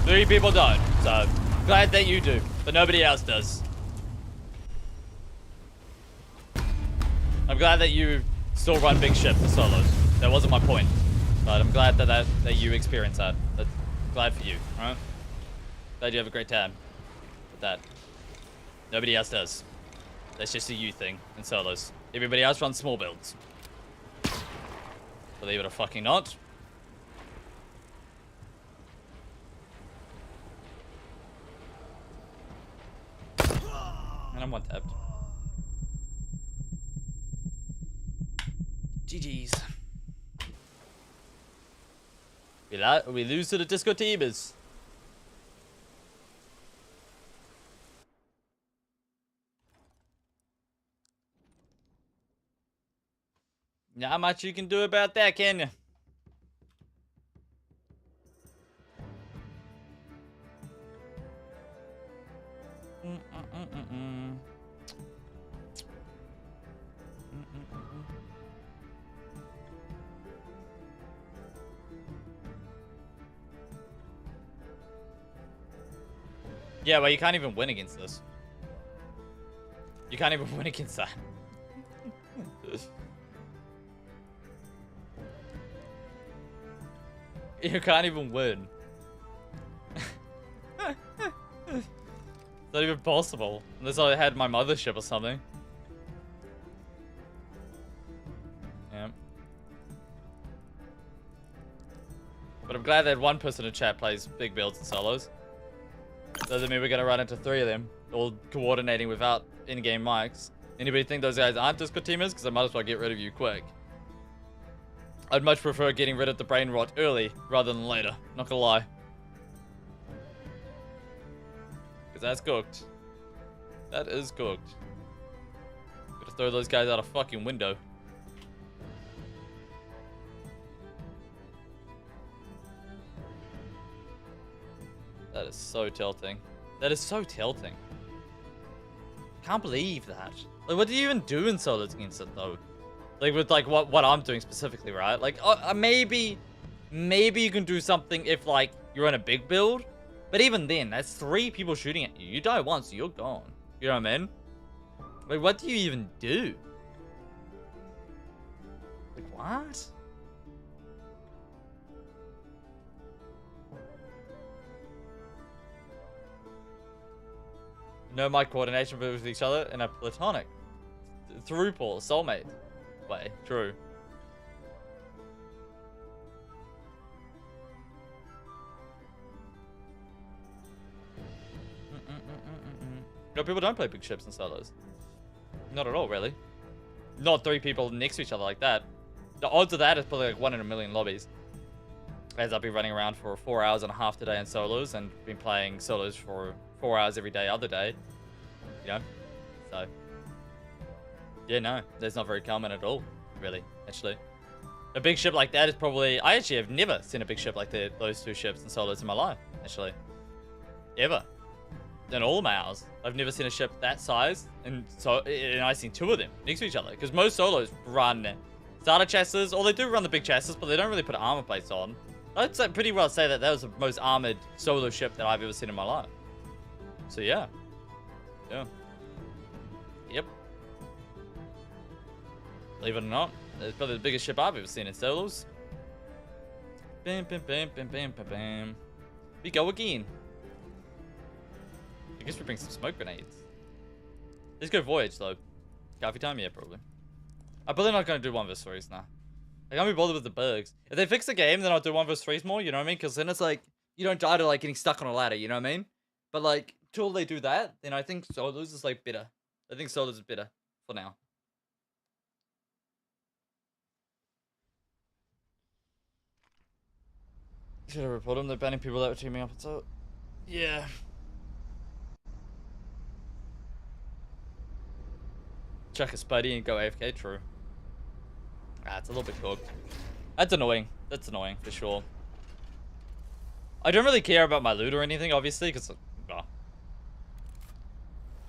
3 people don't, so glad that you do, but nobody else does. I'm glad that you still run big ship for solos. That wasn't my point, but I'm glad that you experienced that. That's glad for you, alright? Glad you have a great time with that. Nobody else does. That's just a you thing in solos. Everybody else runs small builds. Believe it or fucking not. And I'm 1 tapped. GG's. We lose to the disco teamers. Not much you can do about that, can you? Yeah, well, you can't even win against this. You can't even win against that. You can't even win. It's not even possible. Unless I had my mothership or something. Yeah. But I'm glad that 1 person in chat plays big builds and solos. Doesn't mean we're gonna run into 3 of them, all coordinating without in-game mics. Anybody think those guys aren't Discord teamers? Because I might as well get rid of you quick. I'd much prefer getting rid of the brain rot early rather than later. Not gonna lie. Because that's cooked. That is cooked. Gotta throw those guys out a fucking window. That is so tilting. That is so tilting. Can't believe that. Like, what do you even do in solos against it though? Like with like what I'm doing specifically, right? Like maybe you can do something if like you're in a big build, but even then, that's 3 people shooting at you. You die once, you're gone. You know what I mean? Like, what do you even do? Like what? No mic coordination with each other in a platonic, through Paul, soulmate way. True. No, people don't play big ships in solos. Not at all, really. Not 3 people next to each other like that. The odds of that is probably like 1 in a million lobbies. As I've been running around for 4 hours and a half today in solos and been playing solos for 4 hours every day other day. You know? So. Yeah, no. That's not very common at all, really, actually. A big ship like that is probably... I actually have never seen a big ship like those 2 ships in solos in my life, actually. Ever. In all my hours. I've never seen a ship that size, and I've seen 2 of them next to each other. Because most solos run starter chassis, or they do run the big chassis, but they don't really put armor plates on. I'd say, pretty well say that was the most armored solo ship that I've ever seen in my life. So yeah. Yeah. Yep. Believe it or not, it's probably the biggest ship I've ever seen in solos. Bam, bam, bam, bam, bam, bam, bam. We go again. I guess we bring some smoke grenades. Let's go voyage though. Coffee time? Yeah, probably. I'm probably not going to do 1vs3's now. I can't be bothered with the bergs. If they fix the game, then I'll do 1vs3's more, you know what I mean? Because then it's like, you don't die to like getting stuck on a ladder, you know what I mean? But like, till they do that, then I think solos is like better. I think solos is better for now. Should have reported them. They're banning people that were teaming up. So, yeah. Chuck a Spuddy and go AFK. True. Ah, it's a little bit cooked. That's annoying. That's annoying for sure. I don't really care about my loot or anything, obviously, because I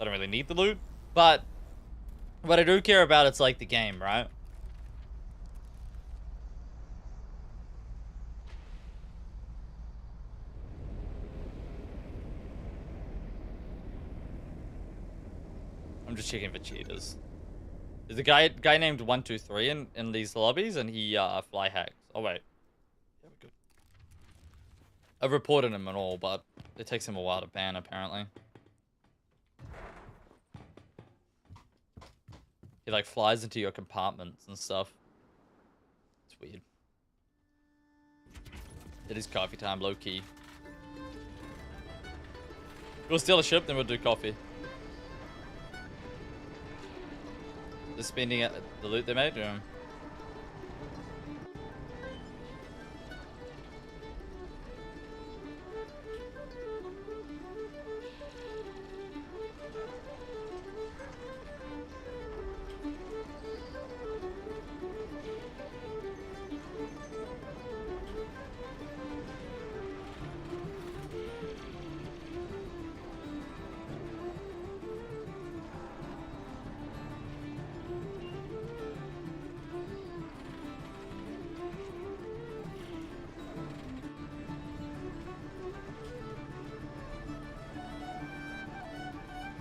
don't really need the loot. But what I do care about, it's like the game, right? I'm just checking for cheaters. There's a guy named 123 in these lobbies, and he fly hacks. Oh wait, yeah, we're good. I've reported him and all, but it takes him a while to ban apparently. He like flies into your compartments and stuff. It's weird. It is coffee time, low key. We'll steal a ship, then we'll do coffee. Just spending the loot they made? Yeah.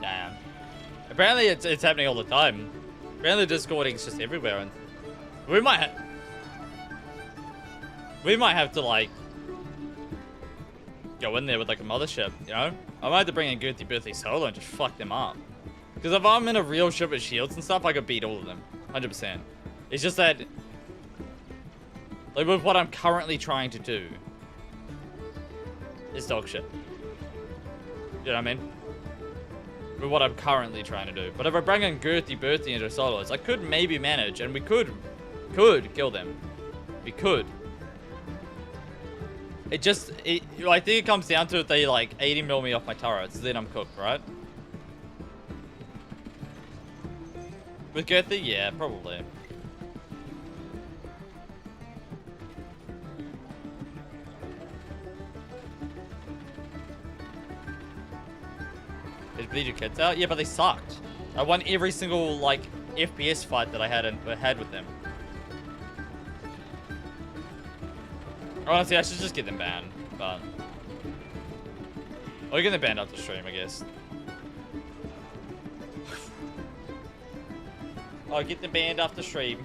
Damn. Apparently it's happening all the time. Apparently Discording is just everywhere, and we might have to like go in there with like a mothership, you know? I might have to bring in Girthy Birthday solo and just fuck them up. Because if I'm in a real ship with shields and stuff, I could beat all of them. 100%. It's just that, like with what I'm currently trying to do, it's dog shit. You know what I mean? With what I'm currently trying to do. But if I bring in Girthy Birthday into solos, I could maybe manage, and we could kill them. We could. I think it comes down to if they like 80 mil me off my turrets, then I'm cooked, right? With Girthy, yeah, probably. Did you bleed your kids out? Yeah, but they sucked. I won every single like FPS fight that I had with them. Honestly, I should just get them banned, but or get them banned after stream, I guess. I'll get them banned after stream.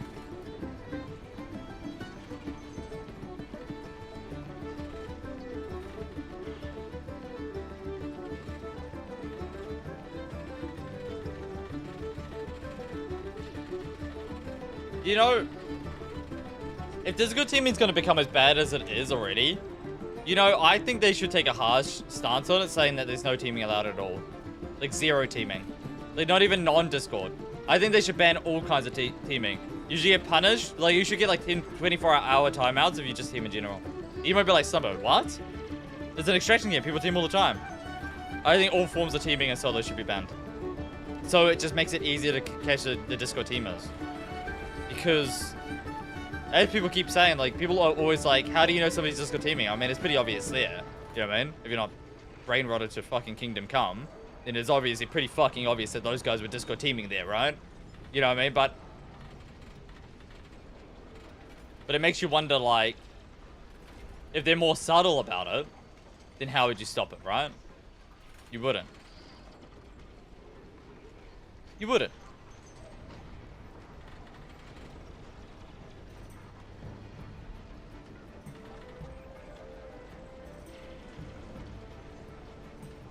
You know, if physical teaming is going to become as bad as it is already, you know, I think they should take a harsh stance on it, saying that there's no teaming allowed at all. Like, zero teaming. Like, not even non-Discord. I think they should ban all kinds of teaming. You should get punished. Like, you should get, like, 24-hour timeouts if you just team in general. You might be like, Sumbo, what? It's an extraction game. People team all the time. I think all forms of teaming and solo should be banned. So it just makes it easier to catch the Discord teamers. Because, as people keep saying, like, people are always like, how do you know somebody's Discord teaming? I mean, it's pretty obvious there. You know what I mean? If you're not brain rotted to fucking Kingdom Come, then it's obviously pretty fucking obvious that those guys were Discord teaming there, right? You know what I mean? But it makes you wonder, like, if they're more subtle about it, then how would you stop it, right? You wouldn't. You wouldn't.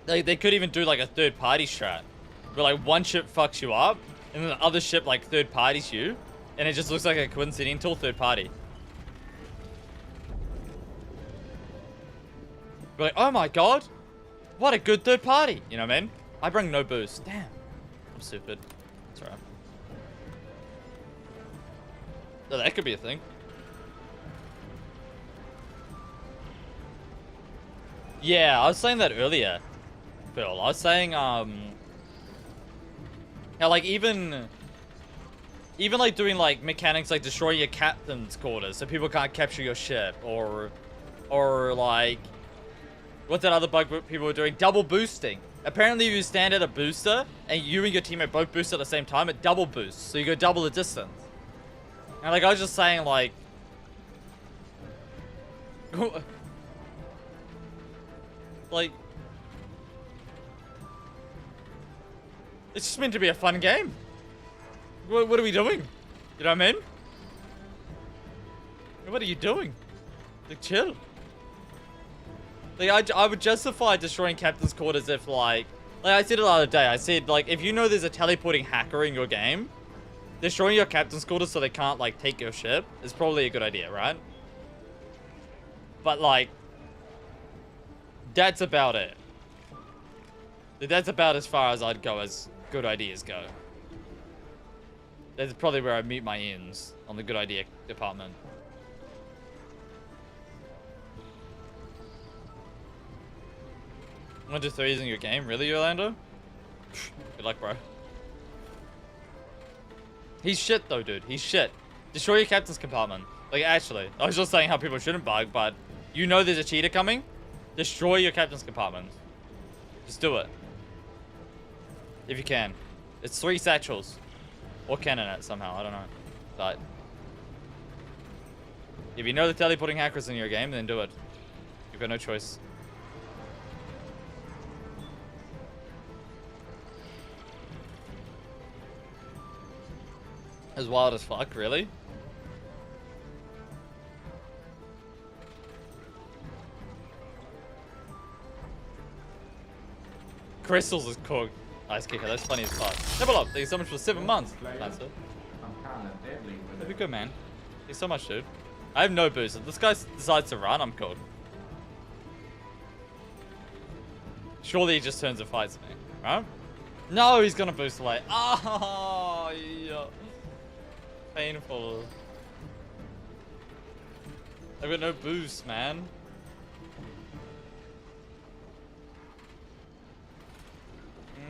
They could even do like a third party strat where like one ship fucks you up and then the other ship like third parties you and it just looks like a coincidental third party. Be like, oh my god, what a good third party. You know what I mean? I bring no boost. Damn, I'm stupid. That's right. So that could be a thing. Yeah, I was saying that earlier, Phil. I was saying, how like even like doing like mechanics like destroy your captain's quarters so people can't capture your ship, or like what's that other bug people were doing? Double boosting. Apparently, if you stand at a booster and you and your teammate both boost at the same time, it double boosts, so you go double the distance. And like I was just saying, like. Like, it's just meant to be a fun game. What are we doing? You know what I mean? What are you doing? Like, chill. Like, I would justify destroying captain's quarters if, like I said it the other day. I said, like, if you know there's a teleporting hacker in your game, destroying your captain's quarters so they can't, like, take your ship is probably a good idea, right? But, like, that's about it. That's about as far as I'd go as good ideas go. That's probably where I meet my ends on the good idea department. 1-3's in your game? Really, Orlando? Good luck, bro. He's shit, though, dude. He's shit. Destroy your captain's compartment. Like, actually, I was just saying how people shouldn't bug, but you know there's a cheater coming? Destroy your captain's compartment. Just do it. If you can. It's 3 satchels. Or cannon it somehow, I don't know. But if you know the teleporting hackers in your game, then do it. You've got no choice. As wild as fuck, really? Crystals is cooked. Ice kicker, that's funny as fuck. Double up, thank you so much for 7 months. Nice, sir. That'd be good, man. Thank you so much, dude. I have no boost. If this guy decides to run, I'm cool. Surely he just turns and fights me, right? No, he's gonna boost away. Oh, yeah. Painful. I've got no boost, man.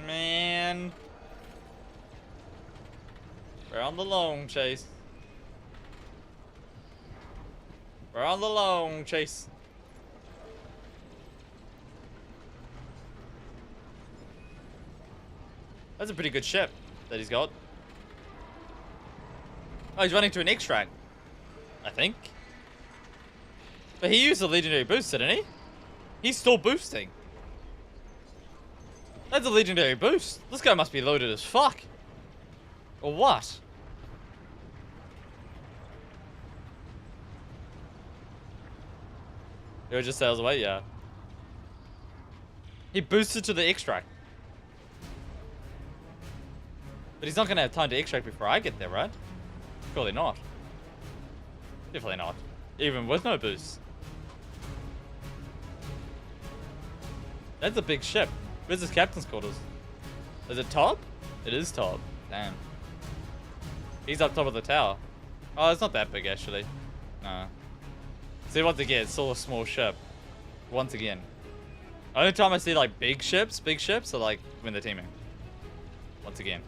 Man. We're on the long chase. We're on the long chase. That's a pretty good ship that he's got. Oh, he's running to an extract, I think. But he used a legendary boost, didn't he? He's still boosting. That's a legendary boost. This guy must be loaded as fuck. Or what? He just sails away, yeah. He boosted to the extract. But he's not going to have time to extract before I get there, right? Surely not. Definitely not. Even with no boost. That's a big ship. Where's his captain's quarters? Is it top? It is top. Damn. He's up top of the tower. Oh, it's not that big, actually. Nah. See, once again, it's still a small ship. Once again. Only time I see, like, big ships are, like, when they're teaming. Once again.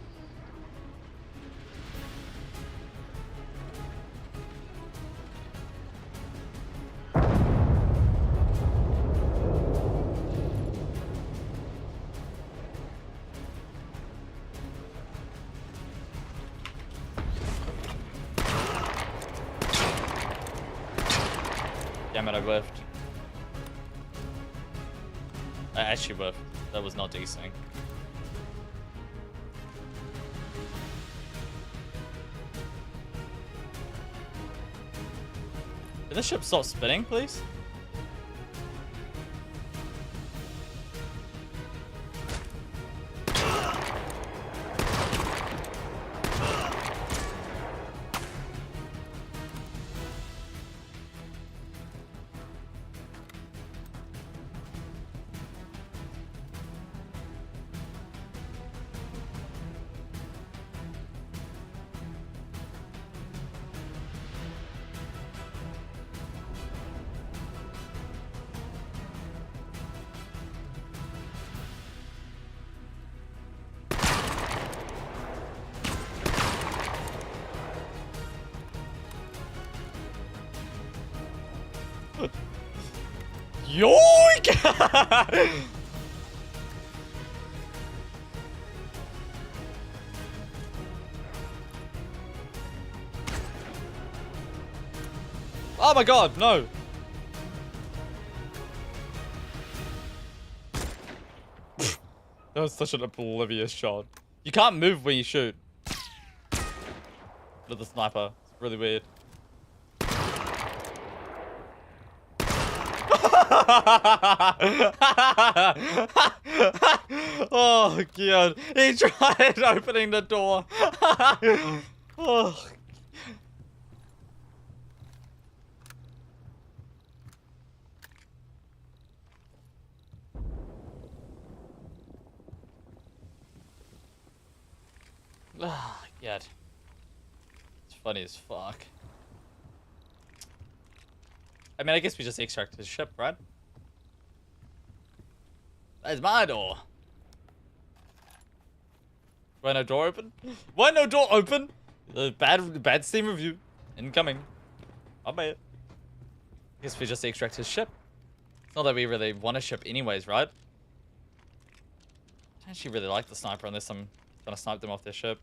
Damn it, I whiffed. I actually whiffed. That was not decent. Can this ship stop spinning, please? Yoink! Oh my god, no. That was such an oblivious shot. You can't move when you shoot. With the sniper. It's really weird. Oh god. He tried opening the door. Oh. Ah, god. It's funny as fuck. I mean, I guess we just extracted his ship, right? That's my door. Why no door open? Why no door open? Bad Steam review. Incoming. I'll buy it. Guess we just extract his ship. It's not that we really want a ship anyways, right? I actually really like the sniper unless I'm gonna snipe them off their ship.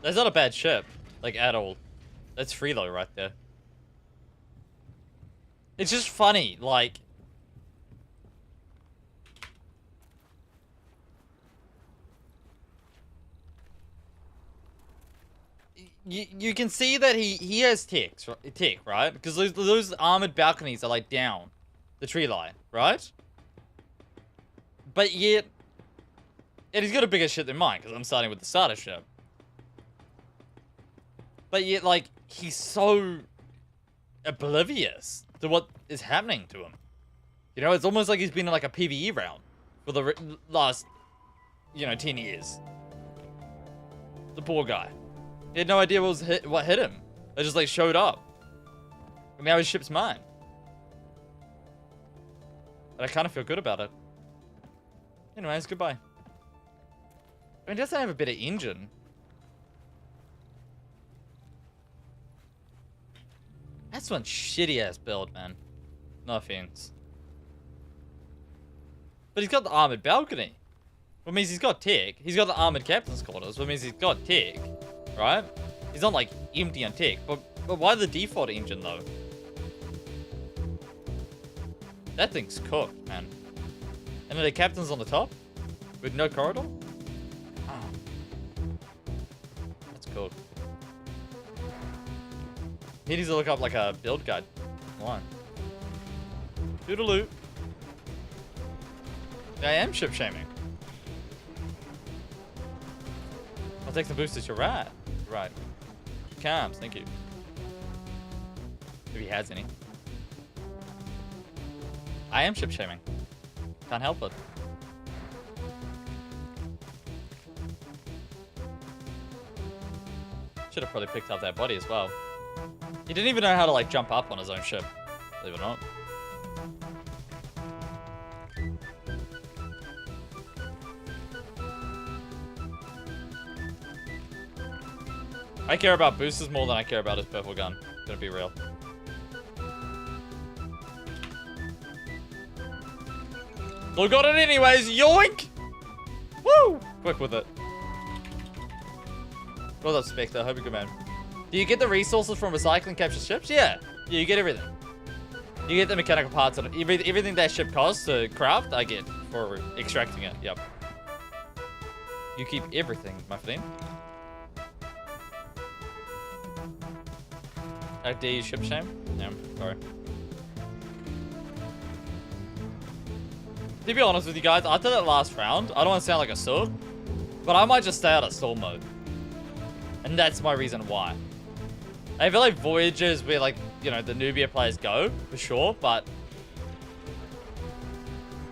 That's not a bad ship, like, at all. That's free though, right there. It's just funny, like... You can see that he has tech, right? Because those armored balconies are, like, down the tree line, right? But yet... And he's got a bigger ship than mine, because I'm starting with the starter ship. But yet, like, he's so oblivious to what is happening to him. You know, it's almost like he's been in, like, a PvE round for the last, you know, 10 years. The poor guy. He had no idea what hit him. It just, like, showed up. And now his ship's mine. But I kind of feel good about it. Anyways, goodbye. I mean, it doesn't have a better engine. That's one shitty-ass build, man. No offense. But he's got the armored balcony. Which means he's got tech. He's got the armored captain's quarters. Which means he's got tech. Right? He's not, like, empty on tech. But why the default engine, though? That thing's cooked, man. And then the captain's on the top? With no corridor? Oh. That's cool. He needs to look up like a build guide. Line. Doodaloo. I am ship shaming. I'll take some boosters. You're right. You're right. Cams, thank you. If he has any. I am ship shaming. Can't help it. Should have probably picked up that body as well. He didn't even know how to, like, jump up on his own ship. Believe it or not. I care about boosters more than I care about his purple gun. Gonna be real. Still got it anyways, yoink! Woo! Quick with it. Well done, Spectre. Hope you're good, man. Do you get the resources from recycling captured ships? Yeah. Yeah, you get everything. You get the mechanical parts of it. Everything that ship costs to craft, I get for extracting it. Yep. You keep everything, my friend. How dare you ship shame? Yeah, sorry. To be honest with you guys, after that last round, I don't want to sound like a sook, but I might just stay out of storm mode. And that's my reason why. I feel like Voyager is where, like, you know, the Nubia players go, for sure, but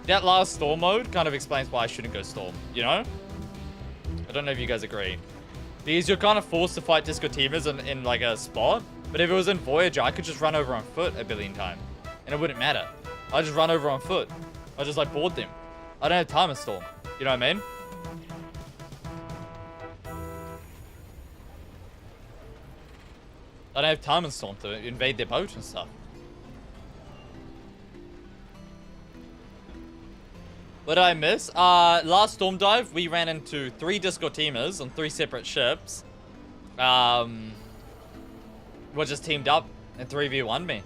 that last storm mode kind of explains why I shouldn't go storm, you know? I don't know if you guys agree. Because you're kind of forced to fight disco teamers in like a spot But if it was in Voyager, I could just run over on foot a billion times. And it wouldn't matter. I just run over on foot. I just like board them. I don't have timer storm. You know what I mean? I don't have timer storm to invade their boat and stuff. What did I miss? Last storm dive, we ran into 3 Discord teamers on 3 separate ships. We just teamed up and 3v1 me.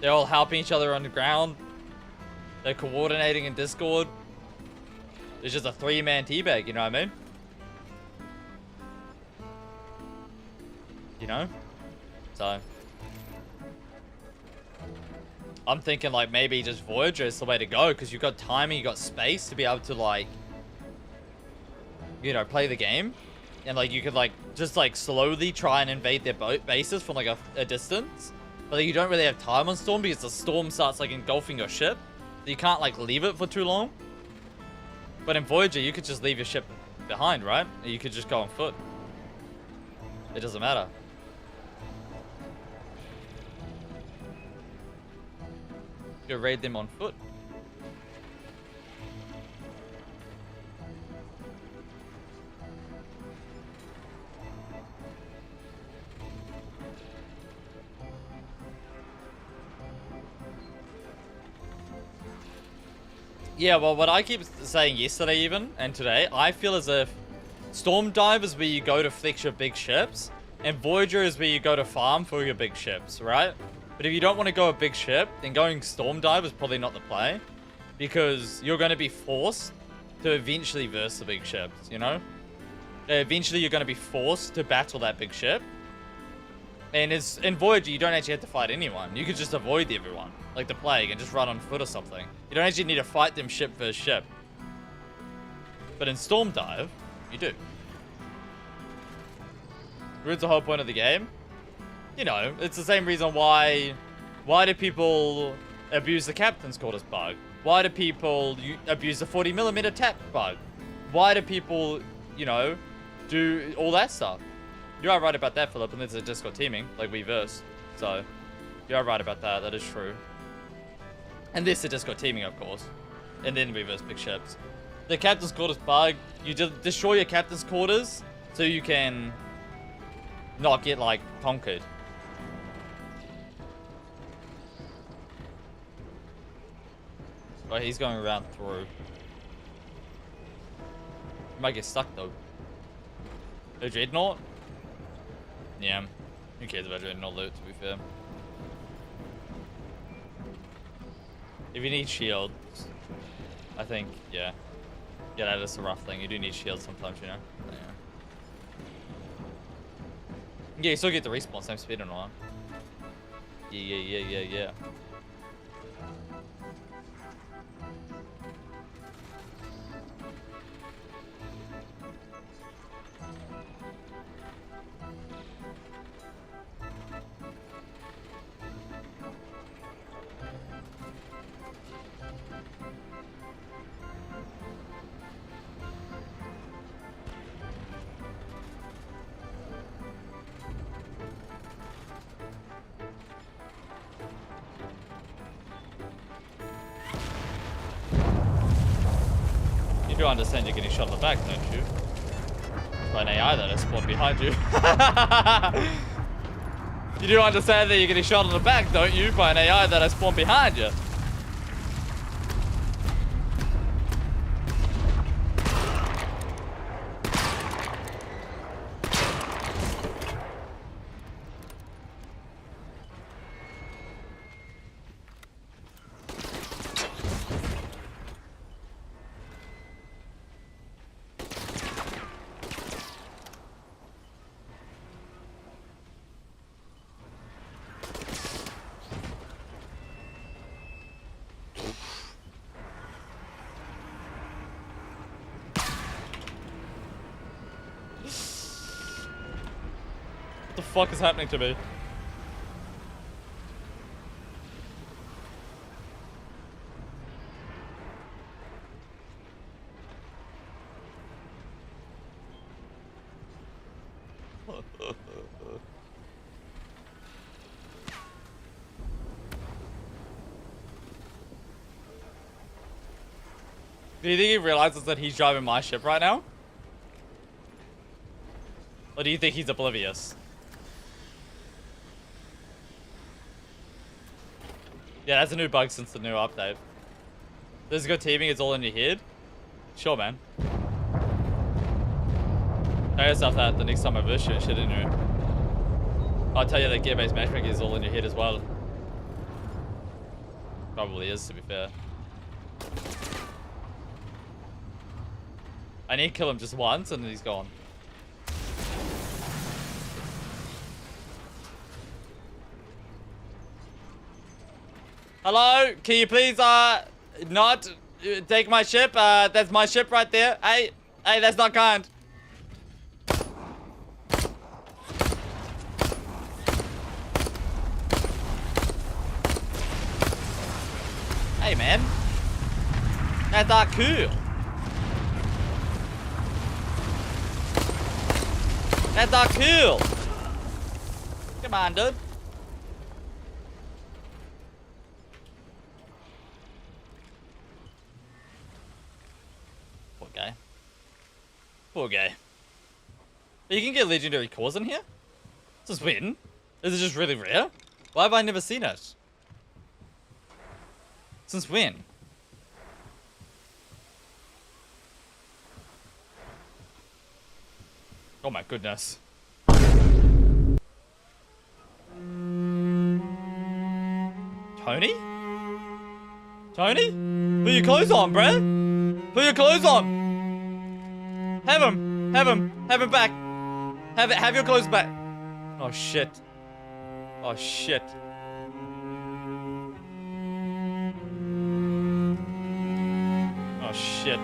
They're all helping each other on the ground. They're coordinating in Discord. It's just a 3-man teabag, you know what I mean? You know? So I'm thinking like maybe just Voyager is the way to go because you've got timing, you got space to be able to like, you know, play the game. And like you could like just like slowly try and invade their boat bases from like a distance. But like, you don't really have time on storm because the storm starts like engulfing your ship. So you can't like leave it for too long. But in Voyager you could just leave your ship behind, right? Or you could just go on foot. It doesn't matter. You raid them on foot. Yeah, well, what I keep saying yesterday even, and today, I feel as if Storm Dive is where you go to flex your big ships, and Voyager is where you go to farm for your big ships, right? But if you don't want to go a big ship, then going Storm Dive is probably not the play, because you're going to be forced to eventually verse the big ships, you know? Eventually you're going to be forced to battle that big ship. And in Voyager, you don't actually have to fight anyone. You could just avoid everyone, like the plague, and just run on foot or something. You don't actually need to fight them ship for ship. But in Storm Dive, you do. Ruins the whole point of the game. You know, it's the same reason why do people abuse the captain's quarters bug? Why do people abuse the 40mm tap bug? Why do people, you know, do all that stuff? You are right about that, Philip, and there's a Discord teaming, like we verse. So, you are right about that, that is true. And this is a Discord teaming, of course. And then we verse big ships. The captain's quarters bug, you just destroy your captain's quarters so you can not get, like, conquered. Oh, he's going around through. He might get stuck, though. A Dreadnought? Yeah, who cares about Dreadnought loot, to be fair. If you need shields, I think, yeah. Yeah, that is a rough thing. You do need shields sometimes, you know? Yeah, you still get the respawn, same speed and all. Yeah. You do understand you're getting shot in the back, don't you? By an AI that has spawned behind you. You do understand that you're getting shot in the back, don't you? By an AI that has spawned behind you. What the fuck is happening to me? Do you think he realizes that he's driving my ship right now? Or do you think he's oblivious? Yeah, that's a new bug since the new update. Physical teaming is all in your head? Sure, man. Tell yourself that the next time I verse shit in you. I'll tell you that gear-based matchmaking is all in your head as well. Probably is, to be fair. I need to kill him just once and then he's gone. Hello? Can you please, not take my ship? That's my ship right there. Hey, that's not kind. Hey, man. That's not cool. That's not cool. Come on, dude. Poor guy. Poor guy. You can get legendary cores in here? This is weird. Is it just really rare? Why have I never seen it? Since when? Oh my goodness. Tony? Tony? Put your clothes on, bruh. Put your clothes on. Have him. Have him. Have him back. Have your clothes back. Oh shit. Oh shit. Oh shit.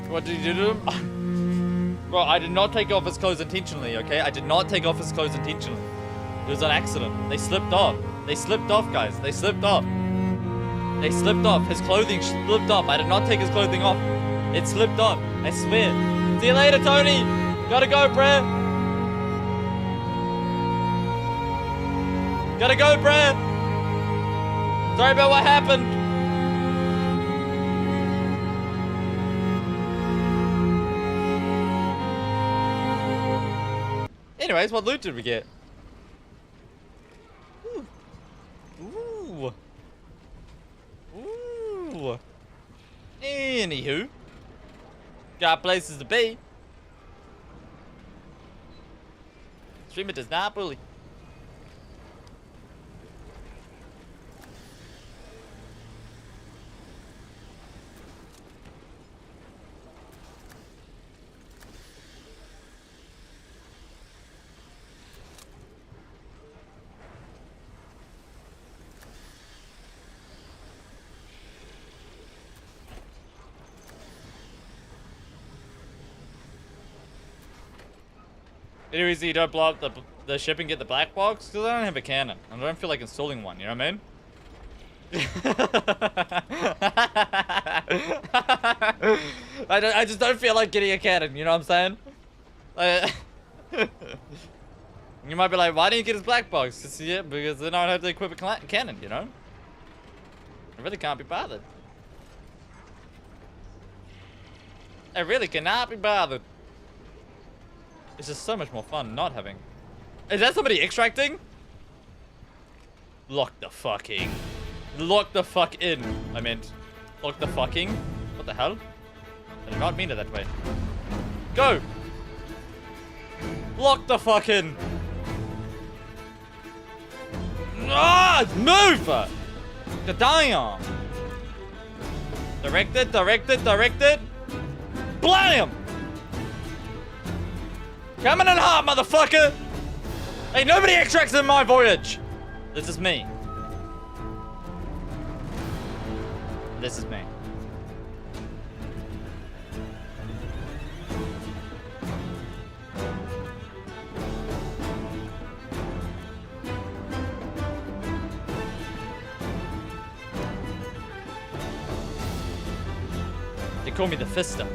What did you do to him? Bro, I did not take off his clothes intentionally, okay? I did not take off his clothes intentionally. It was an accident. They slipped off. They slipped off, guys. They slipped off. They slipped off. His clothing slipped off. I did not take his clothing off. It slipped off. I swear. See you later, Tony. Gotta go, bruh. Gotta go, bruh. Sorry about what happened. Anyways, what loot did we get? Ooh. Ooh. Ooh. Anywho. Got places to be. Streamer does not bully. Any reason you don't blow up the ship and get the black box? Because I don't have a cannon. I don't feel like installing one, you know what I mean? I just don't feel like getting a cannon, you know what I'm saying? You might be like, why didn't you get his black box? Yeah, because then I don't have to equip a cannon, you know? I really can't be bothered. I really cannot be bothered. It's just so much more fun not having. Is that somebody extracting? Lock the fucking. Lock the fuck in. I meant, lock the fucking. What the hell? I did not mean it that way. Go! Lock the fuck in. Ah! Move! Goddamn! Directed, directed, directed. Blam! Coming in hot, motherfucker! Hey, nobody extracts in my voyage! This is me. This is me. They call me the Fister.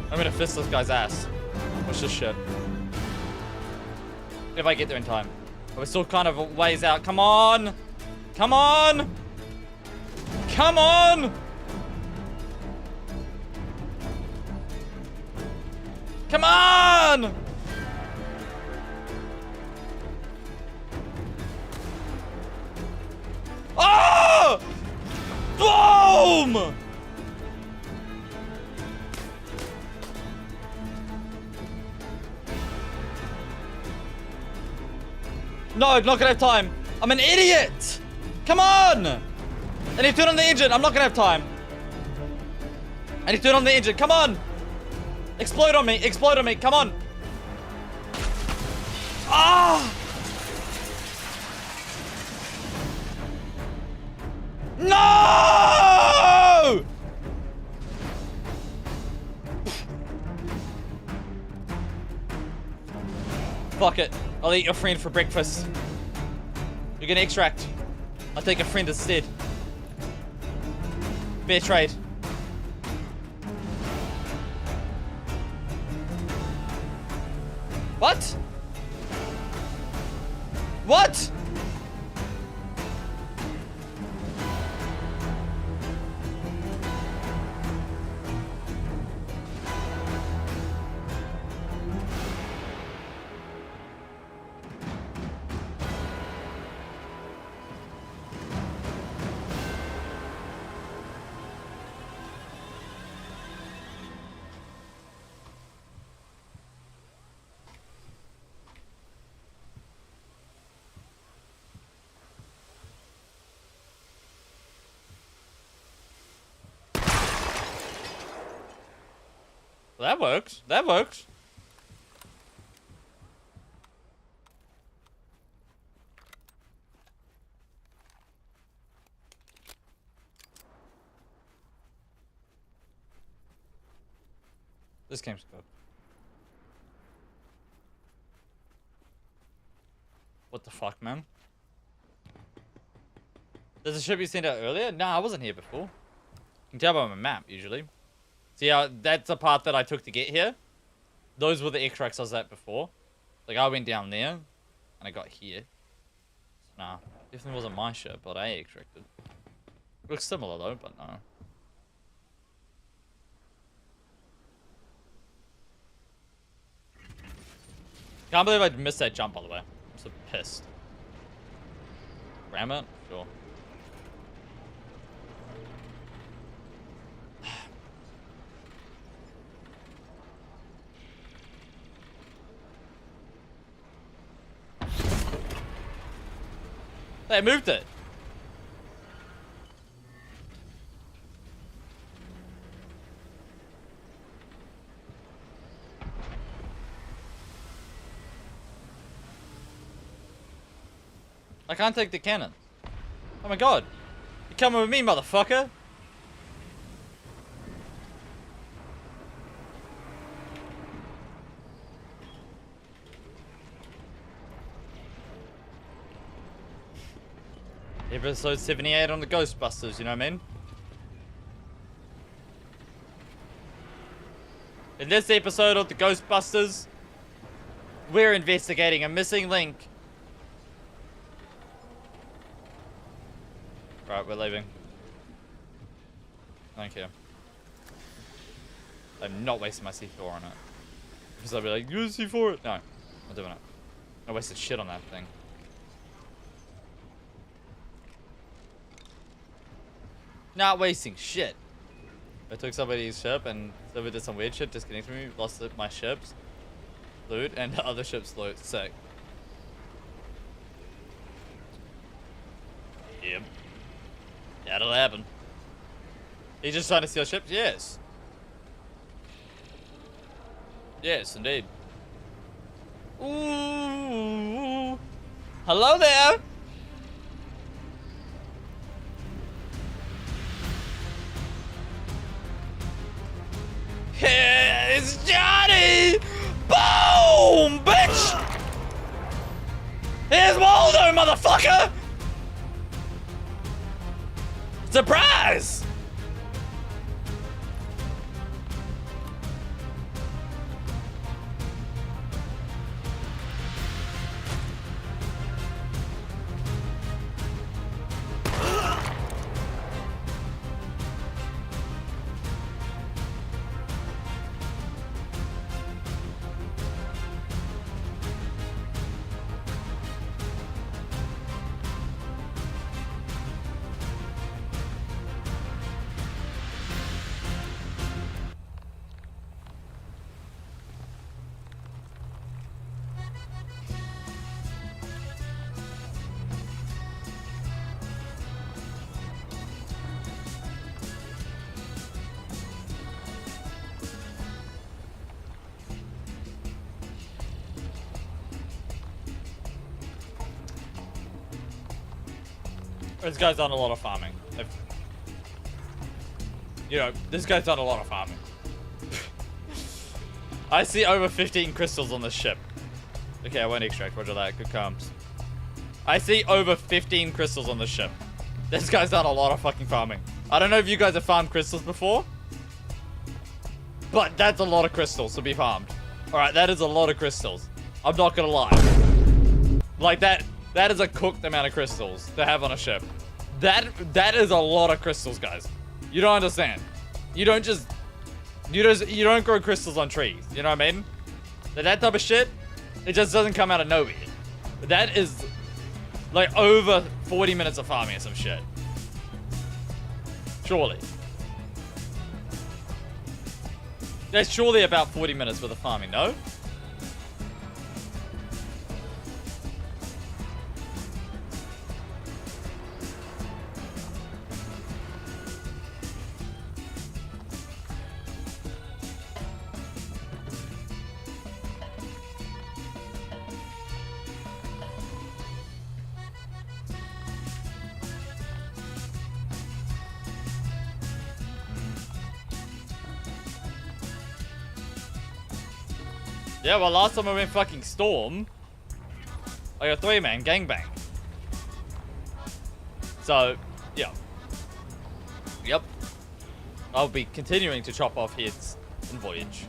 I'm gonna fist this guy's ass. Watch this shit. If I get there in time. We're still kind of a ways out. Come on! Come on! Come on! Come on! Oh! Boom! No, not gonna have time. I'm an idiot! Come on! I need to turn on the engine. I'm not gonna have time. I need to turn on the engine. Come on! Explode on me. Explode on me. Come on. Ah! No! Fuck it. I'll eat your friend for breakfast. You're gonna extract. I'll take a friend instead. Fair trade. What? What? That works. That works. This game's good. What the fuck, man? There's a ship you sent out earlier? Nah, I wasn't here before. You can tell by my map, usually. See, that's the path that I took to get here. Those were the extracts I was at before. Like, I went down there, and I got here. So, nah, definitely wasn't my ship, but I extracted. Looks similar, though, but no. Can't believe I missed that jump, by the way. I'm so pissed. Ram it? Sure. They moved it. I can't take the cannon. Oh my god. You're coming with me, motherfucker. Episode 78 on the Ghostbusters, you know what I mean? In this episode of the Ghostbusters, we're investigating a missing link. Right, we're leaving. Thank you. I'm not wasting my C4 on it. Because I'll be like, use C4 it. No, I'm not doing it. I wasted shit on that thing. Not wasting shit. I took somebody's ship and so we did some weird shit, disconnected me, lost my ship's loot and the other ship's loot. Sick. Yep. That'll happen. He's just trying to steal ships? Yes. Yes, indeed. Ooh. Hello there. Here's Johnny! Boom, bitch! Here's Waldo, motherfucker! Surprise! This guy's done a lot of farming. You know, this guy's done a lot of farming. I see over 15 crystals on this ship. Okay, I won't extract. Roger that. Good comms. I see over 15 crystals on this ship. This guy's done a lot of fucking farming. I don't know if you guys have farmed crystals before, but that's a lot of crystals to be farmed. Alright, that is a lot of crystals. I'm not gonna lie. Like that is a cooked amount of crystals to have on a ship. That is a lot of crystals, guys. You don't understand. You don't grow crystals on trees. You know what I mean? That type of shit, it just doesn't come out of nowhere. That is like over 40 minutes of farming or some shit. Surely. There's surely about 40 minutes worth of farming, no? Yeah, well, last time I went fucking Storm, I got 3-man gangbang. So, yeah. Yep. I'll be continuing to chop off heads in Voyage.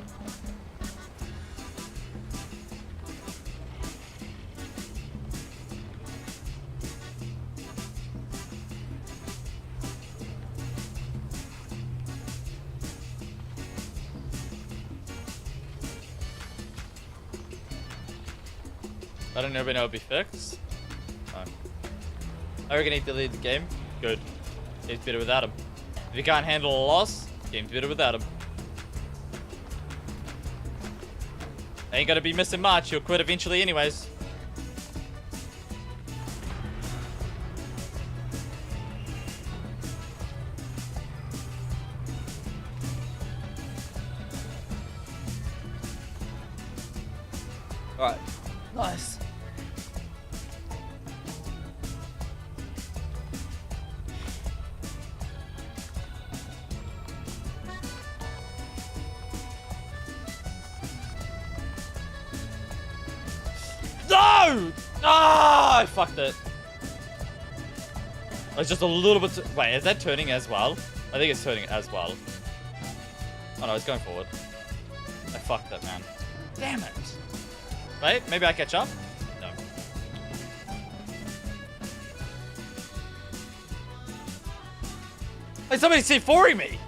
I don't know when it'll be fixed. No. I reckon he deleted the game. Good. Game's better without him. If you can't handle a loss, game's better without him. Ain't gonna be missing much. He'll quit eventually anyways. Alright. Nice. No! Ah, I fucked it. It's just a little bit. Wait, is that turning as well? I think it's turning as well. Oh no, it's going forward. I fucked it, man. Damn it. Wait, maybe I catch up? No. Hey, somebody's C4ing me!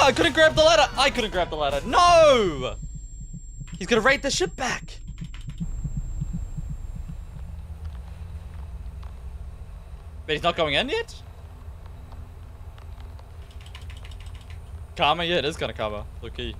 I couldn't grab the ladder. I couldn't grab the ladder. No! He's gonna raid the ship back. But he's not going in yet? Karma? Yeah, it is gonna karma. Look-y.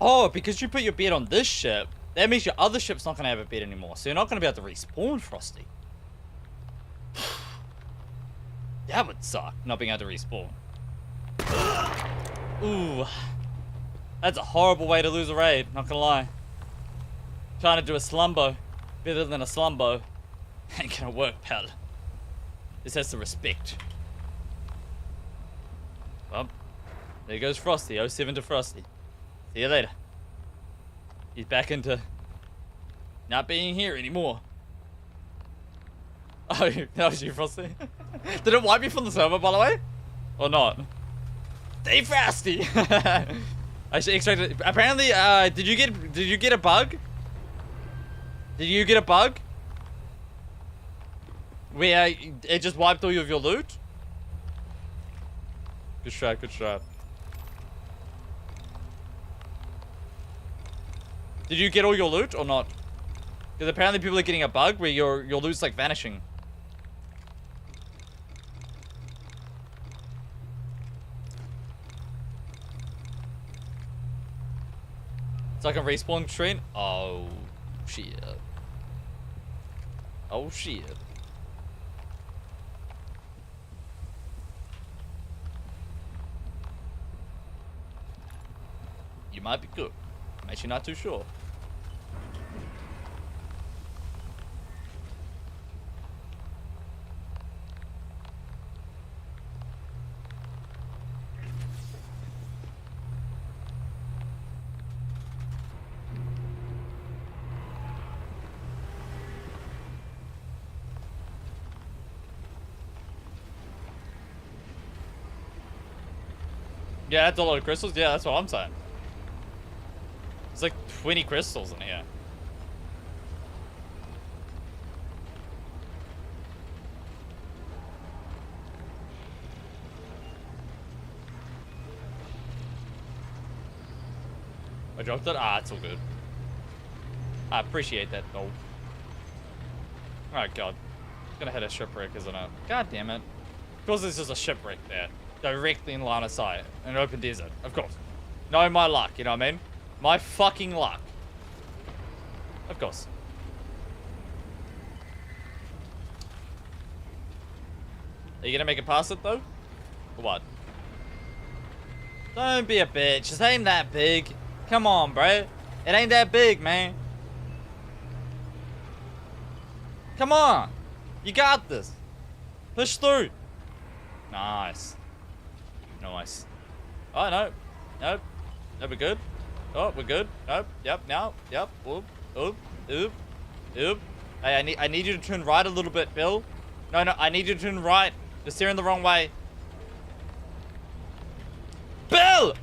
Oh, because you put your bed on this ship, that means your other ship's not going to have a bed anymore. So you're not going to be able to respawn, Frosty. That would suck, not being able to respawn. Ooh. That's a horrible way to lose a raid, not going to lie. Trying to do a slumbo better than a slumbo ain't going to work, pal. This has to respect. Well, there goes Frosty, 07 to Frosty. See you later. He's back into not being here anymore. Oh, that was you, Frosty. Did it wipe you from the server, by the way? Or not? Stay Frosty! I should extract it. Apparently, did you get a bug? Did you get a bug? Where it just wiped all of your loot? Good shot, good shot. Did you get all your loot or not? Because apparently people are getting a bug where your loot's like vanishing. It's like a respawn train. Oh shit. Oh shit. You might be good. I'm actually not too sure. Yeah, that's a lot of crystals. Yeah, that's what I'm saying. It's like 20 crystals in here. I dropped it? Ah, it's all good. I appreciate that, though. Oh, God. It's gonna hit a shipwreck, isn't it? God damn it. Of course there's just a shipwreck there. Directly in line of sight. An open desert. Of course. Know my luck, you know what I mean? My fucking luck. Of course. Are you gonna make it past it, though? Or what? Don't be a bitch. This ain't that big. Come on, bro. It ain't that big, man. Come on. You got this. Push through. Nice. Nice. Oh, no. Nope. No, we're good. Oh, we're good. Nope. Yep. Now. Yep. Oop. Oop. Oop. Oop. Hey, I need you to turn right a little bit, Bill. No, no. I need you to turn right. You're steering the wrong way. Bill!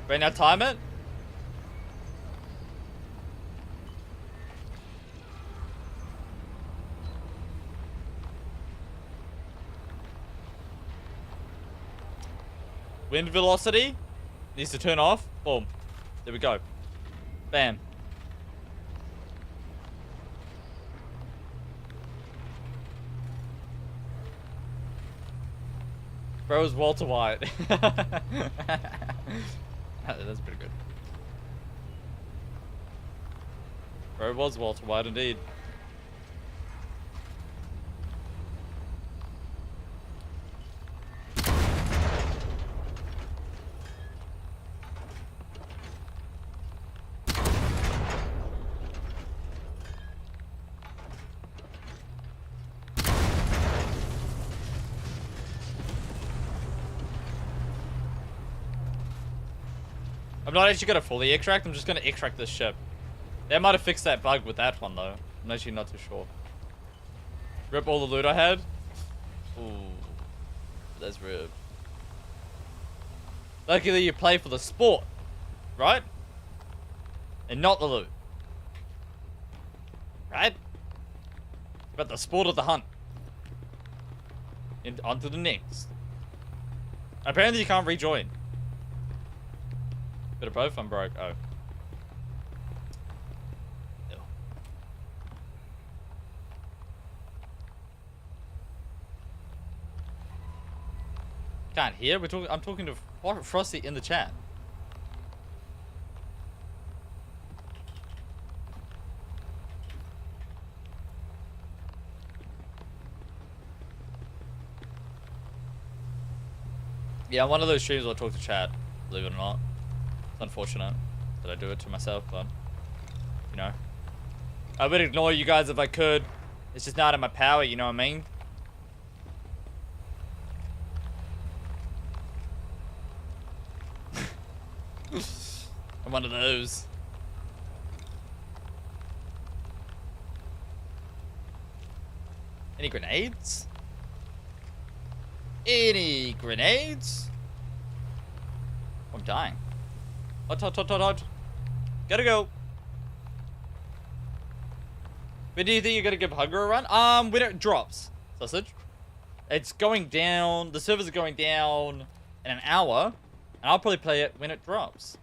Right now, time it. Wind velocity needs to turn off. Boom. There we go. Bam. Bro is Walter White. That's pretty good. Bro was Walter White indeed. I'm not actually gonna fully extract, I'm just gonna extract this ship. They might have fixed that bug with that one though. I'm actually not too sure. Rip all the loot I had. Ooh. That's rip. Luckily you play for the sport, right? And not the loot. Right? But the sport of the hunt. And on to the next. Apparently you can't rejoin. Bit of both, I'm broke. Oh. Ew. Can't hear? I'm talking to Frosty in the chat. Yeah, one of those streams where I talk to chat, believe it or not. Unfortunate that I do it to myself, but you know, I would ignore you guys if I could. It's just not in my power, you know what I mean? I'm one of those. Any grenades? Any grenades? I'm dying. Hot, hot, hot, hot, hot. Gotta go. But do you think you're gonna give Hunger a run? When it drops, sausage. It's going down. The servers are going down in an hour, and I'll probably play it when it drops.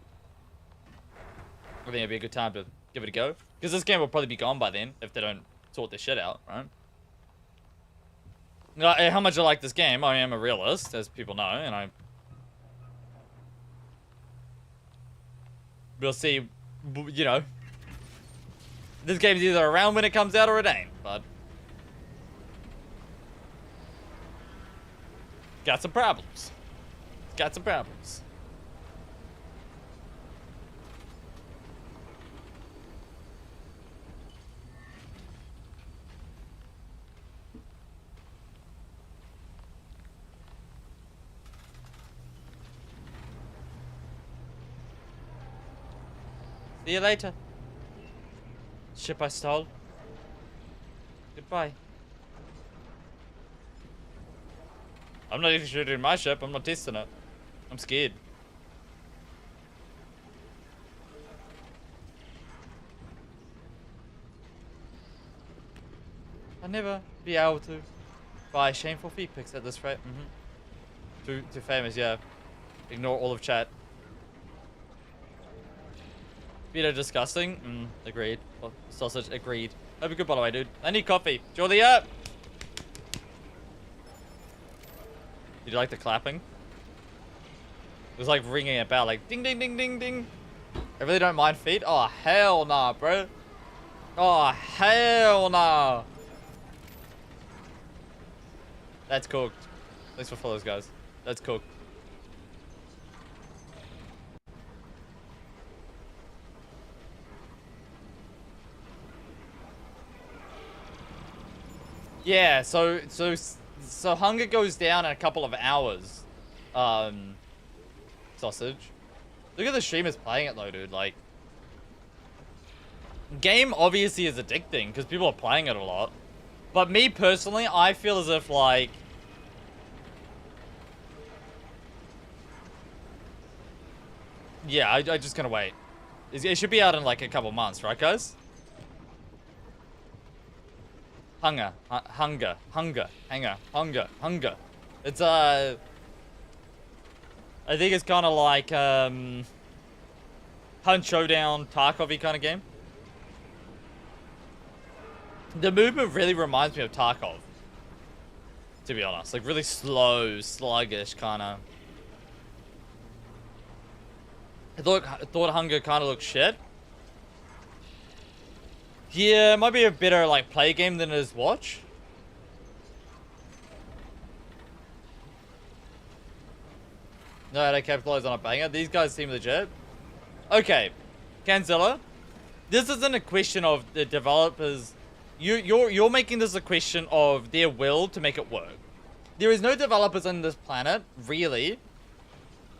I think it'd be a good time to give it a go, because this game will probably be gone by then if they don't sort this shit out, right? How much I like this game, I am a realist, as people know, and we'll see, you know. This game's either around when it comes out or it ain't, but got some problems. Got some problems. See you later. Ship I stole. Goodbye. I'm not even shooting my ship. I'm not testing it. I'm scared. I'll never be able to buy shameful feet pics at this rate. Too famous, yeah. Ignore all of chat. Feet are disgusting. Agreed. Oh, sausage, agreed. Hope you're good, by the way, dude. I need coffee. Jolly up! Did you like the clapping? It was like ringing a bell, like ding, ding, ding, ding, ding. I really don't mind feet. Oh, hell nah, bro. Oh, hell nah. That's cooked. Thanks for follows, guys. That's cooked. Yeah, so hunger goes down in a couple of hours. Sausage. Look at the streamers playing it though, dude. Like, game obviously is addicting because people are playing it a lot. But me personally, I feel as if like, yeah, I just gonna wait. It should be out in like a couple months, right, guys? Hunger. It's I think it's kind of like Hunt Showdown, Tarkov-y kind of game. The movement really reminds me of Tarkov, to be honest. Like really slow, sluggish kind of. I thought Hunger kind of looked shit. Yeah, it might be a better like play game than it is watch. No, they capitalize on a banger. These guys seem legit. Okay, Canzilla, this isn't a question of the developers. You're making this a question of their will to make it work. There is no developers on this planet, really,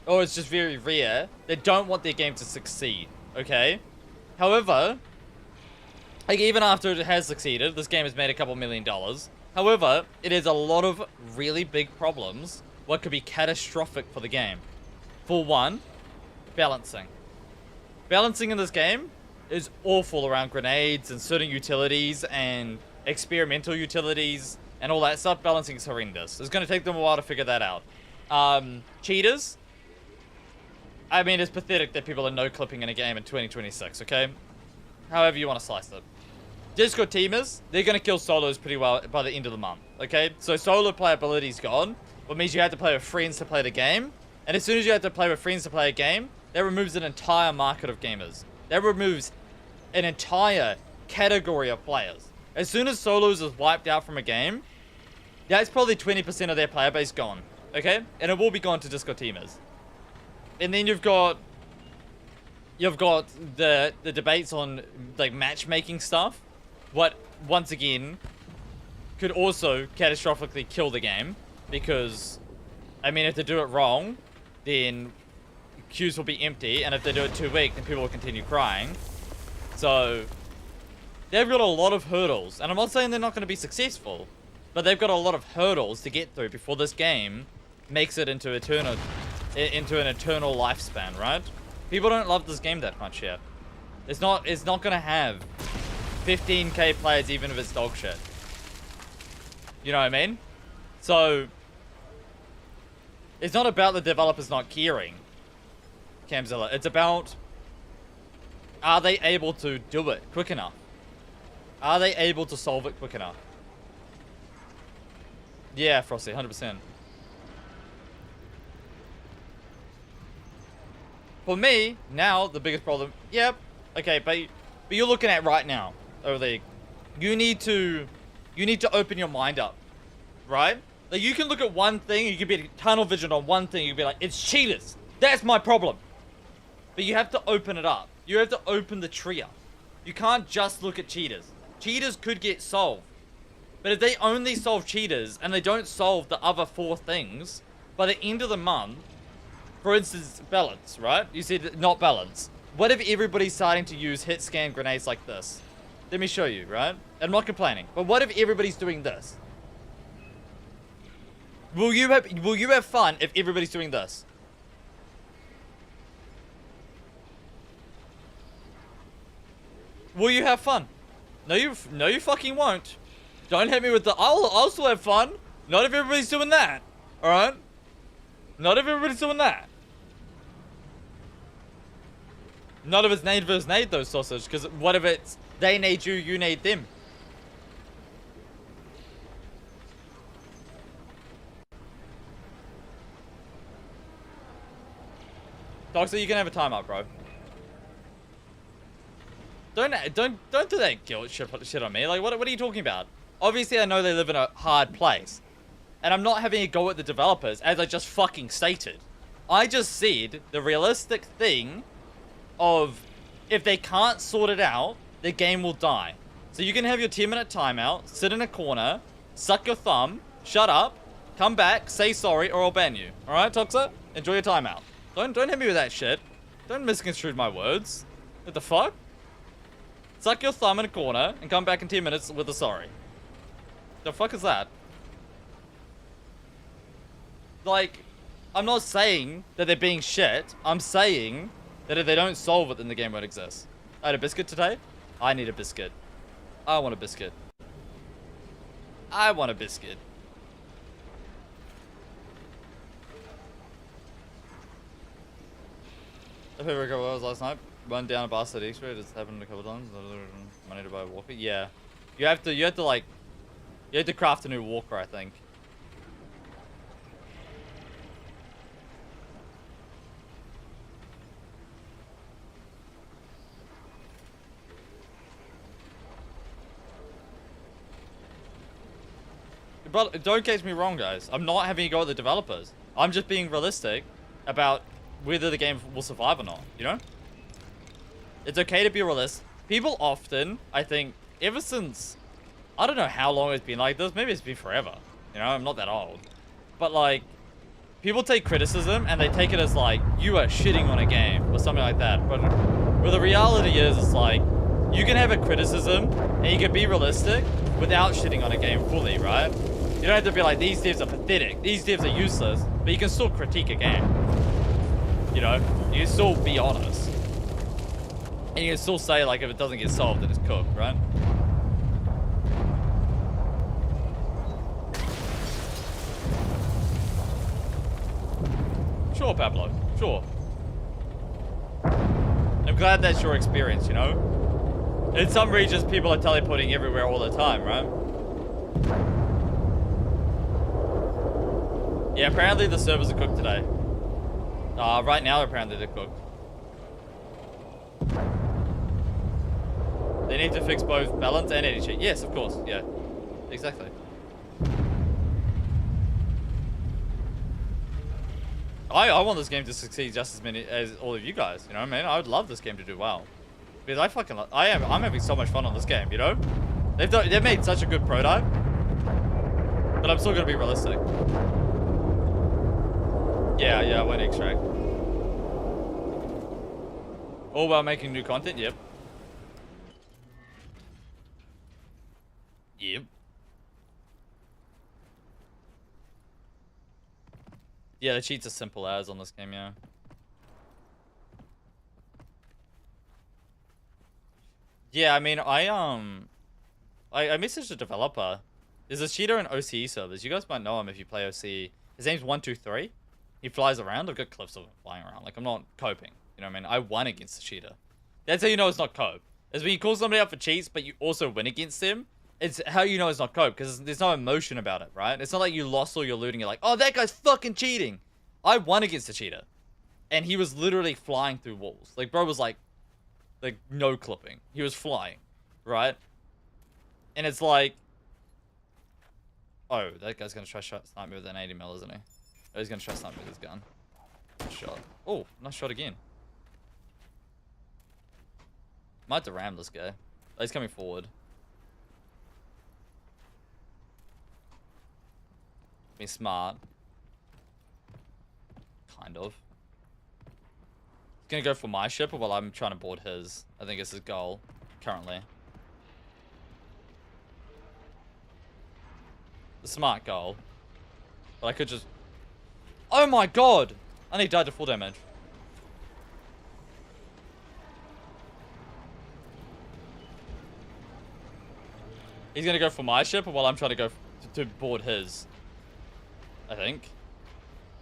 or it's just very rare, that don't want their game to succeed. Okay, however, like even after it has succeeded, this game has made a couple $1 million. However, it has a lot of really big problems. What could be catastrophic for the game. For one, balancing. Balancing in this game is awful around grenades and certain utilities and experimental utilities and all that stuff. Balancing is horrendous. It's going to take them a while to figure that out. Cheaters. I mean, it's pathetic that people are no-clipping in a game in 2026, okay? However you want to slice it. Discord teamers, they're going to kill solos pretty well by the end of the month, okay? So solo playability's gone. What means you have to play with friends to play the game. And as soon as you have to play with friends to play a game, that removes an entire market of gamers. That removes an entire category of players. As soon as solos is wiped out from a game, that's probably 20% of their player base gone. Okay? And it will be gone to Discord teamers. And then you've got the debates on like matchmaking stuff. What once again could also catastrophically kill the game. Because, I mean, if they do it wrong, then queues will be empty, and if they do it too weak, then people will continue crying. So, they've got a lot of hurdles, and I'm not saying they're not going to be successful, but they've got a lot of hurdles to get through before this game makes it into an eternal lifespan, right? People don't love this game that much yet. It's not gonna have 15k players even if it's dog shit. You know what I mean? So it's not about the developers not caring, Camzilla. It's about, are they able to do it quick enough? Are they able to solve it quick enough? Yeah, Frosty, 100%. For me, now, the biggest problem... Yep, okay, but you're looking at right now, over there. You need to open your mind up, right? Like, you can look at one thing, you can be tunnel vision on one thing, you can be like, it's cheaters. That's my problem. But you have to open it up. You have to open the tree up. You can't just look at cheaters. Cheaters could get solved. But if they only solve cheaters and they don't solve the other 4 things, by the end of the month, for instance, balance, right? You said not balance. What if everybody's starting to use hit scan grenades like this? Let me show you, right? I'm not complaining, but what if everybody's doing this? Will you have fun if everybody's doing this? Will you have fun? No, you fucking won't. Don't hit me with the, I'll still have fun. Not if everybody's doing that. Alright? Not if everybody's doing that. Not if it's nade versus nade though, sausage. Because what if it's they nade you, you nade them? Doxer, you can have a timeout, bro. Don't do that guilt shit on me. Like, what are you talking about? Obviously, I know they live in a hard place. And I'm not having a go at the developers, as I just fucking stated. I just said the realistic thing of if they can't sort it out, the game will die. So you can have your 10-minute timeout, sit in a corner, suck your thumb, shut up, come back, say sorry, or I'll ban you. Alright, Toxa? Enjoy your timeout. Don't hit me with that shit. Don't misconstrue my words. What the fuck? Suck your thumb in a corner and come back in 10 minutes with a sorry. The fuck is that? Like, I'm not saying that they're being shit. I'm saying that if they don't solve it, then the game won't exist. I had a biscuit today. I need a biscuit. I want a biscuit. I want a biscuit. I played a couple hours last night. Run down a bastard X-ray. It's happened a couple times. Money to buy a walker. Yeah, you have to craft a new walker, I think. But don't get me wrong, guys. I'm not having a go at the developers. I'm just being realistic about whether the game will survive or not, you know? It's okay to be realistic. People often, I think, ever since... I don't know how long it's been like this. Maybe it's been forever. You know, I'm not that old. But, like, people take criticism and they take it as, like, you are shitting on a game or something like that. But the reality is, it's like, you can have a criticism and you can be realistic without shitting on a game fully, right? You don't have to be like, these devs are pathetic, these devs are useless, but you can still critique a game. You know, you can still be honest. And you can still say, like, if it doesn't get solved, then it's cooked, right? Sure, Pablo, sure. I'm glad that's your experience, you know? In some regions, people are teleporting everywhere all the time, right? Yeah, apparently the servers are cooked today. Right now, apparently they're cooked. They need to fix both balance and edit cheat. Yes, of course. Yeah, exactly. I want this game to succeed just as many as all of you guys. You know what I mean? I would love this game to do well. Because I'm having so much fun on this game, you know? They've made such a good prototype. But I'm still gonna be realistic. Yeah, I won't extract. All while making new content, yep. Yep. Yeah, the cheats are simple as on this game, yeah. Yeah, I mean, I messaged a developer. There's a cheater in OCE servers. You guys might know him if you play OCE. His name's 123. He flies around. I've got clips of him flying around. Like, I'm not coping. You know what I mean? I won against the cheater. That's how you know it's not cope. Is when you call somebody out for cheats, but you also win against them. It's how you know it's not cope, because there's no emotion about it, right? It's not like you lost all your loot and you're like, oh, that guy's fucking cheating. I won against the cheater. And he was literally flying through walls. Like, bro was like no clipping. He was flying, right? And it's like, oh, that guy's gonna try to snipe me with an 80 mil, isn't he? Oh, he's gonna try to snipe me with his gun. Good shot. Oh, nice shot again. Might have to ram this guy. Oh, he's coming forward. Be smart. Kind of. He's gonna go for my ship while I'm trying to board his. I think it's his goal, currently. The smart goal. But I could just... Oh my god! And he died to full damage. He's gonna go for my ship while I'm trying to go to board his. I think.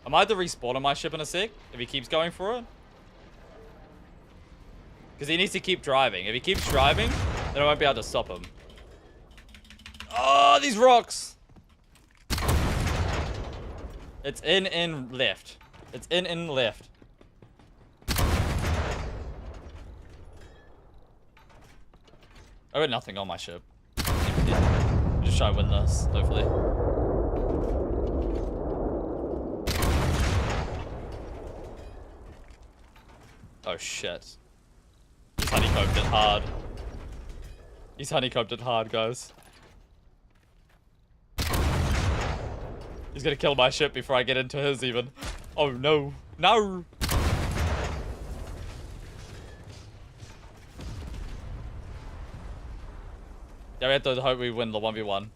I might have to respawn on my ship in a sec if he keeps going for it. Because he needs to keep driving. If he keeps driving, then I won't be able to stop him. Oh, these rocks! It's in left. It's in left. I got nothing on my ship. Just try to win this, hopefully. Oh shit. He's honeycombed it hard. He's honeycombed it hard, guys. He's gonna kill my ship before I get into his even. Oh no. No! Yeah, we have to hope we win the 1v1.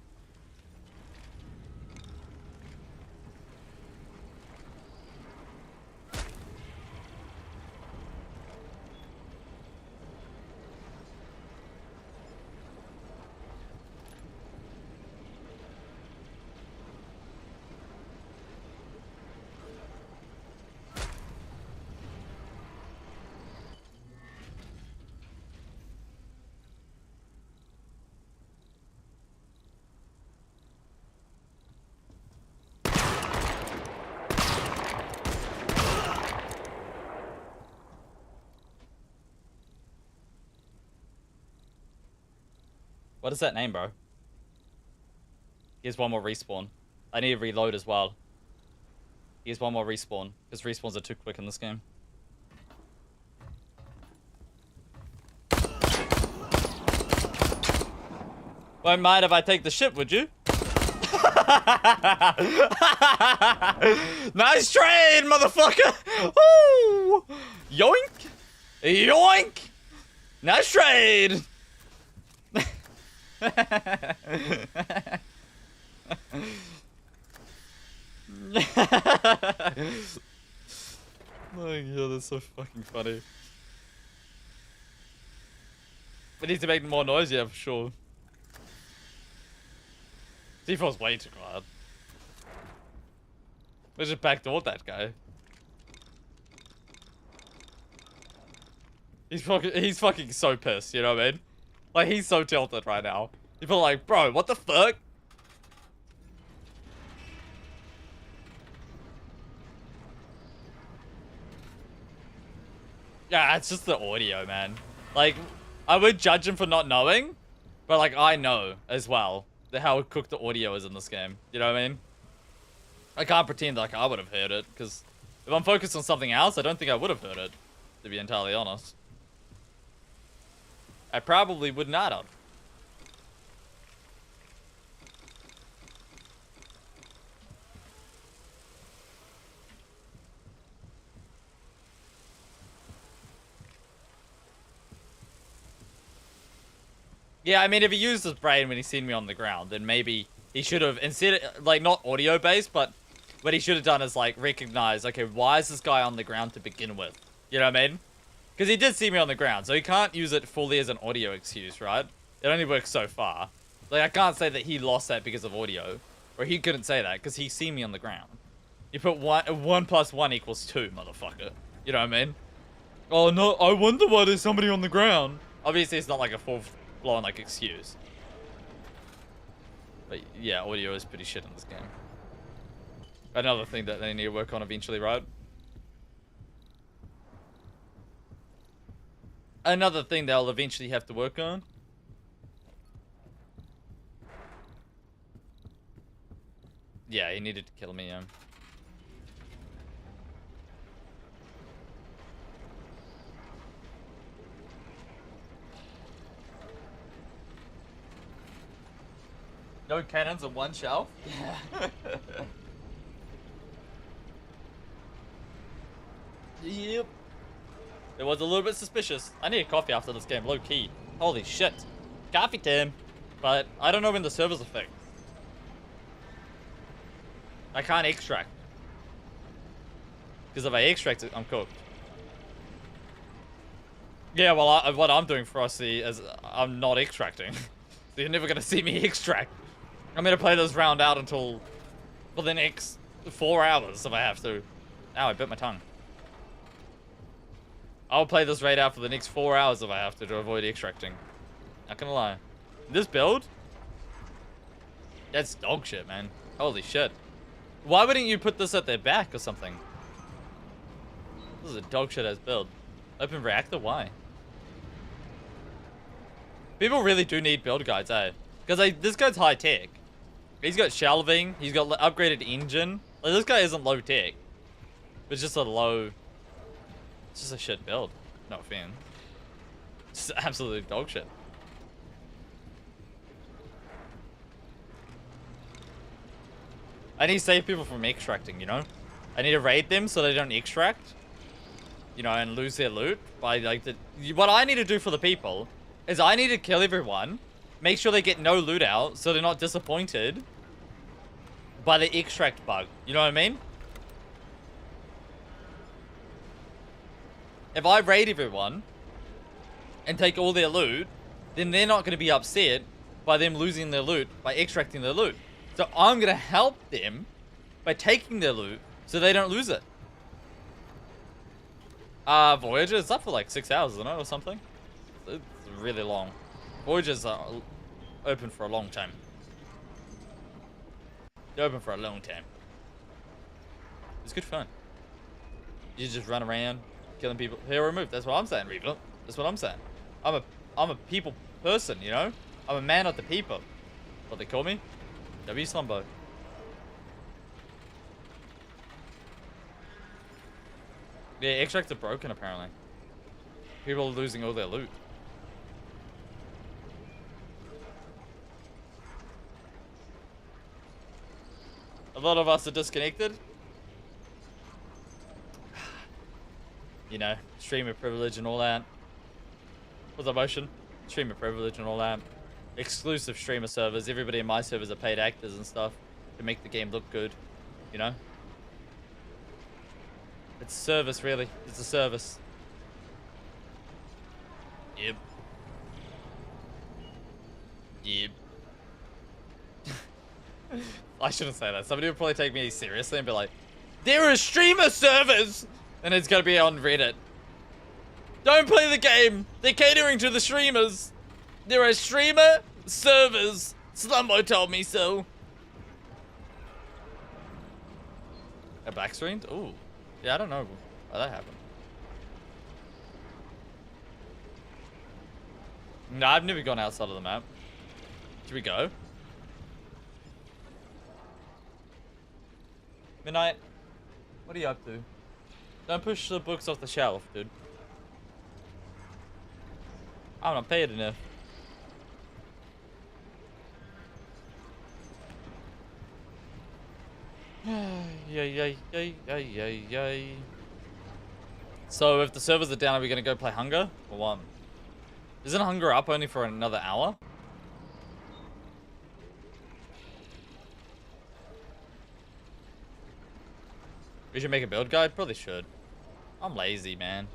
What is that name, bro? Here's one more respawn. I need to reload as well. Here's one more respawn, because respawns are too quick in this game. Won't mind if I take the ship, would you? Nice trade, motherfucker! Woo! Yoink! Yoink! Nice trade! Oh my god, that's so fucking funny. We need to make more noise, yeah, for sure. C4's way too quiet. We just backdoored that guy. He's fucking so pissed, you know what I mean? Like, he's so tilted right now. People are like, bro, what the fuck? Yeah, it's just the audio, man. Like, I would judge him for not knowing, but like, I know as well how cooked the audio is in this game. You know what I mean? I can't pretend like I would have heard it, because if I'm focused on something else, I don't think I would have heard it, to be entirely honest. I probably would not have. Yeah, I mean, if he used his brain when he seen me on the ground, then maybe he should have, instead of, like, not audio-based, but what he should have done is like recognize, okay, why is this guy on the ground to begin with? You know what I mean? Because he did see me on the ground, so he can't use it fully as an audio excuse, right? It only works so far. Like, I can't say that he lost that because of audio. Or he couldn't say that, because he see me on the ground. You put 1 plus 1 equals 2, motherfucker. You know what I mean? Oh, no, I wonder why there's somebody on the ground. Obviously, it's not like a full-blown, like, excuse. But, yeah, audio is pretty shit in this game. Another thing that they need to work on eventually, right? Another thing they'll eventually have to work on. Yeah, he needed to kill me, yeah. No cannons on one shelf? Yeah. Yep. It was a little bit suspicious. I need a coffee after this game, low key. Holy shit. Coffee time. But I don't know when the servers are fixed. I can't extract. Because if I extract it, I'm cooked. Yeah, well, what I'm doing, Frosty, is I'm not extracting. So you're never going to see me extract. I'm going to play this round out until... for the next 4 hours if I have to. Ow, I bit my tongue. I'll play this raid out for the next 4 hours if I have to avoid extracting. Not gonna lie. This build? That's dog shit, man. Holy shit. Why wouldn't you put this at their back or something? This is a dog shit ass build. Open reactor? Why? People really do need build guides, eh? Because this guy's high tech. He's got shelving. He's got upgraded engine. Like, this guy isn't low tech. It's just a low... It's just a shit build. No offense. Just absolute dog shit. I need to save people from extracting, you know? I need to raid them so they don't extract. You know, and lose their loot. By like what I need to do for the people is I need to kill everyone. Make sure they get no loot out so they're not disappointed by the extract bug. You know what I mean? If I raid everyone and take all their loot, then they're not going to be upset by them losing their loot by extracting their loot. So I'm going to help them by taking their loot so they don't lose it. Voyager is up for like 6 hours, isn't it, or something? It's really long. Voyagers are open for a long time. They're open for a long time. It's good fun. You just run around killing people. Hero removed. That's what I'm saying, Reaper. That's what I'm saying. I'm a people person, you know? I'm a man of the people. What they call me? W Slumbo. Yeah, extracts are broken apparently. People are losing all their loot. A lot of us are disconnected. You know, streamer privilege and all that. What's that motion? Streamer privilege and all that. Exclusive streamer servers. Everybody in my servers are paid actors and stuff to make the game look good. You know? It's service, really. It's a service. Yep. Yep. I shouldn't say that. Somebody would probably take me seriously and be like, there are streamer servers! And it's gonna be on Reddit. Don't play the game! They're catering to the streamers! There are streamer servers! Slumbo told me so. A back screen? Ooh. Yeah, I don't know why that happened. No, I've never gone outside of the map. Should we go? Midnight, what are you up to? Don't push the books off the shelf, dude. I'm not paid enough. Yay. So if the servers are down, are we gonna go play Hunger or what? Isn't Hunger up only for another hour? We should make a build guide? Probably should. I'm lazy, man.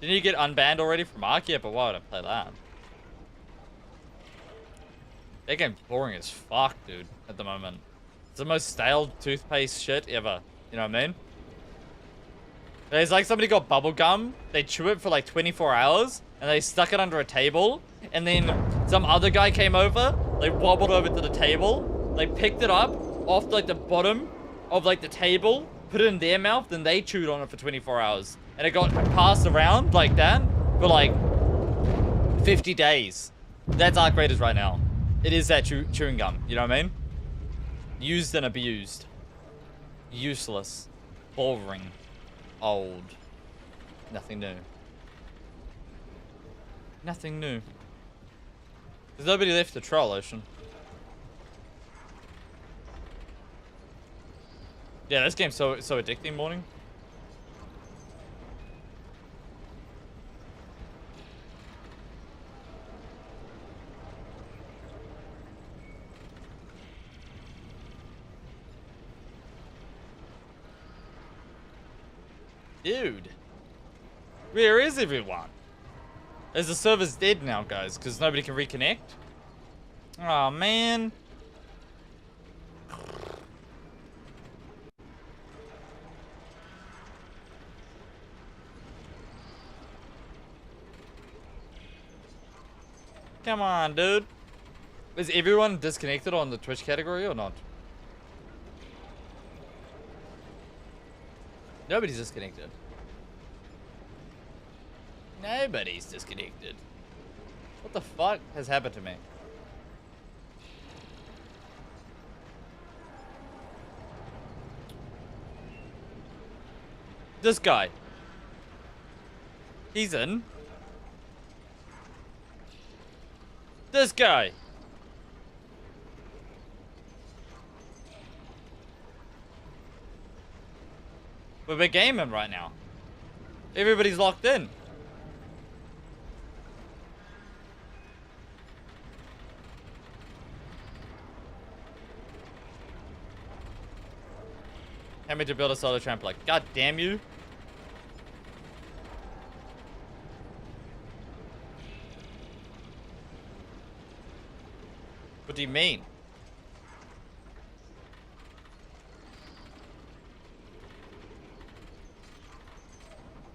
Didn't you get unbanned already from Ark? Yeah, but why would I play that? That game's boring as fuck, dude, at the moment. It's the most stale toothpaste shit ever. You know what I mean? It's like somebody got bubble gum, they chew it for like 24 hours, and they stuck it under a table, and then some other guy came over, they wobbled over to the table, they picked it up off like the bottom of like the table, put it in their mouth, then they chewed on it for 24 hours. And it got passed around like that for like 50 days. That's Arc Raiders right now. It is that chewing gum, you know what I mean? Used and abused. Useless. Boring. Old. Nothing new. Nothing new. There's nobody left to troll, Ocean. Yeah, this game's so addicting, morning. Dude, where is everyone? Is the server's dead now, guys? Because nobody can reconnect? Oh man. Come on, dude. Is everyone disconnected on the Twitch category or not? Nobody's disconnected. Nobody's disconnected. What the fuck has happened to me? This guy. He's in. This guy. We're gaming right now. Everybody's locked in. Help me to build a solar trampoline. God damn you. What do you mean?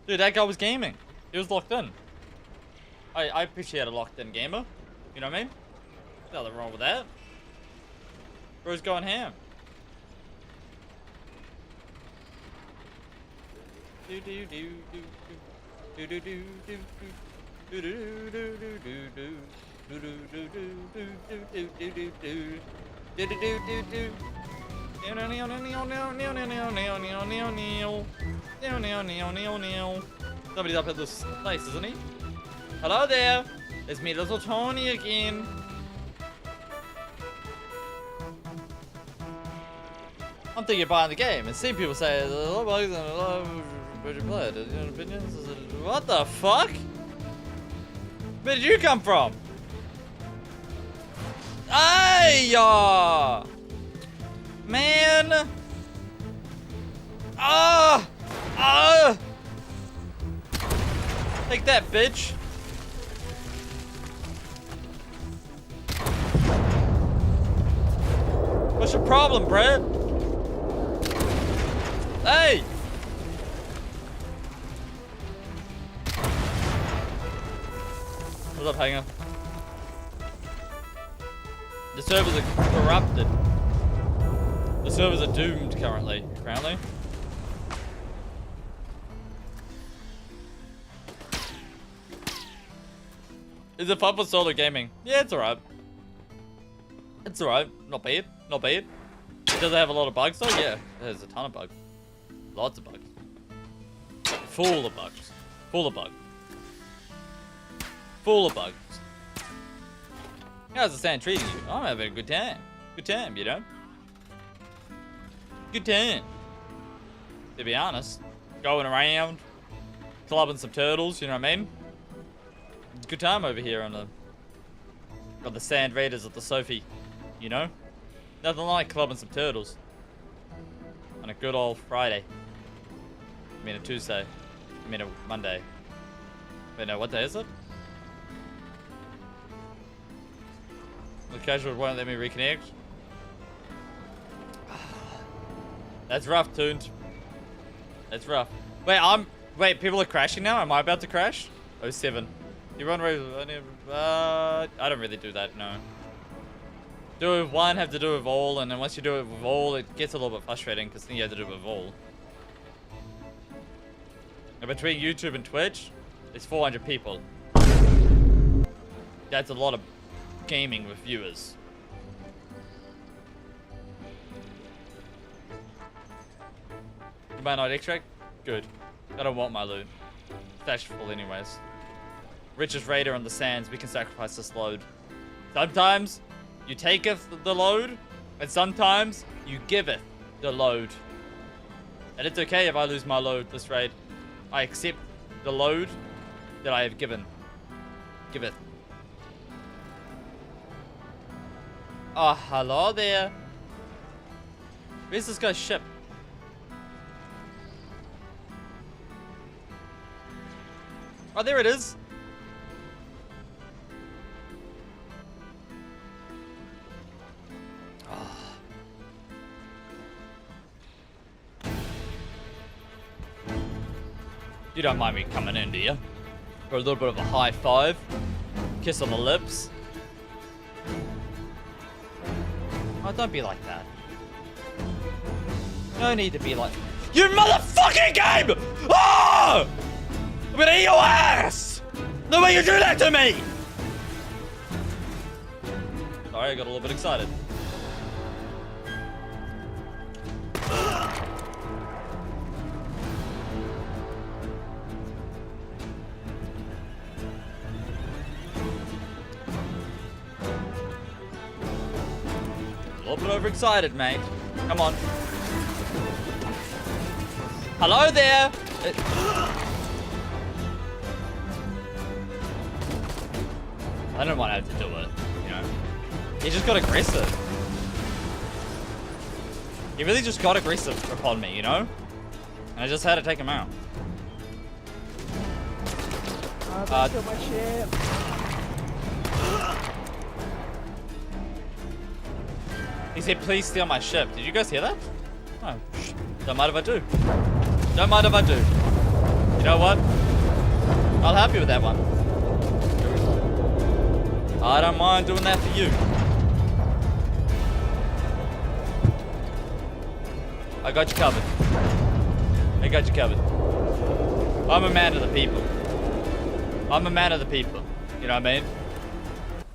Dude, that guy was gaming. He was locked in. I appreciate a locked in gamer. You know what I mean? Nothing wrong with that. Bro's going ham. Do do do do do do do do do do do do do do do. Somebody's up at this place, isn't he? Hello there. It's me, little Tony again. I'm thinking of buying the game and seeing people say there's a lot of bugs and a lot of virgin blood. Opinions? What the fuck? Where did you come from? Hey, man. Take that, bitch. What's your problem, Brad? Hey! What's up, Hanger? The servers are corrupted. The servers are doomed currently, apparently. Is it fun for solo gaming? Yeah, it's alright. It's alright. Not bad. Not bad. Does it have a lot of bugs though? Yeah, there's a ton of bugs. Lots of bugs. Full of bugs. Full of bugs. Full of bugs. How's the sand treating you? I'm having a good time. Good time, you know? Good time. To be honest. Going around. Clubbing some turtles, you know what I mean? It's a good time over here on the Sand Raiders of the Sophie. You know? Nothing like clubbing some turtles. On a good old Friday. I mean a Tuesday. I mean a Monday. Wait, no, what day is it? The casual won't let me reconnect. That's rough, Tooned. That's rough. Wait, people are crashing now? Am I about to crash? 07. You run away with... I don't really do that, no. Do it with one, have to do it with all, and then once you do it with all, it gets a little bit frustrating because then you have to do it with all. And between YouTube and Twitch, it's 400 people. That's a lot of gaming with viewers. You might not extract? Good. I don't want my loot. Stash full anyways. Richest raider on the sands, we can sacrifice this load. Sometimes you taketh the load, and sometimes you giveth the load. And it's okay if I lose my load this raid. I accept the load that I have given. Giveth. Oh, hello there. Where's this guy's ship? Oh, there it is. Oh. You don't mind me coming in, do you? For a little bit of a high five. Kiss on the lips. Oh, don't be like that. No need to be like... You motherfucking game! Oh! I'm gonna eat your ass! The way you do that to me! Sorry, I got a little bit excited. A little bit overexcited, mate. Come on. Hello there! I don't want to have to do it, you know? He just got aggressive. He really just got aggressive upon me, you know? And I just had to take him out. Kill my ship. He said, please steal my ship. Did you guys hear that? Oh, don't mind if I do. Don't mind if I do. You know what? I'll help you with that one. I don't mind doing that for you. I got you covered. I got you covered. I'm a man of the people. I'm a man of the people. You know what I mean?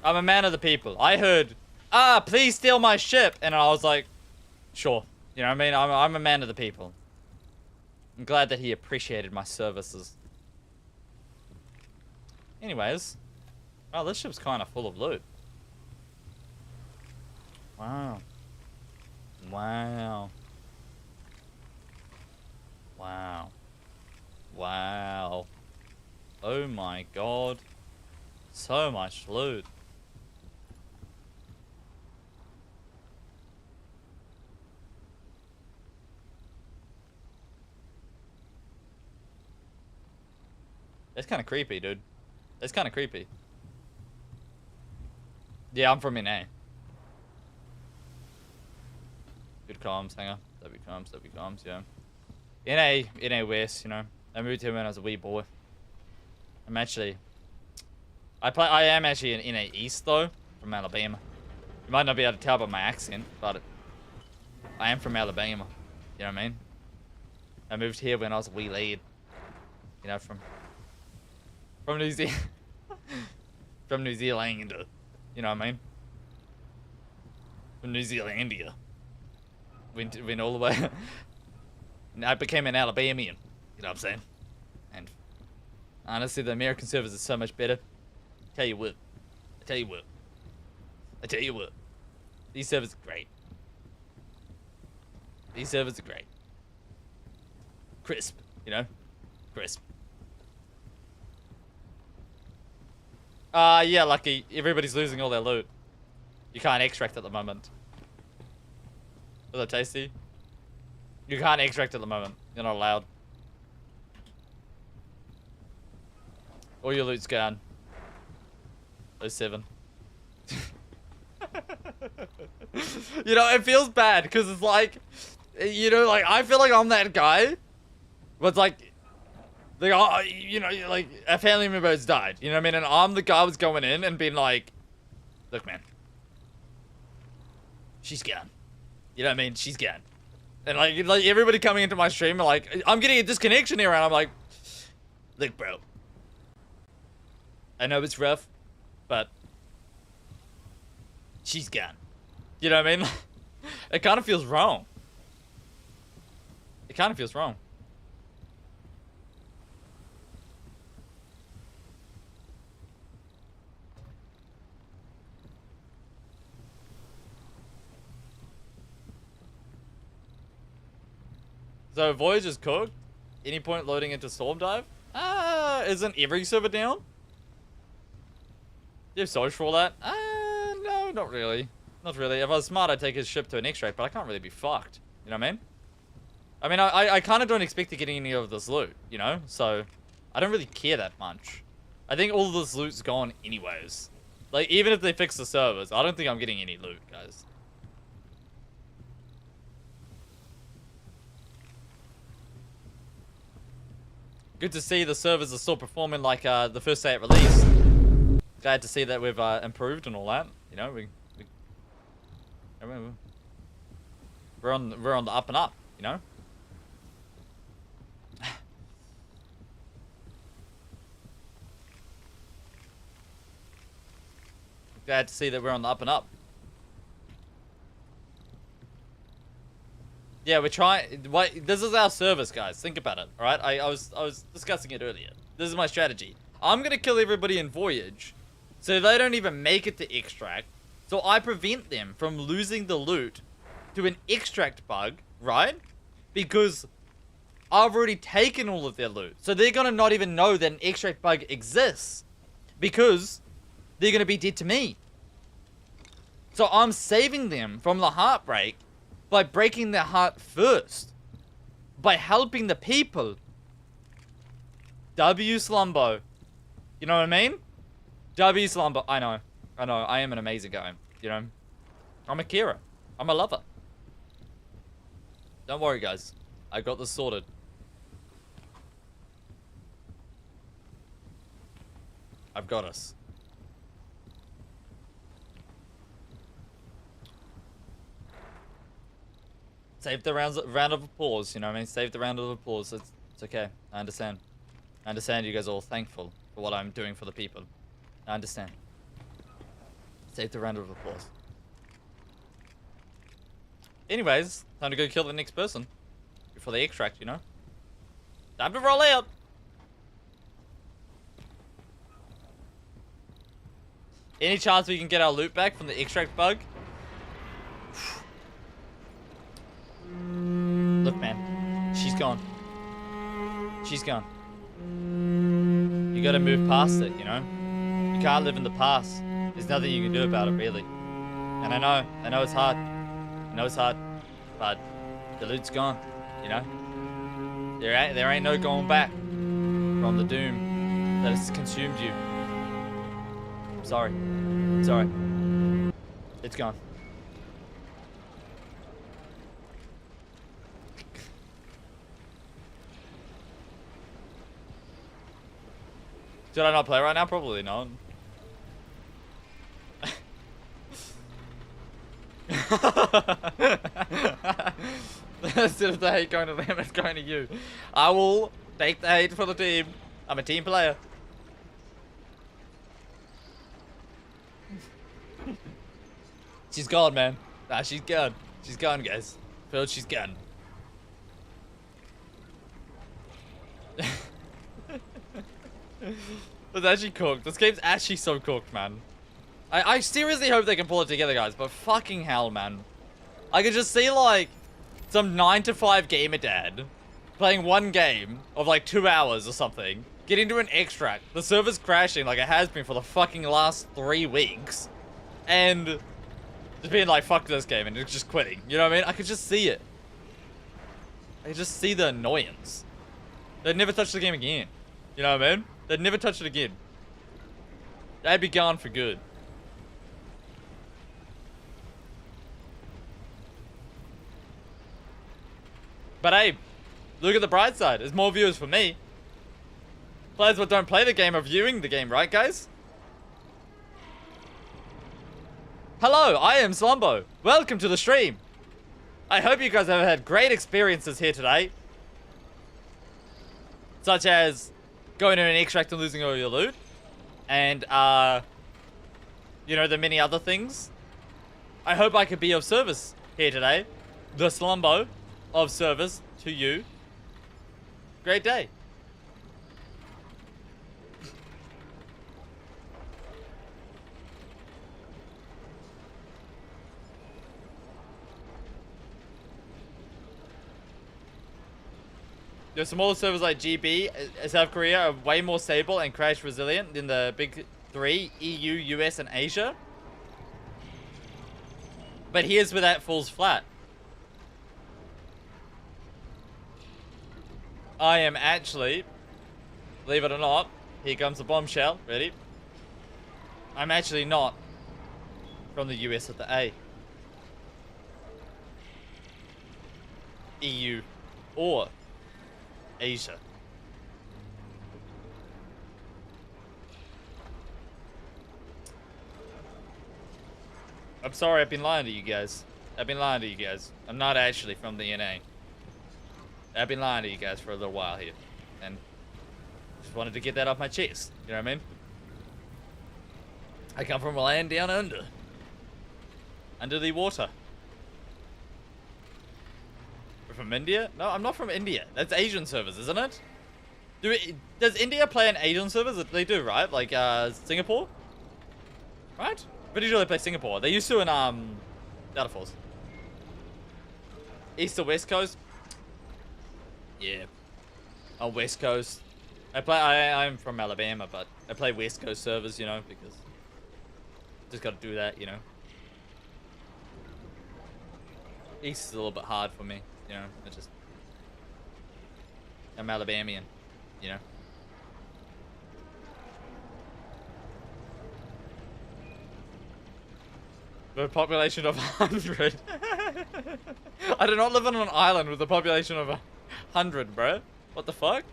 I'm a man of the people. I heard, please steal my ship. And I was like, sure. You know what I mean? I'm a man of the people. I'm glad that he appreciated my services. Anyways. Oh, this ship's kind of full of loot. Wow. Wow. Wow. Wow. Oh my god. So much loot. That's kind of creepy, dude. That's kind of creepy. Yeah, I'm from NA. Good comms, hanger. W comms, yeah. NA West, you know. I moved here when I was a wee boy. I'm actually... I am actually in NA East, though. From Alabama. You might not be able to tell by my accent, but... I am from Alabama. You know what I mean? I moved here when I was a wee lad. You know, from New Zealand. From New Zealand. You know what I mean? From New Zealandia. Went all the way. I became an Alabamian. You know what I'm saying? And honestly, the American servers are so much better. Tell you what. I tell you what. I tell you what. These servers are great. These servers are great. Crisp, you know? Crisp. Yeah, lucky. Everybody's losing all their loot. You can't extract at the moment. Is that tasty? You can't extract at the moment. You're not allowed. All your loot's gone. Those 7. You know, it feels bad because it's like, you know, like I feel like I'm that guy. But it's like, oh, you know, like a family member has died. You know what I mean? And I'm the guy who's going in and being like, look, man, she's gone. You know what I mean? She's gone. And like everybody coming into my stream are like, I'm getting a disconnection here, and I'm like, look, bro. I know it's rough, but she's gone. You know what I mean? It kind of feels wrong. It kind of feels wrong. So Voyage is cooked. Any point loading into Storm Dive? Isn't every server down? Do you have Soch for all that? No, not really. Not really. If I was smart, I'd take his ship to an extract, but I can't really be fucked. You know what I mean? I mean, I kind of don't expect to get any of this loot, you know? So, I don't really care that much. I think all of this loot's gone anyways. Like, even if they fix the servers, I don't think I'm getting any loot, guys. Good to see the servers are still performing like the first day at release. Glad to see that we've improved and all that. You know, we're on the up and up. You know. Glad to see that we're on the up and up. Yeah, we're trying. Wait, this is our service, guys. Think about it. All right, I was discussing it earlier. This is my strategy. I'm gonna kill everybody in Voyage, so they don't even make it to extract. So I prevent them from losing the loot to an extract bug, right? Because I've already taken all of their loot, so they're gonna not even know that an extract bug exists, because they're gonna be dead to me. So I'm saving them from the heartbreak by breaking their heart first. By helping the people. W Slumbo. You know what I mean? W Slumbo. I know. I am an amazing guy. You know? I'm a carer. I'm a lover. Don't worry, guys. I got this sorted. I've got us. Save the round of applause, you know what I mean? Save the round of applause. It's okay. I understand. I understand you guys are all thankful for what I'm doing for the people. I understand. Save the round of applause. Anyways, time to go kill the next person. Before they extract, you know? Time to roll out! Any chance we can get our loot back from the extract bug? Look, man. She's gone. She's gone. You gotta move past it, you know? You can't live in the past. There's nothing you can do about it, really. And I know it's hard. I know it's hard. But the loot's gone, you know? There ain't no going back from the doom that has consumed you. I'm sorry. It's alright. It's gone. Should I not play right now? Probably not. Instead of the hate going to them, it's going to you. I will take the hate for the team. I'm a team player. She's gone, man. Nah, she's gone. She's gone, guys. Phil, she's gone. It's actually cooked. This game's actually so cooked, man. I seriously hope they can pull it together, guys. But fucking hell, man. I could just see, like, some 9-to-5 gamer dad playing one game of, like, 2 hours or something. Get into an extract. The server's crashing like it has been for the fucking last 3 weeks. And just being like, fuck this game, and just quitting. You know what I mean? I could just see it. I could just see the annoyance. They'd never touch the game again. You know what I mean? They'd never touch it again. They'd be gone for good. But hey, look at the bright side. There's more viewers for me. Players that don't play the game are viewing the game, right, guys? Hello, I am Slumbo. Welcome to the stream. I hope you guys have had great experiences here today. Such as going to an extract and losing all your loot. And, you know, the many other things. I hope I could be of service here today. The Slumbo of service to you. Great day. There's smaller servers like GB, South Korea are way more stable and crash resilient than the big 3, EU, US, and Asia. But here's where that falls flat. I am actually, believe it or not, here comes the bombshell, ready? I'm actually not from the US with the A. EU or Asia. I'm sorry, I've been lying to you guys. I've been lying to you guys. I'm not actually from the NA. I've been lying to you guys for a little while here. And just wanted to get that off my chest. You know what I mean? I come from a land down under. Under the water. We're from India? No, I'm not from India. That's Asian servers, isn't it? Does India play in Asian servers? They do, right? Like, Singapore? Right? Pretty sure they play Singapore. They used to in, Data Force. East or West Coast? Yeah. On West Coast. I'm from Alabama, but I play West Coast servers, you know, because just gotta do that, you know. East is a little bit hard for me, you know. I'm Alabamian, you know. With a population of 100. I do not live on an island with a population of 100, bro. What the fuck?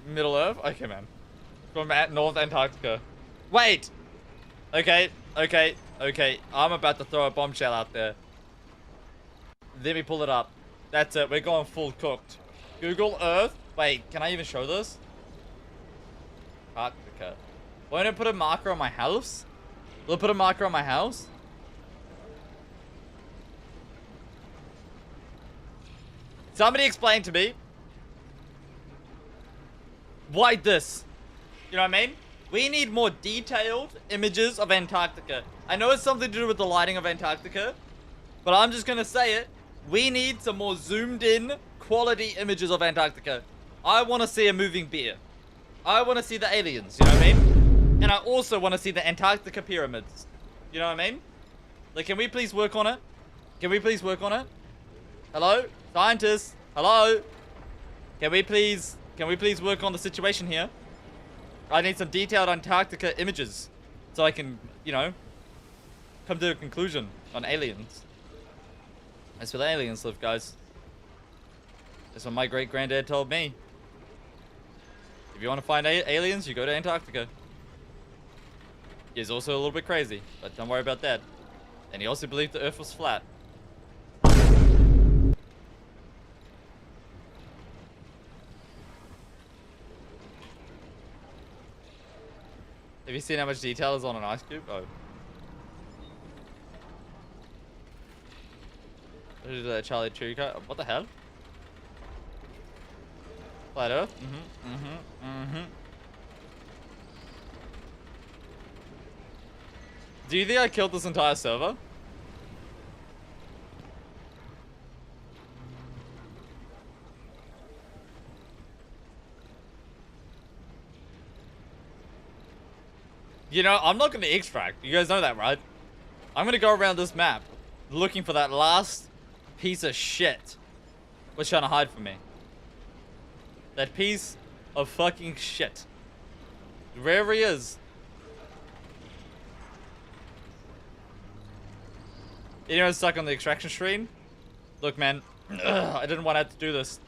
Middle Earth? Okay, man. From North Antarctica. Wait! Okay. I'm about to throw a bombshell out there. Let me pull it up. That's it. We're going full cooked. Google Earth. Wait, can I even show this? Antarctica. Won't it put a marker on my house? Will it put a marker on my house? Somebody explain to me why this? You know what I mean? We need more detailed images of Antarctica. I know it's something to do with the lighting of Antarctica, but I'm just gonna say it. We need some more zoomed in quality images of Antarctica. I want to see a moving bear. I want to see the aliens, you know what I mean? And I also want to see the Antarctica pyramids. You know what I mean? Like, can we please work on it? Can we please work on it? Hello? Scientists? Hello? Can we please work on the situation here? I need some detailed Antarctica images so I can, you know, come to a conclusion on aliens. That's where the aliens live, guys. That's what my great-granddad told me. If you want to find aliens, you go to Antarctica. He's also a little bit crazy, but don't worry about that. And he also believed the Earth was flat. Have you seen how much detail is on an ice cube? Oh. What is that, Charlie Chirico? What the hell? Flat Earth. Do you think I killed this entire server? You know, I'm not going to extract. You guys know that, right? I'm going to go around this map looking for that last piece of shit what's trying to hide from me. That piece of fucking shit. Wherever he is. Anyone stuck on the extraction screen? Look, man. I didn't want to have to do this.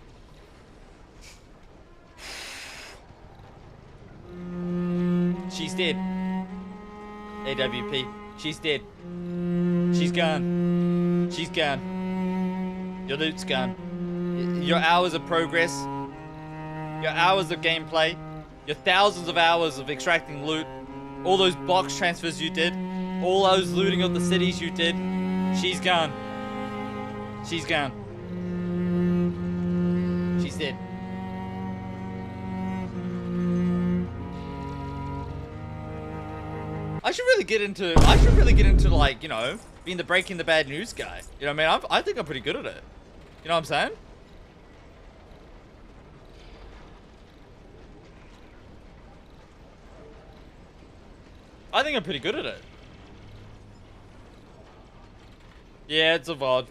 She's dead. AWP. She's dead. She's gone. She's gone. Your loot's gone. Your hours of progress. Your hours of gameplay. Your thousands of hours of extracting loot. All those box transfers you did. All those looting of the cities you did. She's gone. She's gone. She's dead. I should really get into like, you know, being the breaking the bad news guy. You know what I mean? I think I'm pretty good at it. You know what I'm saying? I think I'm pretty good at it. Yeah, it's a VOD.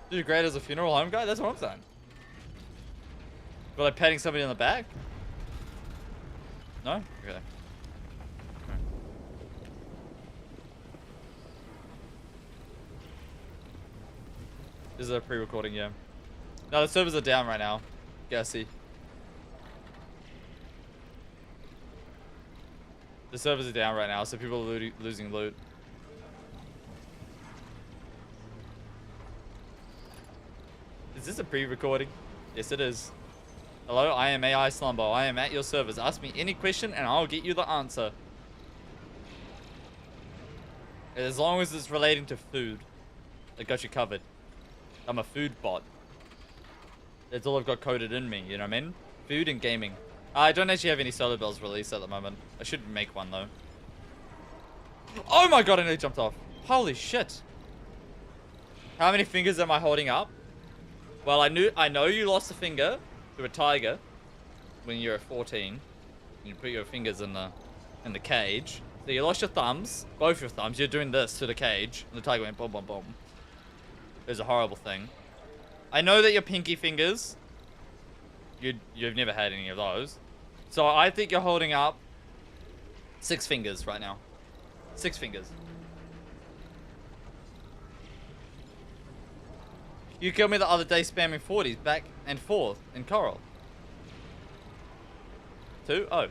Dude, great as a funeral home guy? That's what I'm saying. But like patting somebody on the back? No? Okay. This is a pre-recording, yeah. No, the servers are down right now. Yeah, see. The servers are down right now, so people are losing loot. Is this a pre-recording? Yes, it is. Hello, I am AI Slumbo. I am at your servers. Ask me any question and I'll get you the answer. As long as it's relating to food. I got you covered. I'm a food bot. That's all I've got coded in me, you know what I mean? Food and gaming. I don't actually have any solar bells released at the moment. I should make one though. Oh my god, I nearly jumped off. Holy shit. How many fingers am I holding up? Well, I know you lost a finger to a tiger when you were 14. You put your fingers in the cage. So you lost your thumbs, both your thumbs. You're doing this to the cage, and the tiger went boom, boom, boom. It was a horrible thing. I know that your pinky fingers, you've never had any of those. So I think you're holding up 6 fingers right now. 6 fingers. You killed me the other day spamming 40s back and forth in Coral. 2? Oh.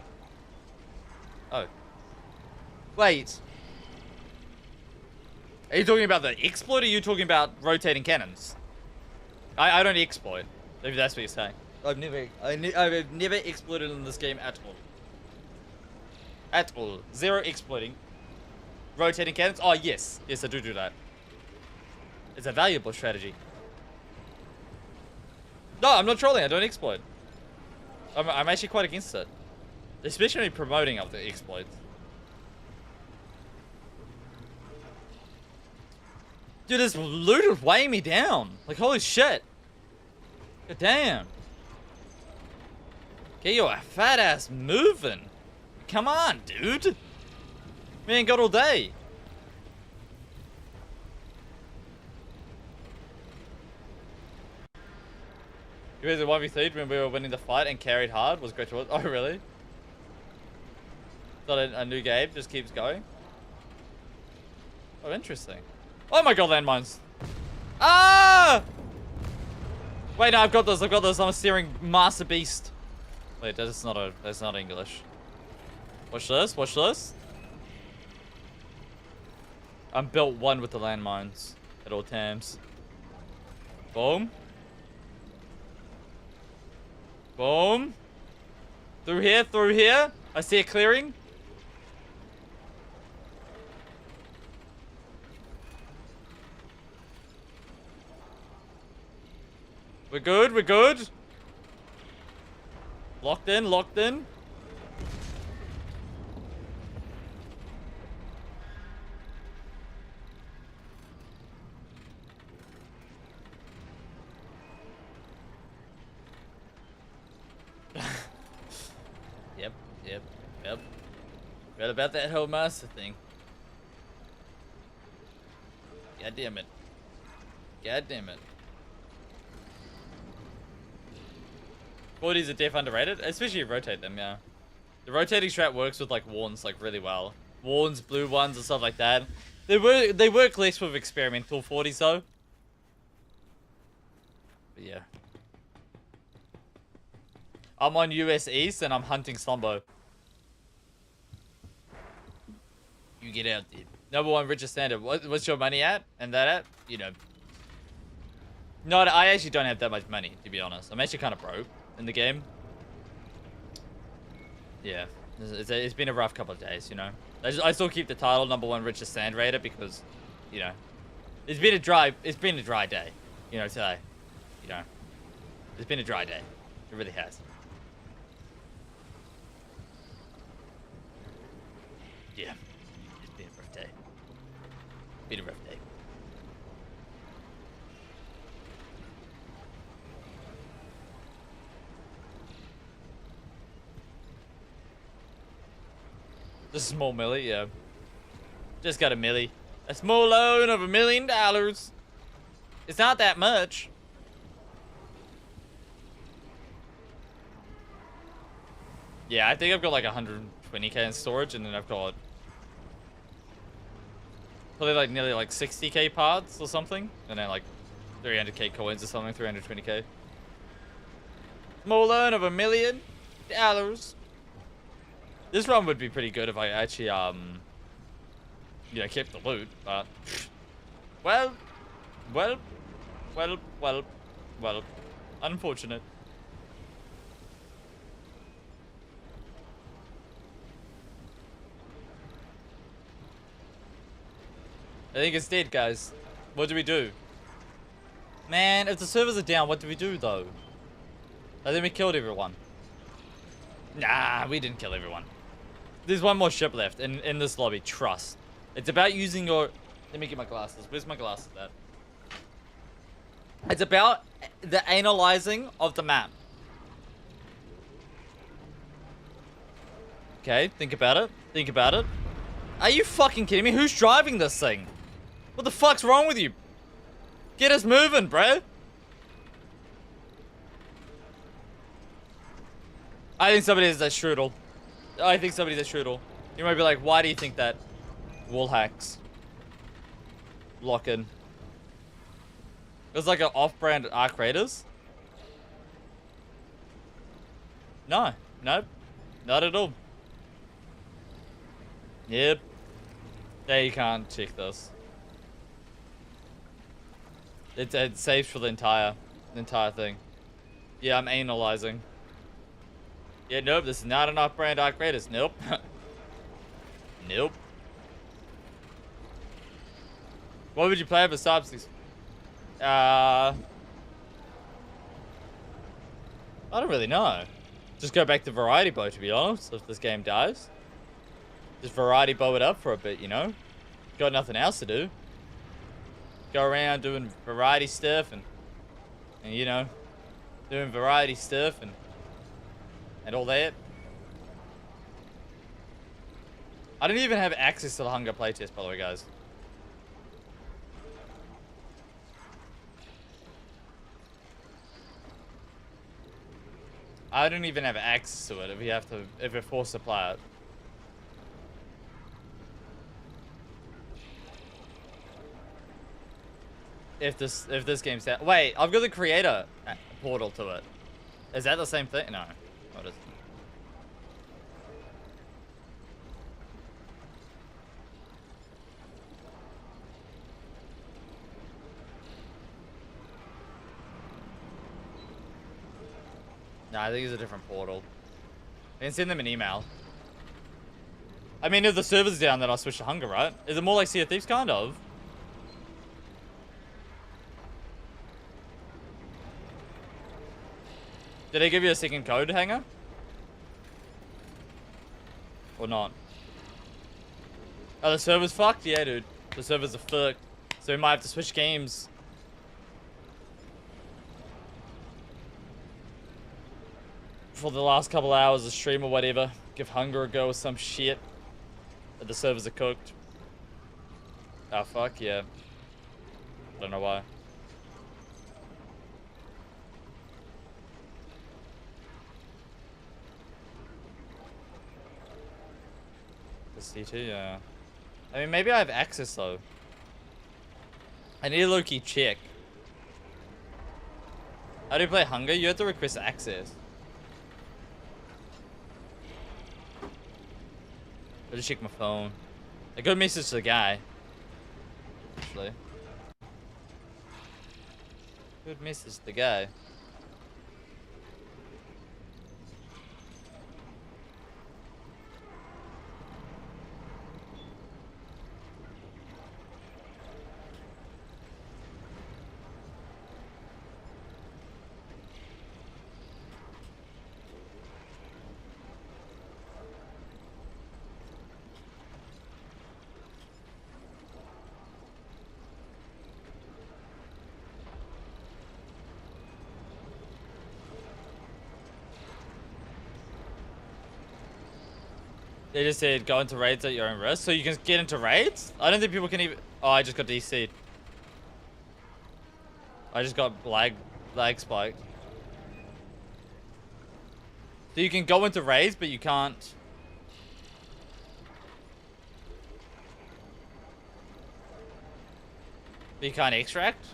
Oh. Wait. Are you talking about the exploit or are you talking about rotating cannons? I don't exploit, if that's what you're saying. I've never exploited in this game at all. At all. Zero exploiting. Rotating cannons? Oh, yes. Yes, I do that. It's a valuable strategy. No, I'm not trolling. I don't exploit. I'm actually quite against it. Especially promoting of the exploits. Dude, this loot is weighing me down. Like, holy shit. God damn. Get your fat ass moving. Come on, dude. We ain't got all day. You guys 1v3'd when we were winning the fight and carried hard. Was great to watch. Oh, really? Thought a new game just keeps going. Oh, interesting. Oh my god, landmines. Ah! Wait, no, I've got this. I'm a steering master beast. Wait, that's not English. Watch this. I'm built one with the landmines at all times. Boom. Boom. Through here. I see a clearing. We're good. We're good. Locked in. Locked in. Yep. Yep. Yep. Forgot about that whole master thing. God damn it. God damn it. 40s are def underrated, especially if you rotate them, yeah. The rotating strat works with like warns like really well. Warns, blue ones, and stuff like that. They work less with experimental 40s though. But yeah. I'm on US East and I'm hunting Slumbo. You get out, dude. Number 1 Richest standard. What's your money at? And that at? You know. No, I actually don't have that much money, to be honest. I'm actually kind of broke in the game. Yeah. It's been a rough couple of days, you know. I still keep the title number 1 Richest sand raider because, you know, it's been a dry day, you know, today. You know. It's been a dry day. It really has. Yeah. It's been a rough day. Been a rough day. The small milli, yeah. Just got a milli. A small loan of $1 million. It's not that much. Yeah, I think I've got like 120k in storage, and then I've got probably like nearly like 60k parts or something, and then like 300k coins or something, 320k. Small loan of $1 million. This run would be pretty good if I actually, you know, kept the loot, but, well, unfortunate. I think it's dead, guys. What do we do? Man, if the servers are down, what do we do, though? I think we killed everyone. Nah, we didn't kill everyone. There's one more ship left in this lobby. Trust. It's about using your... Let me get my glasses. Where's my glasses at? It's about the analyzing of the map. Okay, think about it. Think about it. Are you fucking kidding me? Who's driving this thing? What the fuck's wrong with you? Get us moving, bro. I think somebody is a strudel. I think somebody's a strudel. You might be like, why do you think that? Wall hacks. Lock in. It was like an off-brand Arc Raiders. No. Nope. Not at all. Yep. Yeah, you can't check this. It saves for the entire thing. Yeah, I'm analyzing. Yeah, nope, this is not an off-brand Arc Raiders. Nope. Nope. What would you play for subsidies? I don't really know. Just go back to Variety Bow, to be honest, if this game dies. Just Variety Bow it up for a bit, you know? Got nothing else to do. Go around doing variety stuff and you know, doing variety stuff and all that. I don't even have access to the Hunger playtest, by the way, guys. I don't even have access to it if we're forced to play it. If this game's out. Wait, I've got the creator portal to it. Is that the same thing? No. What is it? No, I think it's a different portal. I can send them an email. I mean, if the server's down, then I'll switch to Hunger, right? Is it more like Sea of Thieves, kind of? Did they give you a second code, Hanger? Or not? Oh, the server's fucked? Yeah, dude. The servers are fucked. So we might have to switch games. For the last couple hours of stream or whatever. Give Hunger a go or some shit. But the servers are cooked. Oh, fuck, yeah. I don't know why. The C2, yeah. I mean, maybe I have access, though. I need a low-key check. How do you play Hunger? You have to request access. I'll just check my phone. A good message to the guy. Actually. Good message to the guy. They just said go into raids at your own risk, so you can get into raids? I don't think people can even... Oh, I just got DC'd. I just got lag spiked. So you can go into raids, but you can't... But you can't extract?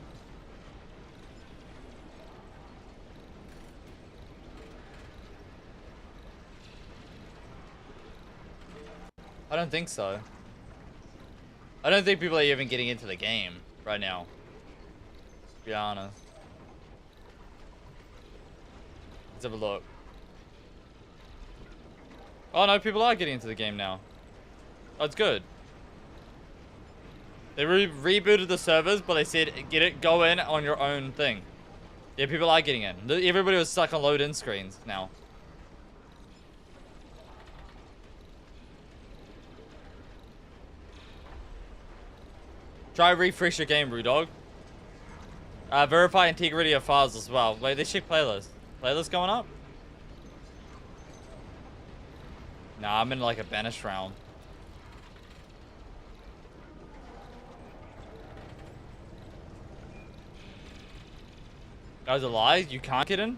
I don't think so. I don't think people are even getting into the game right now. To be honest. Let's have a look. Oh no, people are getting into the game now. Oh, it's good. They rebooted the servers, but they said go in on your own thing. Yeah, people are getting in. Everybody was stuck on load-in screens now. Try refresh your game, Brewdog. Verify integrity of files as well. Wait, let's check playlist. Playlist going up? Nah, I'm in like a banished round. Guys, a lie? You can't get in?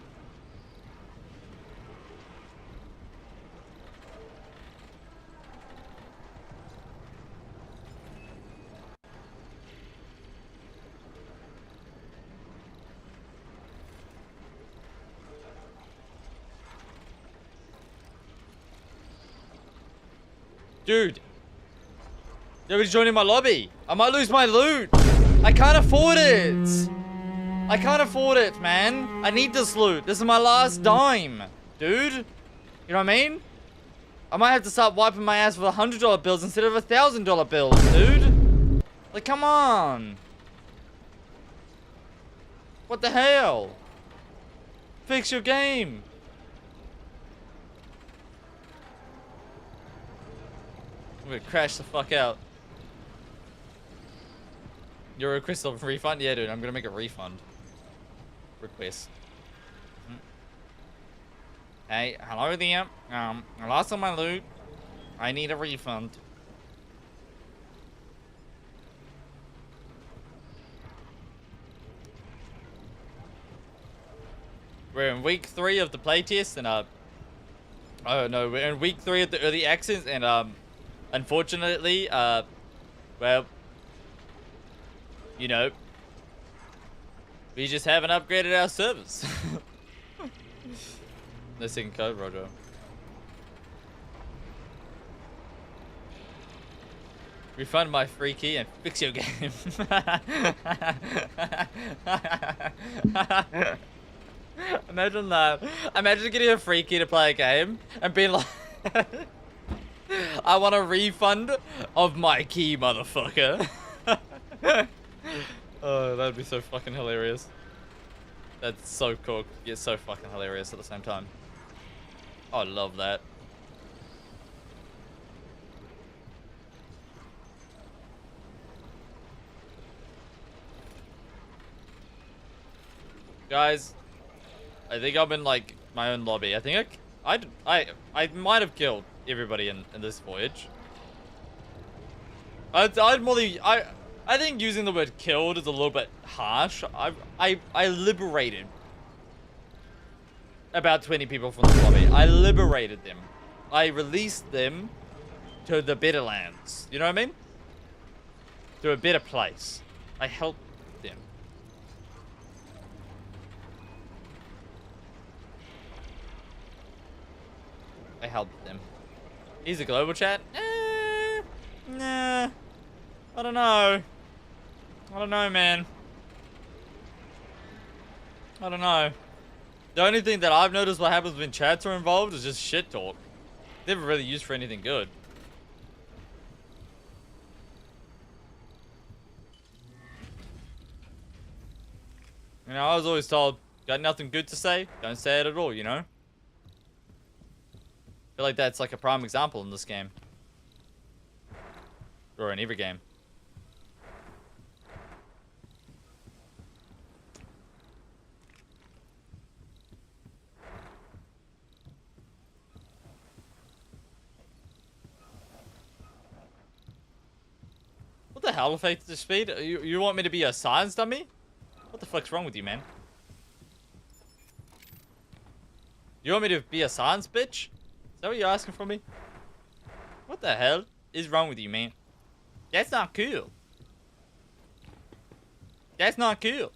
Dude. Nobody's joining my lobby. I might lose my loot. I can't afford it. I can't afford it, man. I need this loot. This is my last dime, dude. You know what I mean? I might have to start wiping my ass with $100 bills instead of $1,000 bills, dude. Like, come on. What the hell? Fix your game. I'm gonna crash the fuck out. Your request of refund? Yeah, dude, I'm gonna make a refund. Request. Hey, hello there. I lost all my loot. I need a refund. We're in week 3 of the playtest, and oh no, we're in week 3 of the early access, and unfortunately, well, you know, we just haven't upgraded our servers. No second code, Roger. Refund my free key and fix your game. Imagine that. Imagine getting a free key to play a game and being like, I want a refund of my key, motherfucker. Oh, that'd be so fucking hilarious. That's so cooked. It's so fucking hilarious at the same time. Oh, I love that. Guys, I think I'm in like my own lobby. I think I might have killed everybody in this voyage. I think using the word killed is a little bit harsh. I liberated about 20 people from the lobby. I liberated them. I released them to the better lands. You know what I mean? To a better place. I helped them. I helped them. He's a global chat? Nah. I don't know. I don't know, man. I don't know. The only thing that I've noticed what happens when chats are involved is just shit talk. Never really used for anything good. You know, I was always told, got nothing good to say, don't say it at all, you know? I feel like that's like a prime example in this game. Or in every game. What the hell, Faith to Speed? You want me to be a science dummy? What the fuck's wrong with you, man? You want me to be a science bitch? Is that what you're asking from me? What the hell is wrong with you, man? That's not cool. That's not cool.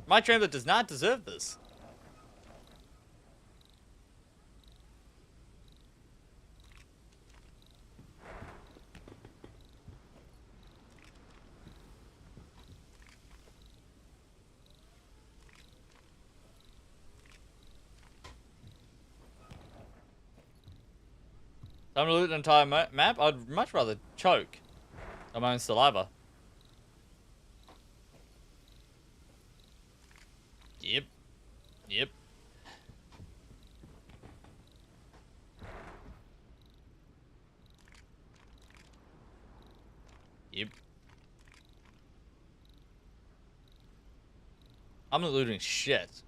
My trailer does not deserve this. Time to loot an entire map? I'd much rather choke on my own saliva. Yep. Yep. Yep. I'm not looting shit.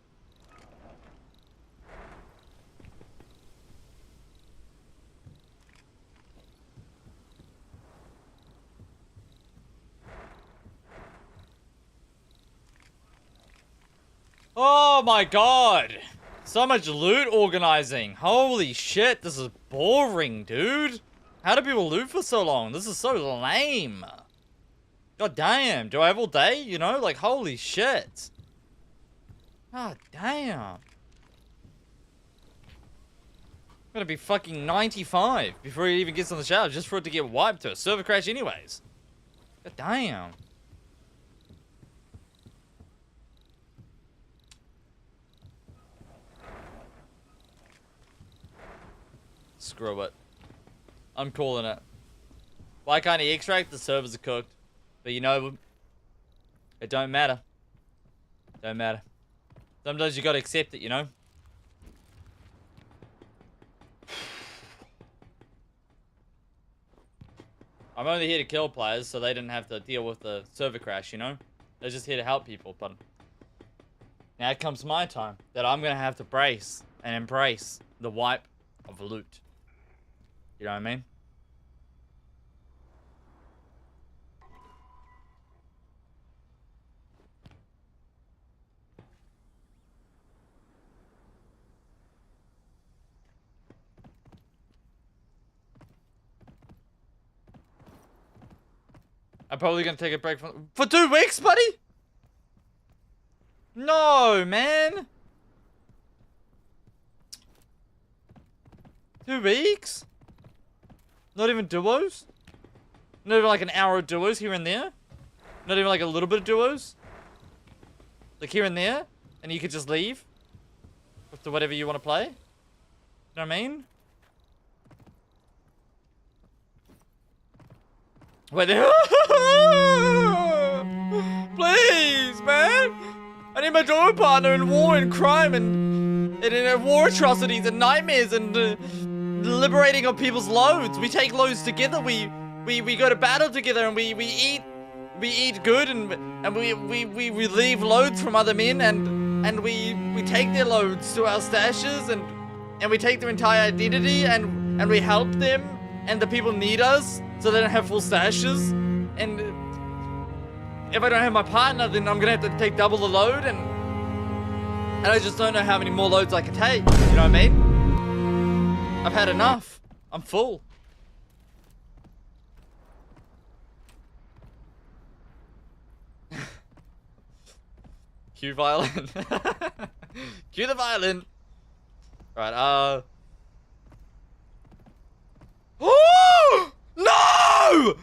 Oh my god! So much loot organizing. Holy shit, this is boring, dude. How do people loot for so long? This is so lame. God damn, do I have all day? You know, like, holy shit. God damn. I'm gonna be fucking 95 before he even gets on the shower, just for it to get wiped to a server crash anyways. God damn. Screw it. I'm calling it. Why can't he extract? The servers are cooked. But you know, it don't matter. Don't matter. Sometimes you gotta accept it, you know? I'm only here to kill players so they didn't have to deal with the server crash, you know? They're just here to help people, but now comes my time that I'm gonna have to brace and embrace the wipe of loot. You know what I mean? I'm probably gonna take a break for 2 weeks, buddy? No, man. 2 weeks? Not even duos? Not even like an hour of duos here and there? Not even like a little bit of duos? Like here and there? And you could just leave? With the whatever you want to play? You know what I mean? Wait, please, man! I need my door partner in war and crime and in war atrocities and nightmares and liberating of people's loads. We take loads together. We go to battle together and we eat good and we relieve loads from other men and we take their loads to our stashes and we take their entire identity and we help them and the people need us so they don't have full stashes. And if I don't have my partner, then I'm gonna have to take double the load and I just don't know how many more loads I can take. You know what I mean? I've had enough. I'm full. Cue violin. Cue the violin. Right, Oh! No!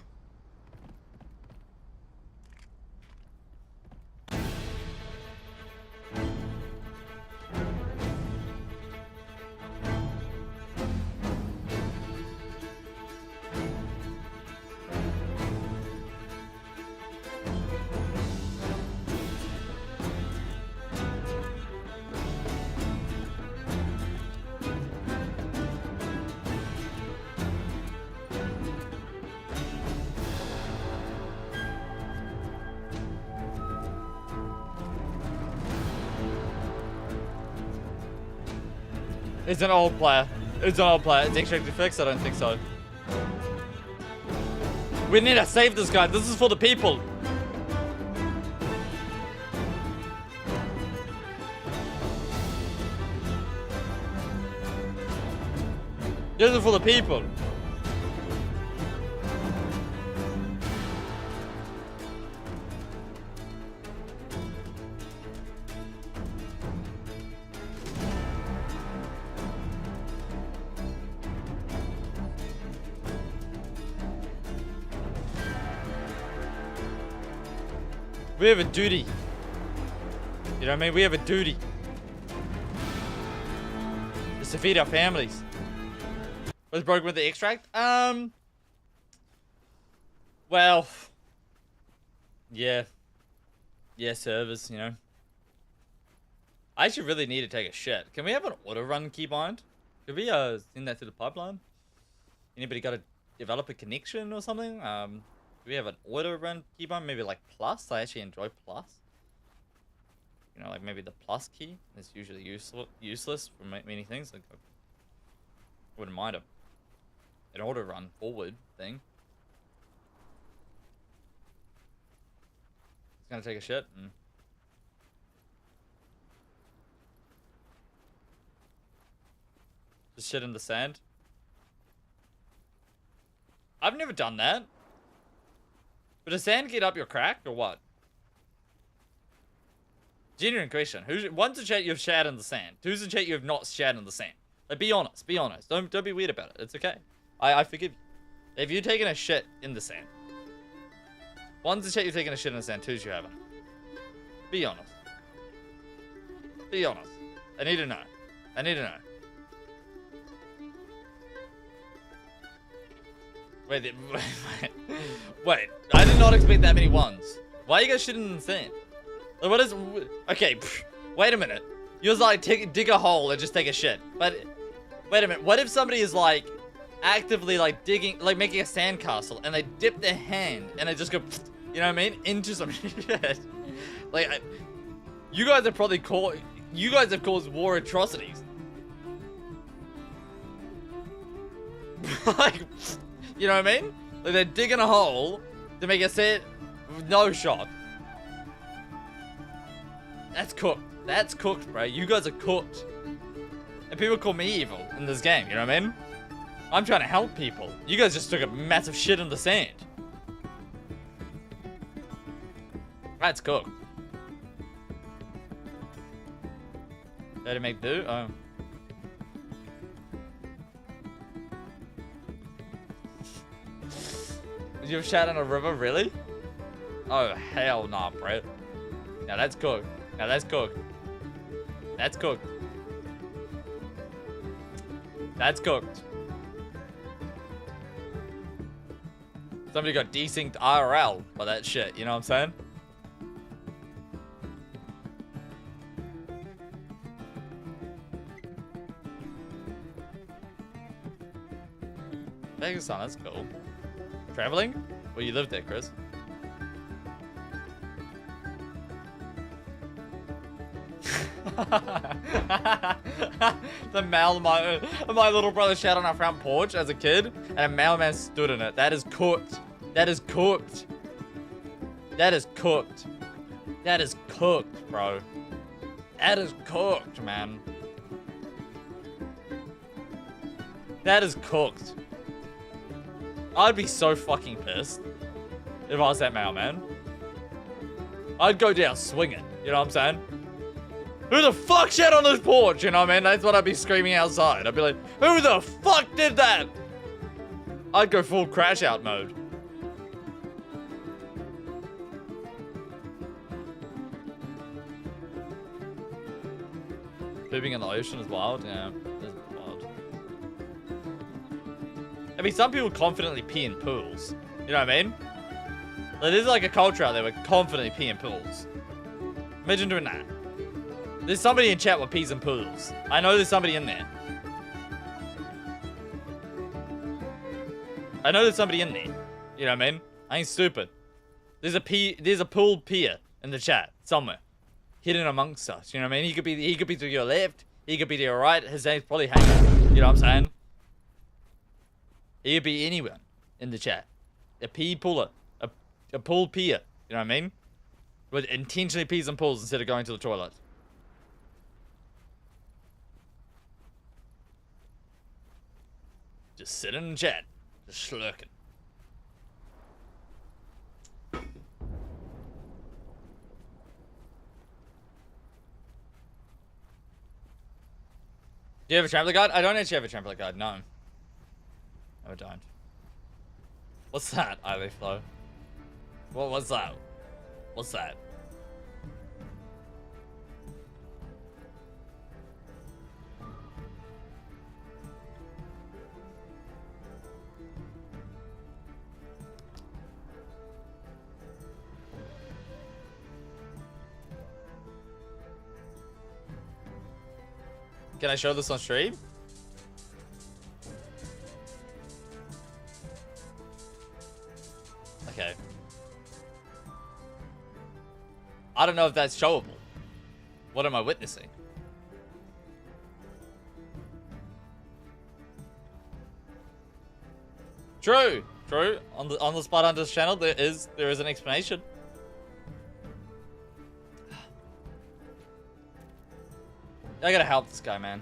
It's an old player. It's an old player. It's extracted fix? I don't think so. We need to save this guy. This is for the people. This is for the people. We have a duty. You know what I mean? We have a duty. It's to feed our families. What's broken with the extract? Well. Yeah. Yeah, servers, you know. I actually really need to take a shit. Can we have an auto run keybind? Could we send that to the pipeline? Anybody got to develop a connection or something? Do we have an auto run keybind? Maybe like plus? I actually enjoy plus. You know, like maybe the plus key is usually useless for many things. Like, I wouldn't mind an auto run forward thing. It's gonna take a shit. Just shit in the sand. I've never done that. But does sand get up your crack or what? Genuine question. One's in chat you've shat in the sand. Two's in chat you have not shat in the sand. Like, be honest. Be honest. Don't be weird about it. It's okay. I forgive you. If you've taken a shit in the sand. One's in chat you've taken a shit in the sand. Two's you haven't. Be honest. Be honest. I need to know. I need to know. Wait, wait, I did not expect that many ones. Why are you guys shitting in the sand? Like, what is... Okay, wait a minute. You're like, dig a hole and just take a shit. But, wait a minute. What if somebody is like, actively like digging, like making a sandcastle and they dip their hand and they just go, you know what I mean? Into some shit. Like, you guys have probably caused war atrocities. Like... You know what I mean? Like they're digging a hole to make a set with no shot. That's cooked. That's cooked, bro. You guys are cooked. And people call me evil in this game, you know what I mean? I'm trying to help people. You guys just took a massive shit in the sand. That's cooked. Did I make do? Oh. You've shat in a river, really? Oh, hell nah, bro. Now that's cooked. Now that's cooked. That's cooked. That's cooked. Somebody got desynced IRL by that shit, you know what I'm saying? Pakistan, that's cool. Traveling? Well, you lived there, Chris. The mail, my little brother shat on our front porch as a kid, and a mailman stood in it. That is cooked. That is cooked. That is cooked. That is cooked, bro. That is cooked, man. That is cooked. I'd be so fucking pissed if I was that mailman. I'd go down swinging. You know what I'm saying? Who the fuck shat on this porch? You know what I mean? That's what I'd be screaming outside. I'd be like, who the fuck did that? I'd go full crash out mode. Pooping in the ocean is wild. Yeah, it's wild. I mean, some people confidently pee in pools. You know what I mean? Like, there's like a culture out there where confidently pee in pools. Imagine doing that. There's somebody in chat with peas in pools. I know there's somebody in there. I know there's somebody in there. You know what I mean? I ain't stupid. There's a pool peer in the chat somewhere. Hidden amongst us. You know what I mean? He could be to your left. He could be to your right. His name's probably hanging. You know what I'm saying? He could be anyone in the chat. A pee puller. A pool peer. You know what I mean? With intentionally pees in pools instead of going to the toilet. Just sitting in the chat. Just slurking. Do you have a traveler guide? I don't actually have a traveler guide, no. No, I don't. What's that, Ivy Flow? What's that? What's that? Can I show this on stream? Okay. I don't know if that's showable. What am I witnessing? True. True. On the Spot Hunters channel, there is an explanation. I gotta help this guy, man.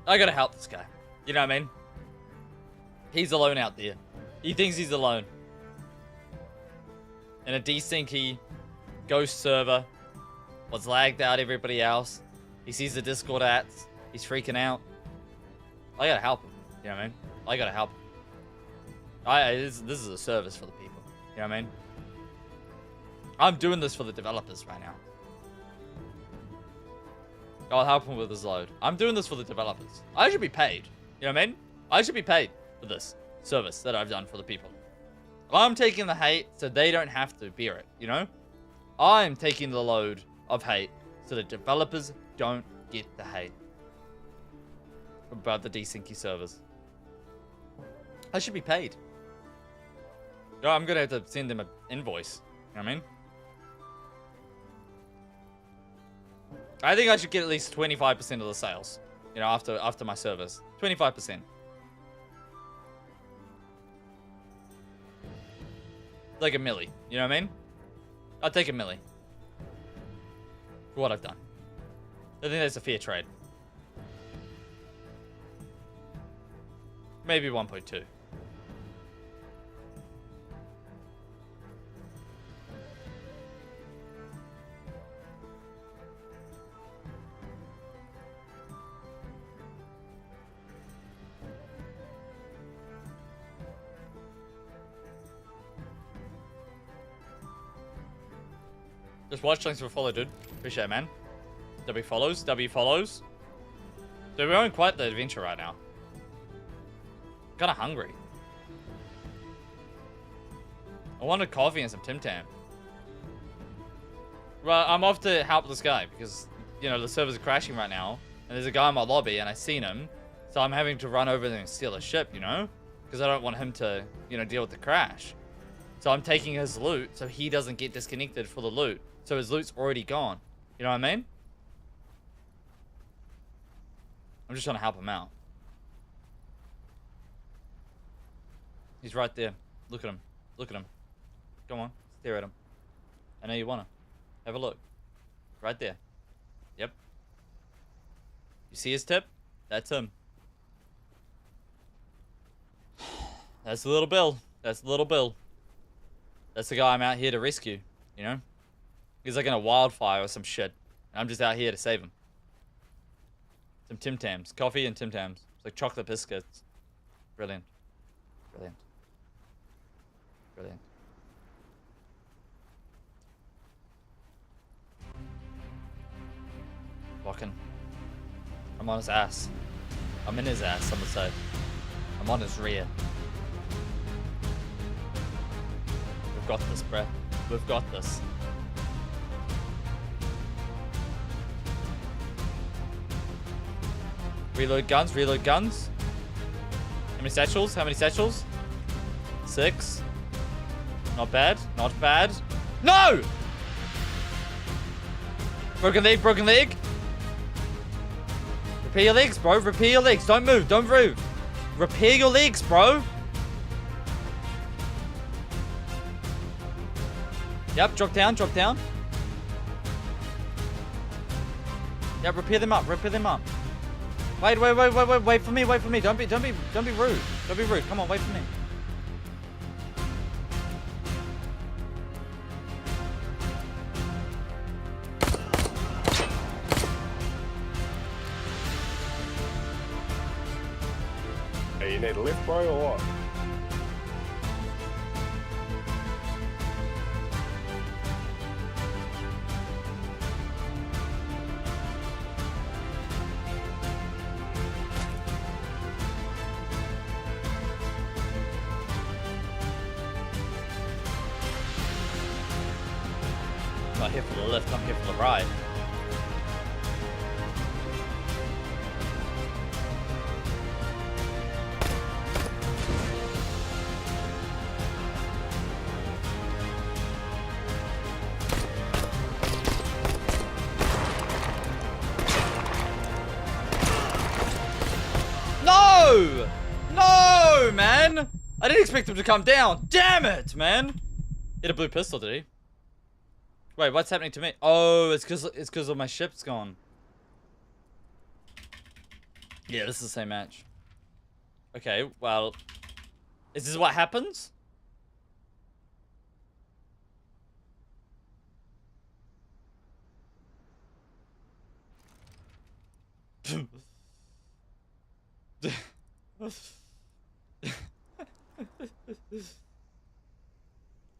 I gotta help this guy. You know what I mean? He's alone out there. He thinks he's alone. In a desyncy ghost server. What's lagged out everybody else. He sees the Discord ads. He's freaking out. I gotta help him. You know what I mean? I gotta help him. This is a service for the people. You know what I mean? I'm doing this for the developers right now. I'll help him with his load. I'm doing this for the developers. I should be paid. You know what I mean? I should be paid for this service that I've done for the people. I'm taking the hate so they don't have to bear it, you know? I'm taking the load of hate so the developers don't get the hate about the desyncy servers. I should be paid. No, I'm gonna have to send them an invoice. You know what I mean? I think I should get at least 25% of the sales. You know, after my service. 25%. Like a milli. You know what I mean? I'll take a milli. For what I've done. I think that's a fair trade. Maybe 1.2. Just watch, thanks for follow, dude. Appreciate it, man. W follows, W follows. Dude, we're on quite the adventure right now. Kinda hungry. I wanted coffee and some Tim Tam. Well, I'm off to help this guy because, you know, the servers are crashing right now. And there's a guy in my lobby and I seen him. So I'm having to run over there and steal a ship, you know? Because I don't want him to, you know, deal with the crash. So I'm taking his loot so he doesn't get disconnected for the loot. So his loot's already gone. You know what I mean? I'm just trying to help him out. He's right there. Look at him. Look at him. Come on. Stare at him. I know you want to. Have a look. Right there. Yep. You see his tip? That's him. That's the little Bill. That's the little Bill. That's the guy I'm out here to rescue. You know? He's like in a wildfire or some shit. And I'm just out here to save him. Some Tim Tams. Coffee and Tim Tams. It's like chocolate biscuits. Brilliant. Brilliant. Brilliant. Walking. I'm on his ass. I'm in his ass, I'm gonna say. I'm on his rear. We've got this, bruh. We've got this. Reload guns, reload guns. How many satchels? How many satchels? 6. Not bad, not bad. No! Broken leg, broken leg. Repair your legs, bro. Repair your legs. Don't move, don't move. Repair your legs, bro. Yep, drop down, drop down. Yep, repair them up, repair them up. Wait for me, wait for me. Don't be rude. Don't be rude. Come on, wait for me. Hey, you need a lift, bro, or what? I'm not here for the lift, I'm here for the ride. No! No, man! I didn't expect him to come down. Damn it, man! He had a blue pistol, did he? Wait, what's happening to me? Oh, it's because of my ship's gone. Yeah, this is the same match. Okay, well, is this what happens?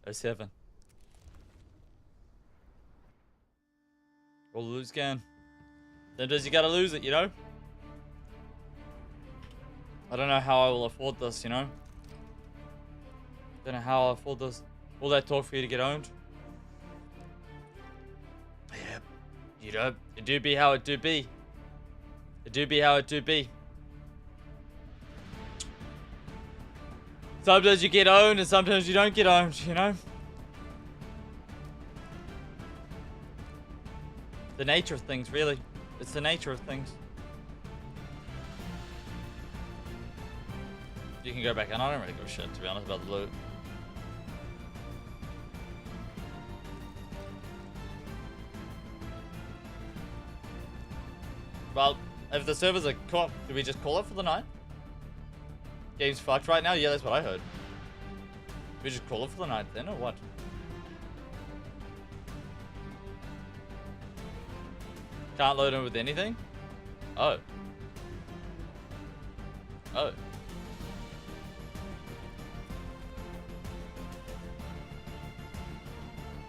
Oh, 7. Roll the lose can. Sometimes you gotta lose it, you know? I don't know how I will afford this, you know? Don't know how I'll afford this. All that talk for you to get owned. Yeah. You know, it do be how it do be. It do be how it do be. Sometimes you get owned and sometimes you don't get owned, you know? The nature of things, really. It's the nature of things. You can go back and I don't really give a shit, to be honest, about the loot. Well, if the servers are caught, do we just call it for the night? Game's fucked right now? Yeah, that's what I heard. We just call it for the night then, or what? Can't load in with anything? Oh. Oh.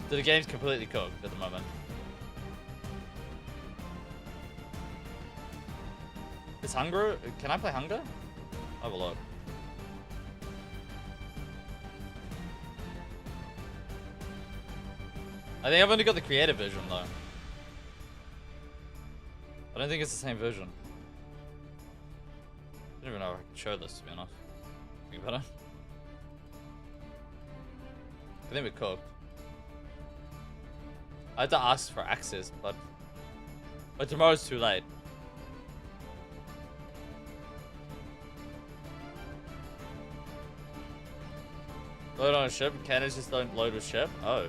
So the game's completely cooked at the moment. Is Hunger? Can I play Hunger? Have a look. I think I've only got the creative version though. I don't think it's the same version. don't even know if I can show this, to be honest. Think about it. I think we're cooked. I had to ask for access, but tomorrow's too late. Load on a ship. Cannons just don't load with ship. Oh.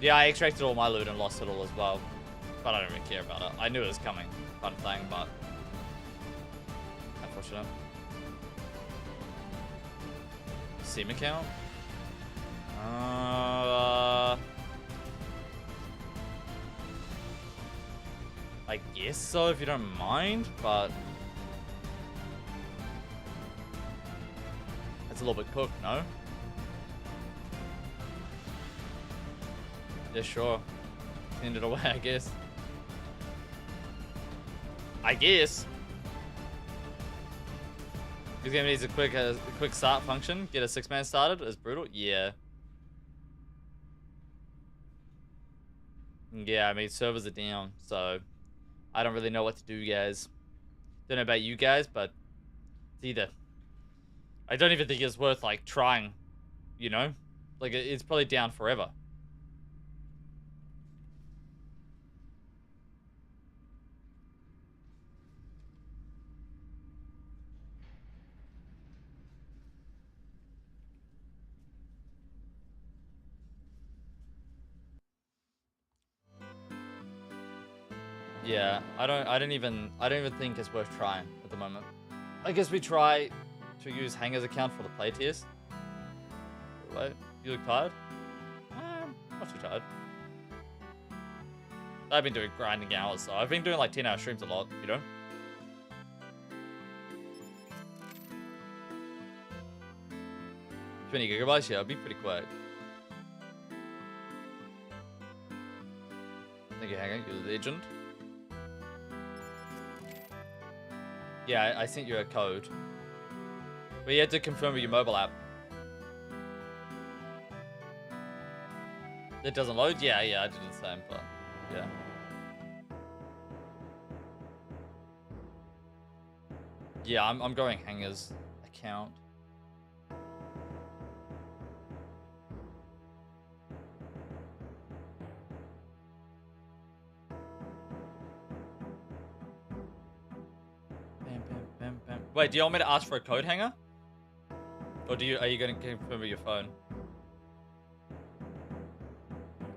Yeah, I extracted all my loot and lost it all as well. But I don't really care about it. I knew it was coming. Fun thing, but unfortunate. Steam account? I guess so if you don't mind, but it's a little bit cooked, no? Yeah, sure. Send it away, I guess. He's gonna need a quick start function. Get a 6-man started. It's brutal. Yeah. Yeah, I mean servers are down, so I don't really know what to do, guys. Don't know about you guys, but it's either. I don't even think it's worth like trying, you know? Like it's probably down forever. Yeah, I don't even think it's worth trying at the moment. I guess we try to use Hanger's account for the play test. Wait, you look tired? Not too tired. I've been doing grinding hours, so I've been doing like 10-hour streams a lot, you know? $20 gigabytes, yeah, it'll be pretty quick. Thank you, Hanger, you're a legend. Yeah, I sent you a code. But you had to confirm with your mobile app. It doesn't load? Yeah, I did the same, but yeah. Yeah, I'm going Hanger's account. Wait, do you want me to ask for a code, Hanger? Or are you going to confirm with your phone?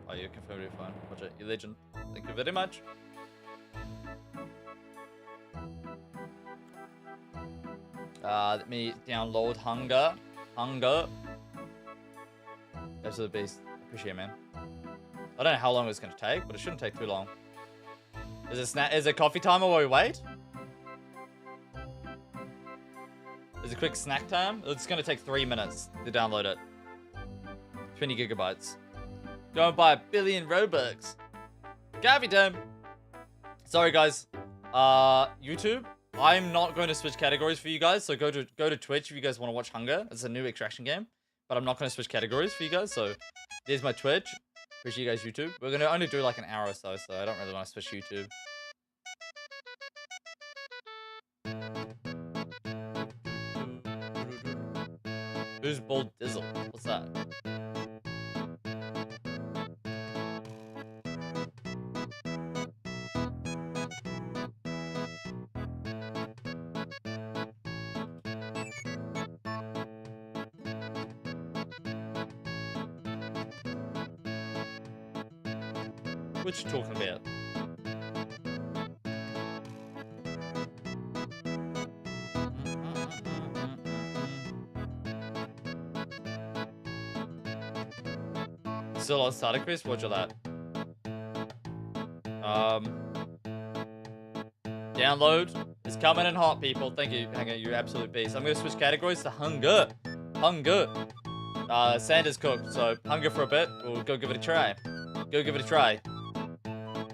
Oh, you confirm with your phone. Roger, you legend. Thank you very much. Let me download Hunger. Absolute beast. Appreciate it, man. I don't know how long it's going to take, but it shouldn't take too long. Is it coffee time while we wait? Is it quick snack time? It's going to take 3 minutes to download it. 20 gigabytes. Go and buy 1 billion Robux. Coffee time. Sorry, guys. YouTube. I'm not going to switch categories for you guys, so go to Twitch if you guys want to watch Hunger. It's a new extraction game, but I'm not going to switch categories for you guys, so there's my Twitch. Appreciate you guys, YouTube. We're going to only do like an hour or so I don't really want to switch YouTube. Who's Bold Dizzle? What's that? What you talking about? Still on starter quiz? Roger that. Download is coming in hot, people. Thank you, Hanger. You're absolute beast. I'm gonna switch categories to Hunger. Sanders cooked, so Hunger for a bit. We'll go give it a try.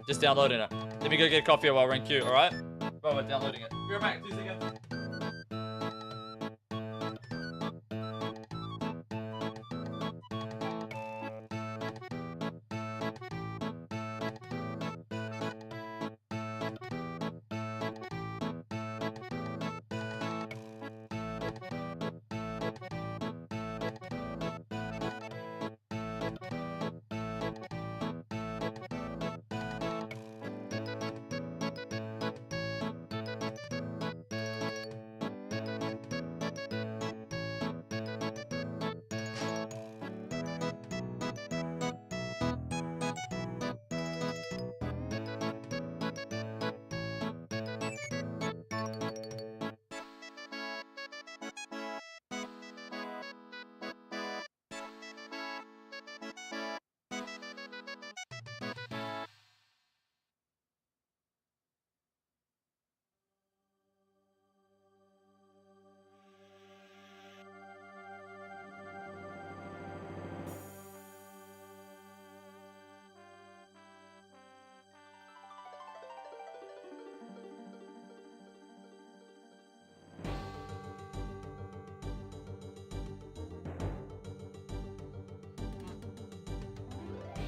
Just downloading it. Let me go get a coffee while we're in queue, alright? While we're downloading it. Be right back, 2 seconds.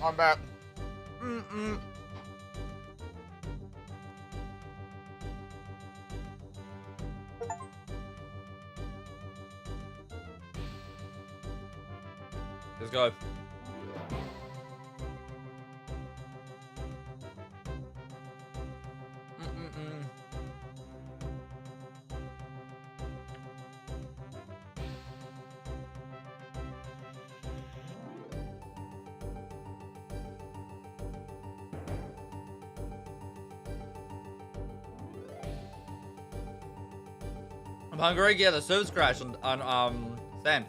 I'm back. Mm-mm. Let's go. Mm-mm-mm. I'm hungry. Yeah, the server's crashed on Sand.